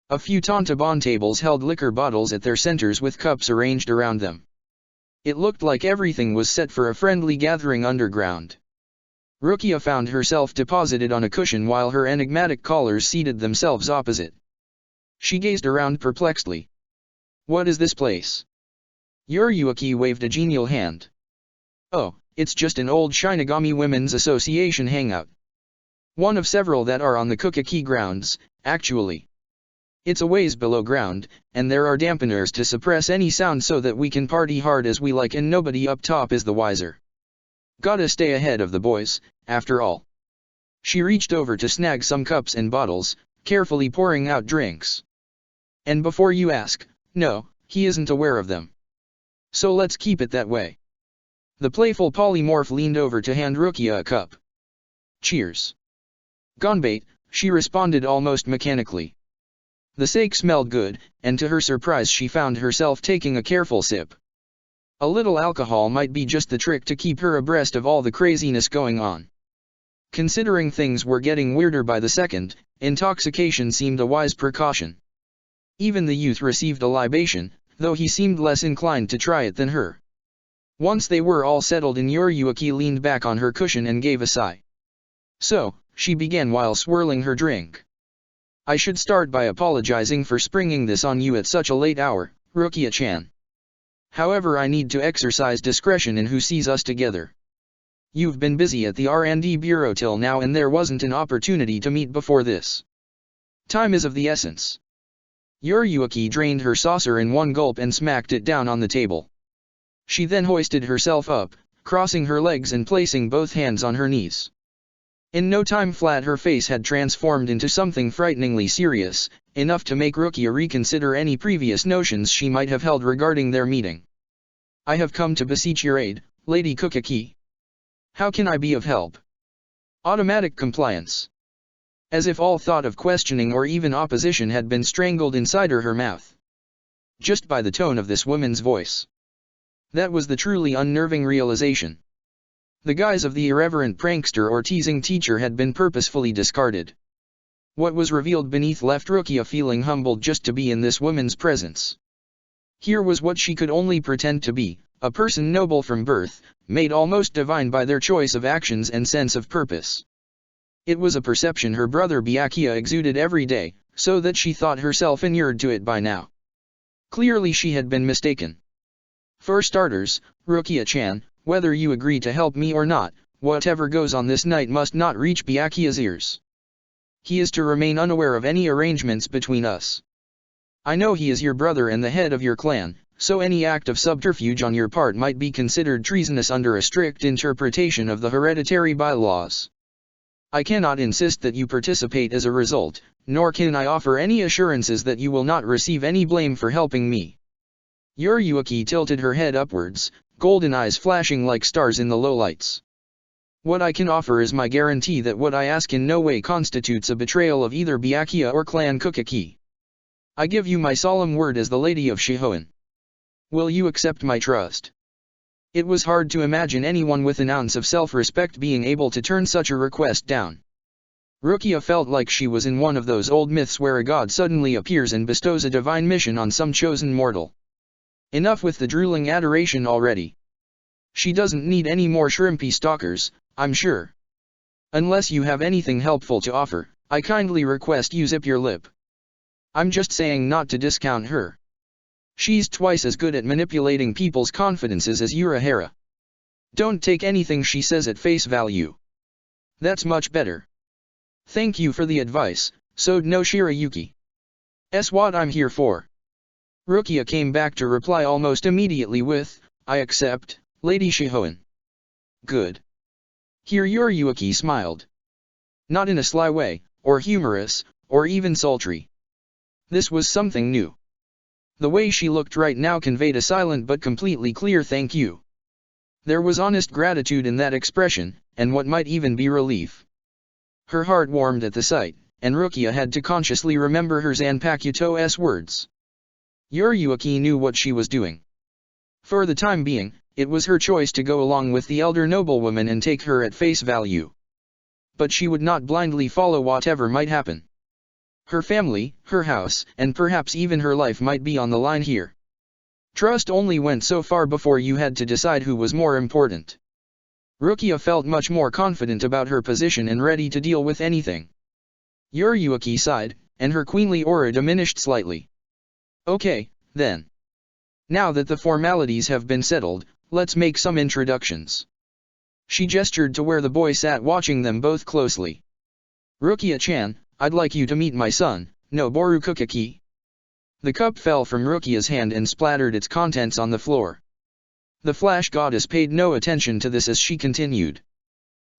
A few tantabon tables held liquor bottles at their centers with cups arranged around them. It looked like everything was set for a friendly gathering underground. Rukia found herself deposited on a cushion while her enigmatic callers seated themselves opposite. She gazed around perplexedly. What is this place? Yuriuki waved a genial hand. Oh, it's just an old Shinigami Women's Association hangout. One of several that are on the Kukaki grounds, actually. It's a ways below ground, and there are dampeners to suppress any sound so that we can party hard as we like and nobody up top is the wiser. Gotta stay ahead of the boys, after all. She reached over to snag some cups and bottles, carefully pouring out drinks. And before you ask, no, he isn't aware of them. So let's keep it that way. The playful polymorph leaned over to hand Rukia a cup. Cheers. Gonbait, she responded almost mechanically. The sake smelled good, and to her surprise she found herself taking a careful sip. A little alcohol might be just the trick to keep her abreast of all the craziness going on. Considering things were getting weirder by the second, intoxication seemed a wise precaution. Even the youth received a libation, though he seemed less inclined to try it than her. Once they were all settled in, Yuriuki leaned back on her cushion and gave a sigh. So, she began while swirling her drink. I should start by apologizing for springing this on you at such a late hour, Rukia-chan. However, I need to exercise discretion in who sees us together. You've been busy at the R&D Bureau till now and there wasn't an opportunity to meet before this. Time is of the essence. Yuriuki drained her saucer in one gulp and smacked it down on the table. She then hoisted herself up, crossing her legs and placing both hands on her knees. In no time flat her face had transformed into something frighteningly serious, enough to make Rukia reconsider any previous notions she might have held regarding their meeting. I have come to beseech your aid, Lady Kukaki. How can I be of help? Automatic compliance. As if all thought of questioning or even opposition had been strangled inside her mouth. Just by the tone of this woman's voice. That was the truly unnerving realization. The guise of the irreverent prankster or teasing teacher had been purposefully discarded. What was revealed beneath left Rukia feeling humbled just to be in this woman's presence. Here was what she could only pretend to be, a person noble from birth, made almost divine by their choice of actions and sense of purpose. It was a perception her brother Byakuya exuded every day, so that she thought herself inured to it by now. Clearly she had been mistaken. For starters, Rukia-chan, whether you agree to help me or not, whatever goes on this night must not reach Byakuya's ears. He is to remain unaware of any arrangements between us. I know he is your brother and the head of your clan, so any act of subterfuge on your part might be considered treasonous under a strict interpretation of the hereditary bylaws. I cannot insist that you participate as a result, nor can I offer any assurances that you will not receive any blame for helping me. Yuriuki tilted her head upwards, golden eyes flashing like stars in the low lights. What I can offer is my guarantee that what I ask in no way constitutes a betrayal of either Byakuya or Clan Kukaki. I give you my solemn word as the Lady of Shihoin. Will you accept my trust? It was hard to imagine anyone with an ounce of self-respect being able to turn such a request down. Rukia felt like she was in one of those old myths where a god suddenly appears and bestows a divine mission on some chosen mortal. Enough with the drooling adoration already. She doesn't need any more shrimpy stalkers, I'm sure. Unless you have anything helpful to offer, I kindly request you zip your lip. I'm just saying not to discount her. She's twice as good at manipulating people's confidences as Urahara. Don't take anything she says at face value. That's much better. Thank you for the advice, Sode no Shirayuki. That's what I'm here for. Rukia came back to reply almost immediately with, I accept, Lady Shihoan. Good. Here Urayuki smiled. Not in a sly way, or humorous, or even sultry. This was something new. The way she looked right now conveyed a silent but completely clear thank you. There was honest gratitude in that expression, and what might even be relief. Her heart warmed at the sight, and Rukia had to consciously remember her Zanpakuto's words. Urayuki knew what she was doing. For the time being, it was her choice to go along with the elder noblewoman and take her at face value. But she would not blindly follow whatever might happen. Her family, her house, and perhaps even her life might be on the line here. Trust only went so far before you had to decide who was more important. Rukia felt much more confident about her position and ready to deal with anything. Urayuki sighed, and her queenly aura diminished slightly. Okay, then. Now that the formalities have been settled, let's make some introductions. She gestured to where the boy sat watching them both closely. Rukia-chan, I'd like you to meet my son, Noboru Kukaki. The cup fell from Rukia's hand and splattered its contents on the floor. The flash goddess paid no attention to this as she continued.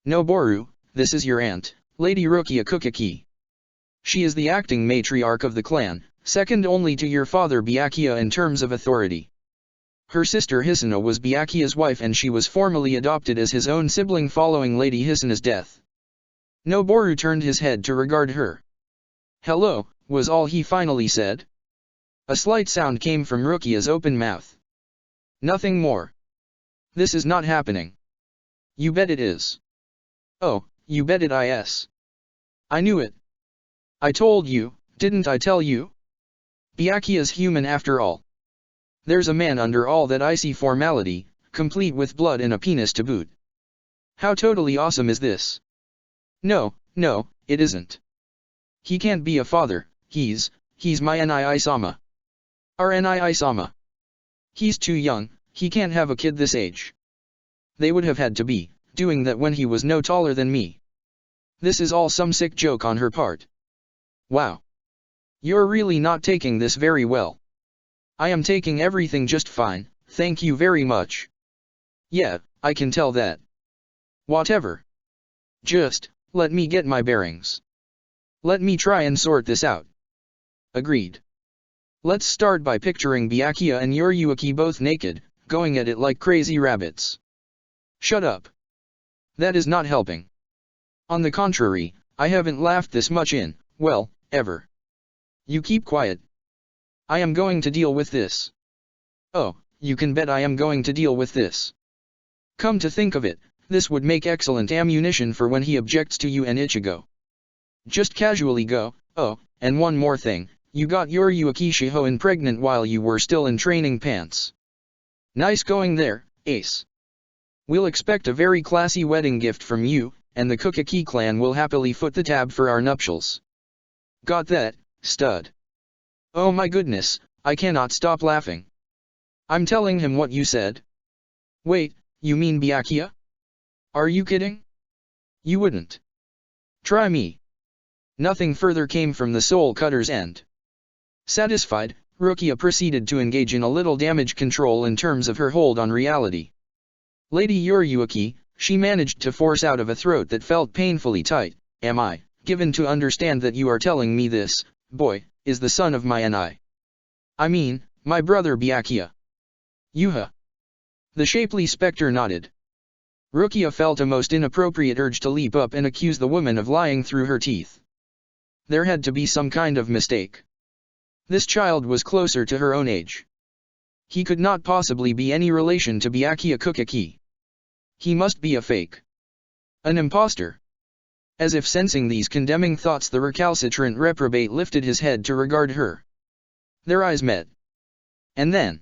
Noboru, this is your aunt, Lady Rukia Kukaki. She is the acting matriarch of the clan, second only to your father Byakuya in terms of authority. Her sister Hisuna was Byakuya's wife and she was formally adopted as his own sibling following Lady Hisuna's death. Noboru turned his head to regard her. Hello, was all he finally said. A slight sound came from Rukia's open mouth. Nothing more. This is not happening. You bet it is. Oh, you bet it is. I knew it. I told you, didn't I tell you? Byakuya's human after all. There's a man under all that icy formality, complete with blood and a penis to boot. How totally awesome is this? No, it isn't. He can't be a father, he's my Nii-sama. Our Nii-sama. He's too young, he can't have a kid this age. They would have had to be doing that when he was no taller than me. This is all some sick joke on her part. Wow. You're really not taking this very well. I am taking everything just fine, thank you very much. Yeah, I can tell that. Whatever. Just, let me get my bearings. Let me try and sort this out. Agreed. Let's start by picturing Byakuya and Urayuki both naked, going at it like crazy rabbits. Shut up. That is not helping. On the contrary, I haven't laughed this much in, well, ever. You keep quiet. I am going to deal with this. Oh, you can bet I am going to deal with this. Come to think of it, this would make excellent ammunition for when he objects to you and Ichigo. Just casually go, oh, and one more thing, you got Urayuki Shihoan pregnant while you were still in training pants. Nice going there, ace. We'll expect a very classy wedding gift from you, and the Kukaki clan will happily foot the tab for our nuptials. Got that, stud? Oh my goodness, I cannot stop laughing. I'm telling him what you said. Wait, you mean Byakuya? Are you kidding? You wouldn't. Try me. Nothing further came from the soul cutter's end. Satisfied, Rukia proceeded to engage in a little damage control in terms of her hold on reality. Lady Urayuki, she managed to force out of a throat that felt painfully tight, am I, given to understand that you are telling me this, boy, is the son of my I mean, my brother Byakuya. Yuha. The shapely specter nodded. Rukia felt a most inappropriate urge to leap up and accuse the woman of lying through her teeth. There had to be some kind of mistake. This child was closer to her own age. He could not possibly be any relation to Byakuya Kukaki. He must be a fake. An imposter. As if sensing these condemning thoughts, the recalcitrant reprobate lifted his head to regard her. Their eyes met. And then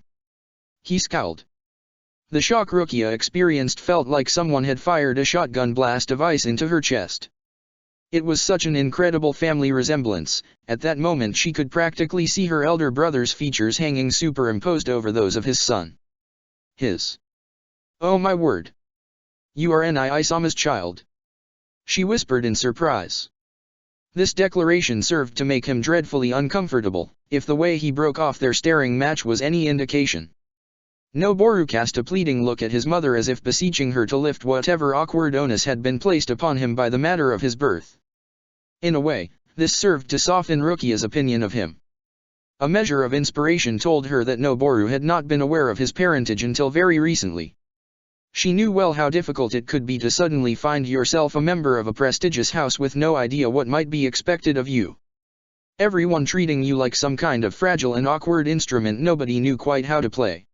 he scowled. The shock Rukia experienced felt like someone had fired a shotgun blast of ice into her chest. It was such an incredible family resemblance. At that moment she could practically see her elder brother's features hanging superimposed over those of his son. Oh my word! You are Nii-Sama's child! She whispered in surprise. This declaration served to make him dreadfully uncomfortable, if the way he broke off their staring match was any indication. Noboru cast a pleading look at his mother as if beseeching her to lift whatever awkward onus had been placed upon him by the matter of his birth. In a way, this served to soften Rukia's opinion of him. A measure of inspiration told her that Noboru had not been aware of his parentage until very recently. She knew well how difficult it could be to suddenly find yourself a member of a prestigious house with no idea what might be expected of you. Everyone treating you like some kind of fragile and awkward instrument nobody knew quite how to play.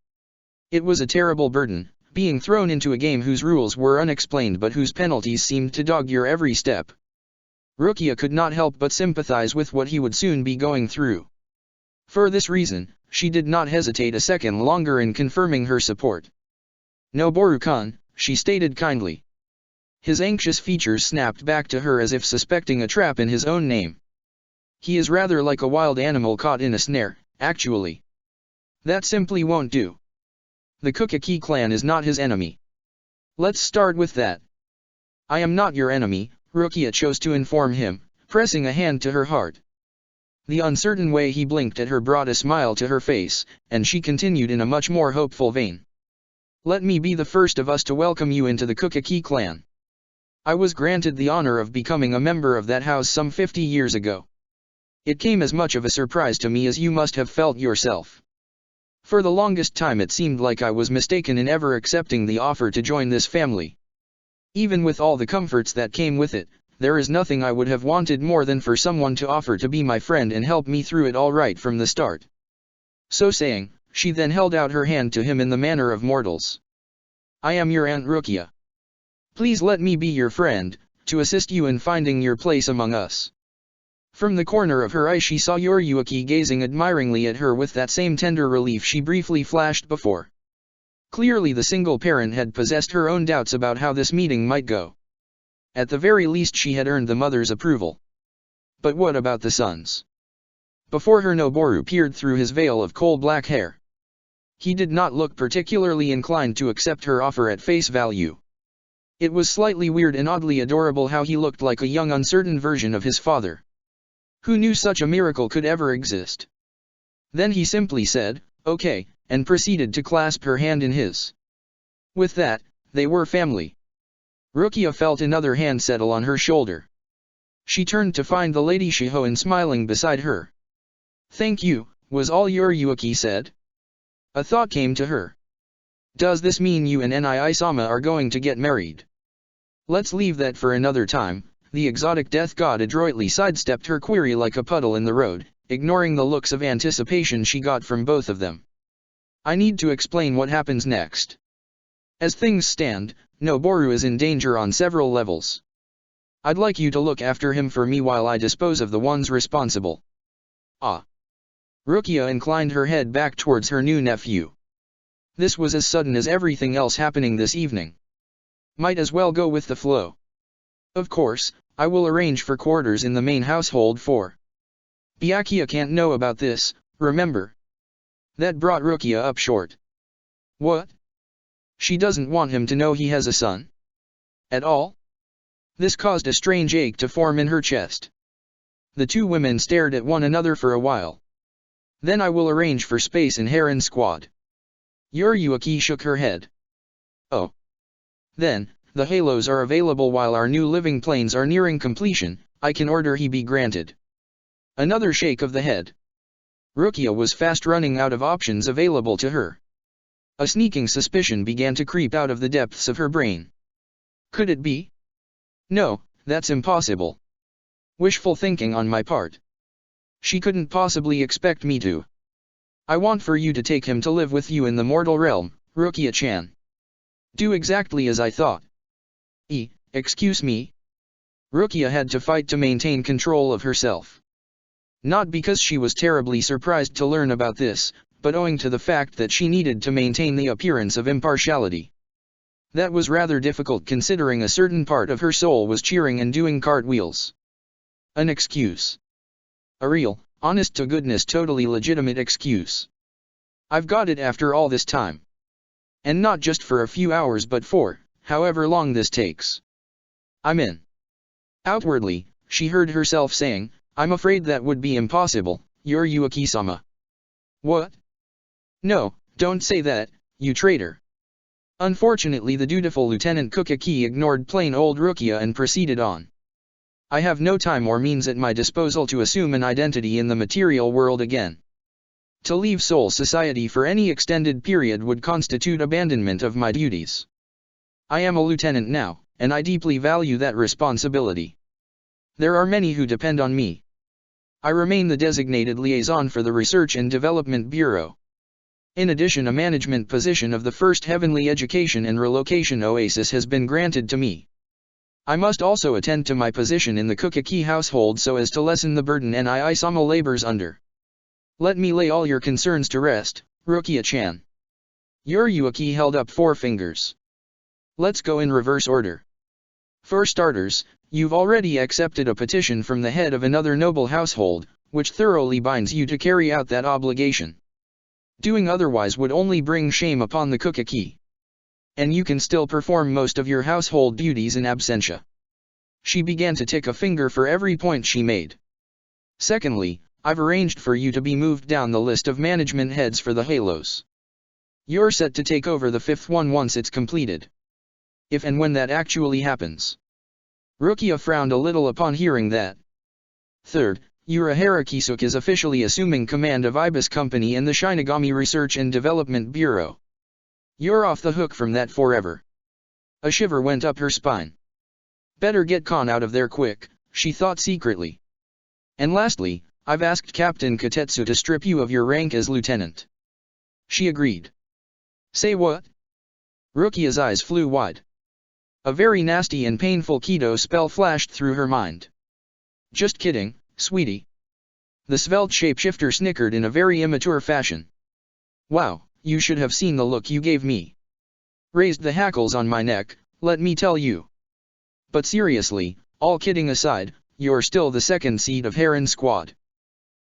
It was a terrible burden, being thrown into a game whose rules were unexplained but whose penalties seemed to dog your every step. Rukia could not help but sympathize with what he would soon be going through. For this reason, she did not hesitate a second longer in confirming her support. Noboru-kun, she stated kindly. His anxious features snapped back to her as if suspecting a trap in his own name. He is rather like a wild animal caught in a snare, actually. That simply won't do. The Kukaki clan is not his enemy. Let's start with that. I am not your enemy, Rukia chose to inform him, pressing a hand to her heart. The uncertain way he blinked at her brought a smile to her face, and she continued in a much more hopeful vein. Let me be the first of us to welcome you into the Kukaki clan. I was granted the honor of becoming a member of that house some 50 years ago. It came as much of a surprise to me as you must have felt yourself. For the longest time it seemed like I was mistaken in ever accepting the offer to join this family. Even with all the comforts that came with it, there is nothing I would have wanted more than for someone to offer to be my friend and help me through it all right from the start. So saying, she then held out her hand to him in the manner of mortals. I am your Aunt Rukia. Please let me be your friend, to assist you in finding your place among us. From the corner of her eye she saw Yoriyuki gazing admiringly at her with that same tender relief she briefly flashed before. Clearly the single parent had possessed her own doubts about how this meeting might go. At the very least she had earned the mother's approval. But what about the son's? Before her Noboru peered through his veil of coal-black hair. He did not look particularly inclined to accept her offer at face value. It was slightly weird and oddly adorable how he looked like a young uncertain version of his father. Who knew such a miracle could ever exist? Then he simply said, okay, and proceeded to clasp her hand in his. With that, they were family. Rukia felt another hand settle on her shoulder. She turned to find the Lady Shihoan smiling beside her. Thank you, was all Yoriyuki said. A thought came to her. Does this mean you and Nii-Sama are going to get married? Let's leave that for another time. The exotic death god adroitly sidestepped her query like a puddle in the road, ignoring the looks of anticipation she got from both of them. I need to explain what happens next. As things stand, Noboru is in danger on several levels. I'd like you to look after him for me while I dispose of the ones responsible. Ah. Rukia inclined her head back towards her new nephew. This was as sudden as everything else happening this evening. Might as well go with the flow. Of course, I will arrange for quarters in the main household for. Byakuya can't know about this, remember? That brought Rukia up short. What? She doesn't want him to know he has a son? At all? This caused a strange ache to form in her chest. The two women stared at one another for a while. Then I will arrange for space in Heron Squad. Yoriyuki shook her head. Oh. Then, the halos are available while our new living planes are nearing completion, I can order he be granted. Another shake of the head. Rukia was fast running out of options available to her. A sneaking suspicion began to creep out of the depths of her brain. Could it be? No, that's impossible. Wishful thinking on my part. She couldn't possibly expect me to. I want for you to take him to live with you in the mortal realm, Rukia-chan. Do exactly as I thought. Excuse me? Rukia had to fight to maintain control of herself. Not because she was terribly surprised to learn about this, but owing to the fact that she needed to maintain the appearance of impartiality. That was rather difficult considering a certain part of her soul was cheering and doing cartwheels. An excuse. A real, honest-to-goodness totally legitimate excuse. I've got it after all this time. And not just for a few hours but for, however long this takes. I'm in. Outwardly, she heard herself saying, I'm afraid that would be impossible, Yuriuki-sama. What? No, don't say that, you traitor. Unfortunately the dutiful Lieutenant Kukaki ignored plain old Rukia and proceeded on. I have no time or means at my disposal to assume an identity in the material world again. To leave Soul Society for any extended period would constitute abandonment of my duties. I am a lieutenant now, and I deeply value that responsibility. There are many who depend on me. I remain the designated liaison for the Research and Development Bureau. In addition, a management position of the First Heavenly Education and Relocation Oasis has been granted to me. I must also attend to my position in the Kukaki household so as to lessen the burden Nii-sama labors under. Let me lay all your concerns to rest, Rukia-chan. Yuriuki held up 4 fingers. Let's go in reverse order. For starters, you've already accepted a petition from the head of another noble household, which thoroughly binds you to carry out that obligation. Doing otherwise would only bring shame upon the Kukaki. And you can still perform most of your household duties in absentia. She began to tick a finger for every point she made. Secondly, I've arranged for you to be moved down the list of management heads for the Halos. You're set to take over the 5th one once it's completed. If and when that actually happens. Rukia frowned a little upon hearing that. Third, Urahara Kisuk is officially assuming command of Ibis Company and the Shinigami Research and Development Bureau. You're off the hook from that forever. A shiver went up her spine. Better get Khan out of there quick, she thought secretly. And lastly, I've asked Captain Katetsu to strip you of your rank as lieutenant. She agreed. Say what? Rukia's eyes flew wide. A very nasty and painful Kido spell flashed through her mind. Just kidding, sweetie. The svelte shapeshifter snickered in a very immature fashion. Wow, you should have seen the look you gave me. Raised the hackles on my neck, let me tell you. But seriously, all kidding aside, you're still the second seed of Heron Squad.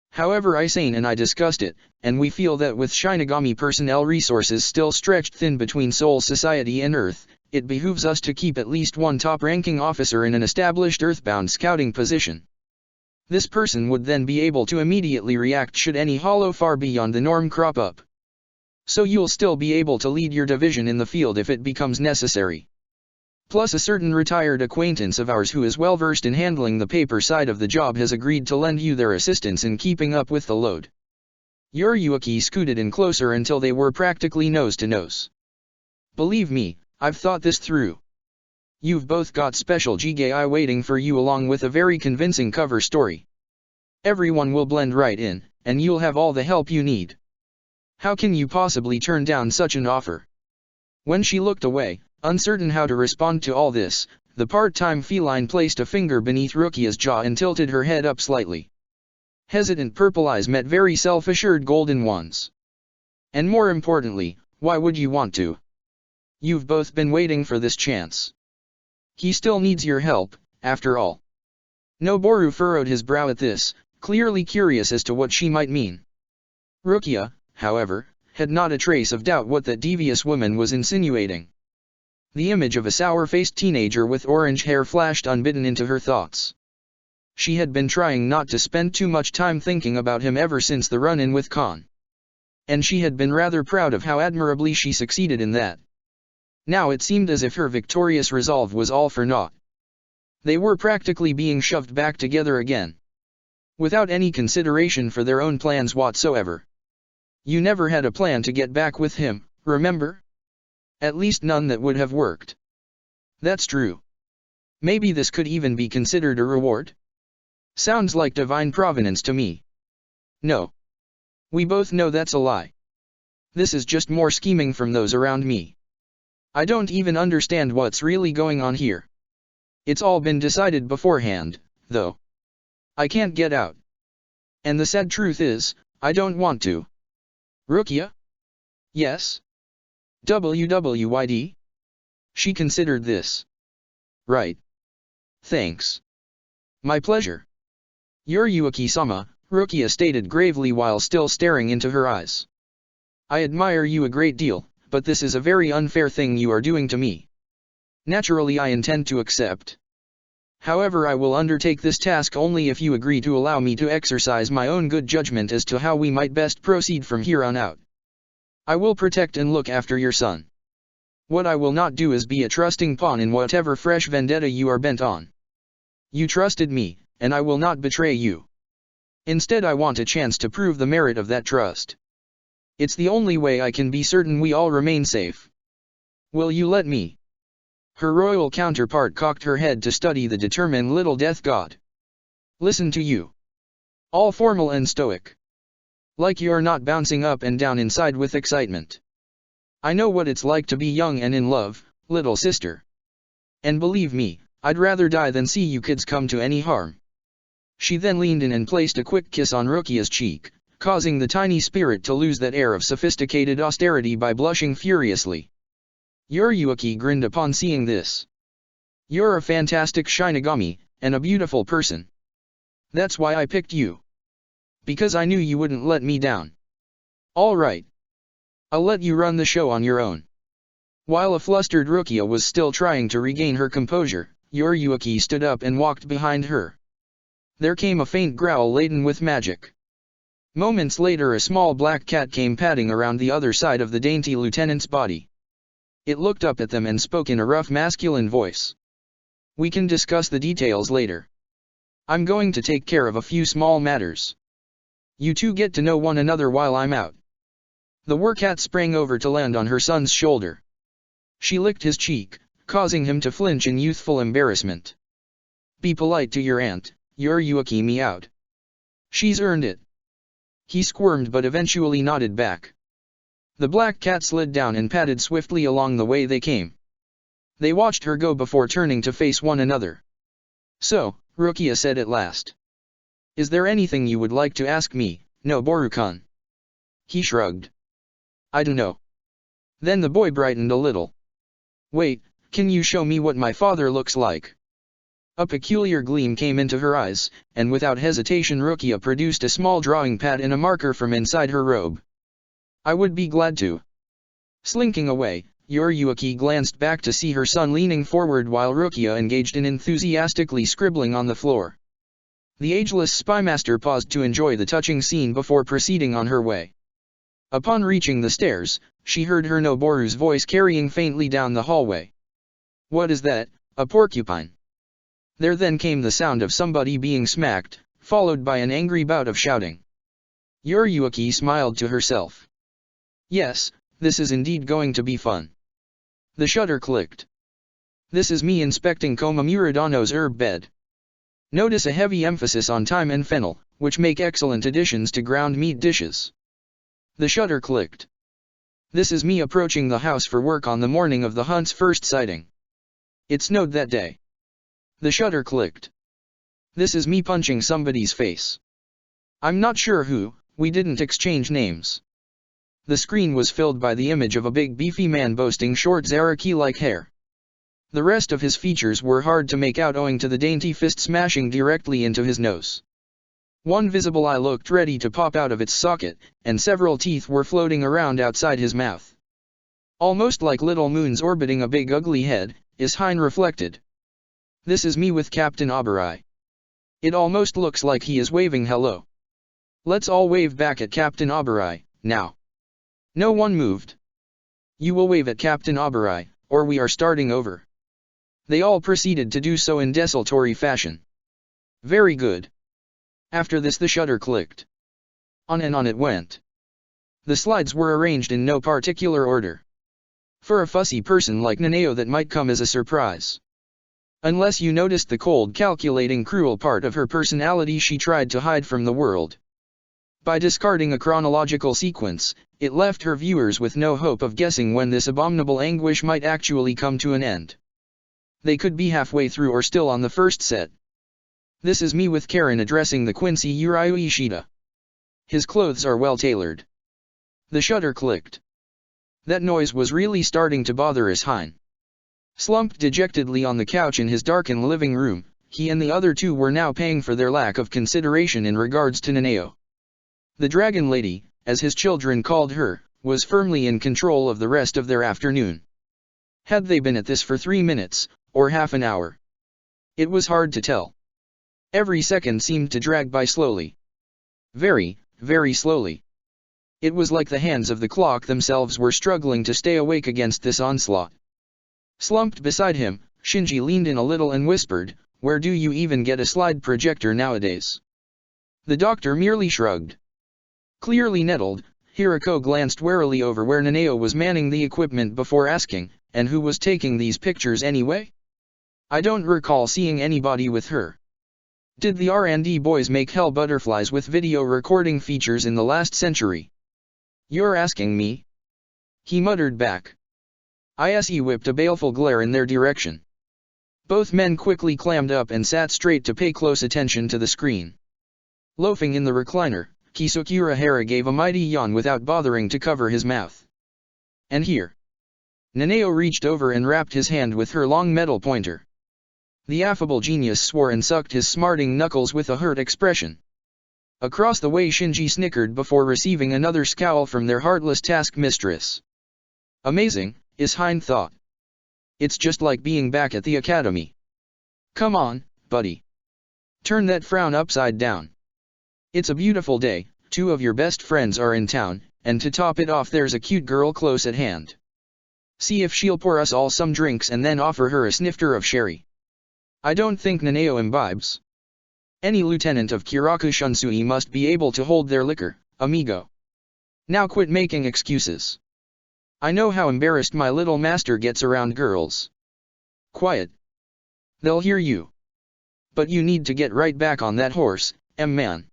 However, Isane and I discussed it, and we feel that with Shinigami personnel resources still stretched thin between Soul Society and Earth, it behooves us to keep at least one top-ranking officer in an established Earthbound scouting position. This person would then be able to immediately react should any holo far beyond the norm crop up. So you'll still be able to lead your division in the field if it becomes necessary. Plus a certain retired acquaintance of ours who is well versed in handling the paper side of the job has agreed to lend you their assistance in keeping up with the load. Yuriuki scooted in closer until they were practically nose to nose. Believe me, I've thought this through. You've both got special Jigai waiting for you along with a very convincing cover story. Everyone will blend right in, and you'll have all the help you need. How can you possibly turn down such an offer? When she looked away, uncertain how to respond to all this, the part-time feline placed a finger beneath Rukia's jaw and tilted her head up slightly. Hesitant purple eyes met very self-assured golden ones. And more importantly, why would you want to? You've both been waiting for this chance. He still needs your help, after all. Noboru furrowed his brow at this, clearly curious as to what she might mean. Rukia, however, had not a trace of doubt what that devious woman was insinuating. The image of a sour-faced teenager with orange hair flashed unbidden into her thoughts. She had been trying not to spend too much time thinking about him ever since the run-in with Khan. And she had been rather proud of how admirably she succeeded in that. Now it seemed as if her victorious resolve was all for naught. They were practically being shoved back together again. Without any consideration for their own plans whatsoever. You never had a plan to get back with him, remember? At least none that would have worked. That's true. Maybe this could even be considered a reward? Sounds like divine providence to me. No. We both know that's a lie. This is just more scheming from those around me. I don't even understand what's really going on here. It's all been decided beforehand, though. I can't get out. And the sad truth is, I don't want to. Rukia? Yes? WWYD? She considered this. Right. Thanks. My pleasure. Yuriuki-sama, Rukia stated gravely while still staring into her eyes. I admire you a great deal, but this is a very unfair thing you are doing to me. Naturally I intend to accept. However, I will undertake this task only if you agree to allow me to exercise my own good judgment as to how we might best proceed from here on out. I will protect and look after your son. What I will not do is be a trusting pawn in whatever fresh vendetta you are bent on. You trusted me, and I will not betray you. Instead, I want a chance to prove the merit of that trust. It's the only way I can be certain we all remain safe. Will you let me? Her royal counterpart cocked her head to study the determined little death god. Listen to you. All formal and stoic. Like you're not bouncing up and down inside with excitement. I know what it's like to be young and in love, little sister. And believe me, I'd rather die than see you kids come to any harm. She then leaned in and placed a quick kiss on Rukia's cheek, causing the tiny spirit to lose that air of sophisticated austerity by blushing furiously. Yuriuki grinned upon seeing this. You're a fantastic Shinigami, and a beautiful person. That's why I picked you. Because I knew you wouldn't let me down. All right. I'll let you run the show on your own. While a flustered Rukia was still trying to regain her composure, Yuriuki stood up and walked behind her. There came a faint growl laden with magic. Moments later, a small black cat came padding around the other side of the dainty lieutenant's body. It looked up at them and spoke in a rough masculine voice. We can discuss the details later. I'm going to take care of a few small matters. You two get to know one another while I'm out. The werewolf sprang over to land on her son's shoulder. She licked his cheek, causing him to flinch in youthful embarrassment. Be polite to your aunt, Yuriuki meowed. She's earned it. He squirmed but eventually nodded back. The black cat slid down and padded swiftly along the way they came. They watched her go before turning to face one another. So, Rukia said at last. Is there anything you would like to ask me, Noboru-kun? He shrugged. I don't know. Then the boy brightened a little. Wait, can you show me what my father looks like? A peculiar gleam came into her eyes, and without hesitation Rukia produced a small drawing pad and a marker from inside her robe. I would be glad to. Slinking away, Yuriuki glanced back to see her son leaning forward while Rukia engaged in enthusiastically scribbling on the floor. The ageless spymaster paused to enjoy the touching scene before proceeding on her way. Upon reaching the stairs, she heard her Noboru's voice carrying faintly down the hallway. What is that, a porcupine? There then came the sound of somebody being smacked, followed by an angry bout of shouting. Yuriuki smiled to herself. Yes, this is indeed going to be fun. The shutter clicked. This is me inspecting Koma Muradano's herb bed. Notice a heavy emphasis on thyme and fennel, which make excellent additions to ground meat dishes. The shutter clicked. This is me approaching the house for work on the morning of the hunt's first sighting. It snowed that day. The shutter clicked. This is me punching somebody's face. I'm not sure who, we didn't exchange names. The screen was filled by the image of a big beefy man boasting short Zaraki-like hair. The rest of his features were hard to make out owing to the dainty fist smashing directly into his nose. One visible eye looked ready to pop out of its socket, and several teeth were floating around outside his mouth. Almost like little moons orbiting a big ugly head, Ishine reflected. This is me with Captain Abarai. It almost looks like he is waving hello. Let's all wave back at Captain Abarai, now. No one moved. You will wave at Captain Abarai, or we are starting over. They all proceeded to do so in desultory fashion. Very good. After this the shutter clicked. On and on it went. The slides were arranged in no particular order. For a fussy person like Naneo that might come as a surprise. Unless you noticed the cold, calculating, cruel part of her personality she tried to hide from the world. By discarding a chronological sequence, it left her viewers with no hope of guessing when this abominable anguish might actually come to an end. They could be halfway through or still on the first set. This is me with Karen addressing the Quincy Yuryu Ishida. His clothes are well tailored. The shutter clicked. That noise was really starting to bother Ishine. Slumped dejectedly on the couch in his darkened living room, he and the other two were now paying for their lack of consideration in regards to Nanao. The Dragon Lady, as his children called her, was firmly in control of the rest of their afternoon. Had they been at this for 3 minutes, or half an hour? It was hard to tell. Every second seemed to drag by slowly. Very, very slowly. It was like the hands of the clock themselves were struggling to stay awake against this onslaught. Slumped beside him, Shinji leaned in a little and whispered, "Where do you even get a slide projector nowadays?" The doctor merely shrugged. Clearly nettled, Hirako glanced warily over where Nanao was manning the equipment before asking, "And who was taking these pictures anyway? I don't recall seeing anybody with her. Did the R&D boys make hell butterflies with video recording features in the last century?" "You're asking me?" he muttered back. ISE whipped a baleful glare in their direction. Both men quickly clammed up and sat straight to pay close attention to the screen. Loafing in the recliner, Kisuke Urahara gave a mighty yawn without bothering to cover his mouth. "And here." Nanao reached over and wrapped his hand with her long metal pointer. The affable genius swore and sucked his smarting knuckles with a hurt expression. Across the way Shinji snickered before receiving another scowl from their heartless taskmistress. Amazing, Ishine thought. It's just like being back at the academy. Come on, buddy. Turn that frown upside down. It's a beautiful day, 2 of your best friends are in town, and to top it off there's a cute girl close at hand. See if she'll pour us all some drinks and then offer her a snifter of sherry. I don't think Nanao imbibes. Any lieutenant of Kiraku Shunsui must be able to hold their liquor, amigo. Now quit making excuses. I know how embarrassed my little master gets around girls. Quiet. They'll hear you. But you need to get right back on that horse, man.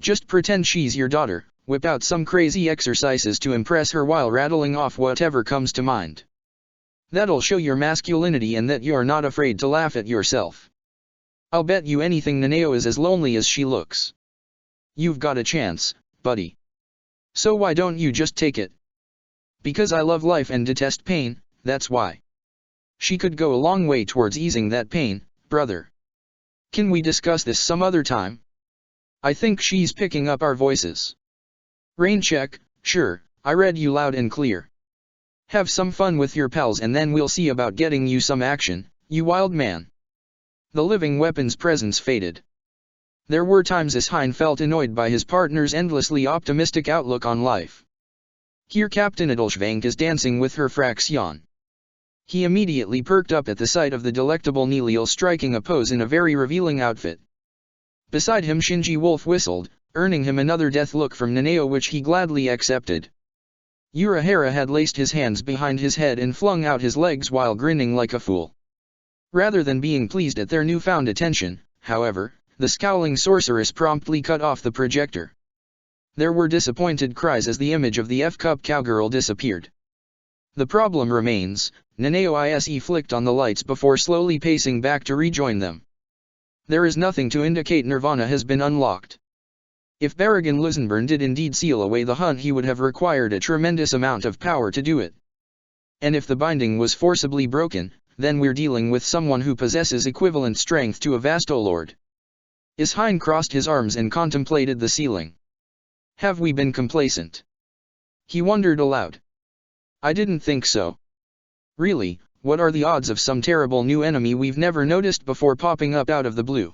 Just pretend she's your daughter, whip out some crazy exercises to impress her while rattling off whatever comes to mind. That'll show your masculinity and that you're not afraid to laugh at yourself. I'll bet you anything Nanao is as lonely as she looks. You've got a chance, buddy. So why don't you just take it? Because I love life and detest pain, that's why. She could go a long way towards easing that pain, brother. Can we discuss this some other time? I think she's picking up our voices. Rain check, sure, I read you loud and clear. Have some fun with your pals and then we'll see about getting you some action, you wild man. The living weapon's presence faded. There were times Ishine felt annoyed by his partner's endlessly optimistic outlook on life. Here Captain Adolschvank is dancing with her fraction. He immediately perked up at the sight of the delectable Nilil striking a pose in a very revealing outfit. Beside him Shinji Wolf whistled, earning him another death look from Nanao which he gladly accepted. Urahara had laced his hands behind his head and flung out his legs while grinning like a fool. Rather than being pleased at their newfound attention, however, the scowling sorceress promptly cut off the projector. There were disappointed cries as the image of the F-Cup cowgirl disappeared. The problem remains, Nanao ISE flicked on the lights before slowly pacing back to rejoin them. There is nothing to indicate Nirvana has been unlocked. If Barragan Lusenburn did indeed seal away the hunt he would have required a tremendous amount of power to do it. And if the binding was forcibly broken, then we're dealing with someone who possesses equivalent strength to a Vastolord. Ishine crossed his arms and contemplated the ceiling. Have we been complacent? He wondered aloud. I didn't think so. Really, what are the odds of some terrible new enemy we've never noticed before popping up out of the blue?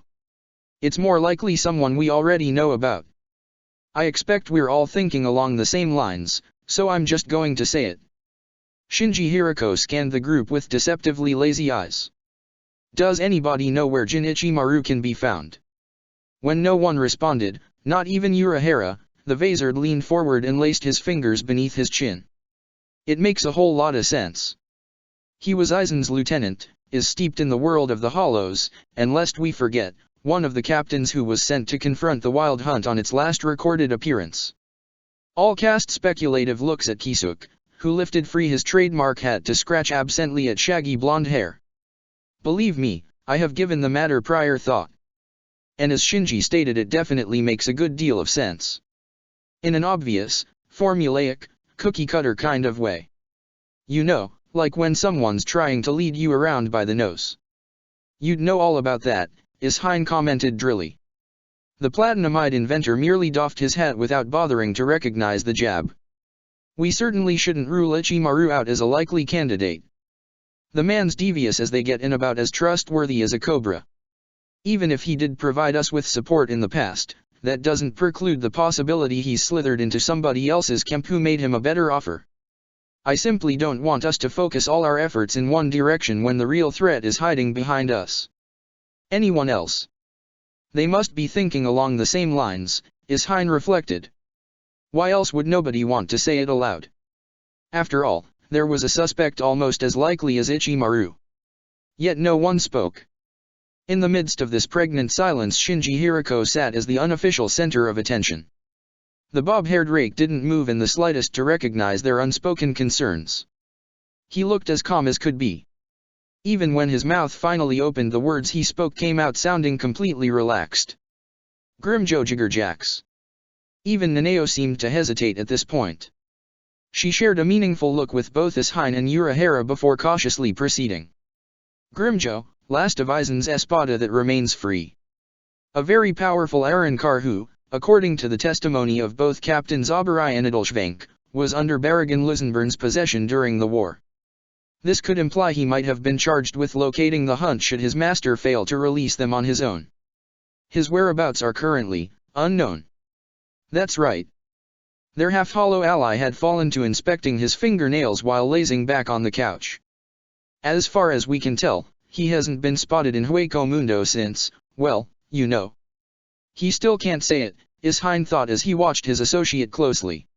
It's more likely someone we already know about. I expect we're all thinking along the same lines, so I'm just going to say it. Shinji Hirako scanned the group with deceptively lazy eyes. Does anybody know where Junichi Maru can be found? When no one responded, not even Urahara, the Vazard leaned forward and laced his fingers beneath his chin. It makes a whole lot of sense. He was Aizen's lieutenant, is steeped in the world of the Hollows, and lest we forget, one of the captains who was sent to confront the Wild Hunt on its last recorded appearance. All cast speculative looks at Kisuke, who lifted free his trademark hat to scratch absently at shaggy blonde hair. Believe me, I have given the matter prior thought. And as Shinji stated, it definitely makes a good deal of sense. In an obvious, formulaic, cookie-cutter kind of way. You know, like when someone's trying to lead you around by the nose. You'd know all about that, Ishine commented drily. The platinumide inventor merely doffed his hat without bothering to recognize the jab. We certainly shouldn't rule Ichimaru out as a likely candidate. The man's devious as they get and about as trustworthy as a cobra. Even if he did provide us with support in the past, that doesn't preclude the possibility he's slithered into somebody else's camp who made him a better offer. I simply don't want us to focus all our efforts in one direction when the real threat is hiding behind us. Anyone else? They must be thinking along the same lines, Ishine reflected. Why else would nobody want to say it aloud? After all, there was a suspect almost as likely as Ichimaru. Yet no one spoke. In the midst of this pregnant silence, Shinji Hirako sat as the unofficial center of attention. The bob-haired rake didn't move in the slightest to recognize their unspoken concerns. He looked as calm as could be. Even when his mouth finally opened, the words he spoke came out sounding completely relaxed. Grimmjow Jiggerjacks. Even Nanao seemed to hesitate at this point. She shared a meaningful look with both Ishine and Urahara before cautiously proceeding. Grimmjow, last of Aizen's espada that remains free. A very powerful Arrancar who, according to the testimony of both Captains Abarai and Adolschwenk, was under Baragan Lusenburn's possession during the war. This could imply he might have been charged with locating the hunt should his master fail to release them on his own. His whereabouts are currently unknown. That's right. Their half-hollow ally had fallen to inspecting his fingernails while lazing back on the couch. As far as we can tell, he hasn't been spotted in Hueco Mundo since, well, you know. He still can't say it, Ishine thought as he watched his associate closely.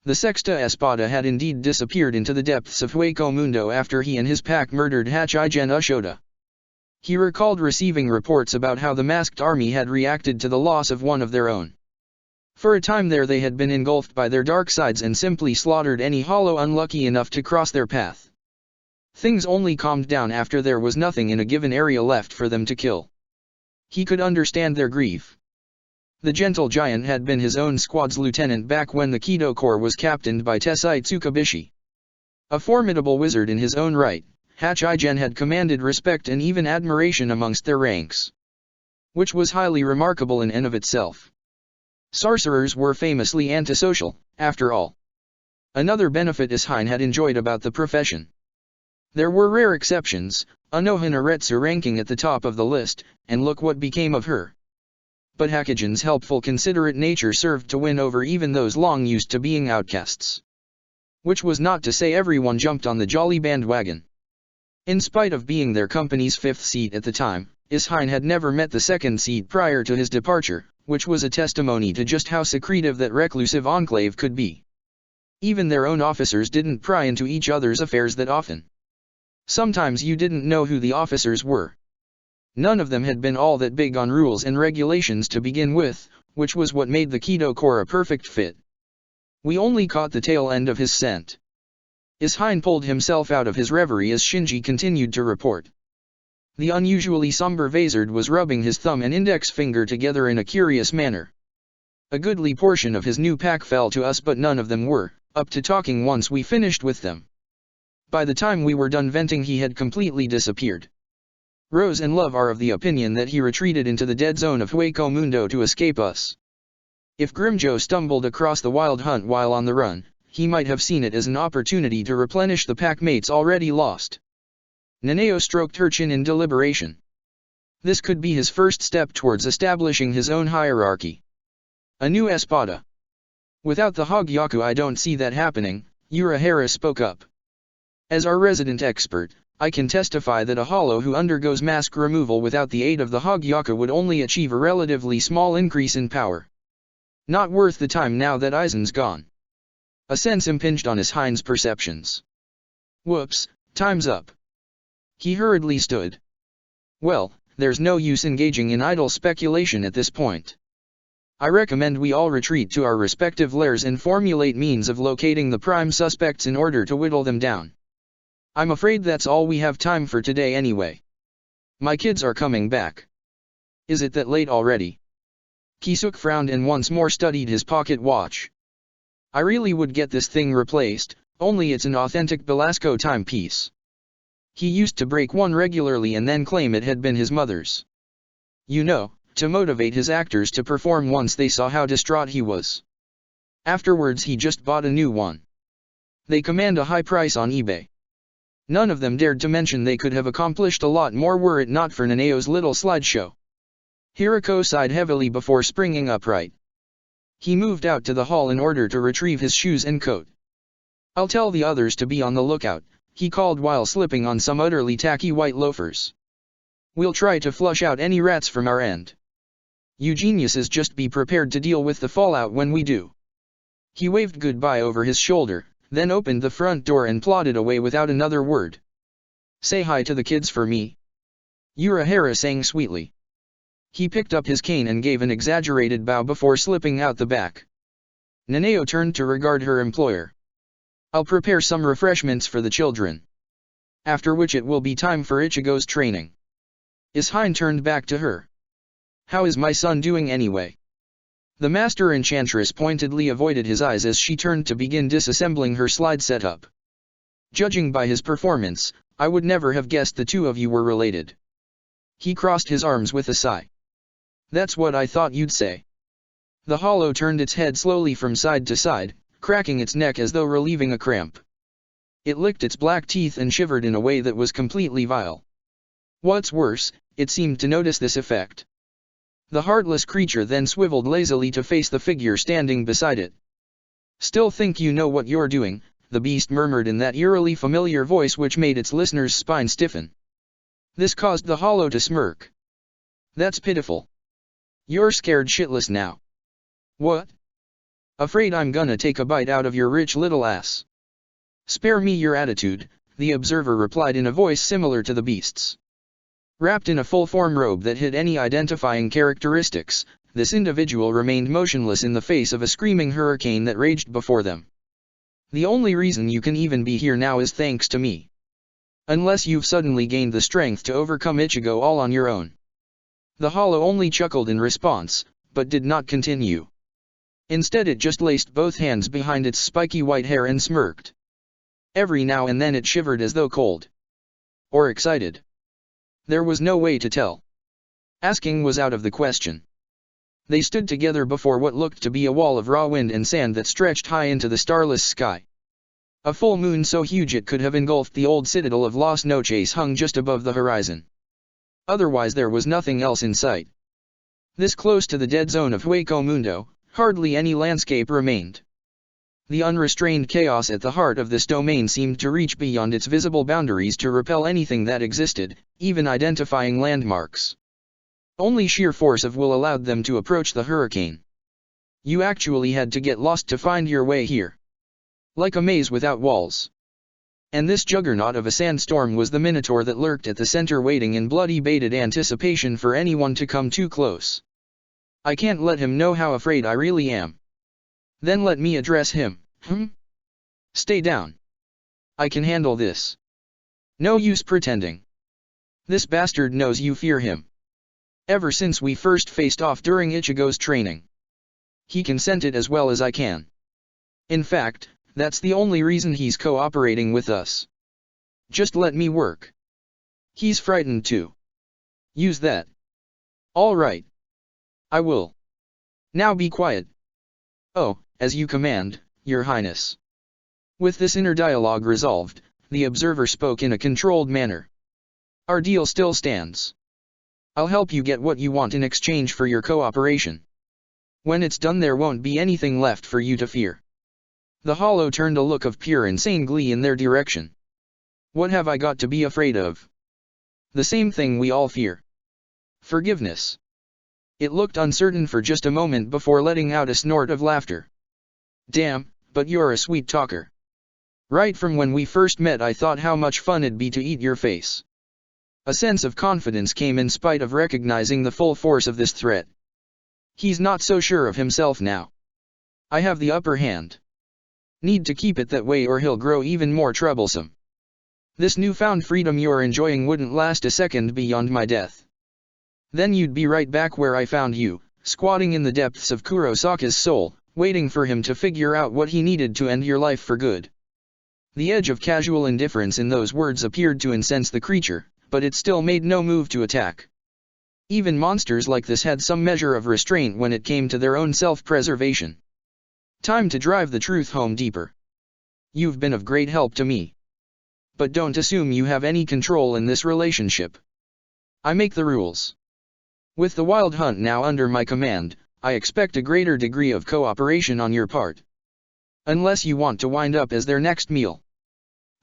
The Sexta Espada had indeed disappeared into the depths of Hueco Mundo after he and his pack murdered Hachigen Ushoda. He recalled receiving reports about how the masked army had reacted to the loss of one of their own. For a time there they had been engulfed by their dark sides and simply slaughtered any hollow unlucky enough to cross their path. Things only calmed down after there was nothing in a given area left for them to kill. He could understand their grief. The gentle giant had been his own squad's lieutenant back when the Kido Corps was captained by Tessai Tsukabishi. A formidable wizard in his own right, Hachigen had commanded respect and even admiration amongst their ranks. Which was highly remarkable in and of itself. Sorcerers were famously antisocial, after all. Another benefit Ishine had enjoyed about the profession. There were rare exceptions, Anohana Retsu ranking at the top of the list, and look what became of her. But Hachigen's helpful considerate nature served to win over even those long used to being outcasts. Which was not to say everyone jumped on the jolly bandwagon. In spite of being their company's fifth seat at the time, Ishine had never met the second seat prior to his departure, which was a testimony to just how secretive that reclusive enclave could be. Even their own officers didn't pry into each other's affairs that often. Sometimes you didn't know who the officers were. None of them had been all that big on rules and regulations to begin with, which was what made the Kido Corps a perfect fit. We only caught the tail end of his scent. Ishine pulled himself out of his reverie as Shinji continued to report. The unusually somber Vazard was rubbing his thumb and index finger together in a curious manner. A goodly portion of his new pack fell to us, but none of them were up to talking once we finished with them. By the time we were done venting, he had completely disappeared. Rose and Love are of the opinion that he retreated into the dead zone of Hueco Mundo to escape us. If Grimmjow stumbled across the wild hunt while on the run, he might have seen it as an opportunity to replenish the pack mates already lost. Nanao stroked her chin in deliberation. This could be his first step towards establishing his own hierarchy. A new espada. Without the Hogyaku I don't see that happening, Urahara spoke up. As our resident expert, I can testify that a hollow who undergoes mask removal without the aid of the Hogyaku would only achieve a relatively small increase in power. Not worth the time now that Aizen's gone. A sense impinged on Ishine's perceptions. Whoops, time's up. He hurriedly stood. Well, there's no use engaging in idle speculation at this point. I recommend we all retreat to our respective lairs and formulate means of locating the prime suspects in order to whittle them down. I'm afraid that's all we have time for today anyway. My kids are coming back. Is it that late already? Kisuk frowned and once more studied his pocket watch. I really would get this thing replaced, only it's an authentic Belasco timepiece. He used to break one regularly and then claim it had been his mother's. You know, to motivate his actors to perform once they saw how distraught he was. Afterwards he just bought a new one. They command a high price on eBay. None of them dared to mention they could have accomplished a lot more were it not for Nanao's little slideshow. Hirako sighed heavily before springing upright. He moved out to the hall in order to retrieve his shoes and coat. I'll tell the others to be on the lookout, he called while slipping on some utterly tacky white loafers. We'll try to flush out any rats from our end. You geniuses just be prepared to deal with the fallout when we do. He waved goodbye over his shoulder, then opened the front door and plodded away without another word. Say hi to the kids for me. Urahara sang sweetly. He picked up his cane and gave an exaggerated bow before slipping out the back. Nanao turned to regard her employer. I'll prepare some refreshments for the children. After which it will be time for Ichigo's training. Ishine turned back to her. How is my son doing anyway? The master enchantress pointedly avoided his eyes as she turned to begin disassembling her slide setup. Judging by his performance, I would never have guessed the two of you were related. He crossed his arms with a sigh. That's what I thought you'd say. The hollow turned its head slowly from side to side, cracking its neck as though relieving a cramp. It licked its black teeth and shivered in a way that was completely vile. What's worse, it seemed to notice this effect. The heartless creature then swiveled lazily to face the figure standing beside it. Still think you know what you're doing, the beast murmured in that eerily familiar voice which made its listener's spine stiffen. This caused the hollow to smirk. That's pitiful. You're scared shitless now. What? Afraid I'm gonna take a bite out of your rich little ass. Spare me your attitude, the observer replied in a voice similar to the beast's. Wrapped in a full-form robe that hid any identifying characteristics, this individual remained motionless in the face of a screaming hurricane that raged before them. The only reason you can even be here now is thanks to me. Unless you've suddenly gained the strength to overcome Ichigo all on your own. The hollow only chuckled in response, but did not continue. Instead it just laced both hands behind its spiky white hair and smirked. Every now and then it shivered as though cold. Or excited. There was no way to tell. Asking was out of the question. They stood together before what looked to be a wall of raw wind and sand that stretched high into the starless sky. A full moon so huge it could have engulfed the old citadel of Las Noches hung just above the horizon. Otherwise there was nothing else in sight. This close to the dead zone of Hueco Mundo, hardly any landscape remained. The unrestrained chaos at the heart of this domain seemed to reach beyond its visible boundaries to repel anything that existed, even identifying landmarks. Only sheer force of will allowed them to approach the hurricane. You actually had to get lost to find your way here. Like a maze without walls. And this juggernaut of a sandstorm was the Minotaur that lurked at the center waiting in bloody bated anticipation for anyone to come too close. I can't let him know how afraid I really am. Then let me address him, Stay down. I can handle this. No use pretending. This bastard knows you fear him. Ever since we first faced off during Ichigo's training. He can scent it as well as I can. In fact, that's the only reason he's cooperating with us. Just let me work. He's frightened too. Use that. All right. I will. Now be quiet. Oh, as you command, Your Highness. With this inner dialogue resolved, the observer spoke in a controlled manner. Our deal still stands. I'll help you get what you want in exchange for your cooperation. When it's done there won't be anything left for you to fear. The hollow turned a look of pure insane glee in their direction. What have I got to be afraid of? The same thing we all fear. Forgiveness. It looked uncertain for just a moment before letting out a snort of laughter. Damn, but you're a sweet talker. Right from when we first met I thought how much fun it'd be to eat your face. A sense of confidence came in spite of recognizing the full force of this threat. He's not so sure of himself now. I have the upper hand. Need to keep it that way or he'll grow even more troublesome. This newfound freedom you're enjoying wouldn't last a second beyond my death. Then you'd be right back where I found you, squatting in the depths of Kurosaka's soul, waiting for him to figure out what he needed to end your life for good. The edge of casual indifference in those words appeared to incense the creature, but it still made no move to attack. Even monsters like this had some measure of restraint when it came to their own self-preservation. Time to drive the truth home deeper. You've been of great help to me. But don't assume you have any control in this relationship. I make the rules. With the Wild Hunt now under my command, I expect a greater degree of cooperation on your part. Unless you want to wind up as their next meal.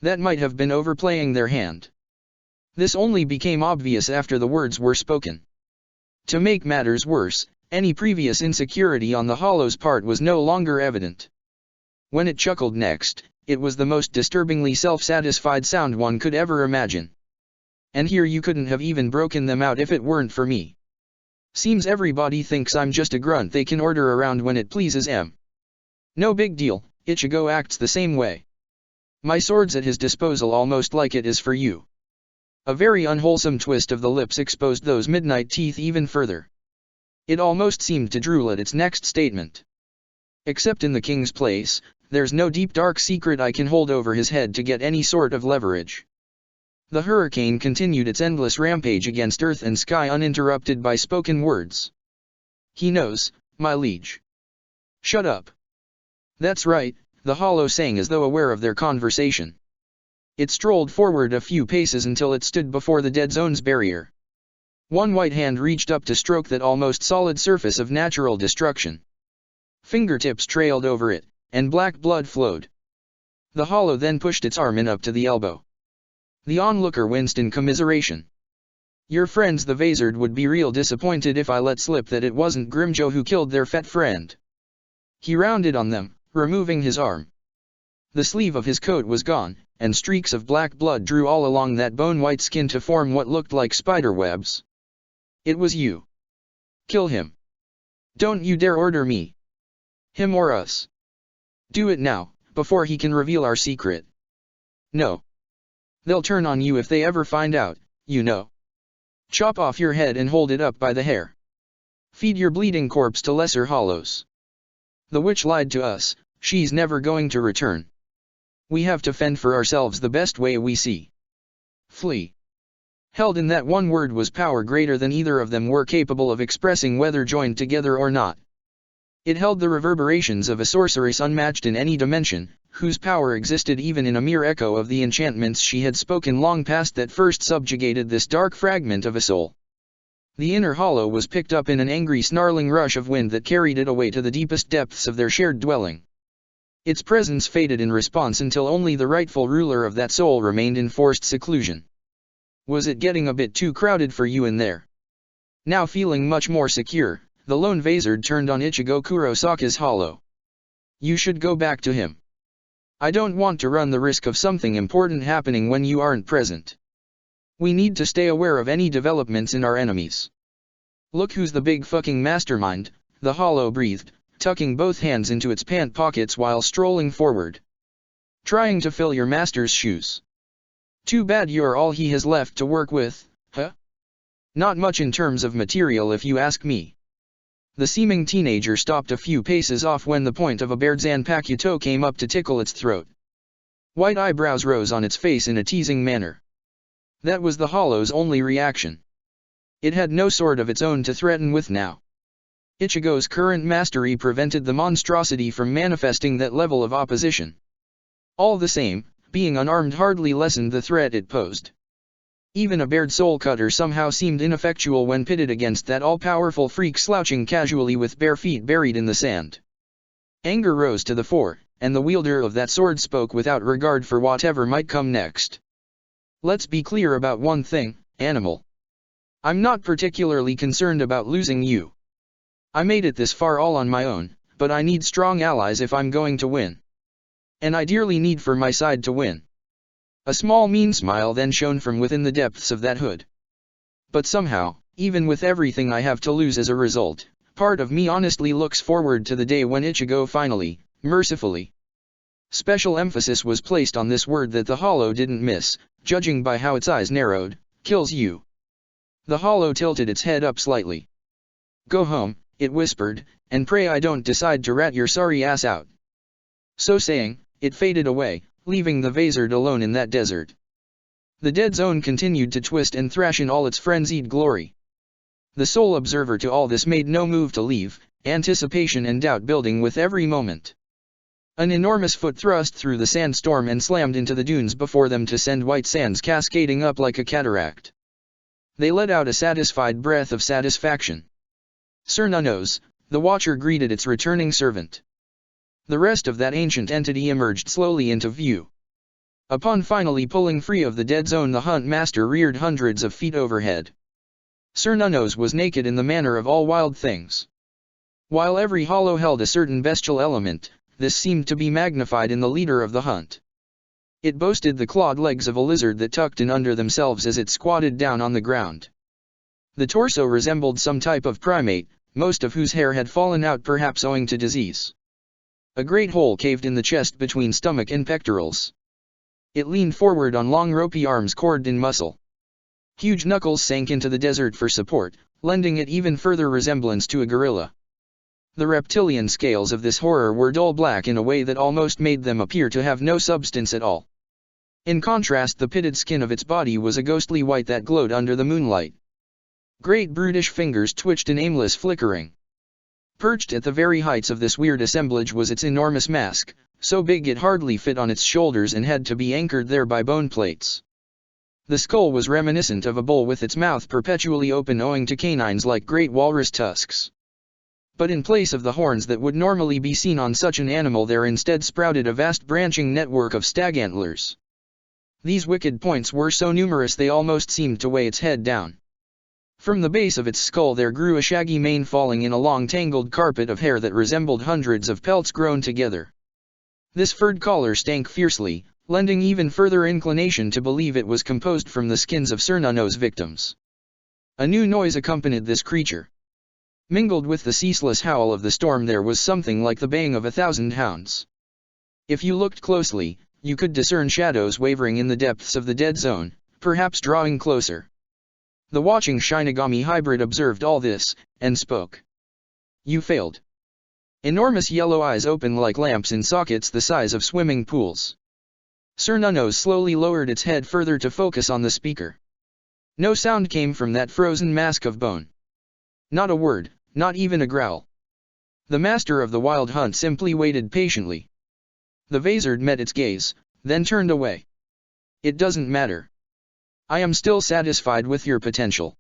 That might have been overplaying their hand. This only became obvious after the words were spoken. To make matters worse, any previous insecurity on the Hollow's part was no longer evident. When it chuckled next, it was the most disturbingly self-satisfied sound one could ever imagine. And here you couldn't have even broken them out if it weren't for me. Seems everybody thinks I'm just a grunt they can order around when it pleases 'em. No big deal, Ichigo acts the same way. My sword's at his disposal almost like it is for you. A very unwholesome twist of the lips exposed those midnight teeth even further. It almost seemed to drool at its next statement. Except in the king's place, there's no deep dark secret I can hold over his head to get any sort of leverage. The hurricane continued its endless rampage against earth and sky uninterrupted by spoken words. He knows, my liege. Shut up. That's right, the Hollow sang as though aware of their conversation. It strolled forward a few paces until it stood before the dead zone's barrier. One white hand reached up to stroke that almost solid surface of natural destruction. Fingertips trailed over it, and black blood flowed. The Hollow then pushed its arm in up to the elbow. The onlooker winced in commiseration. Your friends the Vazard would be real disappointed if I let slip that it wasn't Grimjo who killed their fat friend. He rounded on them, removing his arm. The sleeve of his coat was gone, and streaks of black blood drew all along that bone-white skin to form what looked like spider webs. It was you. Kill him. Don't you dare order me. Him or us. Do it now, before he can reveal our secret. No. They'll turn on you if they ever find out, you know. Chop off your head and hold it up by the hair. Feed your bleeding corpse to lesser hollows. The witch lied to us, she's never going to return. We have to fend for ourselves the best way we see. Flee. Held in that one word was power greater than either of them were capable of expressing whether joined together or not. It held the reverberations of a sorceress unmatched in any dimension, whose power existed even in a mere echo of the enchantments she had spoken long past that first subjugated this dark fragment of a soul. The inner hollow was picked up in an angry snarling rush of wind that carried it away to the deepest depths of their shared dwelling. Its presence faded in response until only the rightful ruler of that soul remained in forced seclusion. Was it getting a bit too crowded for you in there? Now feeling much more secure, the lone Vazard turned on Ichigo Kurosaka's hollow. You should go back to him. I don't want to run the risk of something important happening when you aren't present. We need to stay aware of any developments in our enemies. Look who's the big fucking mastermind, the hollow breathed, tucking both hands into its pant pockets while strolling forward. Trying to fill your master's shoes. Too bad you're all he has left to work with, huh? Not much in terms of material if you ask me. The seeming teenager stopped a few paces off when the point of a bared Zanpakuto came up to tickle its throat. White eyebrows rose on its face in a teasing manner. That was the hollow's only reaction. It had no sword of its own to threaten with now. Ichigo's current mastery prevented the monstrosity from manifesting that level of opposition. All the same, being unarmed hardly lessened the threat it posed. Even a bared soul cutter somehow seemed ineffectual when pitted against that all-powerful freak slouching casually with bare feet buried in the sand. Anger rose to the fore, and the wielder of that sword spoke without regard for whatever might come next. Let's be clear about one thing, animal. I'm not particularly concerned about losing you. I made it this far all on my own, but I need strong allies if I'm going to win. And I dearly need for my side to win. A small mean smile then shone from within the depths of that hood. But somehow, even with everything I have to lose as a result, part of me honestly looks forward to the day when Ichigo finally, mercifully. Special emphasis was placed on this word that the hollow didn't miss, judging by how its eyes narrowed, kills you. The hollow tilted its head up slightly. Go home, it whispered, and pray I don't decide to rat your sorry ass out. So saying, it faded away, leaving the Vazard alone in that desert. The dead zone continued to twist and thrash in all its frenzied glory. The sole observer to all this made no move to leave, anticipation and doubt building with every moment. An enormous foot thrust through the sandstorm and slammed into the dunes before them to send white sands cascading up like a cataract. They let out a satisfied breath of satisfaction. Cernunnos, the Watcher greeted its returning servant. The rest of that ancient entity emerged slowly into view. Upon finally pulling free of the dead zone, the Hunt Master reared hundreds of feet overhead. Cernunnos was naked in the manner of all wild things. While every hollow held a certain bestial element, this seemed to be magnified in the leader of the hunt. It boasted the clawed legs of a lizard that tucked in under themselves as it squatted down on the ground. The torso resembled some type of primate, most of whose hair had fallen out, perhaps owing to disease. A great hole caved in the chest between stomach and pectorals. It leaned forward on long ropey arms corded in muscle. Huge knuckles sank into the desert for support, lending it even further resemblance to a gorilla. The reptilian scales of this horror were dull black in a way that almost made them appear to have no substance at all. In contrast, the pitted skin of its body was a ghostly white that glowed under the moonlight. Great brutish fingers twitched in aimless flickering. Perched at the very heights of this weird assemblage was its enormous mask, so big it hardly fit on its shoulders and had to be anchored there by bone plates. The skull was reminiscent of a bull with its mouth perpetually open owing to canines like great walrus tusks. But in place of the horns that would normally be seen on such an animal, there instead sprouted a vast branching network of stag antlers. These wicked points were so numerous they almost seemed to weigh its head down. From the base of its skull there grew a shaggy mane falling in a long tangled carpet of hair that resembled hundreds of pelts grown together. This furred collar stank fiercely, lending even further inclination to believe it was composed from the skins of Cernunnos' victims. A new noise accompanied this creature. Mingled with the ceaseless howl of the storm there was something like the baying of 1,000 hounds. If you looked closely, you could discern shadows wavering in the depths of the dead zone, perhaps drawing closer. The watching Shinigami hybrid observed all this, and spoke. You failed. Enormous yellow eyes opened like lamps in sockets the size of swimming pools. Cernunnos slowly lowered its head further to focus on the speaker. No sound came from that frozen mask of bone. Not a word, not even a growl. The master of the wild hunt simply waited patiently. The Vazard met its gaze, then turned away. It doesn't matter. I am still satisfied with your potential.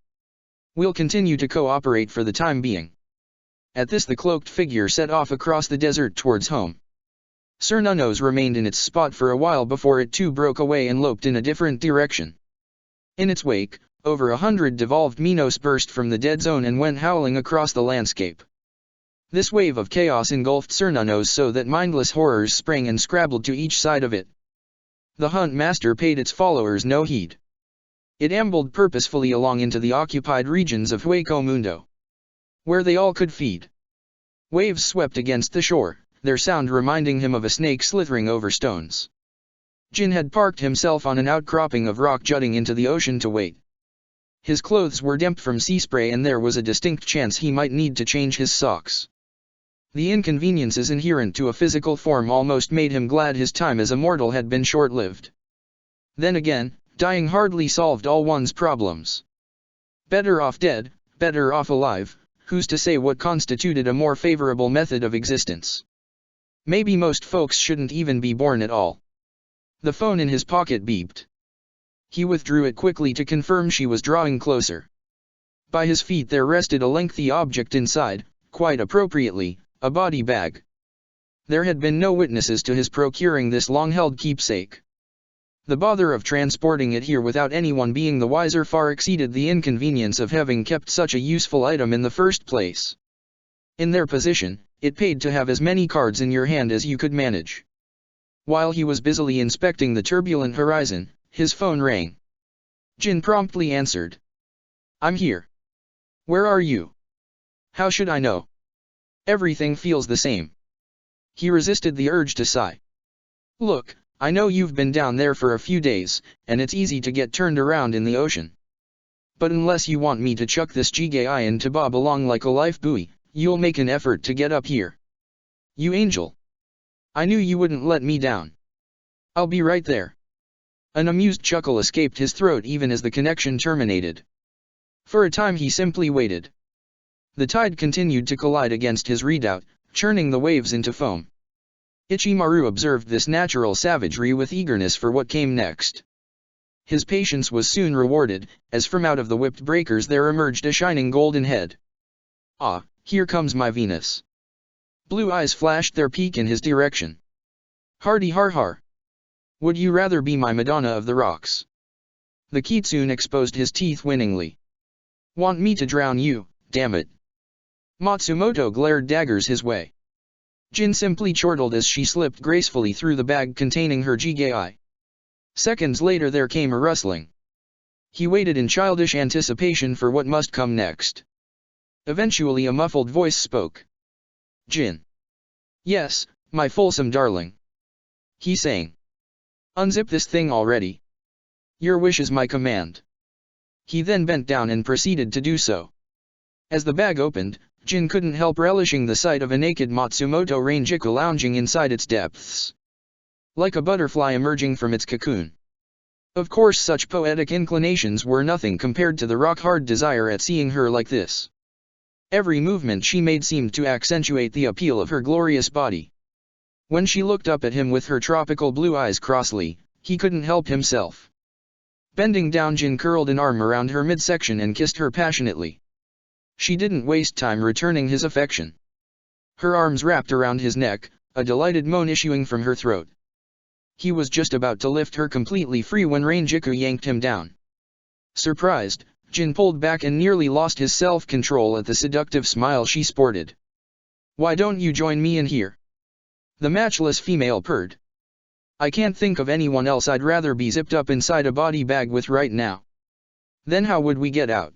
We'll continue to cooperate for the time being. At this the cloaked figure set off across the desert towards home. Cernunnos remained in its spot for a while before it too broke away and loped in a different direction. In its wake, over 100 devolved Minos burst from the dead zone and went howling across the landscape. This wave of chaos engulfed Cernunnos so that mindless horrors sprang and scrabbled to each side of it. The Hunt Master paid its followers no heed. It ambled purposefully along into the occupied regions of Hueco Mundo, where they all could feed. Waves swept against the shore, their sound reminding him of a snake slithering over stones. Jin had parked himself on an outcropping of rock jutting into the ocean to wait. His clothes were damp from sea spray and there was a distinct chance he might need to change his socks. The inconveniences inherent to a physical form almost made him glad his time as a mortal had been short-lived. Then again, dying hardly solved all one's problems. Better off dead, better off alive, who's to say what constituted a more favorable method of existence? Maybe most folks shouldn't even be born at all. The phone in his pocket beeped. He withdrew it quickly to confirm she was drawing closer. By his feet there rested a lengthy object inside, quite appropriately, a body bag. There had been no witnesses to his procuring this long-held keepsake. The bother of transporting it here without anyone being the wiser far exceeded the inconvenience of having kept such a useful item in the first place. In their position, it paid to have as many cards in your hand as you could manage. While he was busily inspecting the turbulent horizon, his phone rang. Jin promptly answered. I'm here. Where are you? How should I know? Everything feels the same. He resisted the urge to sigh. Look, I know you've been down there for a few days, and it's easy to get turned around in the ocean. But unless you want me to chuck this Jigai and bob along like a life buoy, you'll make an effort to get up here. You angel. I knew you wouldn't let me down. I'll be right there. An amused chuckle escaped his throat even as the connection terminated. For a time he simply waited. The tide continued to collide against his redoubt, churning the waves into foam. Ichimaru observed this natural savagery with eagerness for what came next. His patience was soon rewarded, as from out of the whipped breakers there emerged a shining golden head. Ah, here comes my Venus. Blue eyes flashed their peak in his direction. Hardy har har. Would you rather be my Madonna of the rocks? The kitsune exposed his teeth winningly. Want me to drown you, damn it. Matsumoto glared daggers his way. Jin simply chortled as she slipped gracefully through the bag containing her Jigai. Seconds later there came a rustling. He waited in childish anticipation for what must come next. Eventually a muffled voice spoke. Jin. Yes, my fulsome darling. He sang. Unzip this thing already. Your wish is my command. He then bent down and proceeded to do so. As the bag opened, Jin couldn't help relishing the sight of a naked Matsumoto Rangiku lounging inside its depths. Like a butterfly emerging from its cocoon. Of course such poetic inclinations were nothing compared to the rock-hard desire at seeing her like this. Every movement she made seemed to accentuate the appeal of her glorious body. When she looked up at him with her tropical blue eyes crossly, he couldn't help himself. Bending down, Jin curled an arm around her midsection and kissed her passionately. She didn't waste time returning his affection. Her arms wrapped around his neck, a delighted moan issuing from her throat. He was just about to lift her completely free when Rangiku yanked him down. Surprised, Jin pulled back and nearly lost his self-control at the seductive smile she sported. Why don't you join me in here? The matchless female purred. I can't think of anyone else I'd rather be zipped up inside a body bag with right now. Then how would we get out?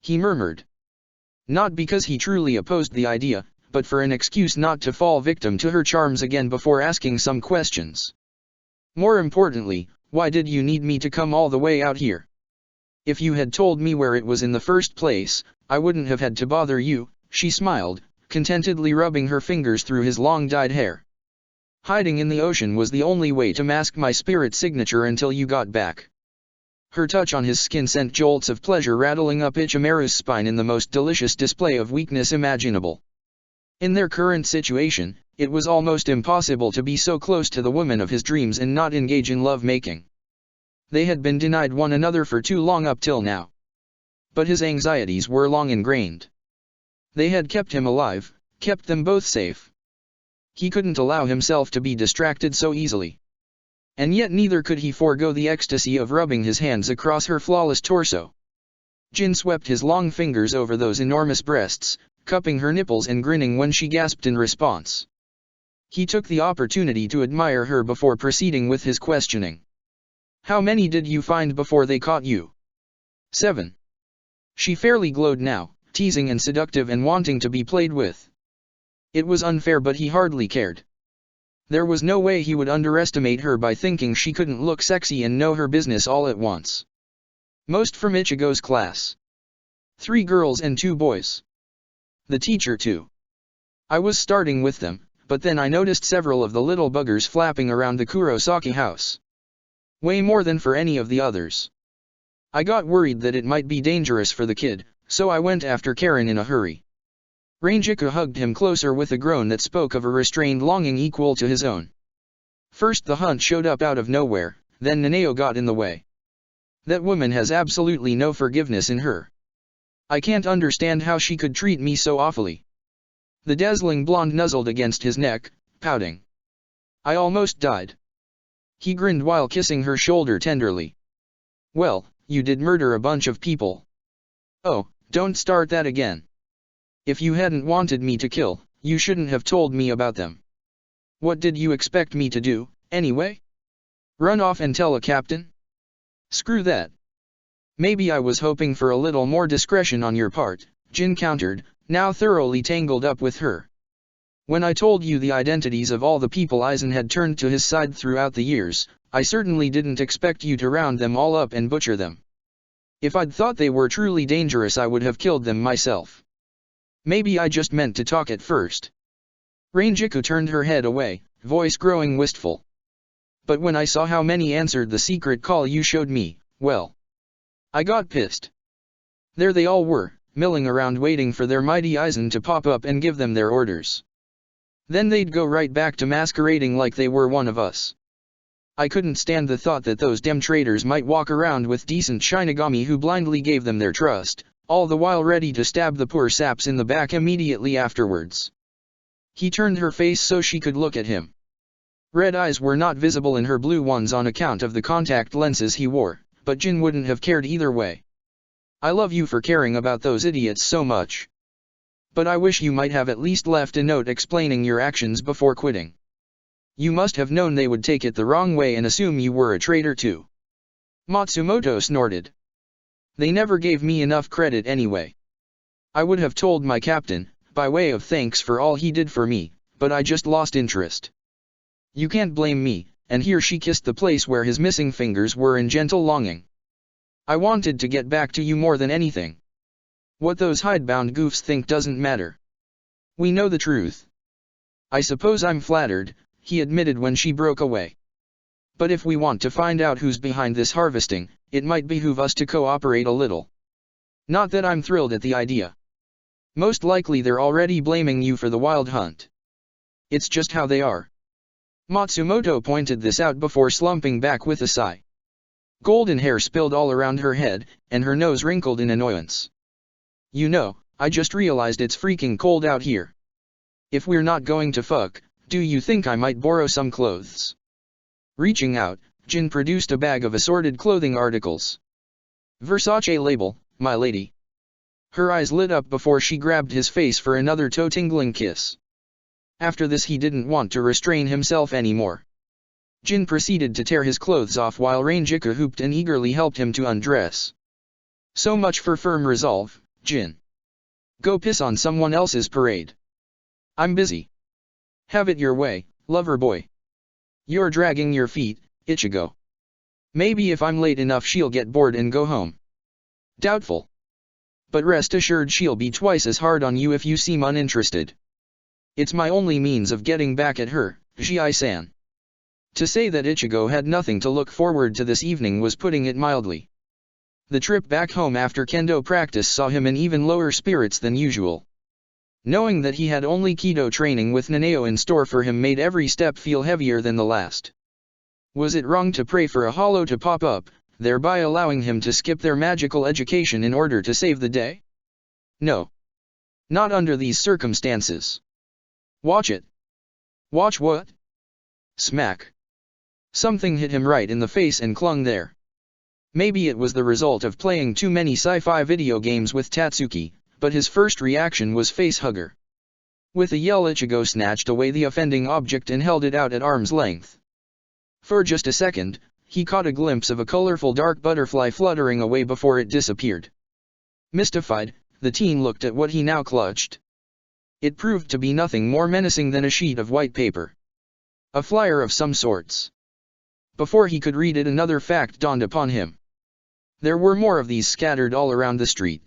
He murmured. Not because he truly opposed the idea, but for an excuse not to fall victim to her charms again before asking some questions. More importantly, why did you need me to come all the way out here? If you had told me where it was in the first place, I wouldn't have had to bother you, she smiled, contentedly rubbing her fingers through his long dyed hair. Hiding in the ocean was the only way to mask my spirit signature until you got back. Her touch on his skin sent jolts of pleasure rattling up Ichimaru's spine in the most delicious display of weakness imaginable. In their current situation, it was almost impossible to be so close to the woman of his dreams and not engage in love-making. They had been denied one another for too long up till now. But his anxieties were long ingrained. They had kept him alive, kept them both safe. He couldn't allow himself to be distracted so easily. And yet neither could he forego the ecstasy of rubbing his hands across her flawless torso. Jin swept his long fingers over those enormous breasts, cupping her nipples and grinning when she gasped in response. He took the opportunity to admire her before proceeding with his questioning. How many did you find before they caught you? 7. She fairly glowed now, teasing and seductive and wanting to be played with. It was unfair, but he hardly cared. There was no way he would underestimate her by thinking she couldn't look sexy and know her business all at once. Most from Ichigo's class. 3 girls and 2 boys. The teacher too. I was starting with them, but then I noticed several of the little buggers flapping around the Kurosaki house. Way more than for any of the others. I got worried that it might be dangerous for the kid, so I went after Karen in a hurry. Rangiku hugged him closer with a groan that spoke of a restrained longing equal to his own. First the hunt showed up out of nowhere, then Nanao got in the way. That woman has absolutely no forgiveness in her. I can't understand how she could treat me so awfully. The dazzling blonde nuzzled against his neck, pouting. I almost died. He grinned while kissing her shoulder tenderly. Well, you did murder a bunch of people. Oh, don't start that again. If you hadn't wanted me to kill, you shouldn't have told me about them. What did you expect me to do, anyway? Run off and tell a captain? Screw that. Maybe I was hoping for a little more discretion on your part, Jin countered, now thoroughly tangled up with her. When I told you the identities of all the people Eisen had turned to his side throughout the years, I certainly didn't expect you to round them all up and butcher them. If I'd thought they were truly dangerous, I would have killed them myself. Maybe I just meant to talk at first. Rangiku turned her head away, voice growing wistful. But when I saw how many answered the secret call you showed me, well, I got pissed. There they all were, milling around waiting for their mighty Eisen to pop up and give them their orders. Then they'd go right back to masquerading like they were one of us. I couldn't stand the thought that those dem traitors might walk around with decent Shinigami who blindly gave them their trust, all the while ready to stab the poor saps in the back immediately afterwards. He turned her face so she could look at him. Red eyes were not visible in her blue ones on account of the contact lenses he wore, but Jin wouldn't have cared either way. I love you for caring about those idiots so much. But I wish you might have at least left a note explaining your actions before quitting. You must have known they would take it the wrong way and assume you were a traitor too. Matsumoto snorted. They never gave me enough credit anyway. I would have told my captain, by way of thanks for all he did for me, but I just lost interest. You can't blame me, and here she kissed the place where his missing fingers were in gentle longing. I wanted to get back to you more than anything. What those hidebound goofs think doesn't matter. We know the truth. I suppose I'm flattered, he admitted when she broke away. But if we want to find out who's behind this harvesting, it might behoove us to cooperate a little. Not that I'm thrilled at the idea. Most likely they're already blaming you for the wild hunt. It's just how they are. Matsumoto pointed this out before slumping back with a sigh. Golden hair spilled all around her head, and her nose wrinkled in annoyance. You know, I just realized it's freaking cold out here. If we're not going to fuck, do you think I might borrow some clothes? Reaching out, Jin produced a bag of assorted clothing articles. Versace label, my lady. Her eyes lit up before she grabbed his face for another toe-tingling kiss. After this he didn't want to restrain himself anymore. Jin proceeded to tear his clothes off while Rangiku hooped and eagerly helped him to undress. So much for firm resolve, Jin. Go piss on someone else's parade. I'm busy. Have it your way, lover boy. You're dragging your feet, Ichigo. Maybe if I'm late enough she'll get bored and go home. Doubtful. But rest assured she'll be twice as hard on you if you seem uninterested. It's my only means of getting back at her, Jiai-san. To say that Ichigo had nothing to look forward to this evening was putting it mildly. The trip back home after kendo practice saw him in even lower spirits than usual. Knowing that he had only Kido training with Nanao in store for him made every step feel heavier than the last. Was it wrong to pray for a hollow to pop up, thereby allowing him to skip their magical education in order to save the day? No. Not under these circumstances. Watch it. Watch what? Smack. Something hit him right in the face and clung there. Maybe it was the result of playing too many sci-fi video games with Tatsuki, but his first reaction was facehugger. With a yell Ichigo snatched away the offending object and held it out at arm's length. For just a second, he caught a glimpse of a colorful dark butterfly fluttering away before it disappeared. Mystified, the teen looked at what he now clutched. It proved to be nothing more menacing than a sheet of white paper. A flyer of some sorts. Before he could read it, another fact dawned upon him. There were more of these scattered all around the street.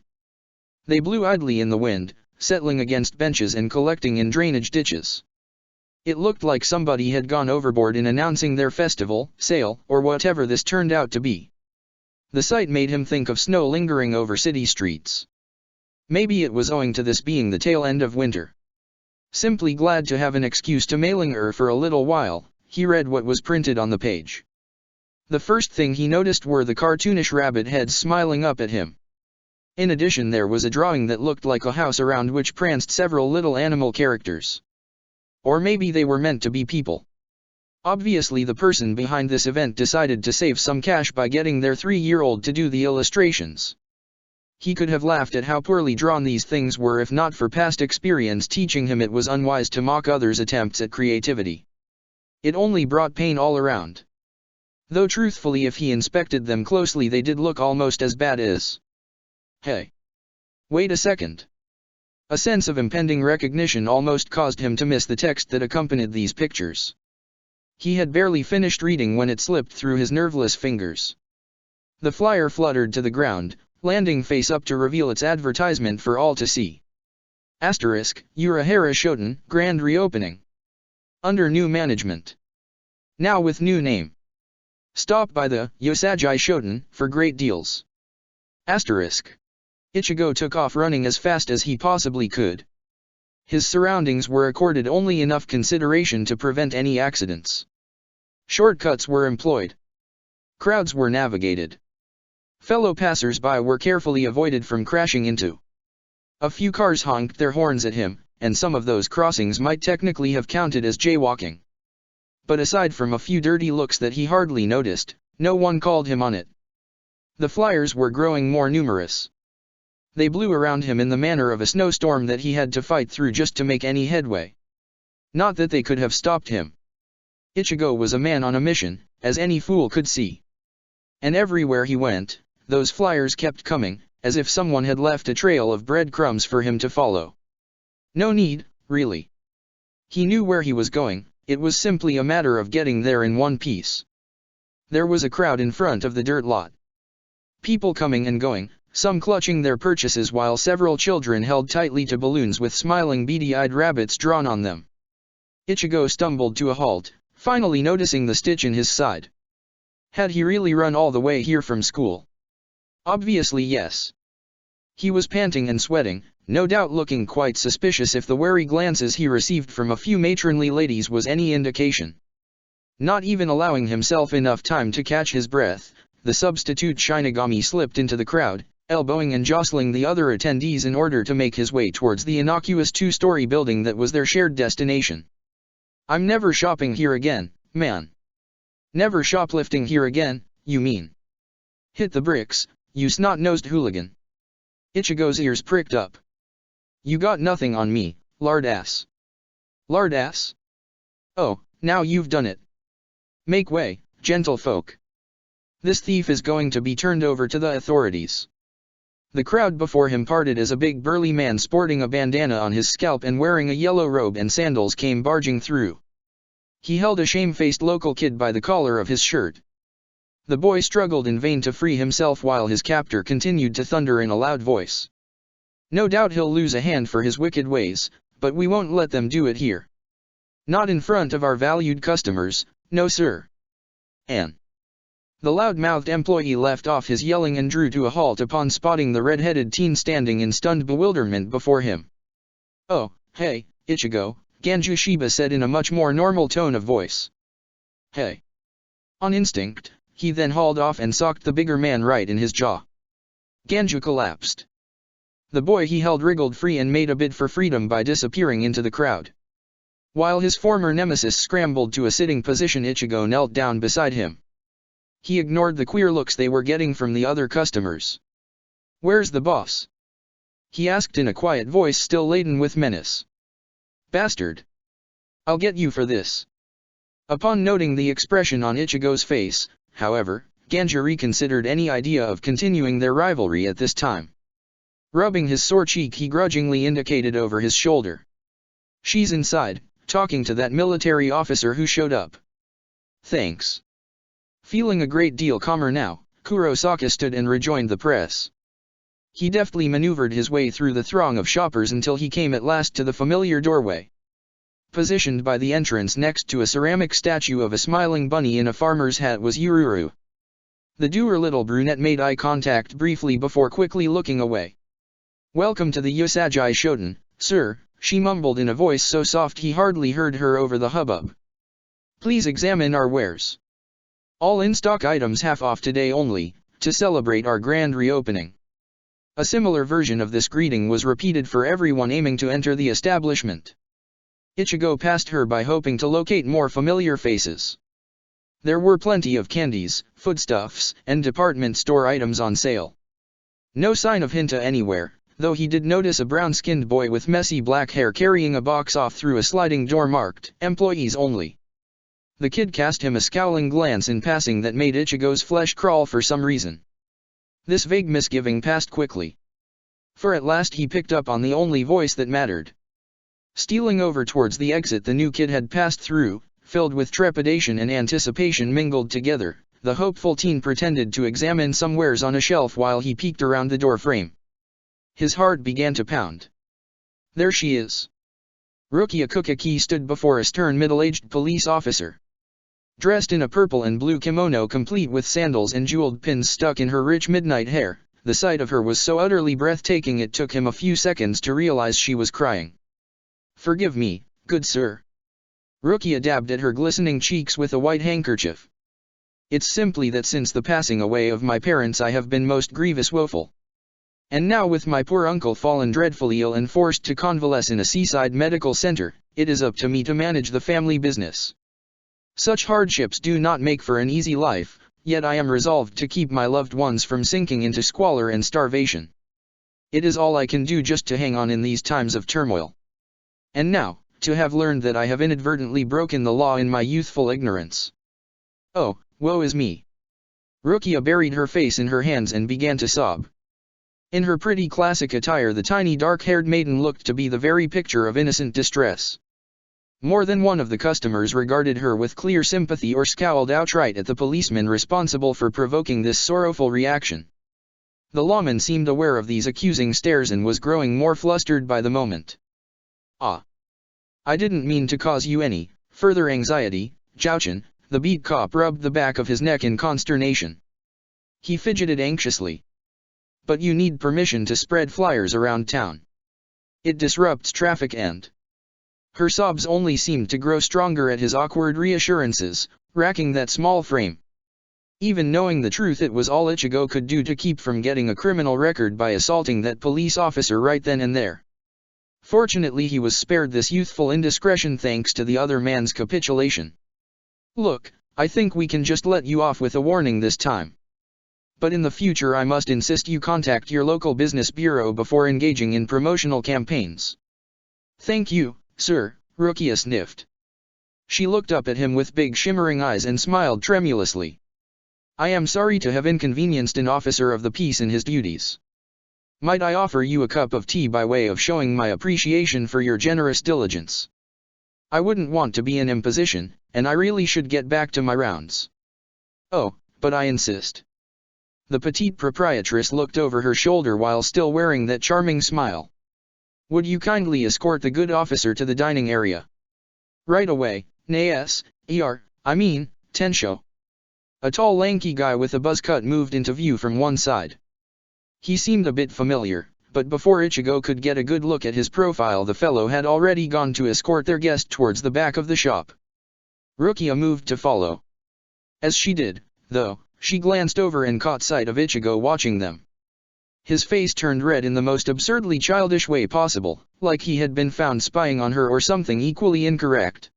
They blew idly in the wind, settling against benches and collecting in drainage ditches. It looked like somebody had gone overboard in announcing their festival, sale, or whatever this turned out to be. The sight made him think of snow lingering over city streets. Maybe it was owing to this being the tail end of winter. Simply glad to have an excuse to mailing her for a little while, he read what was printed on the page. The first thing he noticed were the cartoonish rabbit heads smiling up at him. In addition there was a drawing that looked like a house around which pranced several little animal characters. Or maybe they were meant to be people. Obviously the person behind this event decided to save some cash by getting their 3-year-old to do the illustrations. He could have laughed at how poorly drawn these things were if not for past experience teaching him it was unwise to mock others' attempts at creativity. It only brought pain all around. Though truthfully if he inspected them closely they did look almost as bad as... Hey! Wait a second. A sense of impending recognition almost caused him to miss the text that accompanied these pictures. He had barely finished reading when it slipped through his nerveless fingers. The flyer fluttered to the ground, landing face up to reveal its advertisement for all to see. Asterisk, Urahara Shoten, grand reopening. Under new management. Now with new name. Stop by the Yosagi Shoten for great deals. Asterisk. Ichigo took off running as fast as he possibly could. His surroundings were accorded only enough consideration to prevent any accidents. Shortcuts were employed. Crowds were navigated. Fellow passers-by were carefully avoided from crashing into. A few cars honked their horns at him, and some of those crossings might technically have counted as jaywalking. But aside from a few dirty looks that he hardly noticed, no one called him on it. The flyers were growing more numerous. They blew around him in the manner of a snowstorm that he had to fight through just to make any headway. Not that they could have stopped him. Ichigo was a man on a mission, as any fool could see. And everywhere he went, those flyers kept coming, as if someone had left a trail of breadcrumbs for him to follow. No need, really. He knew where he was going, it was simply a matter of getting there in one piece. There was a crowd in front of the dirt lot. People coming and going, some clutching their purchases while several children held tightly to balloons with smiling beady-eyed rabbits drawn on them. Ichigo stumbled to a halt, finally noticing the stitch in his side. Had he really run all the way here from school? Obviously yes. He was panting and sweating, no doubt looking quite suspicious if the wary glances he received from a few matronly ladies was any indication. Not even allowing himself enough time to catch his breath, the substitute Shinigami slipped into the crowd, elbowing and jostling the other attendees in order to make his way towards the innocuous two-story building that was their shared destination. I'm never shopping here again, man. Never shoplifting here again, you mean? Hit the bricks, you snot-nosed hooligan. Ichigo's ears pricked up. You got nothing on me, lard ass. Lard ass? Oh, now you've done it. Make way, gentlefolk. This thief is going to be turned over to the authorities. The crowd before him parted as a big burly man sporting a bandana on his scalp and wearing a yellow robe and sandals came barging through. He held a shamefaced local kid by the collar of his shirt. The boy struggled in vain to free himself while his captor continued to thunder in a loud voice. No doubt he'll lose a hand for his wicked ways, but we won't let them do it here. Not in front of our valued customers, no sir. An. The loud-mouthed employee left off his yelling and drew to a halt upon spotting the red-headed teen standing in stunned bewilderment before him. Oh, hey, Ichigo, Ganju Shiba said in a much more normal tone of voice. Hey. On instinct, he then hauled off and socked the bigger man right in his jaw. Ganju collapsed. The boy he held wriggled free and made a bid for freedom by disappearing into the crowd. While his former nemesis scrambled to a sitting position, Ichigo knelt down beside him. He ignored the queer looks they were getting from the other customers. Where's the boss? He asked in a quiet voice still laden with menace. Bastard! I'll get you for this. Upon noting the expression on Ichigo's face, however, Ganju reconsidered any idea of continuing their rivalry at this time. Rubbing his sore cheek, he grudgingly indicated over his shoulder. She's inside, talking to that military officer who showed up. Thanks. Feeling a great deal calmer now, Kurosaka stood and rejoined the press. He deftly maneuvered his way through the throng of shoppers until he came at last to the familiar doorway. Positioned by the entrance next to a ceramic statue of a smiling bunny in a farmer's hat was Yururu. The dour little brunette made eye contact briefly before quickly looking away. Welcome to the Yosagi Shoten, sir, she mumbled in a voice so soft he hardly heard her over the hubbub. Please examine our wares. All in-stock items half off today only, to celebrate our grand reopening. A similar version of this greeting was repeated for everyone aiming to enter the establishment. Ichigo passed her by hoping to locate more familiar faces. There were plenty of candies, foodstuffs, and department store items on sale. No sign of Hinta anywhere, though he did notice a brown-skinned boy with messy black hair carrying a box off through a sliding door marked, "Employees Only." The kid cast him a scowling glance in passing that made Ichigo's flesh crawl for some reason. This vague misgiving passed quickly. For at last he picked up on the only voice that mattered. Stealing over towards the exit the new kid had passed through, filled with trepidation and anticipation mingled together, the hopeful teen pretended to examine some wares on a shelf while he peeked around the door frame. His heart began to pound. There she is. Rukia Kukaki stood before a stern middle-aged police officer. Dressed in a purple and blue kimono complete with sandals and jeweled pins stuck in her rich midnight hair, the sight of her was so utterly breathtaking it took him a few seconds to realize she was crying. "Forgive me, good sir." Rukia dabbed at her glistening cheeks with a white handkerchief. "It's simply that since the passing away of my parents I have been most grievous woeful. And now with my poor uncle fallen dreadfully ill and forced to convalesce in a seaside medical center, it is up to me to manage the family business. Such hardships do not make for an easy life, yet I am resolved to keep my loved ones from sinking into squalor and starvation. It is all I can do just to hang on in these times of turmoil. And now, to have learned that I have inadvertently broken the law in my youthful ignorance. Oh, woe is me." Rukia buried her face in her hands and began to sob. In her pretty classic attire the tiny dark-haired maiden looked to be the very picture of innocent distress. More than one of the customers regarded her with clear sympathy or scowled outright at the policeman responsible for provoking this sorrowful reaction. The lawman seemed aware of these accusing stares and was growing more flustered by the moment. "Ah. I didn't mean to cause you any further anxiety, Zhaochen." The beat cop rubbed the back of his neck in consternation. He fidgeted anxiously. "But you need permission to spread flyers around town. It disrupts traffic and—" Her sobs only seemed to grow stronger at his awkward reassurances, racking that small frame. Even knowing the truth, it was all Ichigo could do to keep from getting a criminal record by assaulting that police officer right then and there. Fortunately he was spared this youthful indiscretion thanks to the other man's capitulation. "Look, I think we can just let you off with a warning this time. But in the future I must insist you contact your local business bureau before engaging in promotional campaigns." "Thank you, sir," Rukia sniffed. She looked up at him with big shimmering eyes and smiled tremulously. "I am sorry to have inconvenienced an officer of the peace in his duties. Might I offer you a cup of tea by way of showing my appreciation for your generous diligence? I wouldn't want to be an imposition, and I really should get back to my rounds." "Oh, but I insist." The petite proprietress looked over her shoulder while still wearing that charming smile. "Would you kindly escort the good officer to the dining area?" "Right away, Tensho." A tall lanky guy with a buzz cut moved into view from one side. He seemed a bit familiar, but before Ichigo could get a good look at his profile the fellow had already gone to escort their guest towards the back of the shop. Rukia moved to follow. As she did, though, she glanced over and caught sight of Ichigo watching them. His face turned red in the most absurdly childish way possible, like he had been found spying on her or something equally incorrect.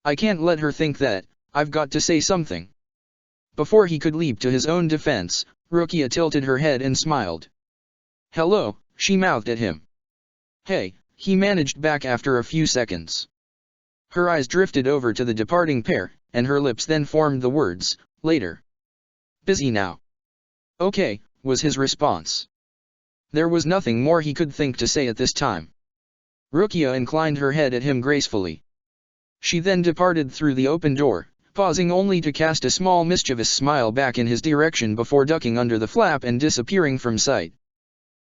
"I can't let her think that, I've got to say something." Before he could leap to his own defense, Rukia tilted her head and smiled. "Hello," she mouthed at him. "Hey," he managed back after a few seconds. Her eyes drifted over to the departing pair, and her lips then formed the words, "Later." "Busy now?" "Okay," was his response. There was nothing more he could think to say at this time. Rukia inclined her head at him gracefully. She then departed through the open door, pausing only to cast a small mischievous smile back in his direction before ducking under the flap and disappearing from sight.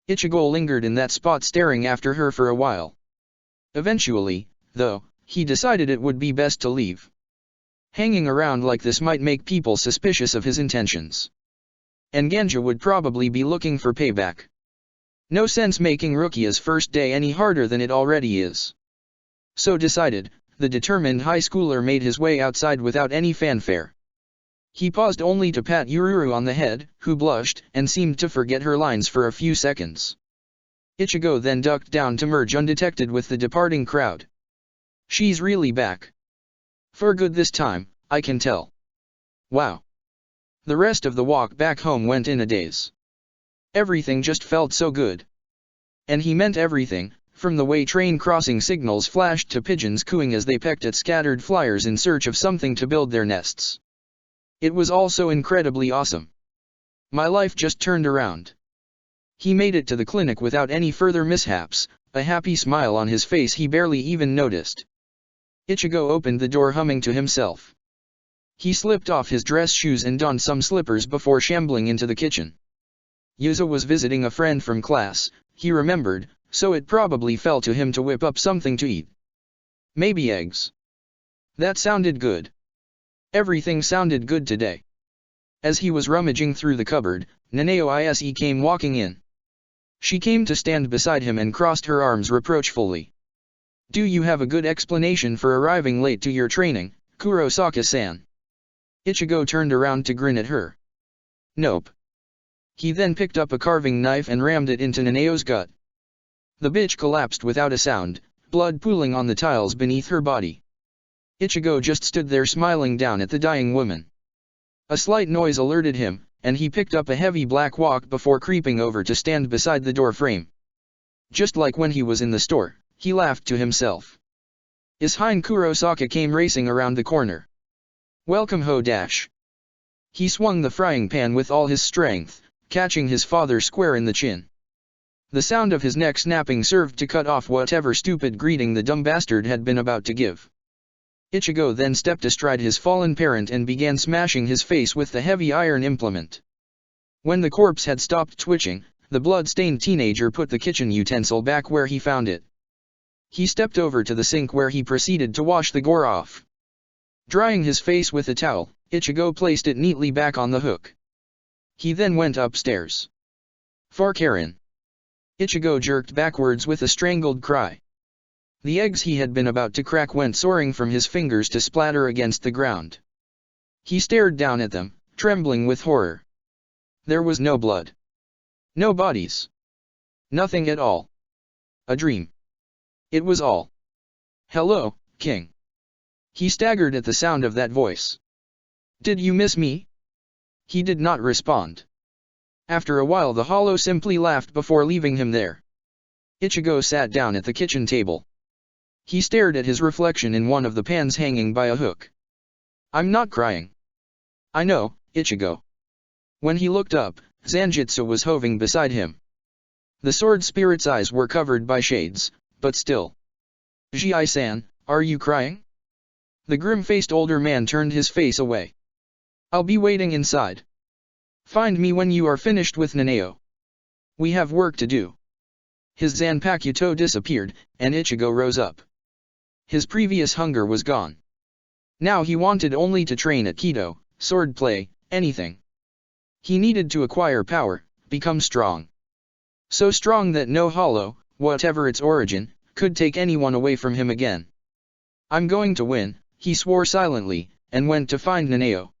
Ichigo lingered in that spot staring after her for a while. Eventually, though, he decided it would be best to leave. Hanging around like this might make people suspicious of his intentions. And Genja would probably be looking for payback. No sense making Rukia's first day any harder than it already is. So decided, the determined high schooler made his way outside without any fanfare. He paused only to pat Yururu on the head, who blushed and seemed to forget her lines for a few seconds. Ichigo then ducked down to merge undetected with the departing crowd. "She's really back. For good this time, I can tell. Wow." The rest of the walk back home went in a daze. Everything just felt so good. And he meant everything, from the way train crossing signals flashed to pigeons cooing as they pecked at scattered flyers in search of something to build their nests. It was all so incredibly awesome. My life just turned around. He made it to the clinic without any further mishaps, a happy smile on his face he barely even noticed. Ichigo opened the door humming to himself. He slipped off his dress shoes and donned some slippers before shambling into the kitchen. Yuzo was visiting a friend from class, he remembered, so it probably fell to him to whip up something to eat. Maybe eggs. That sounded good. Everything sounded good today. As he was rummaging through the cupboard, Nanao Ise came walking in. She came to stand beside him and crossed her arms reproachfully. Do you have a good explanation for arriving late to your training, Kurosaka-san? Ichigo turned around to grin at her. Nope. He then picked up a carving knife and rammed it into Nanao's gut. The bitch collapsed without a sound, blood pooling on the tiles beneath her body. Ichigo just stood there smiling down at the dying woman. A slight noise alerted him, and he picked up a heavy black wok before creeping over to stand beside the door frame. Just like when he was in the store, he laughed to himself. Ishine Kurosaka came racing around the corner. Welcome ho dash. He swung the frying pan with all his strength, catching his father square in the chin. The sound of his neck snapping served to cut off whatever stupid greeting the dumb bastard had been about to give. Ichigo then stepped astride his fallen parent and began smashing his face with the heavy iron implement. When the corpse had stopped twitching, the blood-stained teenager put the kitchen utensil back where he found it. He stepped over to the sink where he proceeded to wash the gore off. Drying his face with a towel, Ichigo placed it neatly back on the hook. He then went upstairs. Farkarin. Ichigo jerked backwards with a strangled cry. The eggs he had been about to crack went soaring from his fingers to splatter against the ground. He stared down at them, trembling with horror. There was no blood. No bodies. Nothing at all. A dream. It was all. Hello, King. He staggered at the sound of that voice. Did you miss me? He did not respond. After a while the hollow simply laughed before leaving him there. Ichigo sat down at the kitchen table. He stared at his reflection in one of the pans hanging by a hook. I'm not crying. I know, Ichigo. When he looked up, Zanjitsu was hovering beside him. The sword spirit's eyes were covered by shades, but still. Ji-san, are you crying? The grim-faced older man turned his face away. I'll be waiting inside. Find me when you are finished with Nanao. We have work to do. His Zanpakuto disappeared, and Ichigo rose up. His previous hunger was gone. Now he wanted only to train at Kido, swordplay, anything. He needed to acquire power, become strong. So strong that no hollow, whatever its origin, could take anyone away from him again. I'm going to win, he swore silently, and went to find Nanao.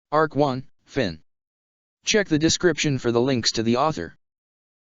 Arc 1, Fin. Check the description for the links to the author.